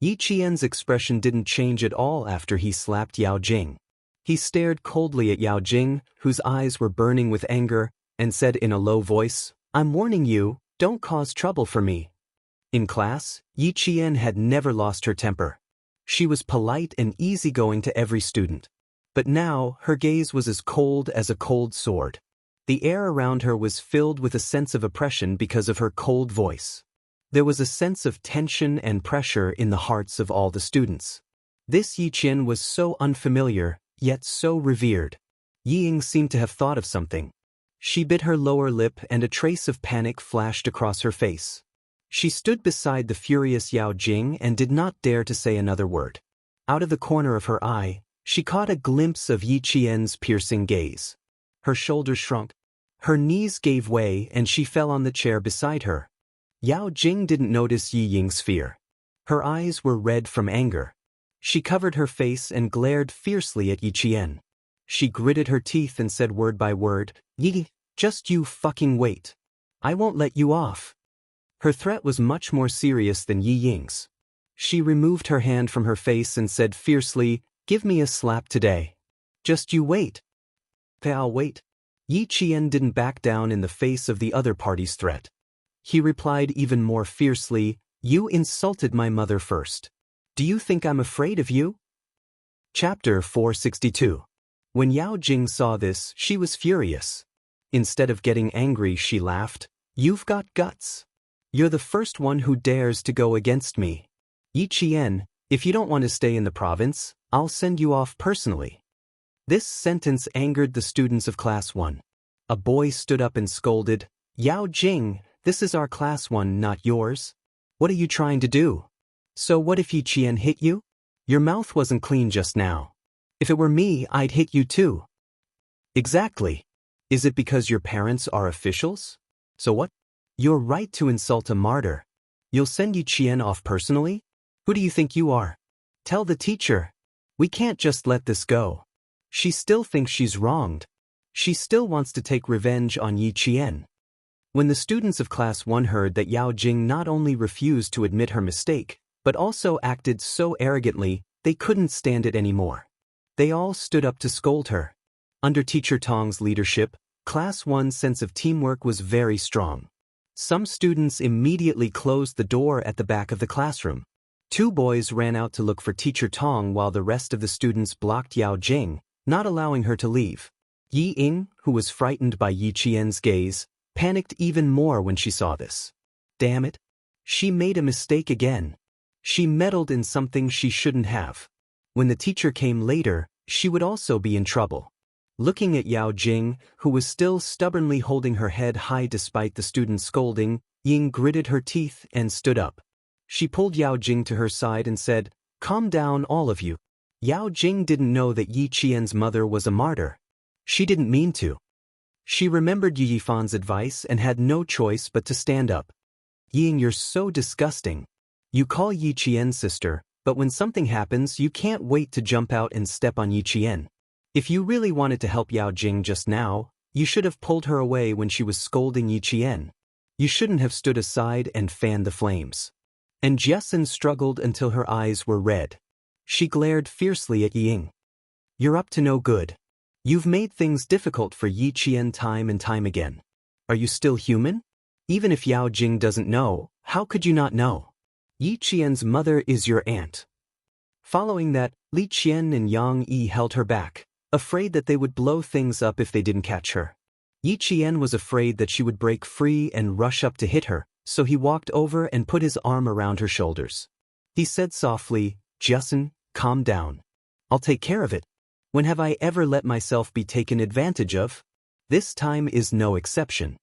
Yi Qian's expression didn't change at all after he slapped Yao Jing. He stared coldly at Yao Jing, whose eyes were burning with anger, and said in a low voice, "I'm warning you, don't cause trouble for me." In class, Yi Qian had never lost her temper. She was polite and easygoing to every student. But now, her gaze was as cold as a cold sword. The air around her was filled with a sense of oppression because of her cold voice. There was a sense of tension and pressure in the hearts of all the students. This Yi Qian was so unfamiliar, yet so revered. Yi Ying seemed to have thought of something. She bit her lower lip and a trace of panic flashed across her face. She stood beside the furious Yao Jing and did not dare to say another word. Out of the corner of her eye, she caught a glimpse of Yi Qian's piercing gaze. Her shoulders shrunk. Her knees gave way and she fell on the chair beside her. Yao Jing didn't notice Yi Ying's fear. Her eyes were red from anger. She covered her face and glared fiercely at Yi Qian. She gritted her teeth and said word by word, "Yi, just you fucking wait. I won't let you off." Her threat was much more serious than Yi Ying's. She removed her hand from her face and said fiercely, "Give me a slap today. Just you wait." "I'll wait." Yi Qian didn't back down in the face of the other party's threat. He replied even more fiercely, "You insulted my mother first. Do you think I'm afraid of you?" Chapter 462. When Yao Jing saw this, she was furious. Instead of getting angry, she laughed. "You've got guts. You're the first one who dares to go against me. Yi Qian, if you don't want to stay in the province, I'll send you off personally." This sentence angered the students of Class 1. A boy stood up and scolded, "Yao Jing, this is our Class 1, not yours. What are you trying to do? So what if Yi Qian hit you? Your mouth wasn't clean just now. If it were me, I'd hit you too." "Exactly. Is it because your parents are officials? So what? You're right to insult a martyr. You'll send Yi Qian off personally? Who do you think you are? Tell the teacher. We can't just let this go. She still thinks she's wronged. She still wants to take revenge on Yi Qian." When the students of Class 1 heard that Yao Jing not only refused to admit her mistake, but also acted so arrogantly, they couldn't stand it anymore. They all stood up to scold her. Under Teacher Tong's leadership, Class 1's sense of teamwork was very strong. Some students immediately closed the door at the back of the classroom. 2 boys ran out to look for Teacher Tong while the rest of the students blocked Yao Jing, not allowing her to leave. Yi Ying, who was frightened by Yi Qian's gaze, panicked even more when she saw this. Damn it. She made a mistake again. She meddled in something she shouldn't have. When the teacher came later, she would also be in trouble. Looking at Yao Jing, who was still stubbornly holding her head high despite the students' scolding, Ying gritted her teeth and stood up. She pulled Yao Jing to her side and said, "Calm down, all of you." Yao Jing didn't know that Yi Qian's mother was a martyr. She didn't mean to. She remembered Yi Yifan's advice and had no choice but to stand up. "Ying, you're so disgusting. You call Yi Qian's sister, but when something happens, you can't wait to jump out and step on Yi Qian. If you really wanted to help Yao Jing just now, you should have pulled her away when she was scolding Yi Qian. You shouldn't have stood aside and fanned the flames." And Jiasun struggled until her eyes were red. She glared fiercely at Ying. "You're up to no good. You've made things difficult for Yi Qian time and time again. Are you still human? Even if Yao Jing doesn't know, how could you not know? Yi Qian's mother is your aunt." Following that, Li Qian and Yang Yi held her back, afraid that they would blow things up if they didn't catch her. Yi Qian was afraid that she would break free and rush up to hit her, so he walked over and put his arm around her shoulders. He said softly, "Jiasun, calm down. I'll take care of it. When have I ever let myself be taken advantage of? This time is no exception."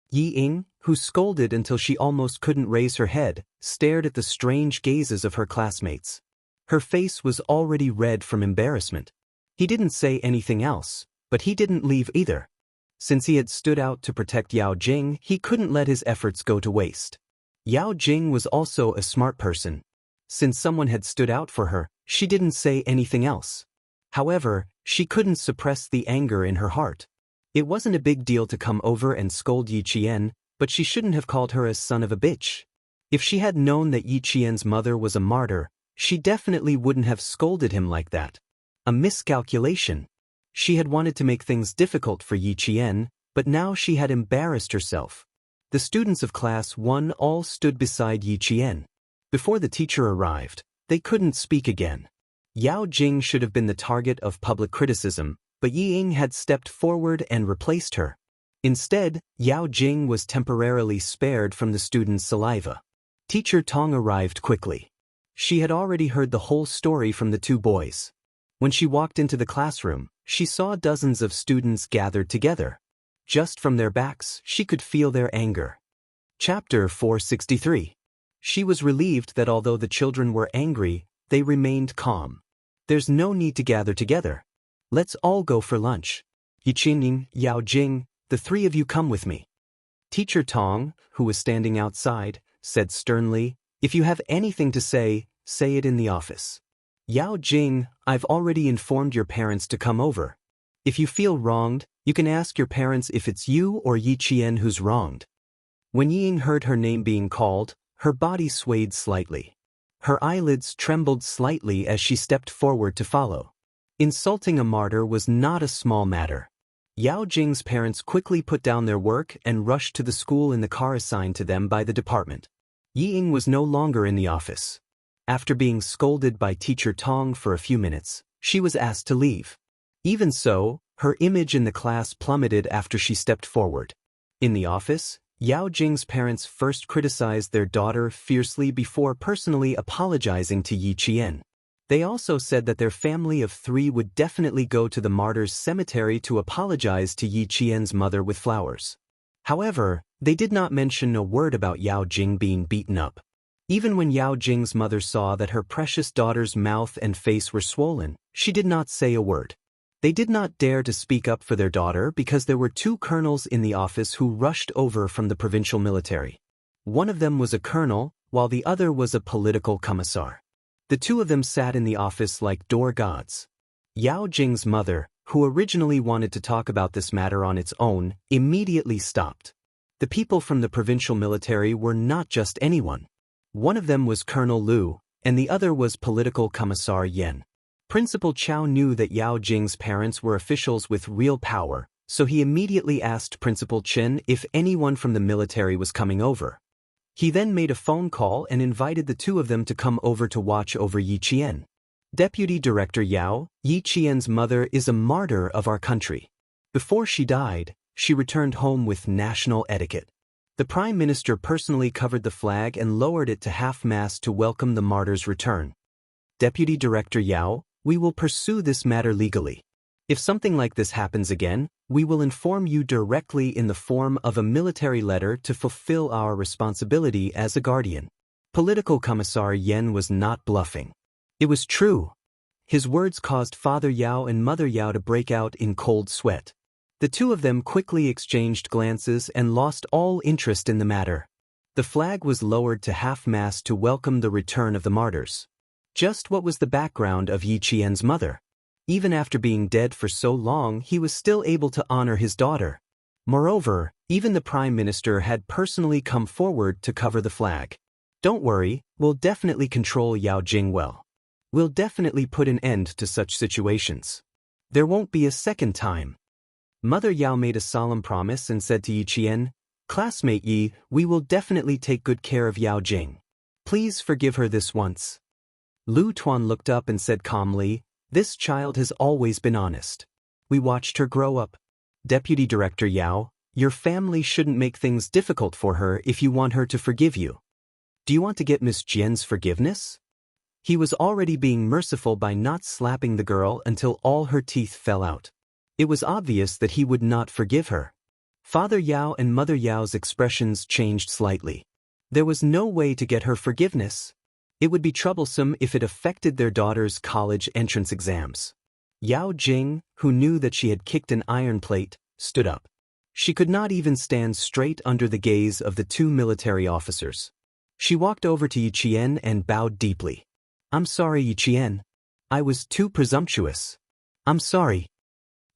Yi Ying, who scolded until she almost couldn't raise her head, stared at the strange gazes of her classmates. Her face was already red from embarrassment. He didn't say anything else, but he didn't leave either. Since he had stood out to protect Yao Jing, he couldn't let his efforts go to waste. Yao Jing was also a smart person. Since someone had stood out for her, She didn't say anything else. However, she couldn't suppress the anger in her heart. It wasn't a big deal to come over and scold Yi Qian, but she shouldn't have called her a son of a bitch. If she had known that Yi Qian's mother was a martyr, she definitely wouldn't have scolded him like that. A miscalculation. She had wanted to make things difficult for Yi Qian, but now she had embarrassed herself. The students of Class 1 all stood beside Yi Qian. Before the teacher arrived, they couldn't speak again. Yao Jing should have been the target of public criticism, but Yi Ying had stepped forward and replaced her. Instead, Yao Jing was temporarily spared from the students' saliva. Teacher Tong arrived quickly. She had already heard the whole story from the two boys. When she walked into the classroom, she saw dozens of students gathered together. Just from their backs, she could feel their anger. Chapter 463. She was relieved that although the children were angry, they remained calm. There's no need to gather together. Let's all go for lunch. Yi Qian, Yao Jing, the three of you come with me. Teacher Tong, who was standing outside, said sternly, if you have anything to say it in the office. Yao Jing, I've already informed your parents to come over. If you feel wronged, you can ask your parents if it's you or Yi Qian who's wronged. When Yi Ying heard her name being called, her body swayed slightly. Her eyelids trembled slightly as she stepped forward to follow. Insulting a martyr was not a small matter. Yao Jing's parents quickly put down their work and rushed to the school in the car assigned to them by the department. Yi Ying was no longer in the office. After being scolded by Teacher Tong for a few minutes, she was asked to leave. Even so, her image in the class plummeted after she stepped forward. In the office, Yao Jing's parents first criticized their daughter fiercely before personally apologizing to Yi Qian. They also said that their family of three would definitely go to the martyrs' cemetery to apologize to Yi Qian's mother with flowers. However, they did not mention a word about Yao Jing being beaten up. Even when Yao Jing's mother saw that her precious daughter's mouth and face were swollen, she did not say a word. They did not dare to speak up for their daughter because there were two colonels in the office who rushed over from the provincial military. One of them was a colonel, while the other was a political commissar. The two of them sat in the office like door gods. Yao Jing's mother, who originally wanted to talk about this matter on its own, immediately stopped. The people from the provincial military were not just anyone. One of them was Colonel Liu, and the other was political commissar Yan. Principal Chao knew that Yao Jing's parents were officials with real power, so he immediately asked Principal Chen if anyone from the military was coming over. He then made a phone call and invited the two of them to come over to watch over Yi Qian. Deputy Director Yao, Yi Qian's mother is a martyr of our country. Before she died, she returned home with national etiquette. The Prime Minister personally covered the flag and lowered it to half-mast to welcome the martyr's return. Deputy Director Yao, we will pursue this matter legally. If something like this happens again, we will inform you directly in the form of a military letter to fulfill our responsibility as a guardian. Political Commissar Yan was not bluffing. It was true. His words caused Father Yao and Mother Yao to break out in cold sweat. The two of them quickly exchanged glances and lost all interest in the matter. The flag was lowered to half-mast to welcome the return of the martyrs. Just what was the background of Yi Qian's mother? Even after being dead for so long, he was still able to honor his daughter. Moreover, even the Prime Minister had personally come forward to cover the flag. Don't worry, we'll definitely control Yao Jing well. We'll definitely put an end to such situations. There won't be a second time. Mother Yao made a solemn promise and said to Yi Qian, Classmate Yi, we will definitely take good care of Yao Jing. Please forgive her this once. Lu Tuan looked up and said calmly, This child has always been honest. We watched her grow up. Deputy Director Yao, your family shouldn't make things difficult for her if you want her to forgive you. Do you want to get Miss Jian's forgiveness? He was already being merciful by not slapping the girl until all her teeth fell out. It was obvious that he would not forgive her. Father Yao and Mother Yao's expressions changed slightly. There was no way to get her forgiveness. It would be troublesome if it affected their daughter's college entrance exams. Yao Jing, who knew that she had kicked an iron plate, stood up. She could not even stand straight under the gaze of the two military officers. She walked over to Yi Qian and bowed deeply. I'm sorry, Yi Qian. I was too presumptuous. I'm sorry.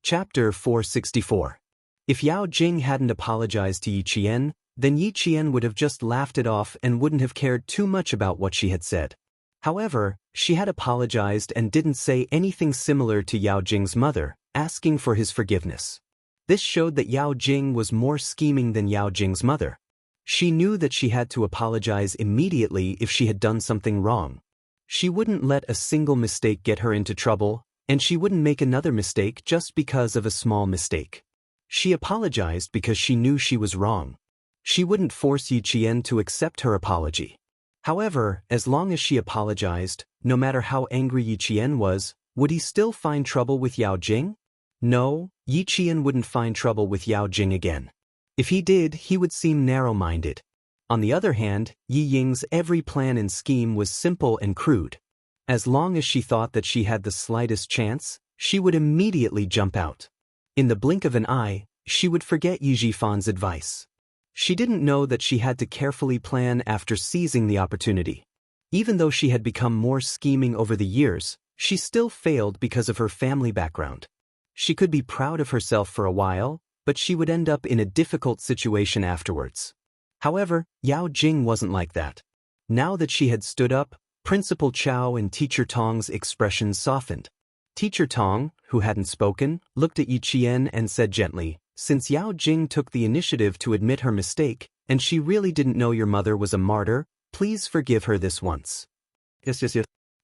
Chapter 464. If Yao Jing hadn't apologized to Yi Qian, then Yi Qian would have just laughed it off and wouldn't have cared too much about what she had said. However, she had apologized and didn't say anything similar to Yao Jing's mother, asking for his forgiveness. This showed that Yao Jing was more scheming than Yao Jing's mother. She knew that she had to apologize immediately if she had done something wrong. She wouldn't let a single mistake get her into trouble, and she wouldn't make another mistake just because of a small mistake. She apologized because she knew she was wrong. She wouldn't force Yi Qian to accept her apology. However, as long as she apologized, no matter how angry Yi Qian was, would he still find trouble with Yao Jing? No, Yi Qian wouldn't find trouble with Yao Jing again. If he did, he would seem narrow-minded. On the other hand, Yi Ying's every plan and scheme was simple and crude. As long as she thought that she had the slightest chance, she would immediately jump out. In the blink of an eye, she would forget Yi Jifan's advice. She didn't know that she had to carefully plan after seizing the opportunity. Even though she had become more scheming over the years, she still failed because of her family background. She could be proud of herself for a while, but she would end up in a difficult situation afterwards. However, Yao Jing wasn't like that. Now that she had stood up, Principal Chao and Teacher Tong's expressions softened. Teacher Tong, who hadn't spoken, looked at Yi Qian and said gently, "Since Yao Jing took the initiative to admit her mistake, and she really didn't know your mother was a martyr, please forgive her this once." Yes.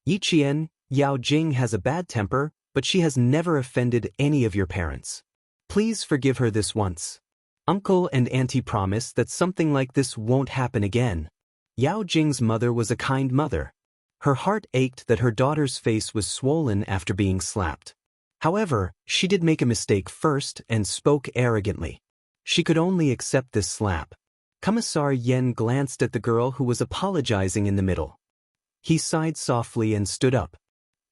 Yi Qian, Yao Jing has a bad temper, but she has never offended any of your parents. Please forgive her this once. Uncle and Auntie promise that something like this won't happen again. Yao Jing's mother was a kind mother. Her heart ached that her daughter's face was swollen after being slapped. However, she did make a mistake first and spoke arrogantly. She could only accept this slap. Commissar Yen glanced at the girl who was apologizing in the middle. He sighed softly and stood up.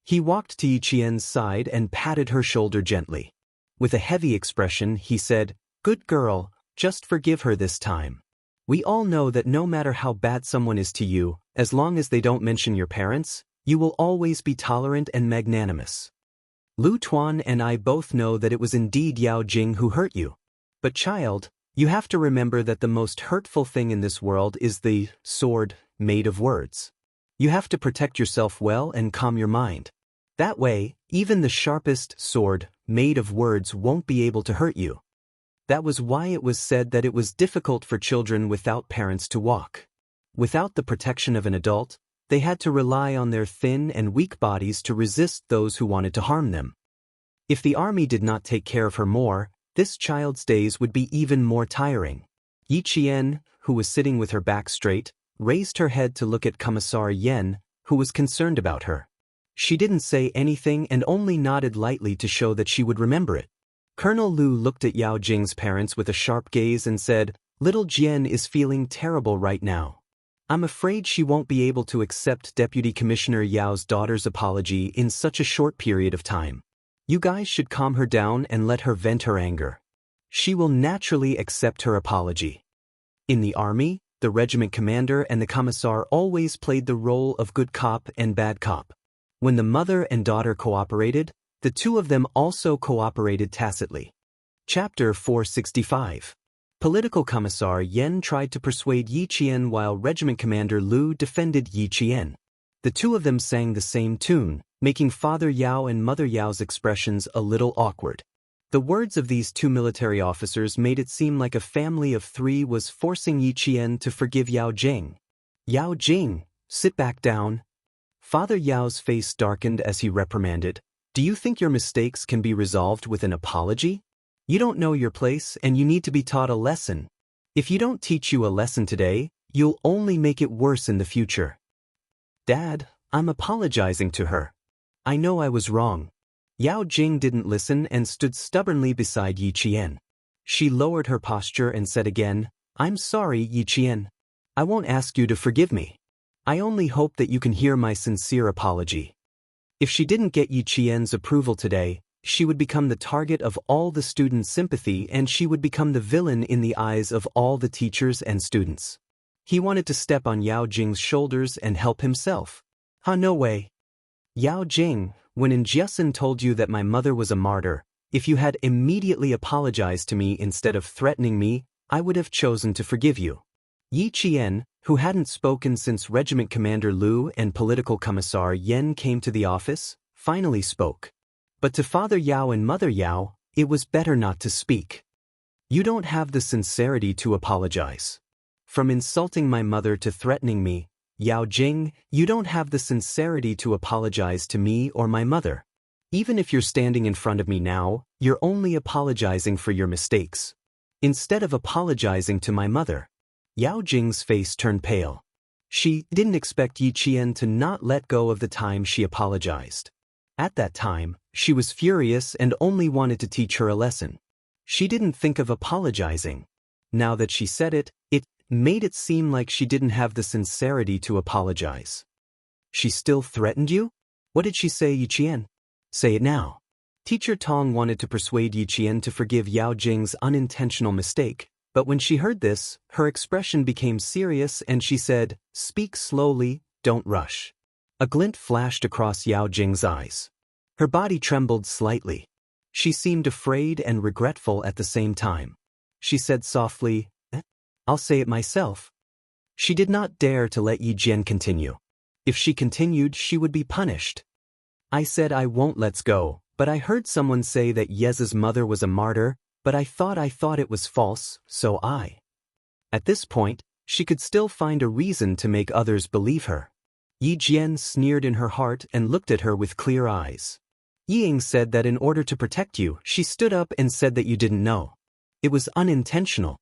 He walked to Yi Qian's side and patted her shoulder gently. With a heavy expression, he said, "Good girl, just forgive her this time. We all know that no matter how bad someone is to you, as long as they don't mention your parents, you will always be tolerant and magnanimous. Lu Tuan and I both know that it was indeed Yao Jing who hurt you. But child, you have to remember that the most hurtful thing in this world is the sword made of words. You have to protect yourself well and calm your mind. That way, even the sharpest sword made of words won't be able to hurt you." That was why it was said that it was difficult for children without parents to walk. Without the protection of an adult, they had to rely on their thin and weak bodies to resist those who wanted to harm them. If the army did not take care of her more, this child's days would be even more tiring. Yi Qian, who was sitting with her back straight, raised her head to look at Commissar Yen, who was concerned about her. She didn't say anything and only nodded lightly to show that she would remember it. Colonel Lu looked at Yao Jing's parents with a sharp gaze and said, "Little Jian is feeling terrible right now. I'm afraid she won't be able to accept Deputy Commissioner Yao's daughter's apology in such a short period of time. You guys should calm her down and let her vent her anger. She will naturally accept her apology." In the army, the regiment commander and the commissar always played the role of good cop and bad cop. When the mother and daughter cooperated, the two of them also cooperated tacitly. Chapter 465. Political Commissar Yen tried to persuade Yi Qian while Regiment Commander Lu defended Yi Qian. The two of them sang the same tune, making Father Yao and Mother Yao's expressions a little awkward. The words of these two military officers made it seem like a family of three was forcing Yi Qian to forgive Yao Jing. "Yao Jing, sit back down." Father Yao's face darkened as he reprimanded, "Do you think your mistakes can be resolved with an apology? You don't know your place and you need to be taught a lesson. If you don't teach you a lesson today, you'll only make it worse in the future." "Dad, I'm apologizing to her. I know I was wrong." Yao Jing didn't listen and stood stubbornly beside Yi Qian. She lowered her posture and said again, "I'm sorry, Yi Qian. I won't ask you to forgive me. I only hope that you can hear my sincere apology." If she didn't get Yi Qian's approval today, she would become the target of all the students' sympathy and she would become the villain in the eyes of all the teachers and students. He wanted to step on Yao Jing's shoulders and help himself. No way. Yao Jing, when Injiasen told you that my mother was a martyr, if you had immediately apologized to me instead of threatening me, I would have chosen to forgive you. Yi Qian, who hadn't spoken since Regiment Commander Lu and Political Commissar Yen came to the office, finally spoke. But to Father Yao and Mother Yao, it was better not to speak. You don't have the sincerity to apologize. From insulting my mother to threatening me, Yao Jing, you don't have the sincerity to apologize to me or my mother. Even if you're standing in front of me now, you're only apologizing for your mistakes. Instead of apologizing to my mother. Yao Jing's face turned pale. She didn't expect Yi Qian to not let go of the time she apologized. At that time, she was furious and only wanted to teach her a lesson. She didn't think of apologizing. Now that she said it, it made it seem like she didn't have the sincerity to apologize. She still threatened you? What did she say, Yi Qian? Say it now. Teacher Tong wanted to persuade Yi Qian to forgive Yao Jing's unintentional mistake, but when she heard this, her expression became serious and she said, "Speak slowly, don't rush." A glint flashed across Yao Jing's eyes. Her body trembled slightly. She seemed afraid and regretful at the same time. She said softly, "I'll say it myself." She did not dare to let Yi Jian continue. If she continued, she would be punished. I said I won't let's go, but I heard someone say that Yez's mother was a martyr, but I thought it was false, so I. At this point, she could still find a reason to make others believe her. Yi Jian sneered in her heart and looked at her with clear eyes. Yi Ying said that in order to protect you, she stood up and said that you didn't know. It was unintentional.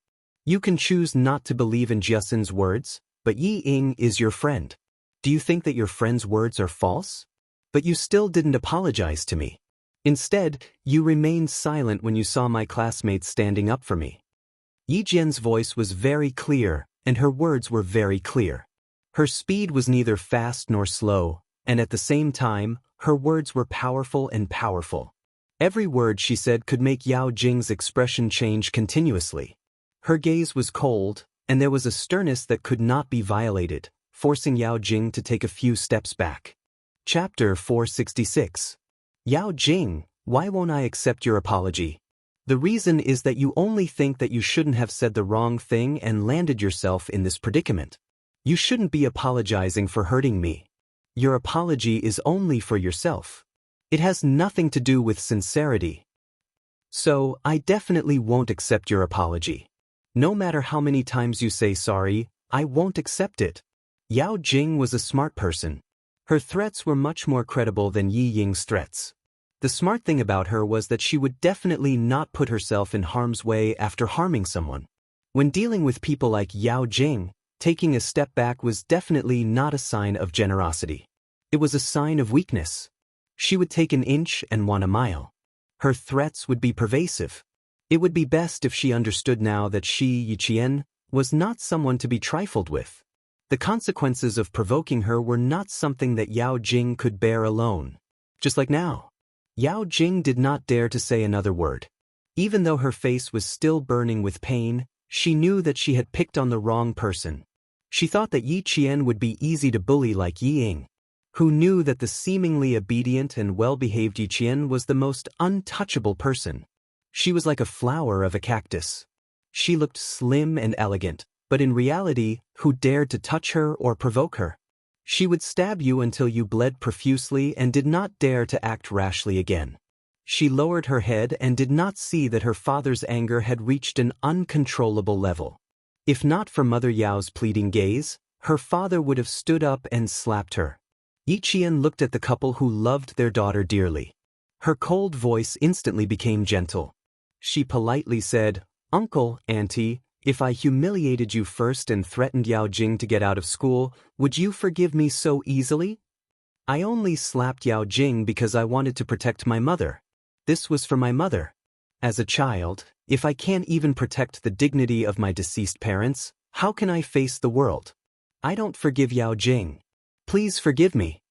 You can choose not to believe in Jiasen's words, but Yi Ying is your friend. Do you think that your friend's words are false? But you still didn't apologize to me. Instead, you remained silent when you saw my classmates standing up for me. Yi Jian's voice was very clear, and her words were very clear. Her speed was neither fast nor slow, and at the same time, her words were powerful and powerful. Every word she said could make Yao Jing's expression change continuously. Her gaze was cold, and there was a sternness that could not be violated, forcing Yao Jing to take a few steps back. Chapter 466. Yao Jing, why won't I accept your apology? The reason is that you only think that you shouldn't have said the wrong thing and landed yourself in this predicament. You shouldn't be apologizing for hurting me. Your apology is only for yourself. It has nothing to do with sincerity. So, I definitely won't accept your apology. No matter how many times you say sorry, I won't accept it. Yao Jing was a smart person. Her threats were much more credible than Yi Ying's threats. The smart thing about her was that she would definitely not put herself in harm's way after harming someone. When dealing with people like Yao Jing, taking a step back was definitely not a sign of generosity. It was a sign of weakness. She would take an inch and want a mile. Her threats would be pervasive. It would be best if she understood now that she, Yi Qian, was not someone to be trifled with. The consequences of provoking her were not something that Yao Jing could bear alone. Just like now. Yao Jing did not dare to say another word. Even though her face was still burning with pain, she knew that she had picked on the wrong person. She thought that Yi Qian would be easy to bully like Yi Ying, who knew that the seemingly obedient and well-behaved Yi Qian was the most untouchable person. She was like a flower of a cactus. She looked slim and elegant, but in reality, who dared to touch her or provoke her? She would stab you until you bled profusely and did not dare to act rashly again. She lowered her head and did not see that her father's anger had reached an uncontrollable level. If not for Mother Yao's pleading gaze, her father would have stood up and slapped her. Yi Qian looked at the couple who loved their daughter dearly. Her cold voice instantly became gentle. She politely said, "Uncle, Auntie, if I humiliated you first and threatened Yao Jing to get out of school, would you forgive me so easily? I only slapped Yao Jing because I wanted to protect my mother. This was for my mother. As a child, if I can't even protect the dignity of my deceased parents, how can I face the world? I don't forgive Yao Jing. Please forgive me."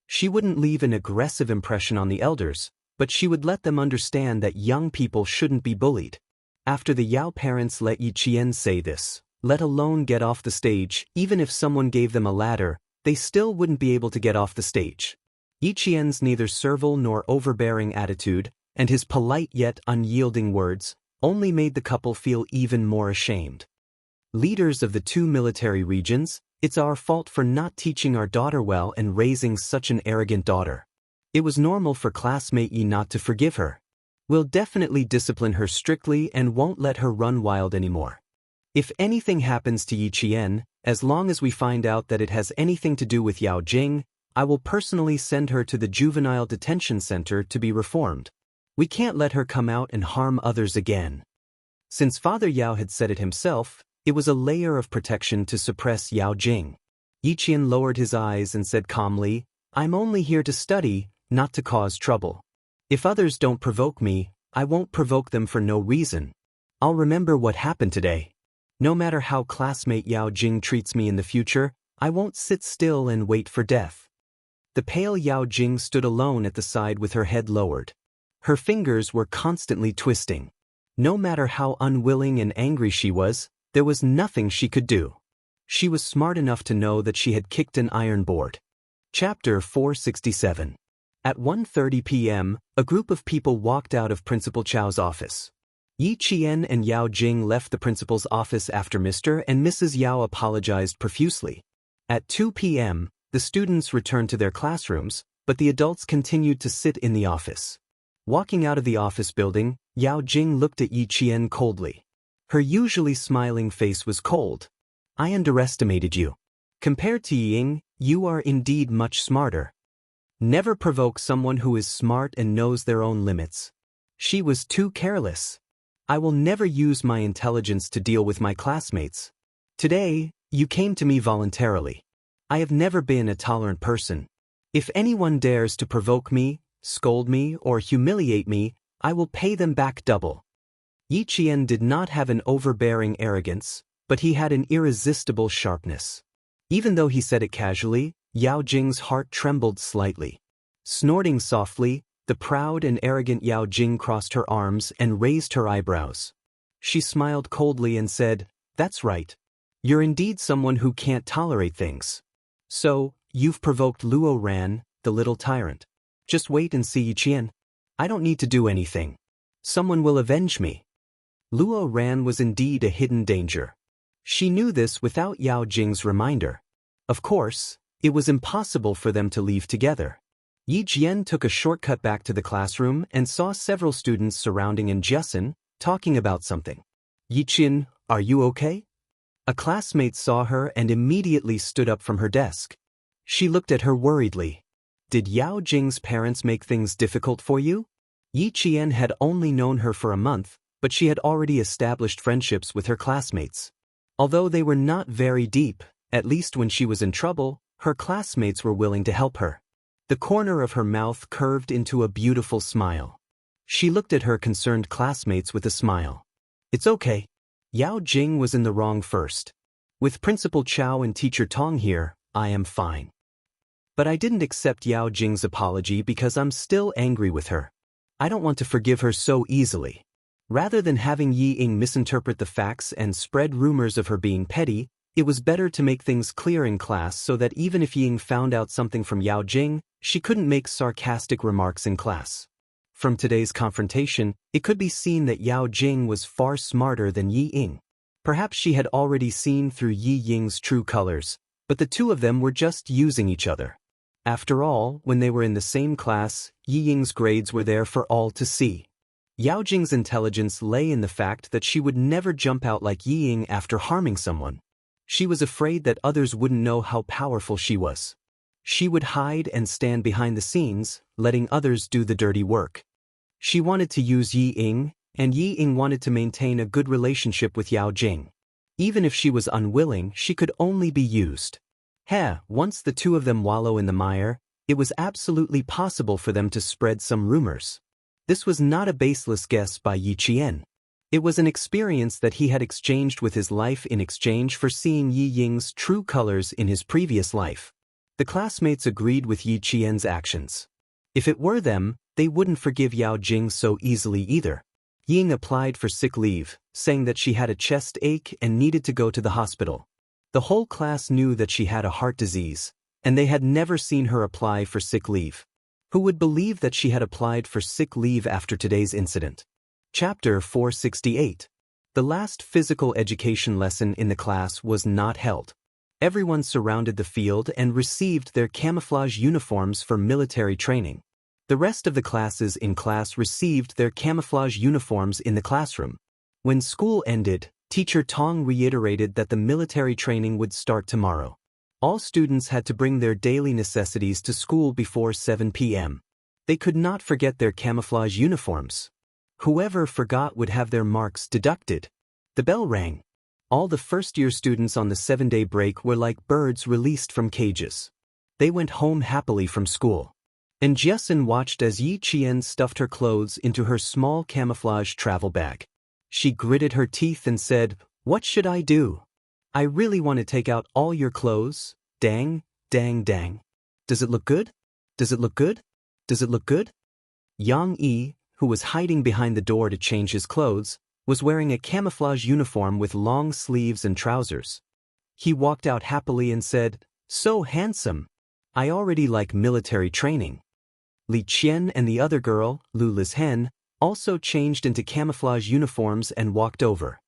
She wouldn't leave an aggressive impression on the elders, but she would let them understand that young people shouldn't be bullied. After the Yao parents let Yi Qian say this, let alone get off the stage, even if someone gave them a ladder, they still wouldn't be able to get off the stage. Yi Qian's neither servile nor overbearing attitude, and his polite yet unyielding words, only made the couple feel even more ashamed. Leaders of the two military regions, it's our fault for not teaching our daughter well and raising such an arrogant daughter. It was normal for classmate Yi not to forgive her. We'll definitely discipline her strictly and won't let her run wild anymore. If anything happens to Yi Qian, as long as we find out that it has anything to do with Yao Jing, I will personally send her to the juvenile detention center to be reformed. We can't let her come out and harm others again. Since Father Yao had said it himself, it was a layer of protection to suppress Yao Jing. Yi Qian lowered his eyes and said calmly, I'm only here to study, not to cause trouble. If others don't provoke me, I won't provoke them for no reason. I'll remember what happened today. No matter how classmate Yao Jing treats me in the future, I won't sit still and wait for death. The pale Yao Jing stood alone at the side with her head lowered. Her fingers were constantly twisting. No matter how unwilling and angry she was, there was nothing she could do. She was smart enough to know that she had kicked an iron board. Chapter 467. At 1:30 p.m., a group of people walked out of Principal Chao's office. Yi Qian and Yao Jing left the principal's office after Mr. and Mrs. Yao apologized profusely. At 2 p.m., the students returned to their classrooms, but the adults continued to sit in the office. Walking out of the office building, Yao Jing looked at Yi Qian coldly. Her usually smiling face was cold. I underestimated you. Compared to Yi Ying, you are indeed much smarter. Never provoke someone who is smart and knows their own limits. She was too careless. I will never use my intelligence to deal with my classmates. Today, you came to me voluntarily. I have never been a tolerant person. If anyone dares to provoke me, scold me, or humiliate me, I will pay them back double. Yi Qian did not have an overbearing arrogance, but he had an irresistible sharpness. Even though he said it casually, Yao Jing's heart trembled slightly. Snorting softly, the proud and arrogant Yao Jing crossed her arms and raised her eyebrows. She smiled coldly and said, That's right. You're indeed someone who can't tolerate things. So, you've provoked Luo Ran, the little tyrant. Just wait and see, Yi Qian. I don't need to do anything. Someone will avenge me. Luo Ran was indeed a hidden danger. She knew this without Yao Jing's reminder. Of course, it was impossible for them to leave together. Yi Jian took a shortcut back to the classroom and saw several students surrounding Jiasen, talking about something. Yi Qian, are you okay? A classmate saw her and immediately stood up from her desk. She looked at her worriedly. Did Yao Jing's parents make things difficult for you? Yi Qian had only known her for a month, but she had already established friendships with her classmates. Although they were not very deep, at least when she was in trouble, her classmates were willing to help her. The corner of her mouth curved into a beautiful smile. She looked at her concerned classmates with a smile. It's okay. Yao Jing was in the wrong first. With Principal Chao and Teacher Tong here, I am fine. But I didn't accept Yao Jing's apology because I'm still angry with her. I don't want to forgive her so easily. Rather than having Yi Ying misinterpret the facts and spread rumors of her being petty, it was better to make things clear in class so that even if Yi Ying found out something from Yao Jing, she couldn't make sarcastic remarks in class. From today's confrontation, it could be seen that Yao Jing was far smarter than Yi Ying. Perhaps she had already seen through Yi Ying's true colors, but the two of them were just using each other. After all, when they were in the same class, Yi Ying's grades were there for all to see. Yao Jing's intelligence lay in the fact that she would never jump out like Yi Ying after harming someone. She was afraid that others wouldn't know how powerful she was. She would hide and stand behind the scenes, letting others do the dirty work. She wanted to use Yi Ying, and Yi Ying wanted to maintain a good relationship with Yao Jing. Even if she was unwilling, she could only be used. Once the two of them wallow in the mire, it was absolutely possible for them to spread some rumors. This was not a baseless guess by Yi Qian. It was an experience that he had exchanged with his life in exchange for seeing Yi Ying's true colors in his previous life. The classmates agreed with Yi Qian's actions. If it were them, they wouldn't forgive Yao Jing so easily either. Yi Ying applied for sick leave, saying that she had a chest ache and needed to go to the hospital. The whole class knew that she had a heart disease, and they had never seen her apply for sick leave. Who would believe that she had applied for sick leave after today's incident? Chapter 468. The last physical education lesson in the class was not held. Everyone surrounded the field and received their camouflage uniforms for military training. The rest of the classes in class received their camouflage uniforms in the classroom. When school ended, Teacher Tong reiterated that the military training would start tomorrow. All students had to bring their daily necessities to school before 7 p.m. They could not forget their camouflage uniforms. Whoever forgot would have their marks deducted. The bell rang. All the first-year students on the 7-day break were like birds released from cages. They went home happily from school. And Xianxia watched as Yi Qian stuffed her clothes into her small camouflage travel bag. She gritted her teeth and said, "What should I do? I really want to take out all your clothes. Dang, dang, dang. Does it look good? Does it look good? Does it look good?" Yang Yi, who was hiding behind the door to change his clothes, was wearing a camouflage uniform with long sleeves and trousers. He walked out happily and said, "So handsome. I already like military training." Li Qian and the other girl, Lu Li's hen, also changed into camouflage uniforms and walked over.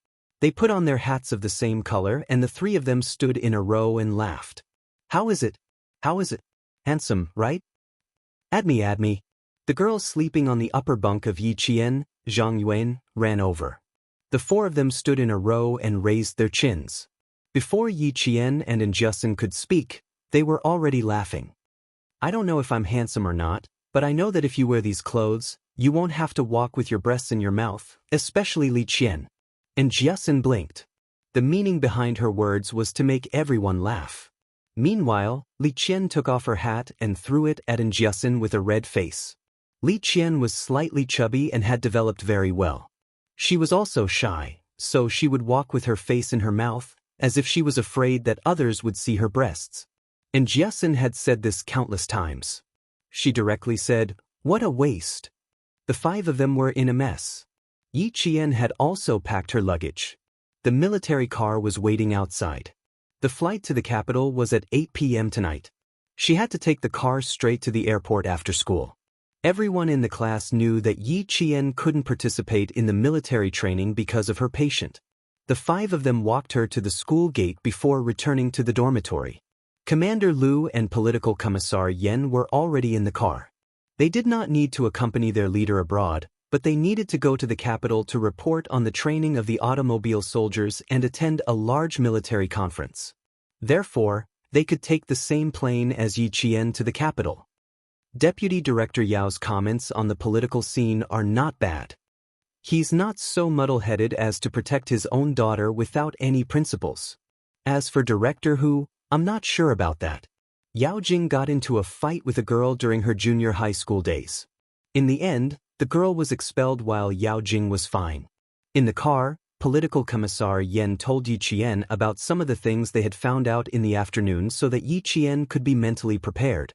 They put on their hats of the same color and the three of them stood in a row and laughed. How is it? How is it? Handsome, right? Add me. The girl sleeping on the upper bunk of Yi Qian, Zhang Yuan, ran over. The four of them stood in a row and raised their chins. Before Yi Qian and Xianxia could speak, they were already laughing. I don't know if I'm handsome or not, but I know that if you wear these clothes, you won't have to walk with your breasts in your mouth, especially Li Qian. And Xianxia blinked. The meaning behind her words was to make everyone laugh. Meanwhile, Li Qian took off her hat and threw it at Xianxia with a red face. Li Qian was slightly chubby and had developed very well. She was also shy, so she would walk with her face in her mouth, as if she was afraid that others would see her breasts. And Xianxia had said this countless times. She directly said, "What a waste." The five of them were in a mess. Yi Qian had also packed her luggage. The military car was waiting outside. The flight to the capital was at 8 p.m. tonight. She had to take the car straight to the airport after school. Everyone in the class knew that Yi Qian couldn't participate in the military training because of her patient. The five of them walked her to the school gate before returning to the dormitory. Commander Lu and Political Commissar Yen were already in the car. They did not need to accompany their leader abroad, but they needed to go to the capital to report on the training of the automobile soldiers and attend a large military conference. Therefore, they could take the same plane as Yi Qian to the capital. Deputy Director Yao's comments on the political scene are not bad. He's not so muddle-headed as to protect his own daughter without any principles. As for Director Hu, I'm not sure about that. Yao Jing got into a fight with a girl during her junior high school days. In the end, the girl was expelled while Yao Jing was fine. In the car, Political Commissar Yen told Yi Qian about some of the things they had found out in the afternoon so that Yi Qian could be mentally prepared.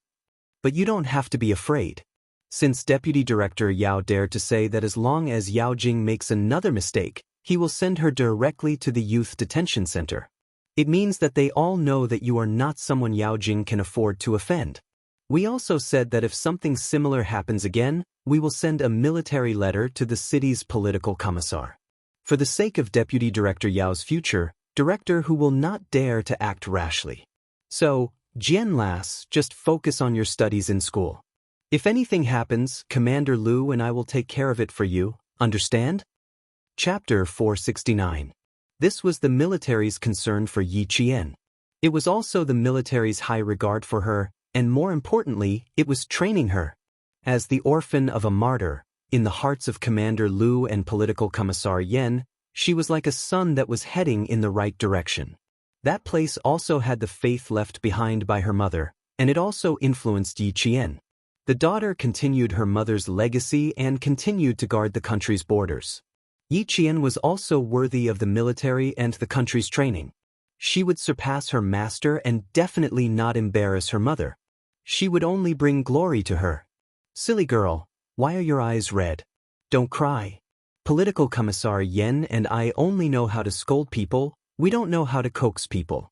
But you don't have to be afraid. Since Deputy Director Yao dared to say that as long as Yao Jing makes another mistake, he will send her directly to the youth detention center. It means that they all know that you are not someone Yao Jing can afford to offend. We also said that if something similar happens again, we will send a military letter to the city's political commissar. For the sake of Deputy Director Yao's future, Director Hu will not dare to act rashly. So, Jian Lass, just focus on your studies in school. If anything happens, Commander Lu and I will take care of it for you, understand? Chapter 469. This was the military's concern for Yi Qian. It was also the military's high regard for her, and more importantly, it was training her. As the orphan of a martyr, in the hearts of Commander Lu and Political Commissar Yen, she was like a sun that was heading in the right direction. That place also had the faith left behind by her mother, and it also influenced Yi Qian. The daughter continued her mother's legacy and continued to guard the country's borders. Yi Qian was also worthy of the military and the country's training. She would surpass her master and definitely not embarrass her mother. She would only bring glory to her. Silly girl, why are your eyes red? Don't cry. Political Commissar Yen and I only know how to scold people, we don't know how to coax people.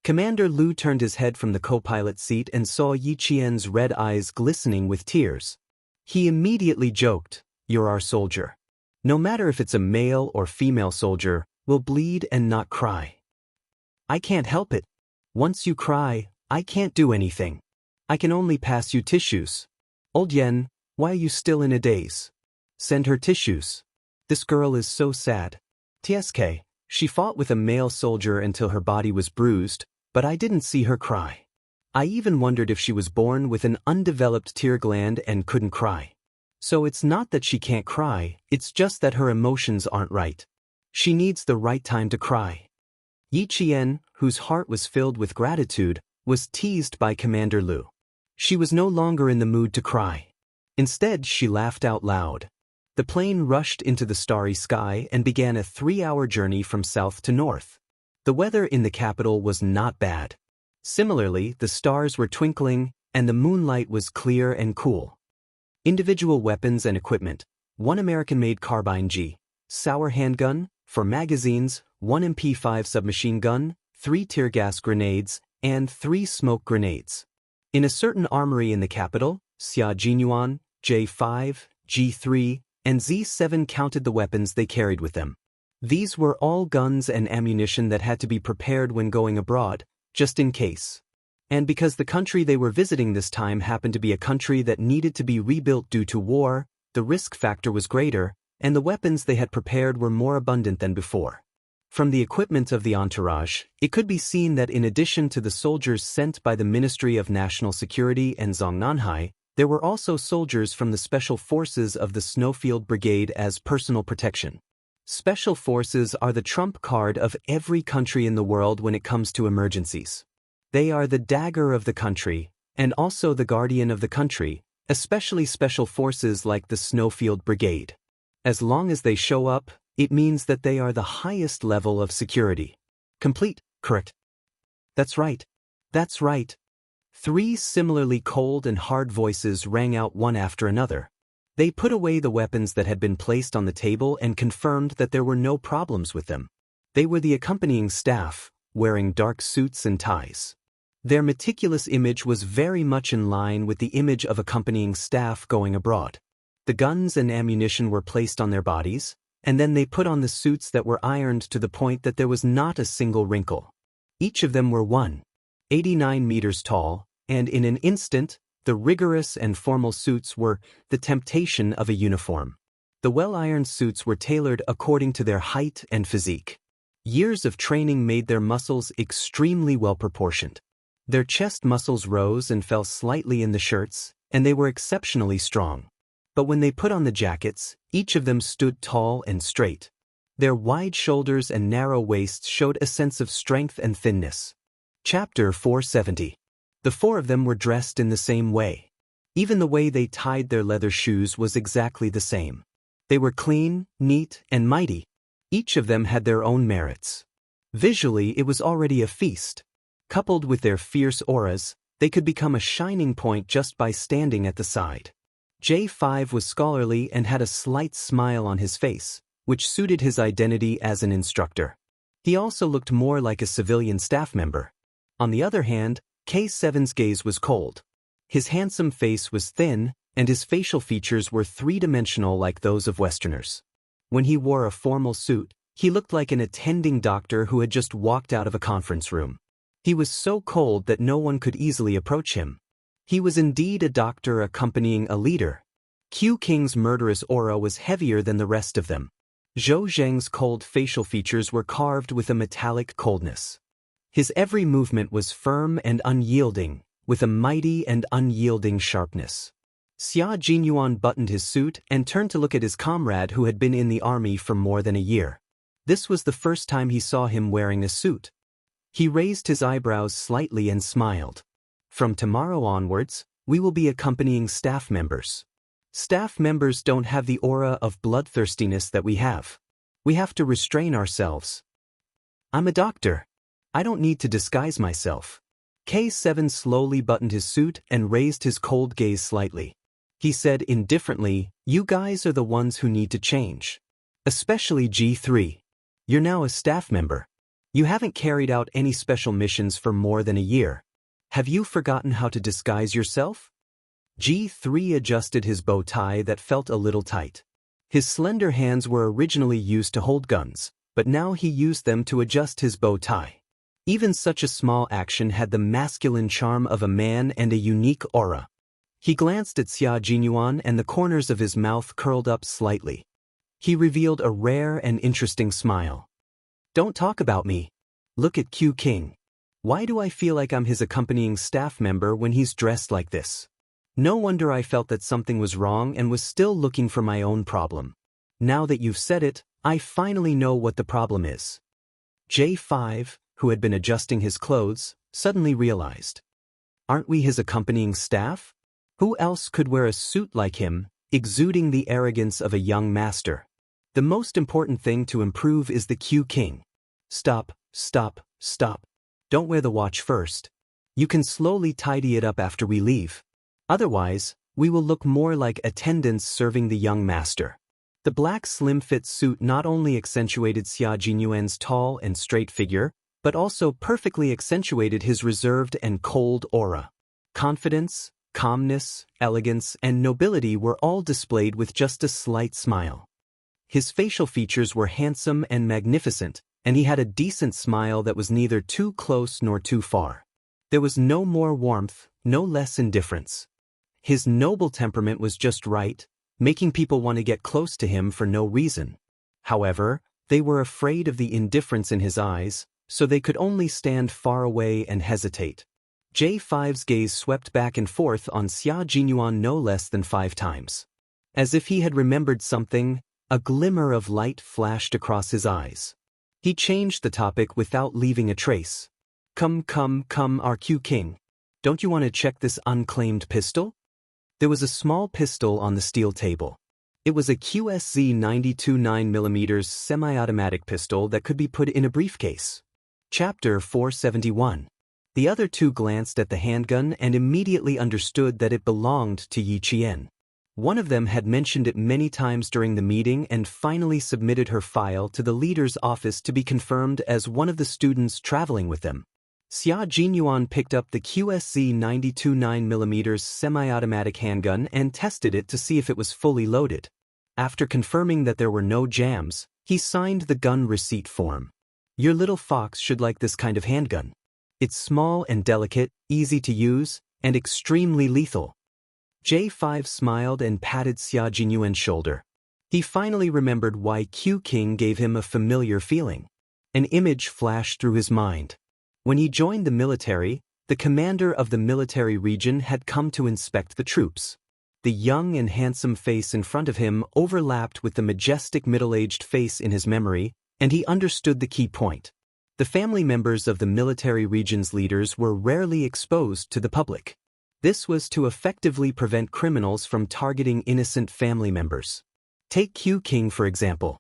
Commander Lu turned his head from the co-pilot seat and saw Yi Qian's red eyes glistening with tears. He immediately joked, "You're our soldier. No matter if it's a male or female soldier, we'll bleed and not cry." "I can't help it. Once you cry, I can't do anything. I can only pass you tissues." "Old Yen, why are you still in a daze? Send her tissues. This girl is so sad." "TSK, she fought with a male soldier until her body was bruised, but I didn't see her cry. I even wondered if she was born with an undeveloped tear gland and couldn't cry. So it's not that she can't cry, it's just that her emotions aren't right. She needs the right time to cry." Yi Qian, whose heart was filled with gratitude, was teased by Commander Lu. She was no longer in the mood to cry. Instead, she laughed out loud. The plane rushed into the starry sky and began a 3-hour journey from south to north. The weather in the capital was not bad. Similarly, the stars were twinkling, and the moonlight was clear and cool. Individual weapons and equipment: 1 American-made carbine G. Sauer handgun, 4 magazines, 1 MP5 submachine gun, 3 tear gas grenades, and 3 smoke grenades. In a certain armory in the capital, Xia Jinyuan, J5, G3, and Z7 counted the weapons they carried with them. These were all guns and ammunition that had to be prepared when going abroad, just in case. And because the country they were visiting this time happened to be a country that needed to be rebuilt due to war, the risk factor was greater, and the weapons they had prepared were more abundant than before. From the equipment of the entourage, it could be seen that in addition to the soldiers sent by the Ministry of National Security and Zongnanhai, there were also soldiers from the Special Forces of the Snowfield Brigade as personal protection. Special Forces are the trump card of every country in the world when it comes to emergencies. They are the dagger of the country, and also the guardian of the country, especially Special Forces like the Snowfield Brigade. As long as they show up, it means that they are the highest level of security. Complete, correct? That's right. That's right. 3 similarly cold and hard voices rang out one after another. They put away the weapons that had been placed on the table and confirmed that there were no problems with them. They were the accompanying staff, wearing dark suits and ties. Their meticulous image was very much in line with the image of accompanying staff going abroad. The guns and ammunition were placed on their bodies, and then they put on the suits that were ironed to the point that there was not a single wrinkle. Each of them were 1.89 meters tall, and in an instant, the rigorous and formal suits were the temptation of a uniform. The well-ironed suits were tailored according to their height and physique. Years of training made their muscles extremely well-proportioned. Their chest muscles rose and fell slightly in the shirts, and they were exceptionally strong. But when they put on the jackets, each of them stood tall and straight. Their wide shoulders and narrow waists showed a sense of strength and thinness. Chapter 470. The 4 of them were dressed in the same way. Even the way they tied their leather shoes was exactly the same. They were clean, neat, and mighty. Each of them had their own merits. Visually, it was already a feast. Coupled with their fierce auras, they could become a shining point just by standing at the side. J5 was scholarly and had a slight smile on his face, which suited his identity as an instructor. He also looked more like a civilian staff member. On the other hand, K7's gaze was cold. His handsome face was thin, and his facial features were 3-dimensional like those of Westerners. When he wore a formal suit, he looked like an attending doctor who had just walked out of a conference room. He was so cold that no one could easily approach him. He was indeed a doctor accompanying a leader. Q King's murderous aura was heavier than the rest of them. Zhou Zheng's cold facial features were carved with a metallic coldness. His every movement was firm and unyielding, with a mighty and unyielding sharpness. Xia Jinyuan buttoned his suit and turned to look at his comrade who had been in the army for more than a year. This was the first time he saw him wearing a suit. He raised his eyebrows slightly and smiled. From tomorrow onwards, we will be accompanying staff members. Staff members don't have the aura of bloodthirstiness that we have. We have to restrain ourselves. I'm a doctor. I don't need to disguise myself. K7 slowly buttoned his suit and raised his cold gaze slightly. He said indifferently, "You guys are the ones who need to change. Especially G3. You're now a staff member. You haven't carried out any special missions for more than a year. Have you forgotten how to disguise yourself? G3 adjusted his bow tie that felt a little tight. His slender hands were originally used to hold guns, but now he used them to adjust his bow tie. Even such a small action had the masculine charm of a man and a unique aura. He glanced at Xia Jinyuan and the corners of his mouth curled up slightly. He revealed a rare and interesting smile. Don't talk about me. Look at Q King. Why do I feel like I'm his accompanying staff member when he's dressed like this? No wonder I felt that something was wrong and was still looking for my own problem. Now that you've said it, I finally know what the problem is. J5, who had been adjusting his clothes, suddenly realized. Aren't we his accompanying staff? Who else could wear a suit like him, exuding the arrogance of a young master? The most important thing to improve is the Q King. Stop, stop, stop. Don't wear the watch first. You can slowly tidy it up after we leave. Otherwise, we will look more like attendants serving the young master. The black slim-fit suit not only accentuated Xia Jinyuan's tall and straight figure, but also perfectly accentuated his reserved and cold aura. Confidence, calmness, elegance, and nobility were all displayed with just a slight smile. His facial features were handsome and magnificent, and he had a decent smile that was neither too close nor too far. There was no more warmth, no less indifference. His noble temperament was just right, making people want to get close to him for no reason. However, they were afraid of the indifference in his eyes, so they could only stand far away and hesitate. J5's gaze swept back and forth on Xia Jinyuan no less than 5 times. As if he had remembered something, a glimmer of light flashed across his eyes. He changed the topic without leaving a trace. Come, our Q King. Don't you want to check this unclaimed pistol? There was a small pistol on the steel table. It was a QSZ 92 9mm semi-automatic pistol that could be put in a briefcase. Chapter 471. The other two glanced at the handgun and immediately understood that it belonged to Yi Qian. One of them had mentioned it many times during the meeting and finally submitted her file to the leader's office to be confirmed as one of the students traveling with them. Xia Jinyuan picked up the QSZ 92 9mm semi-automatic handgun and tested it to see if it was fully loaded. After confirming that there were no jams, he signed the gun receipt form. Your little fox should like this kind of handgun. It's small and delicate, easy to use, and extremely lethal. J5 smiled and patted Xia Jinyuan's shoulder. He finally remembered why Q King gave him a familiar feeling. An image flashed through his mind. When he joined the military, the commander of the military region had come to inspect the troops. The young and handsome face in front of him overlapped with the majestic middle-aged face in his memory, and he understood the key point. The family members of the military region's leaders were rarely exposed to the public. This was to effectively prevent criminals from targeting innocent family members. Take Q King for example.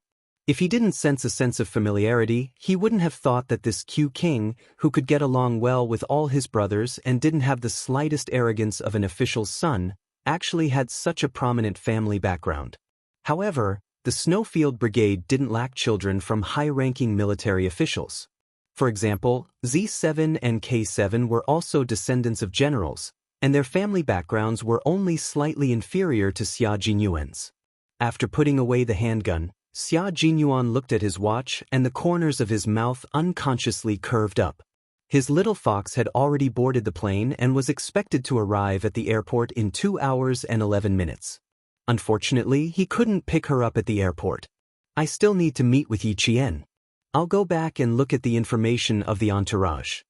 If he didn't sense a sense of familiarity, he wouldn't have thought that this Q King, who could get along well with all his brothers and didn't have the slightest arrogance of an official's son, actually had such a prominent family background. However, the Snowfield Brigade didn't lack children from high-ranking military officials. For example, Z7 and K7 were also descendants of generals, and their family backgrounds were only slightly inferior to Xia Jinyuan's. After putting away the handgun, Xia Jinyuan looked at his watch and the corners of his mouth unconsciously curved up. His little fox had already boarded the plane and was expected to arrive at the airport in 2 hours and 11 minutes. Unfortunately, he couldn't pick her up at the airport. I still need to meet with Yi Qian. I'll go back and look at the information of the entourage.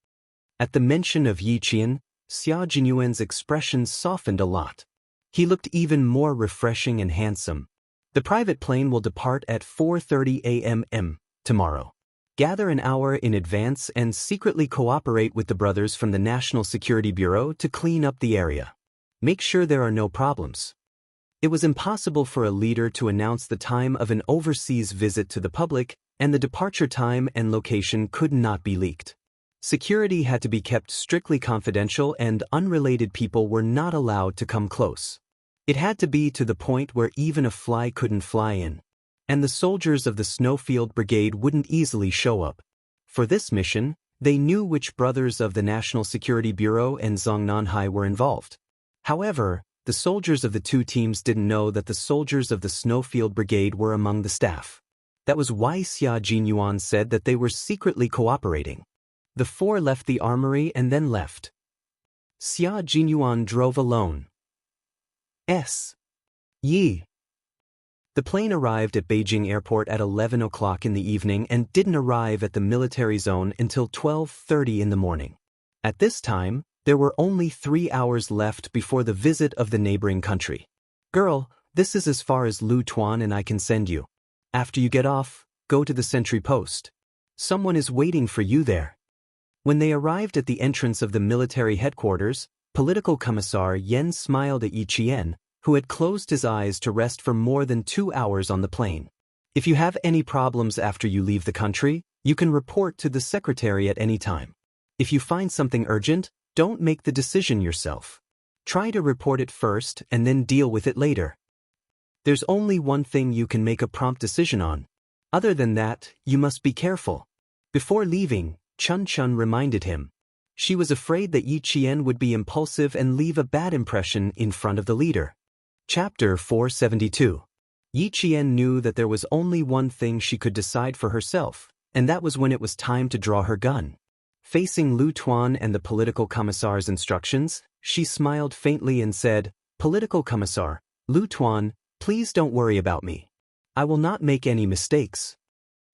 At the mention of Yi Qian, Xia Jinyuan's expression softened a lot. He looked even more refreshing and handsome. The private plane will depart at 4:30 a.m. tomorrow. Gather an hour in advance and secretly cooperate with the brothers from the National Security Bureau to clean up the area. Make sure there are no problems. It was impossible for a leader to announce the time of an overseas visit to the public, and the departure time and location could not be leaked. Security had to be kept strictly confidential and unrelated people were not allowed to come close. It had to be to the point where even a fly couldn't fly in. And the soldiers of the Snowfield Brigade wouldn't easily show up. For this mission, they knew which brothers of the National Security Bureau and Zhang Nanhai were involved. However, the soldiers of the two teams didn't know that the soldiers of the Snowfield Brigade were among the staff. That was why Xia Jinyuan said that they were secretly cooperating. The four left the armory and then left. Xia Jinyuan drove alone. Yi. The plane arrived at Beijing Airport at 11 o'clock in the evening and didn't arrive at the military zone until 12:30 in the morning. At this time, there were only 3 hours left before the visit of the neighboring country. Girl, this is as far as Lu Tuan and I can send you. After you get off, go to the sentry post. Someone is waiting for you there. When they arrived at the entrance of the military headquarters, Political Commissar Yen smiled at Yi Qian, who had closed his eyes to rest for more than 2 hours on the plane. If you have any problems after you leave the country, you can report to the secretary at any time. If you find something urgent, don't make the decision yourself. Try to report it first and then deal with it later. There's only one thing you can make a prompt decision on. Other than that, you must be careful. Before leaving, Chun Chun reminded him. She was afraid that Yi Qian would be impulsive and leave a bad impression in front of the leader. Chapter 472. Yi Qian knew that there was only one thing she could decide for herself, and that was when it was time to draw her gun. Facing Lu Tuan and the political commissar's instructions, she smiled faintly and said, "Political commissar, Lu Tuan, please don't worry about me. I will not make any mistakes."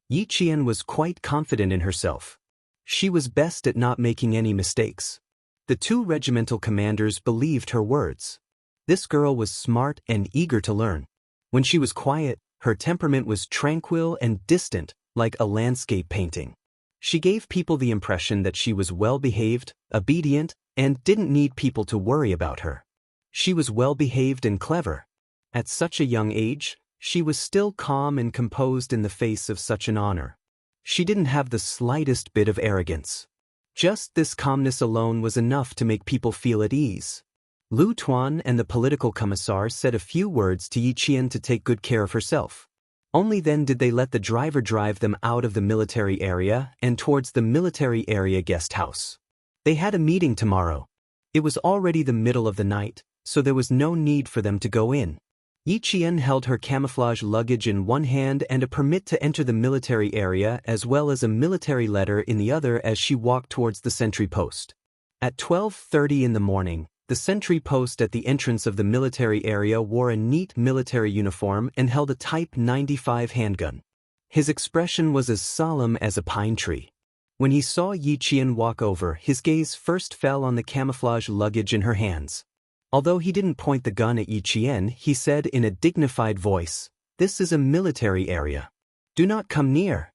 Yi Qian was quite confident in herself. She was best at not making any mistakes. The two regimental commanders believed her words. This girl was smart and eager to learn. When she was quiet, her temperament was tranquil and distant, like a landscape painting. She gave people the impression that she was well-behaved, obedient, and didn't need people to worry about her. She was well-behaved and clever. At such a young age, she was still calm and composed in the face of such an honor. She didn't have the slightest bit of arrogance. Just this calmness alone was enough to make people feel at ease. Lu Tuan and the political commissar said a few words to Yi Qian to take good care of herself. Only then did they let the driver drive them out of the military area and towards the military area guest house. They had a meeting tomorrow. It was already the middle of the night, so there was no need for them to go in. Yi Qian held her camouflage luggage in one hand and a permit to enter the military area as well as a military letter in the other as she walked towards the sentry post. At 12:30 in the morning, the sentry post at the entrance of the military area wore a neat military uniform and held a Type 95 handgun. His expression was as solemn as a pine tree. When he saw Yi Qian walk over, his gaze first fell on the camouflage luggage in her hands. Although he didn't point the gun at Yi Qian, he said in a dignified voice, "This is a military area. Do not come near."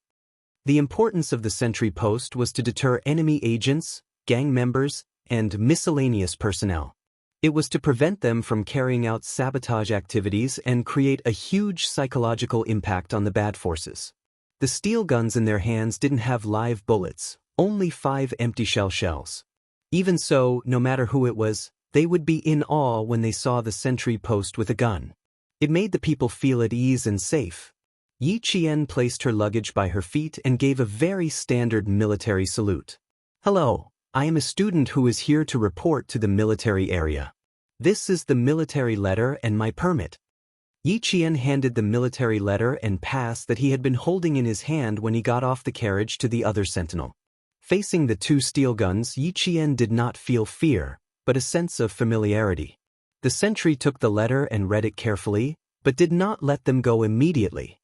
The importance of the sentry post was to deter enemy agents, gang members, and miscellaneous personnel. It was to prevent them from carrying out sabotage activities and create a huge psychological impact on the bad forces. The steel guns in their hands didn't have live bullets, only 5 empty shells. Even so, no matter who it was, they would be in awe when they saw the sentry post with a gun. It made the people feel at ease and safe. Yi Qian placed her luggage by her feet and gave a very standard military salute. "Hello, I am a student who is here to report to the military area. This is the military letter and my permit." Yi Qian handed the military letter and pass that he had been holding in his hand when he got off the carriage to the other sentinel. Facing the 2 steel guns, Yi Qian did not feel fear, but a sense of familiarity. The sentry took the letter and read it carefully, but did not let them go immediately.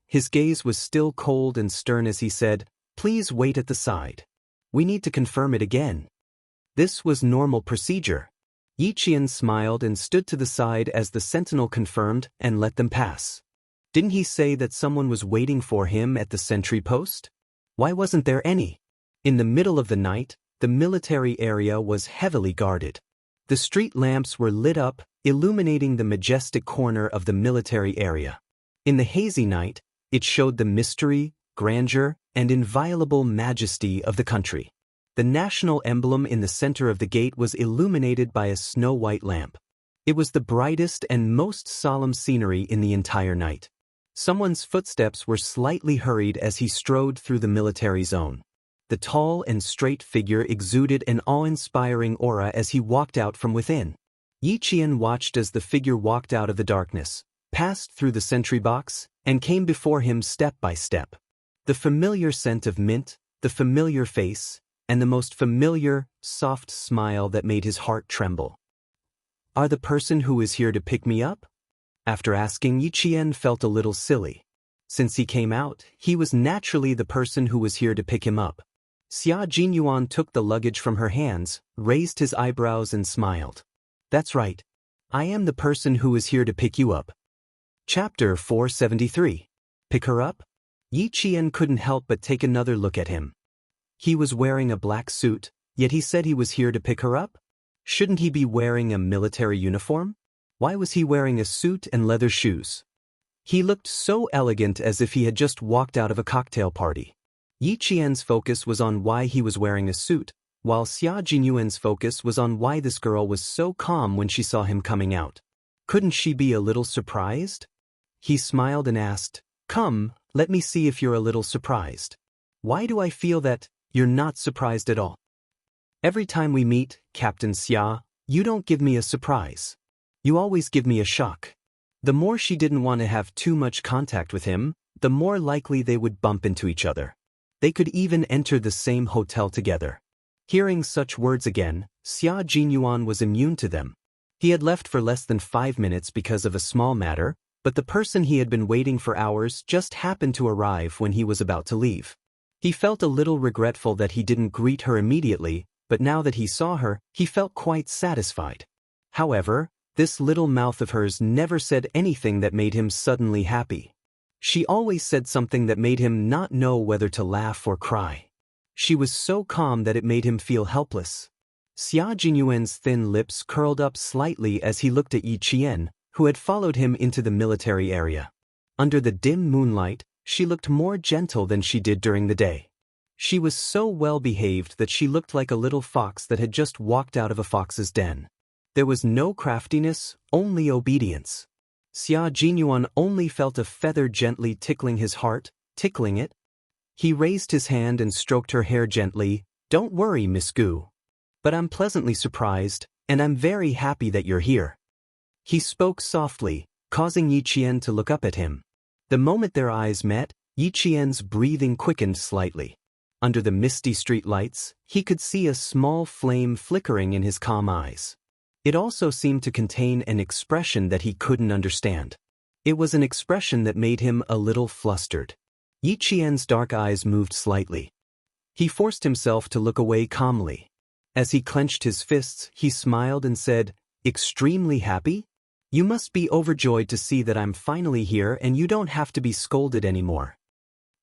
His gaze was still cold and stern as he said, "Please wait at the side. We need to confirm it again." This was normal procedure. Yi Qian smiled and stood to the side as the sentinel confirmed and let them pass. Didn't he say that someone was waiting for him at the sentry post? Why wasn't there any? In the middle of the night, the military area was heavily guarded. The street lamps were lit up, illuminating the majestic corner of the military area. In the hazy night, it showed the mystery, grandeur, and inviolable majesty of the country. The national emblem in the center of the gate was illuminated by a snow-white lamp. It was the brightest and most solemn scenery in the entire night. Someone's footsteps were slightly hurried as he strode through the military zone. The tall and straight figure exuded an awe-inspiring aura as he walked out from within. Yiqian watched as the figure walked out of the darkness, passed through the sentry box, and came before him step by step. The familiar scent of mint, the familiar face, and the most familiar, soft smile that made his heart tremble. "Are the person who is here to pick me up?" After asking, Yiqian felt a little silly. Since he came out, he was naturally the person who was here to pick him up. Xia Jinyuan took the luggage from her hands, raised his eyebrows and smiled. "That's right. I am the person who is here to pick you up." Chapter 473. Pick her up? Yiqian couldn't help but take another look at him. He was wearing a black suit, yet he said he was here to pick her up? Shouldn't he be wearing a military uniform? Why was he wearing a suit and leather shoes? He looked so elegant, as if he had just walked out of a cocktail party. Yiqian's focus was on why he was wearing a suit, while Xia Jinyuan's focus was on why this girl was so calm when she saw him coming out. Couldn't she be a little surprised? He smiled and asked, "Come, let me see if you're a little surprised." "Why do I feel that you're not surprised at all? Every time we meet, Captain Xia, you don't give me a surprise. You always give me a shock." The more she didn't want to have too much contact with him, the more likely they would bump into each other. They could even enter the same hotel together. Hearing such words again, Xia Jinyuan was immune to them. He had left for less than 5 minutes because of a small matter, but the person he had been waiting for hours just happened to arrive when he was about to leave. He felt a little regretful that he didn't greet her immediately, but now that he saw her, he felt quite satisfied. However, this little mouth of hers never said anything that made him suddenly happy. She always said something that made him not know whether to laugh or cry. She was so calm that it made him feel helpless. Xia Jinyuan's thin lips curled up slightly as he looked at Yiqian, who had followed him into the military area. Under the dim moonlight, she looked more gentle than she did during the day. She was so well behaved that she looked like a little fox that had just walked out of a fox's den. There was no craftiness, only obedience. Xia Jinyuan only felt a feather gently tickling his heart, tickling it. He raised his hand and stroked her hair gently. "Don't worry, Miss Gu. But I'm pleasantly surprised, and I'm very happy that you're here." He spoke softly, causing Yiqian to look up at him. The moment their eyes met, Yiqian's breathing quickened slightly. Under the misty street lights, he could see a small flame flickering in his calm eyes. It also seemed to contain an expression that he couldn't understand. It was an expression that made him a little flustered. Yiqian's dark eyes moved slightly. He forced himself to look away calmly. As he clenched his fists, he smiled and said, "Extremely happy? You must be overjoyed to see that I'm finally here and you don't have to be scolded anymore."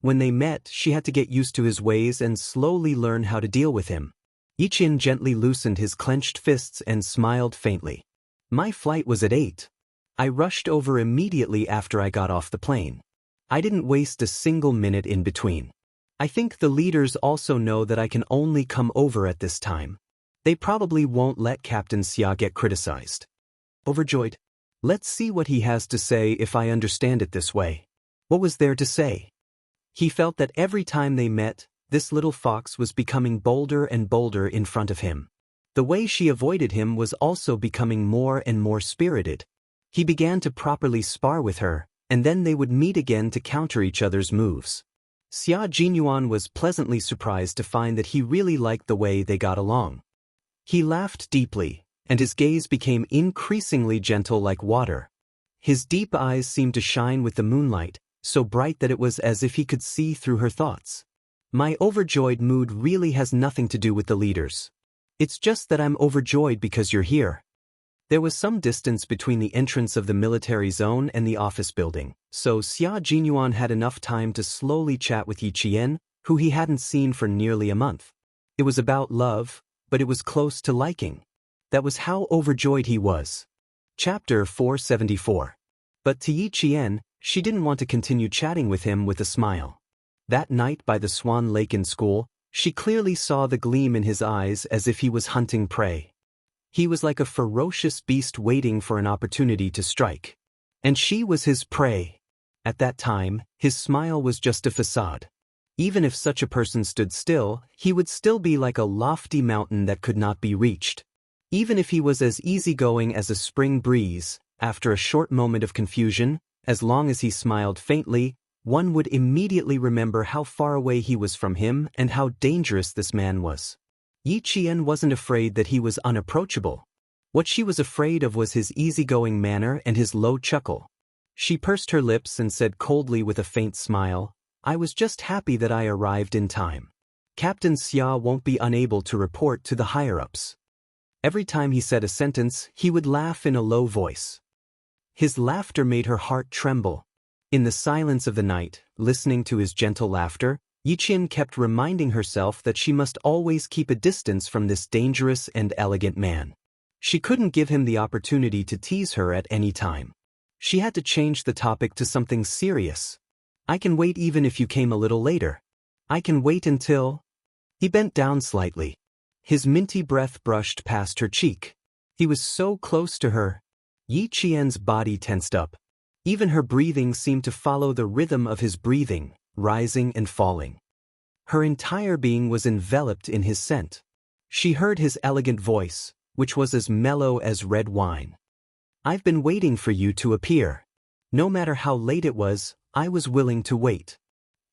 When they met, she had to get used to his ways and slowly learn how to deal with him. Yiqian gently loosened his clenched fists and smiled faintly. "My flight was at 8. I rushed over immediately after I got off the plane. I didn't waste a single minute in between. I think the leaders also know that I can only come over at this time. They probably won't let Captain Xia get criticized." Overjoyed. Let's see what he has to say if I understand it this way. What was there to say? He felt that every time they met, this little fox was becoming bolder and bolder in front of him. The way she avoided him was also becoming more and more spirited. He began to properly spar with her, and then they would meet again to counter each other's moves. Xia Jinyuan was pleasantly surprised to find that he really liked the way they got along. He laughed deeply, and his gaze became increasingly gentle like water. His deep eyes seemed to shine with the moonlight, so bright that it was as if he could see through her thoughts. "My overjoyed mood really has nothing to do with the leaders. It's just that I'm overjoyed because you're here." There was some distance between the entrance of the military zone and the office building, so Xia Jinyuan had enough time to slowly chat with Yiqian, who he hadn't seen for nearly a month. It was about love, but it was close to liking. That was how overjoyed he was. Chapter 474. But to Yiqian, she didn't want to continue chatting with him with a smile. That night by the Swan Lake in school, she clearly saw the gleam in his eyes as if he was hunting prey. He was like a ferocious beast waiting for an opportunity to strike. And she was his prey. At that time, his smile was just a facade. Even if such a person stood still, he would still be like a lofty mountain that could not be reached. Even if he was as easygoing as a spring breeze, after a short moment of confusion, as long as he smiled faintly, one would immediately remember how far away he was from him and how dangerous this man was. Yi Qian wasn't afraid that he was unapproachable. What she was afraid of was his easygoing manner and his low chuckle. She pursed her lips and said coldly with a faint smile, "I was just happy that I arrived in time. Captain Xia won't be unable to report to the higher-ups." Every time he said a sentence, he would laugh in a low voice. His laughter made her heart tremble. In the silence of the night, listening to his gentle laughter, Yi Qian kept reminding herself that she must always keep a distance from this dangerous and elegant man. She couldn't give him the opportunity to tease her at any time. She had to change the topic to something serious. "I can wait even if you came a little later. I can wait until—" He bent down slightly. His minty breath brushed past her cheek. He was so close to her. Yi Qian's body tensed up. Even her breathing seemed to follow the rhythm of his breathing, rising and falling. Her entire being was enveloped in his scent. She heard his elegant voice, which was as mellow as red wine. "I've been waiting for you to appear. No matter how late it was, I was willing to wait."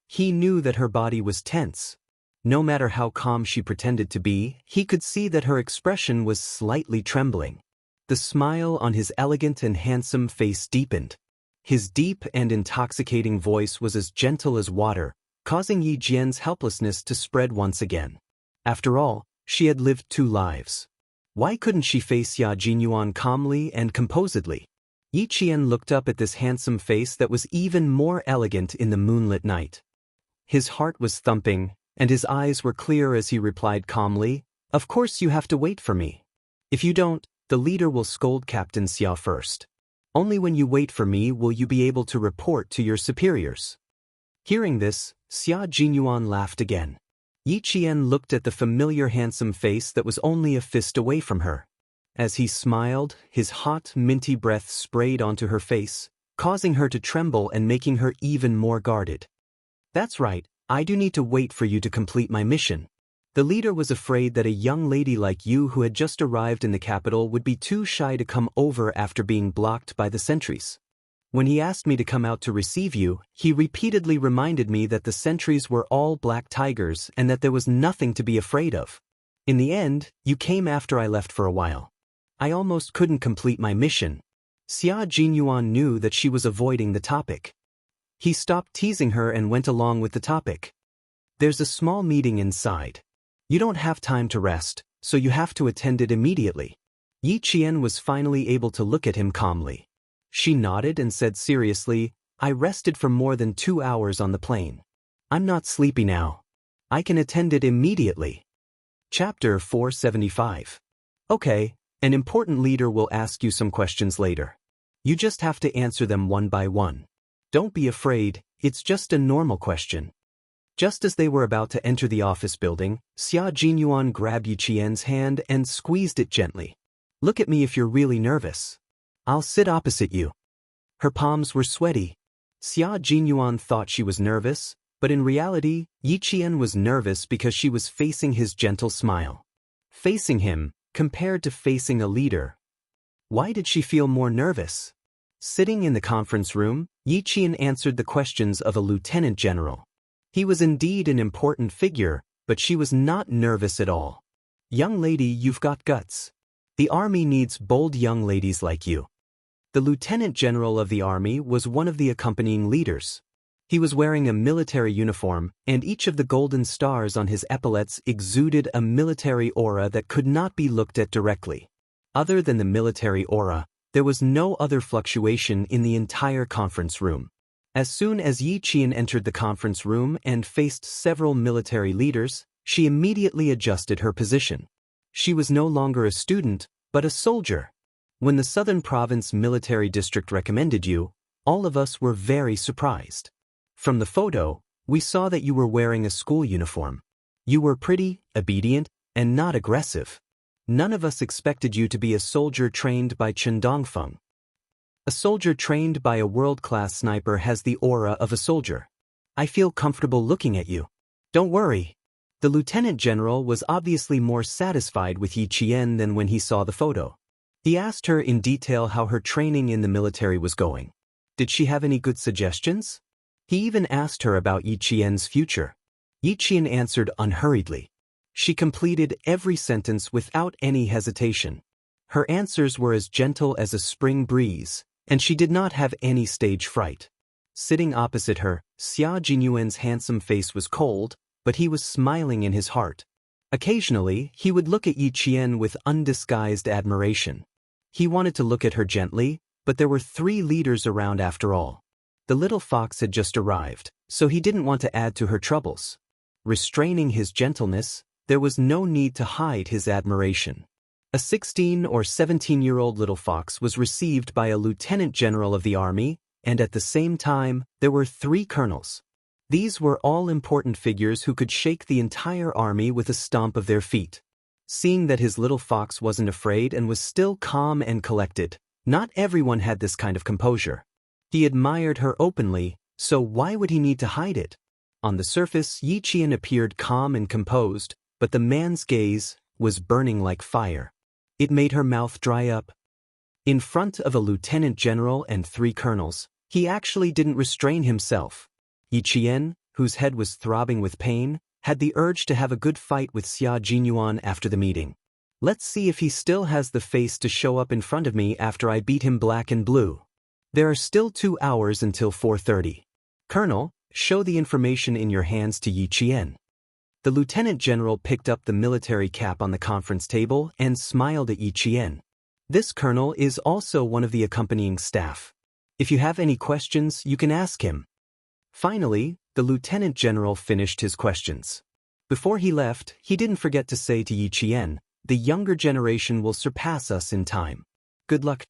He knew that her body was tense. No matter how calm she pretended to be, he could see that her expression was slightly trembling. The smile on his elegant and handsome face deepened. His deep and intoxicating voice was as gentle as water, causing Yi Qian's helplessness to spread once again. After all, she had lived 2 lives. Why couldn't she face Xia Jinyuan calmly and composedly? Yi Qian looked up at this handsome face that was even more elegant in the moonlit night. His heart was thumping, and his eyes were clear as he replied calmly, "Of course you have to wait for me. If you don't, the leader will scold Captain Xia first. Only when you wait for me will you be able to report to your superiors." Hearing this, Xia Jinyuan laughed again. Yi Qian looked at the familiar handsome face that was only a fist away from her. As he smiled, his hot, minty breath sprayed onto her face, causing her to tremble and making her even more guarded. "That's right, I do need to wait for you to complete my mission. The leader was afraid that a young lady like you who had just arrived in the capital would be too shy to come over after being blocked by the sentries. When he asked me to come out to receive you, he repeatedly reminded me that the sentries were all black tigers and that there was nothing to be afraid of. In the end, you came after I left for a while. I almost couldn't complete my mission." Xia Jinyuan knew that she was avoiding the topic. He stopped teasing her and went along with the topic. "There's a small meeting inside. You don't have time to rest, so you have to attend it immediately." Yi Qian was finally able to look at him calmly. She nodded and said seriously, "I rested for more than 2 hours on the plane. I'm not sleepy now. I can attend it immediately." Chapter 475. Okay, an important leader will ask you some questions later. You just have to answer them one by one. Don't be afraid, it's just a normal question. Just as they were about to enter the office building, Xia Jinyuan grabbed Yi Qian's hand and squeezed it gently. "Look at me if you're really nervous. I'll sit opposite you." Her palms were sweaty. Xia Jinyuan thought she was nervous, but in reality, Yi Qian was nervous because she was facing his gentle smile. Facing him, compared to facing a leader. Why did she feel more nervous? Sitting in the conference room, Yi Qian answered the questions of a lieutenant general. He was indeed an important figure, but she was not nervous at all. "Young lady, you've got guts. The army needs bold young ladies like you." The lieutenant general of the army was one of the accompanying leaders. He was wearing a military uniform, and each of the golden stars on his epaulets exuded a military aura that could not be looked at directly. Other than the military aura, there was no other fluctuation in the entire conference room. As soon as Yi Qian entered the conference room and faced several military leaders, she immediately adjusted her position. She was no longer a student, but a soldier. When the Southern Province Military District recommended you, all of us were very surprised. From the photo, we saw that you were wearing a school uniform. You were pretty, obedient, and not aggressive. None of us expected you to be a soldier trained by Chen Dongfeng. A soldier trained by a world-class sniper has the aura of a soldier. I feel comfortable looking at you. Don't worry. The lieutenant general was obviously more satisfied with Yi Qian than when he saw the photo. He asked her in detail how her training in the military was going. Did she have any good suggestions? He even asked her about Yi Qian's future. Yi Qian answered unhurriedly. She completed every sentence without any hesitation. Her answers were as gentle as a spring breeze, and she did not have any stage fright. Sitting opposite her, Xia Jinyuan's handsome face was cold, but he was smiling in his heart. Occasionally, he would look at Yi Qian with undisguised admiration. He wanted to look at her gently, but there were 3 leaders around after all. The little fox had just arrived, so he didn't want to add to her troubles. Restraining his gentleness, there was no need to hide his admiration. A 16 or 17-year-old little fox was received by a lieutenant general of the army, and at the same time, there were 3 colonels. These were all important figures who could shake the entire army with a stomp of their feet. Seeing that his little fox wasn't afraid and was still calm and collected, not everyone had this kind of composure. He admired her openly, so why would he need to hide it? On the surface, Yi Qian appeared calm and composed, but the man's gaze was burning like fire. It made her mouth dry up. In front of a lieutenant general and 3 colonels, he actually didn't restrain himself. Yi Qian, whose head was throbbing with pain, had the urge to have a good fight with Xia Jinyuan after the meeting. Let's see if he still has the face to show up in front of me after I beat him black and blue. There are still 2 hours until 4:30. Colonel, show the information in your hands to Yi Qian. The lieutenant general picked up the military cap on the conference table and smiled at Yi Qian. This colonel is also one of the accompanying staff. If you have any questions, you can ask him. Finally, the lieutenant general finished his questions. Before he left, he didn't forget to say to Yi Qian, the younger generation will surpass us in time. Good luck.